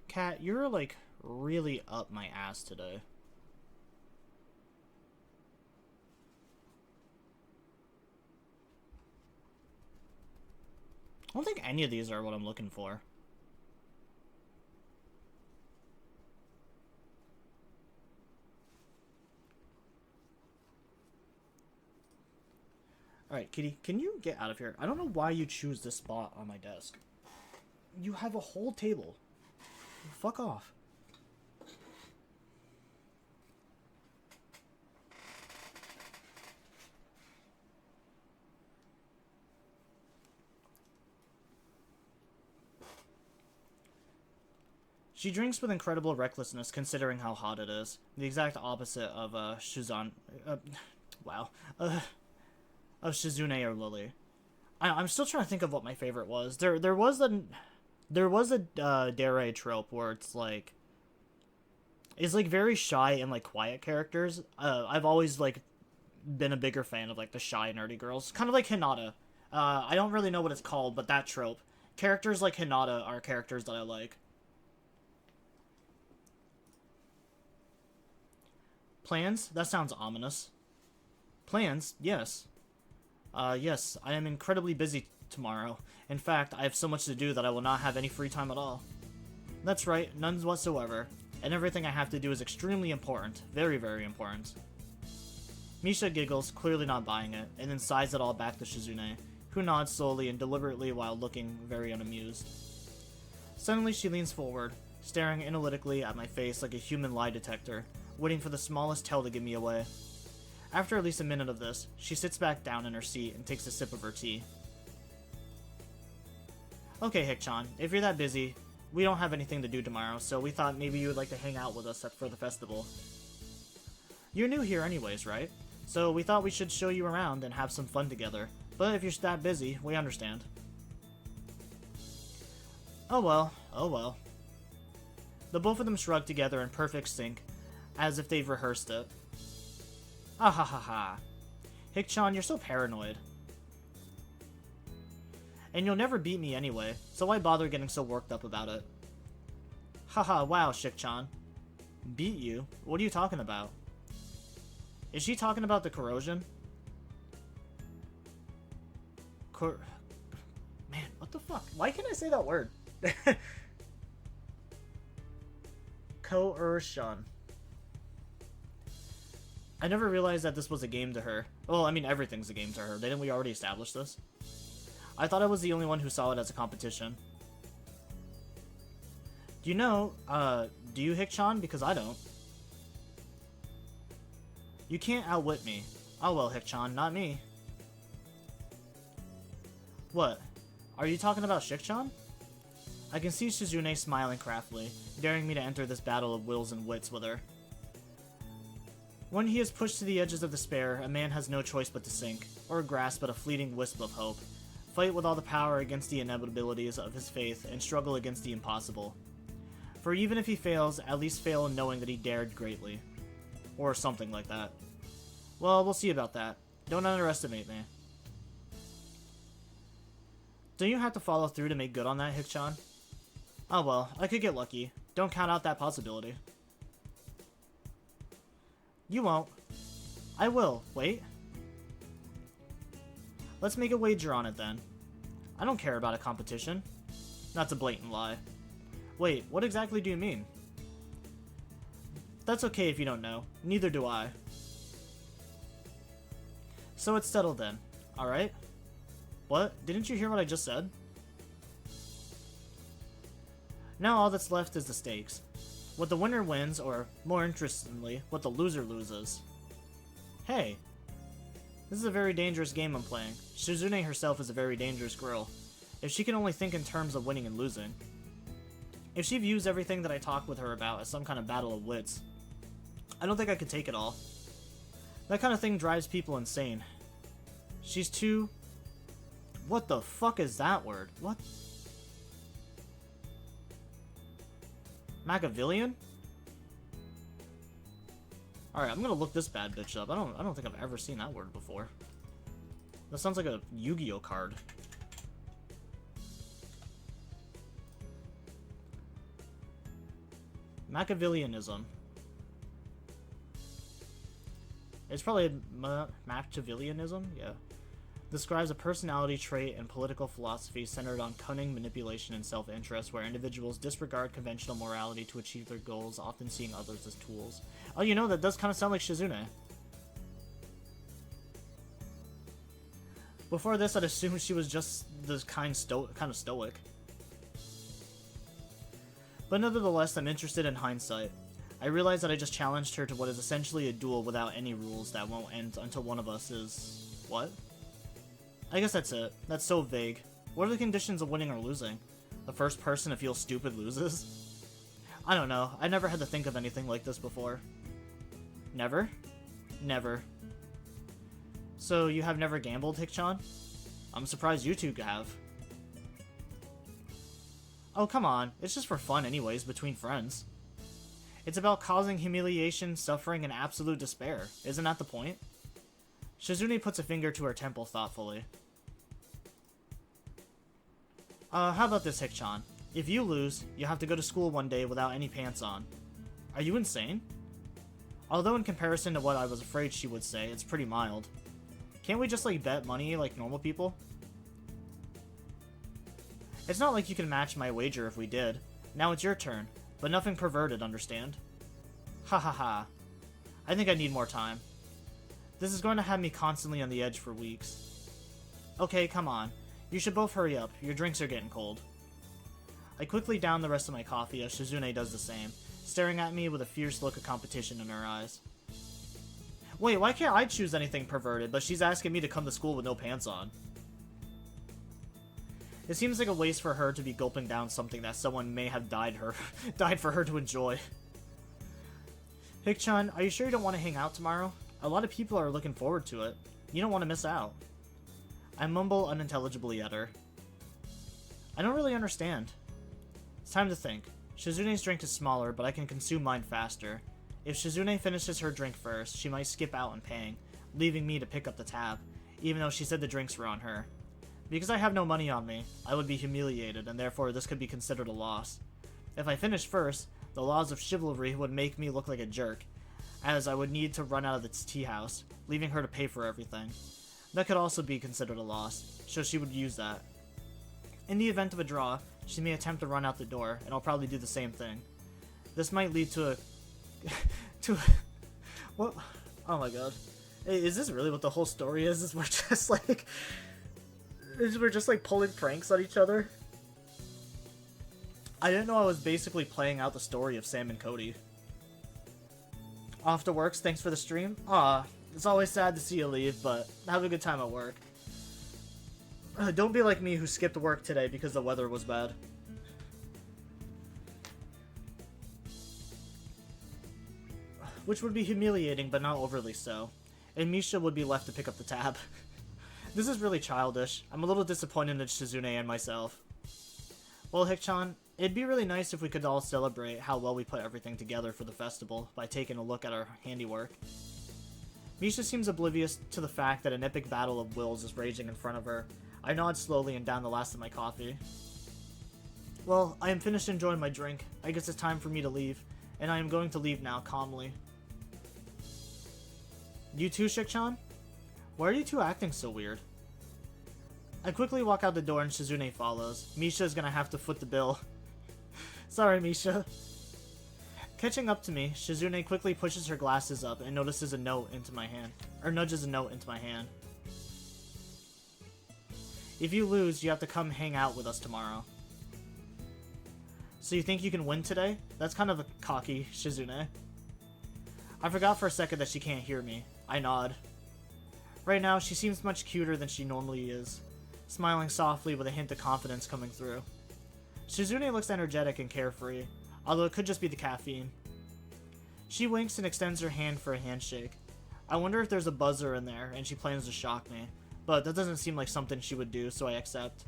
Cat, you're, like, really up my ass today. I don't think any of these are what I'm looking for. Alright, Kitty, can you get out of here? I don't know why you choose this spot on my desk. You have a whole table. Fuck off. She drinks with incredible recklessness considering how hot it is. The exact opposite of, Shizune. Wow. Of Shizune or Lily. I'm still trying to think of what my favorite was. There was a Dere trope where it's like very shy and like quiet characters. I've always like been a bigger fan of like the shy nerdy girls, kind of like Hinata. I don't really know what it's called, but that trope. Characters like Hinata are characters that I like. Plans? That sounds ominous. Plans? Yes. Yes, I am incredibly busy tomorrow. In fact, I have so much to do that I will not have any free time at all. That's right, none whatsoever. And everything I have to do is extremely important. Very, very important. Misha giggles, clearly not buying it, and then sighs it all back to Shizune, who nods slowly and deliberately while looking very unamused. Suddenly she leans forward, staring analytically at my face like a human lie detector, waiting for the smallest tell to give me away. After at least a minute of this, she sits back down in her seat and takes a sip of her tea. Okay, Hik-chan, if you're that busy, we don't have anything to do tomorrow, so we thought maybe you would like to hang out with us for the festival. You're new here anyways, right? So we thought we should show you around and have some fun together, but if you're that busy, we understand. Oh well, oh well. The both of them shrug together in perfect sync, as if they've rehearsed it. Ah ha ha ha. Hik-chan, you're so paranoid. And you'll never beat me anyway, so why bother getting so worked up about it? Haha, wow, Shik-chan. Beat you? What are you talking about? Is she talking about the corrosion? Man, what the fuck? Why can't I say that word? Coercion. I never realized that this was a game to her. Well, I mean, everything's a game to her. Didn't we already establish this? I thought I was the only one who saw it as a competition. Do you know, do you, Hik-chan? Because I don't. You can't outwit me. Oh well, Hik-chan, not me. What? Are you talking about Shik-chan? I can see Shizune smiling craftily, daring me to enter this battle of wills and wits with her. When he is pushed to the edges of despair, a man has no choice but to sink, or grasp at a fleeting wisp of hope, fight with all the power against the inevitabilities of his faith, and struggle against the impossible. For even if he fails, at least fail knowing that he dared greatly. Or something like that. Well, we'll see about that. Don't underestimate me. Don't you have to follow through to make good on that, Hik-chan? Oh well, I could get lucky. Don't count out that possibility. You won't. I will. Wait. Let's make a wager on it then. I don't care about a competition. That's a blatant lie. Wait, what exactly do you mean? That's okay if you don't know. Neither do I. So it's settled then. Alright? What? Didn't you hear what I just said? Now all that's left is the stakes. What the winner wins, or, more interestingly, what the loser loses. Hey! This is a very dangerous game I'm playing. Shizune herself is a very dangerous girl. If she can only think in terms of winning and losing. If she views everything that I talk with her about as some kind of battle of wits, I don't think I could take it all. That kind of thing drives people insane. She's too... What the fuck is that word? What? Machiavellian? Alright, I'm gonna look this bad bitch up. I don't think I've ever seen that word before. That sounds like a Yu-Gi-Oh card. Machiavellianism. It's probably Machiavellianism? Yeah. Describes a personality trait and political philosophy centered on cunning, manipulation, and self-interest, where individuals disregard conventional morality to achieve their goals, often seeing others as tools. Oh, you know, that does kind of sound like Shizune. Before this, I'd assumed she was just this kind of stoic. But nevertheless, I'm interested in hindsight. I realize that I just challenged her to what is essentially a duel without any rules that won't end until one of us is... what? I guess that's it. That's so vague. What are the conditions of winning or losing? The first person to feel stupid loses? I don't know. I never had to think of anything like this before. Never? Never. So you have never gambled, Hikchan? I'm surprised you two have. Oh, come on. It's just for fun anyways, between friends. It's about causing humiliation, suffering, and absolute despair. Isn't that the point? Shizune puts a finger to her temple thoughtfully. How about this, Hikchan? If you lose, you have to go to school one day without any pants on. Are you insane? Although in comparison to what I was afraid she would say, it's pretty mild. Can't we just, like, bet money like normal people? It's not like you can match my wager if we did. Now it's your turn, but nothing perverted, understand? Ha ha ha. I think I need more time. This is going to have me constantly on the edge for weeks. Okay, come on. You should both hurry up. Your drinks are getting cold. I quickly down the rest of my coffee as Shizune does the same, staring at me with a fierce look of competition in her eyes. Wait, why can't I choose anything perverted, but she's asking me to come to school with no pants on? It seems like a waste for her to be gulping down something that someone may have died for her to enjoy. Hikchan, are you sure you don't want to hang out tomorrow? A lot of people are looking forward to it. You don't want to miss out. I mumble unintelligibly at her. I don't really understand. It's time to think. Shizune's drink is smaller, but I can consume mine faster. If Shizune finishes her drink first, she might skip out on paying, leaving me to pick up the tab, even though she said the drinks were on her. Because I have no money on me, I would be humiliated, and therefore this could be considered a loss. If I finished first, the laws of chivalry would make me look like a jerk, as I would need to run out of the tea house, leaving her to pay for everything. That could also be considered a loss, so she would use that. In the event of a draw, she may attempt to run out the door, and I'll probably do the same thing. This might lead to a... What? Oh my god. Hey, is this really what the whole story is? Is we're just like pulling pranks on each other? I didn't know I was basically playing out the story of Sam and Cody. Off to works, thanks for the stream. It's always sad to see you leave, but have a good time at work. Don't be like me who skipped work today because the weather was bad. Which would be humiliating, but not overly so. And Misha would be left to pick up the tab. This is really childish. I'm a little disappointed in Shizune and myself. Well, Hikchan, it'd be really nice if we could all celebrate how well we put everything together for the festival by taking a look at our handiwork. Misha seems oblivious to the fact that an epic battle of wills is raging in front of her. I nod slowly and down the last of my coffee. Well, I am finished enjoying my drink. I guess it's time for me to leave. And I am going to leave now, calmly. You too, Shikchan? Why are you two acting so weird? I quickly walk out the door and Shizune follows. Misha is gonna have to foot the bill. Sorry, Misha. Catching up to me, Shizune quickly pushes her glasses up and notices a note into my hand. Or nudges a note into my hand. If you lose, you have to come hang out with us tomorrow. So you think you can win today? That's kind of a cocky Shizune. I forgot for a second that she can't hear me. I nod. Right now, she seems much cuter than she normally is, smiling softly with a hint of confidence coming through. Shizune looks energetic and carefree, although it could just be the caffeine. She winks and extends her hand for a handshake. I wonder if there's a buzzer in there and she plans to shock me, but that doesn't seem like something she would do, so I accept.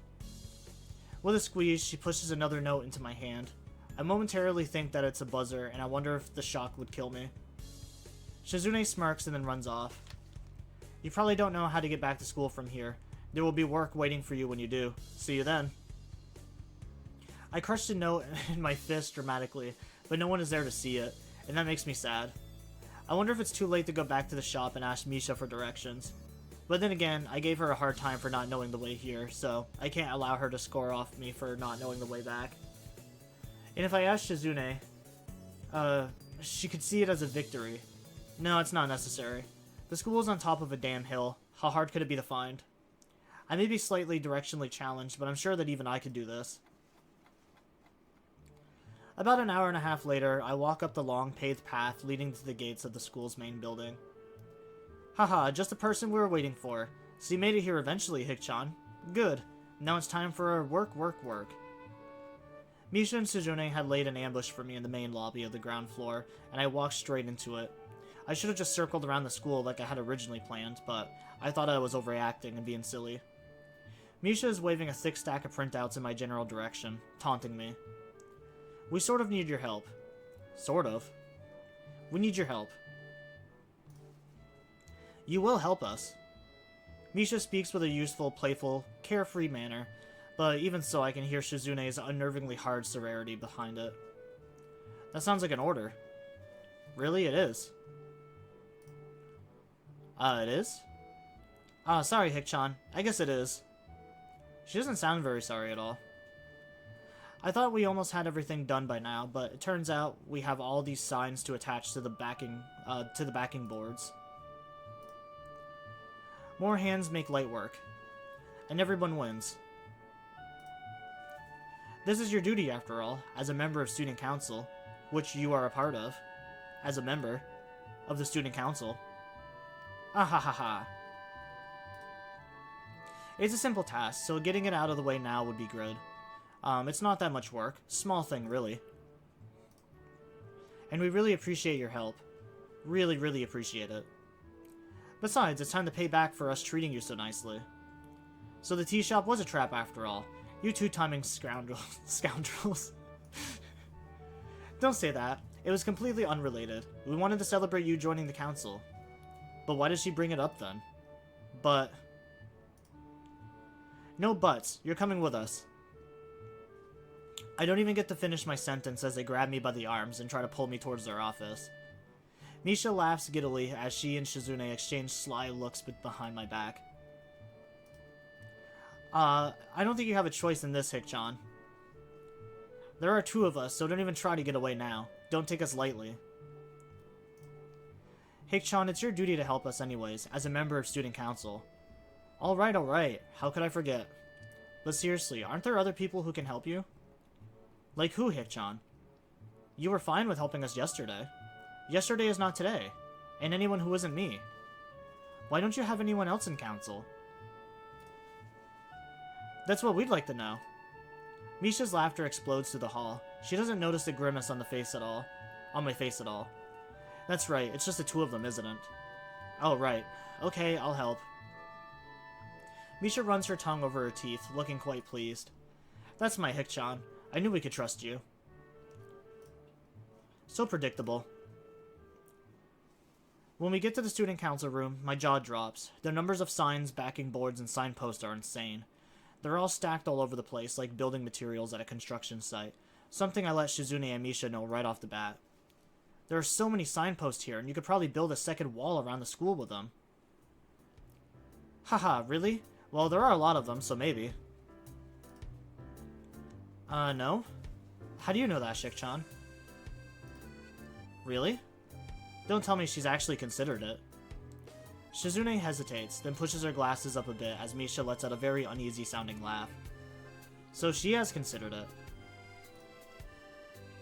With a squeeze, she pushes another note into my hand. I momentarily think that it's a buzzer, and I wonder if the shock would kill me. Shizune smirks and then runs off. You probably don't know how to get back to school from here. There will be work waiting for you when you do. See you then. I crushed a note in my fist dramatically, but no one is there to see it, and that makes me sad. I wonder if it's too late to go back to the shop and ask Misha for directions. But then again, I gave her a hard time for not knowing the way here, so I can't allow her to score off me for not knowing the way back. And if I ask Shizune, she could see it as a victory. No, it's not necessary. The school is on top of a damn hill. How hard could it be to find? I may be slightly directionally challenged, but I'm sure that even I could do this. About an hour and a half later, I walk up the long paved path leading to the gates of the school's main building. Haha, just the person we were waiting for. So you made it here eventually, Hik-chan. Good. Now it's time for our work. Misha and Shizune had laid an ambush for me in the main lobby of the ground floor, and I walked straight into it. I should have just circled around the school like I had originally planned, but I thought I was overreacting and being silly. Misha is waving a thick stack of printouts in my general direction, taunting me. We sort of need your help. Sort of. We need your help. You will help us. Misha speaks with a useful, playful, carefree manner, but even so I can hear Shizune's unnervingly hard severity behind it. That sounds like an order. Really, it is. It is? Sorry, Hik-chan. I guess it is. She doesn't sound very sorry at all. I thought we almost had everything done by now, but it turns out we have all these signs to attach to the backing boards. More hands make light work, and everyone wins. This is your duty, after all, as a member of Student Council, which you are a part of, as a member of the Student Council. Ahahaha. It's a simple task, so getting it out of the way now would be good. It's not that much work. Small thing, really. And we really appreciate your help. Really, really appreciate it. Besides, it's time to pay back for us treating you so nicely. So the tea shop was a trap after all. You two-timing scoundrels. Don't say that. It was completely unrelated. We wanted to celebrate you joining the council. But why did she bring it up then? But... No buts. You're coming with us. I don't even get to finish my sentence as they grab me by the arms and try to pull me towards their office. Misha laughs giddily as she and Shizune exchange sly looks behind my back. I don't think you have a choice in this, Hik-chan. There are two of us, so don't even try to get away now. Don't take us lightly. Hik-chan, it's your duty to help us anyways, as a member of Student Council. Alright. How could I forget? But seriously, aren't there other people who can help you? Like who, Hik-chan? You were fine with helping us yesterday. Yesterday is not today. And anyone who isn't me. Why don't you have anyone else in council? That's what we'd like to know. Misha's laughter explodes through the hall. She doesn't notice the grimace on my face at all. That's right, it's just the two of them, isn't it? Oh, right. Okay, I'll help. Misha runs her tongue over her teeth, looking quite pleased. That's my Hik-chan. I knew we could trust you. So predictable. When we get to the student council room, my jaw drops. The numbers of signs, backing boards, and signposts are insane. They're all stacked all over the place like building materials at a construction site. Something I let Shizune and Misha know right off the bat. There are so many signposts here, and you could probably build a second wall around the school with them. Haha, really? Well, there are a lot of them, so maybe. No? How do you know that, Hik-chan? Really? Don't tell me she's actually considered it. Shizune hesitates, then pushes her glasses up a bit as Misha lets out a very uneasy-sounding laugh. So she has considered it.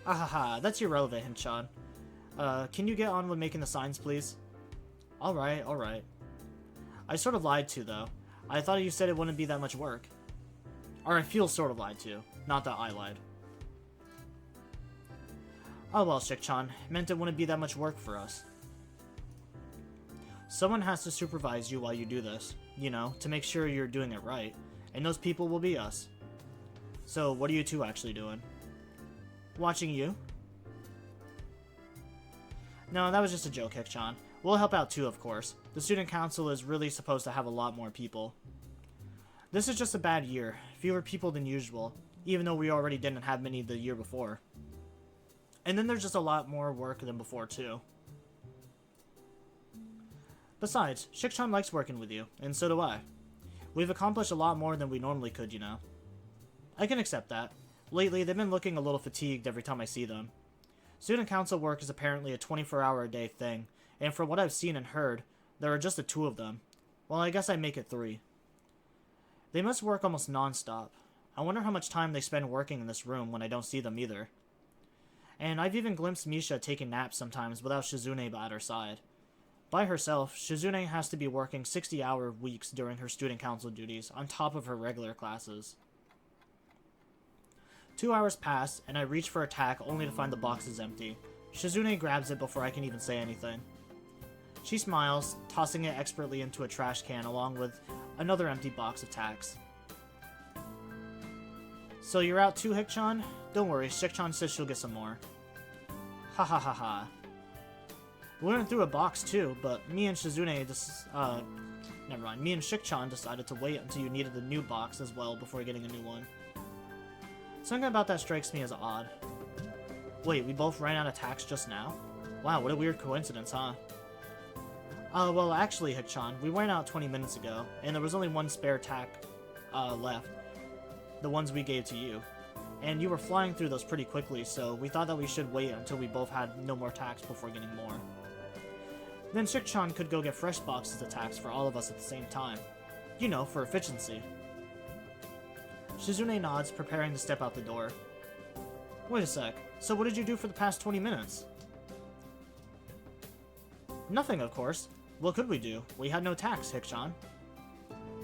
Ahaha, that's irrelevant, Hik-chan. Can you get on with making the signs, please? Alright. I sort of lied to, though. I thought you said it wouldn't be that much work. Or I feel sort of lied to, not that I lied. Oh well, Hik-chan, meant it wouldn't be that much work for us. Someone has to supervise you while you do this, you know, to make sure you're doing it right, and those people will be us. So, what are you two actually doing? Watching you? No, that was just a joke, Hik-chan. We'll help out too, of course. The student council is really supposed to have a lot more people. This is just a bad year. Fewer people than usual, even though we already didn't have many the year before. And then there's just a lot more work than before, too. Besides, Shik-chan likes working with you, and so do I. We've accomplished a lot more than we normally could, you know. I can accept that. Lately, they've been looking a little fatigued every time I see them. Student council work is apparently a 24-hour-a-day thing, and from what I've seen and heard, there are just the 2 of them. Well, I guess I make it 3. They must work almost non-stop. I wonder how much time they spend working in this room when I don't see them either. And I've even glimpsed Misha taking naps sometimes without Shizune at her side. By herself, Shizune has to be working 60-hour weeks during her student council duties, on top of her regular classes. 2 hours pass, and I reach for attack only to find the box is empty. Shizune grabs it before I can even say anything. She smiles, tossing it expertly into a trash can along with another empty box of tacks. So you're out too, Hik-chan? Don't worry, Shik-chan says she'll get some more. Ha ha ha ha. We went through a box too, but me and Shizune never mind. Me and Shik-chan decided to wait until you needed a new box as well before getting a new one. Something about that strikes me as odd. Wait, we both ran out of tacks just now? Wow, what a weird coincidence, huh? Well, actually, Hik-chan, we ran out 20 minutes ago, and there was only one spare tack left. The ones we gave to you. And you were flying through those pretty quickly, so we thought that we should wait until we both had no more tacks before getting more. Then Shik-chan could go get fresh boxes of tacks for all of us at the same time. You know, for efficiency. Shizune nods, preparing to step out the door. Wait a sec, so what did you do for the past 20 minutes? Nothing, of course. What could we do? We had no tacks, Hik-chan.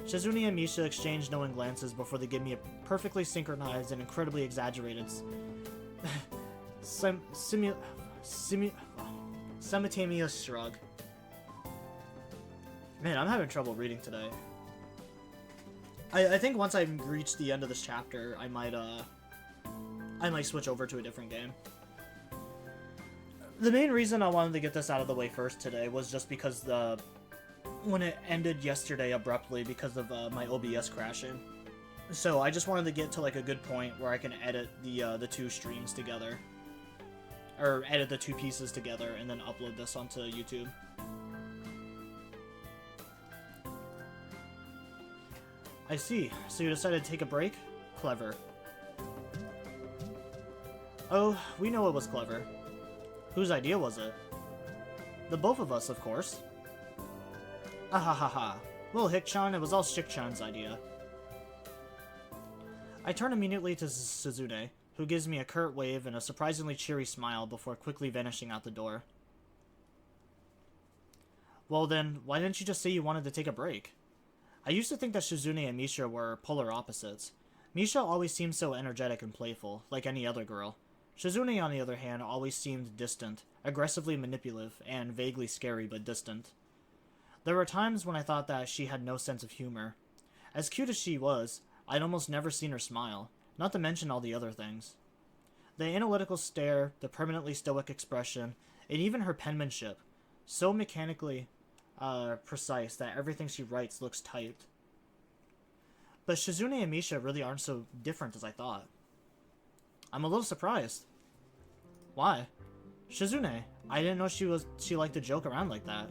Shizune and Misha exchange knowing glances before they give me a perfectly synchronized and incredibly exaggerated simultaneous shrug. Man, I'm having trouble reading today. I think once I reach the end of this chapter, I might switch over to a different game. The main reason I wanted to get this out of the way first today was just because when it ended yesterday abruptly because of my OBS crashing. So I just wanted to get to like a good point where I can edit the 2 streams together. Or edit the 2 pieces together and then upload this onto YouTube. I see. So you decided to take a break? Clever. Oh, we know it was clever. Whose idea was it? The both of us, of course. Ahahaha. Well, Hik-chan, it was all Shik-chan's idea. I turn immediately to Shizune, who gives me a curt wave and a surprisingly cheery smile before quickly vanishing out the door. Well then, why didn't you just say you wanted to take a break? I used to think that Shizune and Misha were polar opposites. Misha always seemed so energetic and playful, like any other girl. Shizune, on the other hand, always seemed distant, aggressively manipulative, and vaguely scary but distant. There were times when I thought that she had no sense of humor. As cute as she was, I'd almost never seen her smile, not to mention all the other things. The analytical stare, the permanently stoic expression, and even her penmanship, so mechanically precise that everything she writes looks typed. But Shizune and Misha really aren't so different as I thought. I'm a little surprised. Why? Shizune, I didn't know she liked to joke around like that.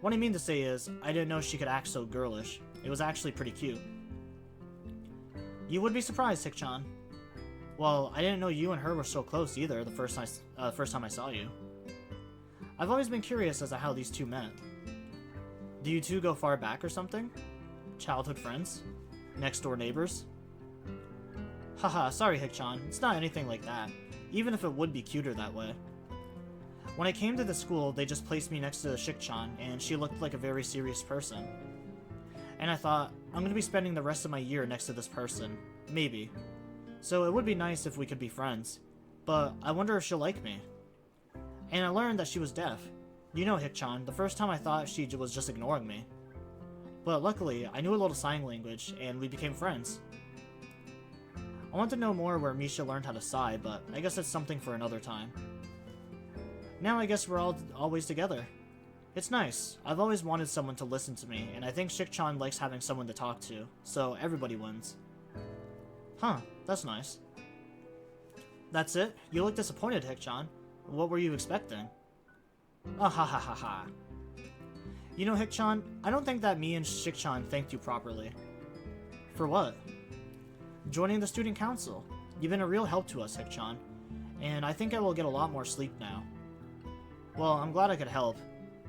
What I mean to say is, I didn't know she could act so girlish. It was actually pretty cute. You would be surprised, Hik-chan. Well, I didn't know you and her were so close either the first time I saw you. I've always been curious as to how these two met. Do you two go far back or something? Childhood friends? Next door neighbors? Haha, sorry Hik-chan, it's not anything like that, even if it would be cuter that way. When I came to the school, they just placed me next to Shik-chan, and she looked like a very serious person. And I thought, I'm gonna be spending the rest of my year next to this person. Maybe. So it would be nice if we could be friends. But I wonder if she'll like me. And I learned that she was deaf. You know, Hik-chan, the first time I thought she was just ignoring me. But luckily, I knew a little sign language, and we became friends. I want to know more where Misha learned how to sigh, but I guess that's something for another time. Now I guess we're all always together. It's nice. I've always wanted someone to listen to me, and I think Shik-chan likes having someone to talk to, so everybody wins. Huh, that's nice. That's it? You look disappointed, Hikchan. What were you expecting? Ah ha ha ha ha. You know, Hikchan, I don't think that me and Shikchan thanked you properly. For what? Joining the student council. You've been a real help to us, Hikchan, and I think I will get a lot more sleep now. Well, I'm glad I could help,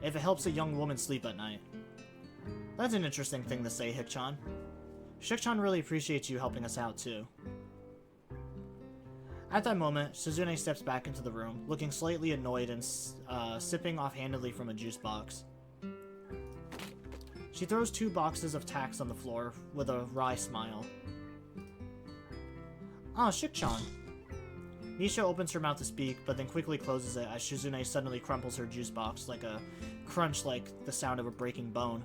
if it helps a young woman sleep at night. That's an interesting thing to say, Hikchan. Shikchan really appreciates you helping us out, too. At that moment, Shizune steps back into the room, looking slightly annoyed and sipping offhandedly from a juice box. She throws 2 boxes of tacks on the floor with a wry smile. Ah, Shikchan. Misha opens her mouth to speak, but then quickly closes it as Shizune suddenly crumples her juice box like a crunch like the sound of a breaking bone.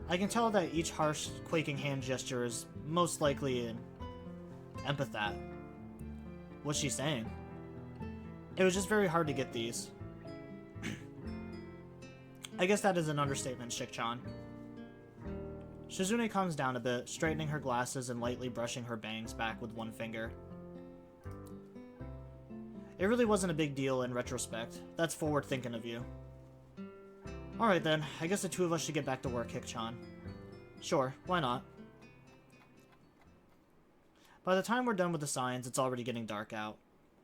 I can tell that each harsh, quaking hand gesture is most likely an empathat. What's she saying? It was just very hard to get these. I guess that is an understatement, Shikchan. Shizune calms down a bit, straightening her glasses and lightly brushing her bangs back with one finger. It really wasn't a big deal in retrospect. That's forward thinking of you. Alright then, I guess the 2 of us should get back to work, Hikchan. Sure, why not? By the time we're done with the signs, it's already getting dark out.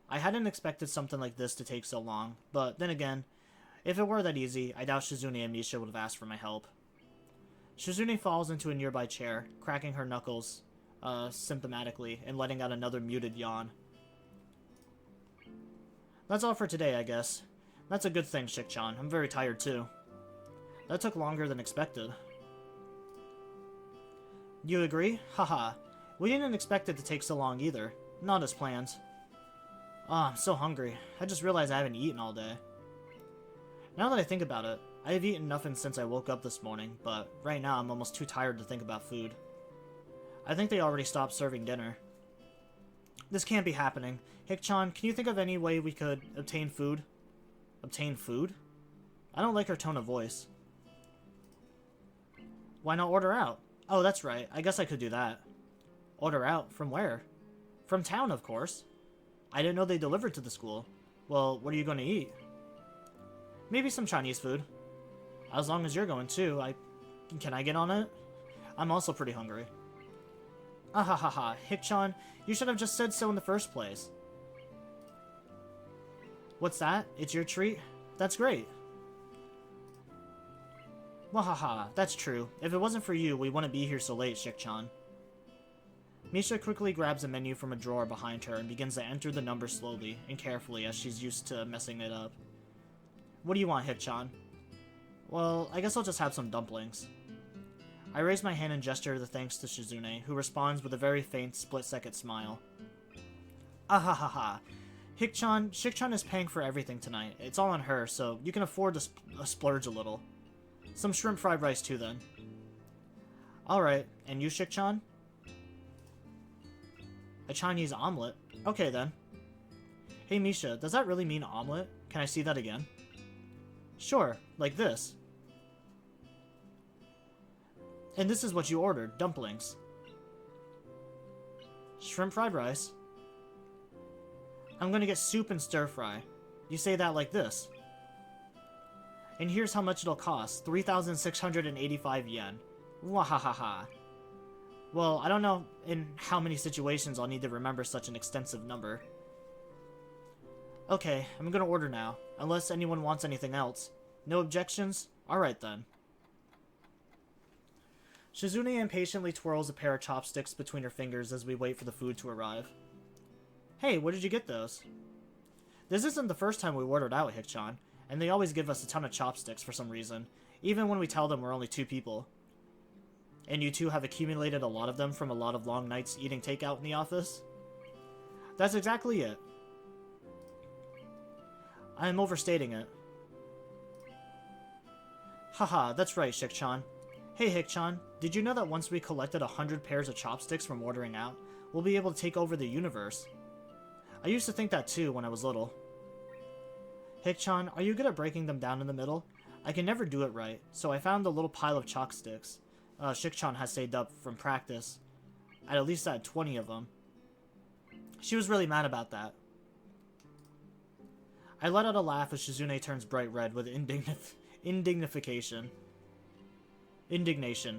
I hadn't expected something like this to take so long, but then again, if it were that easy, I doubt Shizune and Misha would have asked for my help. Shizune falls into a nearby chair, cracking her knuckles symptomatically and letting out another muted yawn. That's all for today, I guess. That's a good thing, Shikchan. I'm very tired too. That took longer than expected. You agree? Haha. We didn't expect it to take so long either. Not as planned. Ah, I'm so hungry. I just realized I haven't eaten all day. Now that I think about it, I have eaten nothing since I woke up this morning, but right now I'm almost too tired to think about food. I think they already stopped serving dinner. This can't be happening. Hikchan, can you think of any way we could obtain food? Obtain food? I don't like her tone of voice. Why not order out? Oh, that's right. I guess I could do that. Order out? From where? From town, of course. I didn't know they delivered to the school. Well, what are you going to eat? Maybe some Chinese food. As long as you're going too, can I get on it? I'm also pretty hungry. Ahahaha, Hikchan, you should have just said so in the first place. What's that? It's your treat? That's great. Wahaha, that's true. If it wasn't for you, we wouldn't be here so late, Shikchan. Misha quickly grabs a menu from a drawer behind her and begins to enter the numbers slowly and carefully as she's used to messing it up. What do you want, Hikchan? Well, I guess I'll just have some dumplings. I raise my hand and gesture the thanks to Shizune, who responds with a very faint split-second smile. Ahahaha. Shikchan is paying for everything tonight. It's all on her, so you can afford to splurge a little. Some shrimp fried rice too, then. Alright, and you, Shikchan? A Chinese omelet? Okay, then. Hey, Misha, does that really mean omelet? Can I see that again? Sure, like this. And this is what you ordered, dumplings. Shrimp fried rice? I'm gonna get soup and stir fry. You say that like this. And here's how much it'll cost, 3,685 yen. Wahahaha. Well, I don't know in how many situations I'll need to remember such an extensive number. Okay, I'm gonna order now, unless anyone wants anything else. No objections? Alright then. Shizune impatiently twirls a pair of chopsticks between her fingers as we wait for the food to arrive. Hey, where did you get those? This isn't the first time we ordered out, Hikchan, and they always give us a ton of chopsticks for some reason, even when we tell them we're only 2 people. And you two have accumulated a lot of them from a lot of long nights eating takeout in the office? That's exactly it. I am overstating it. Haha, that's right, Shikchan. Hey Hikchan, did you know that once we collected 100 pairs of chopsticks from ordering out, we'll be able to take over the universe? I used to think that too when I was little. Hikchan, are you good at breaking them down in the middle? I can never do it right, so I found a little pile of chopsticks Shikchan has saved up from practice. I'd at least had 20 of them. She was really mad about that. I let out a laugh as Shizune turns bright red with indignation.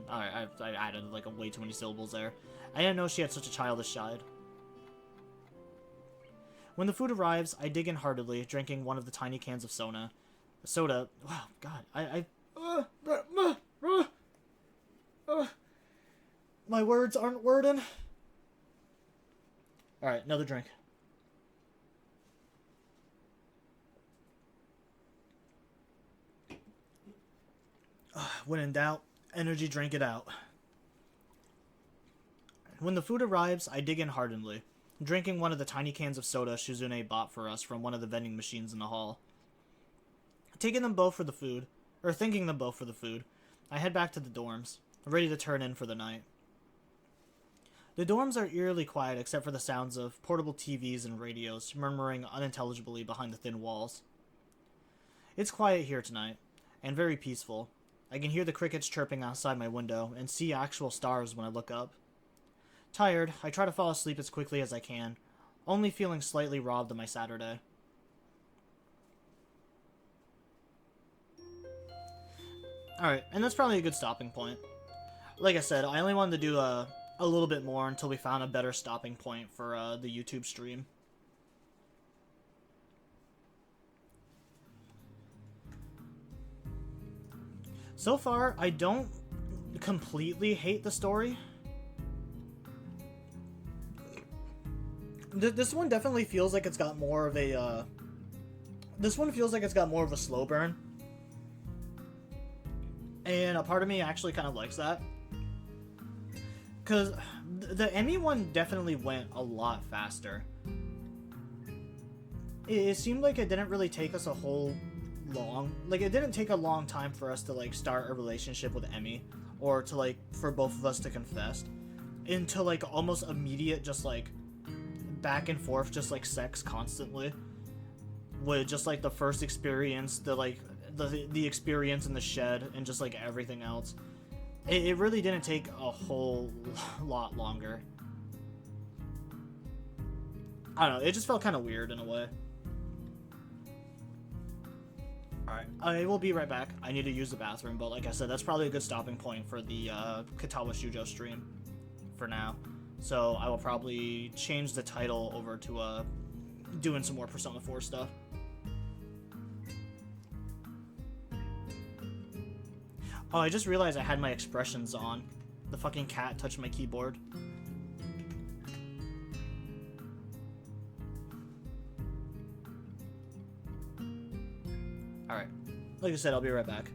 Alright, I added like way too many syllables there. I didn't know she had such a childish side. When the food arrives, I dig in heartedly, drinking one of the tiny cans of soda. Wow, God, my words aren't wording. Alright, another drink. When in doubt, energy drink it out. When the food arrives, I dig in heartedly, drinking one of the tiny cans of soda Shizune bought for us from one of the vending machines in the hall. Thinking them both for the food, I head back to the dorms, ready to turn in for the night. The dorms are eerily quiet except for the sounds of portable TVs and radios murmuring unintelligibly behind the thin walls. It's quiet here tonight, and very peaceful. I can hear the crickets chirping outside my window and see actual stars when I look up. Tired, I try to fall asleep as quickly as I can, only feeling slightly robbed of my Saturday. Alright, and that's probably a good stopping point. Like I said, I only wanted to do a little bit more until we found a better stopping point for the YouTube stream. So far, I don't completely hate the story. This one definitely feels like it's got more of a, this one feels like it's got more of a slow burn. And a part of me actually kind of likes that. Because the Emmy one definitely went a lot faster. It seemed like it didn't really take us a whole long... Like, it didn't take a long time for us to, like, start a relationship with Emmy. Or to, like, for both of us to confess. Into, like, almost immediate, just, like, back and forth, just, like, sex constantly. With just, like, the first experience, the experience in the shed, and just, like, everything else. It really didn't take a whole lot longer. I don't know, it just felt kind of weird in a way. Alright, I will be right back. I need to use the bathroom, but like I said, that's probably a good stopping point for the Katawa Shoujo stream for now. So I will probably change the title over to doing some more Persona 4 stuff. Oh, I just realized I had my expressions on. The fucking cat touched my keyboard. Alright. Like I said, I'll be right back.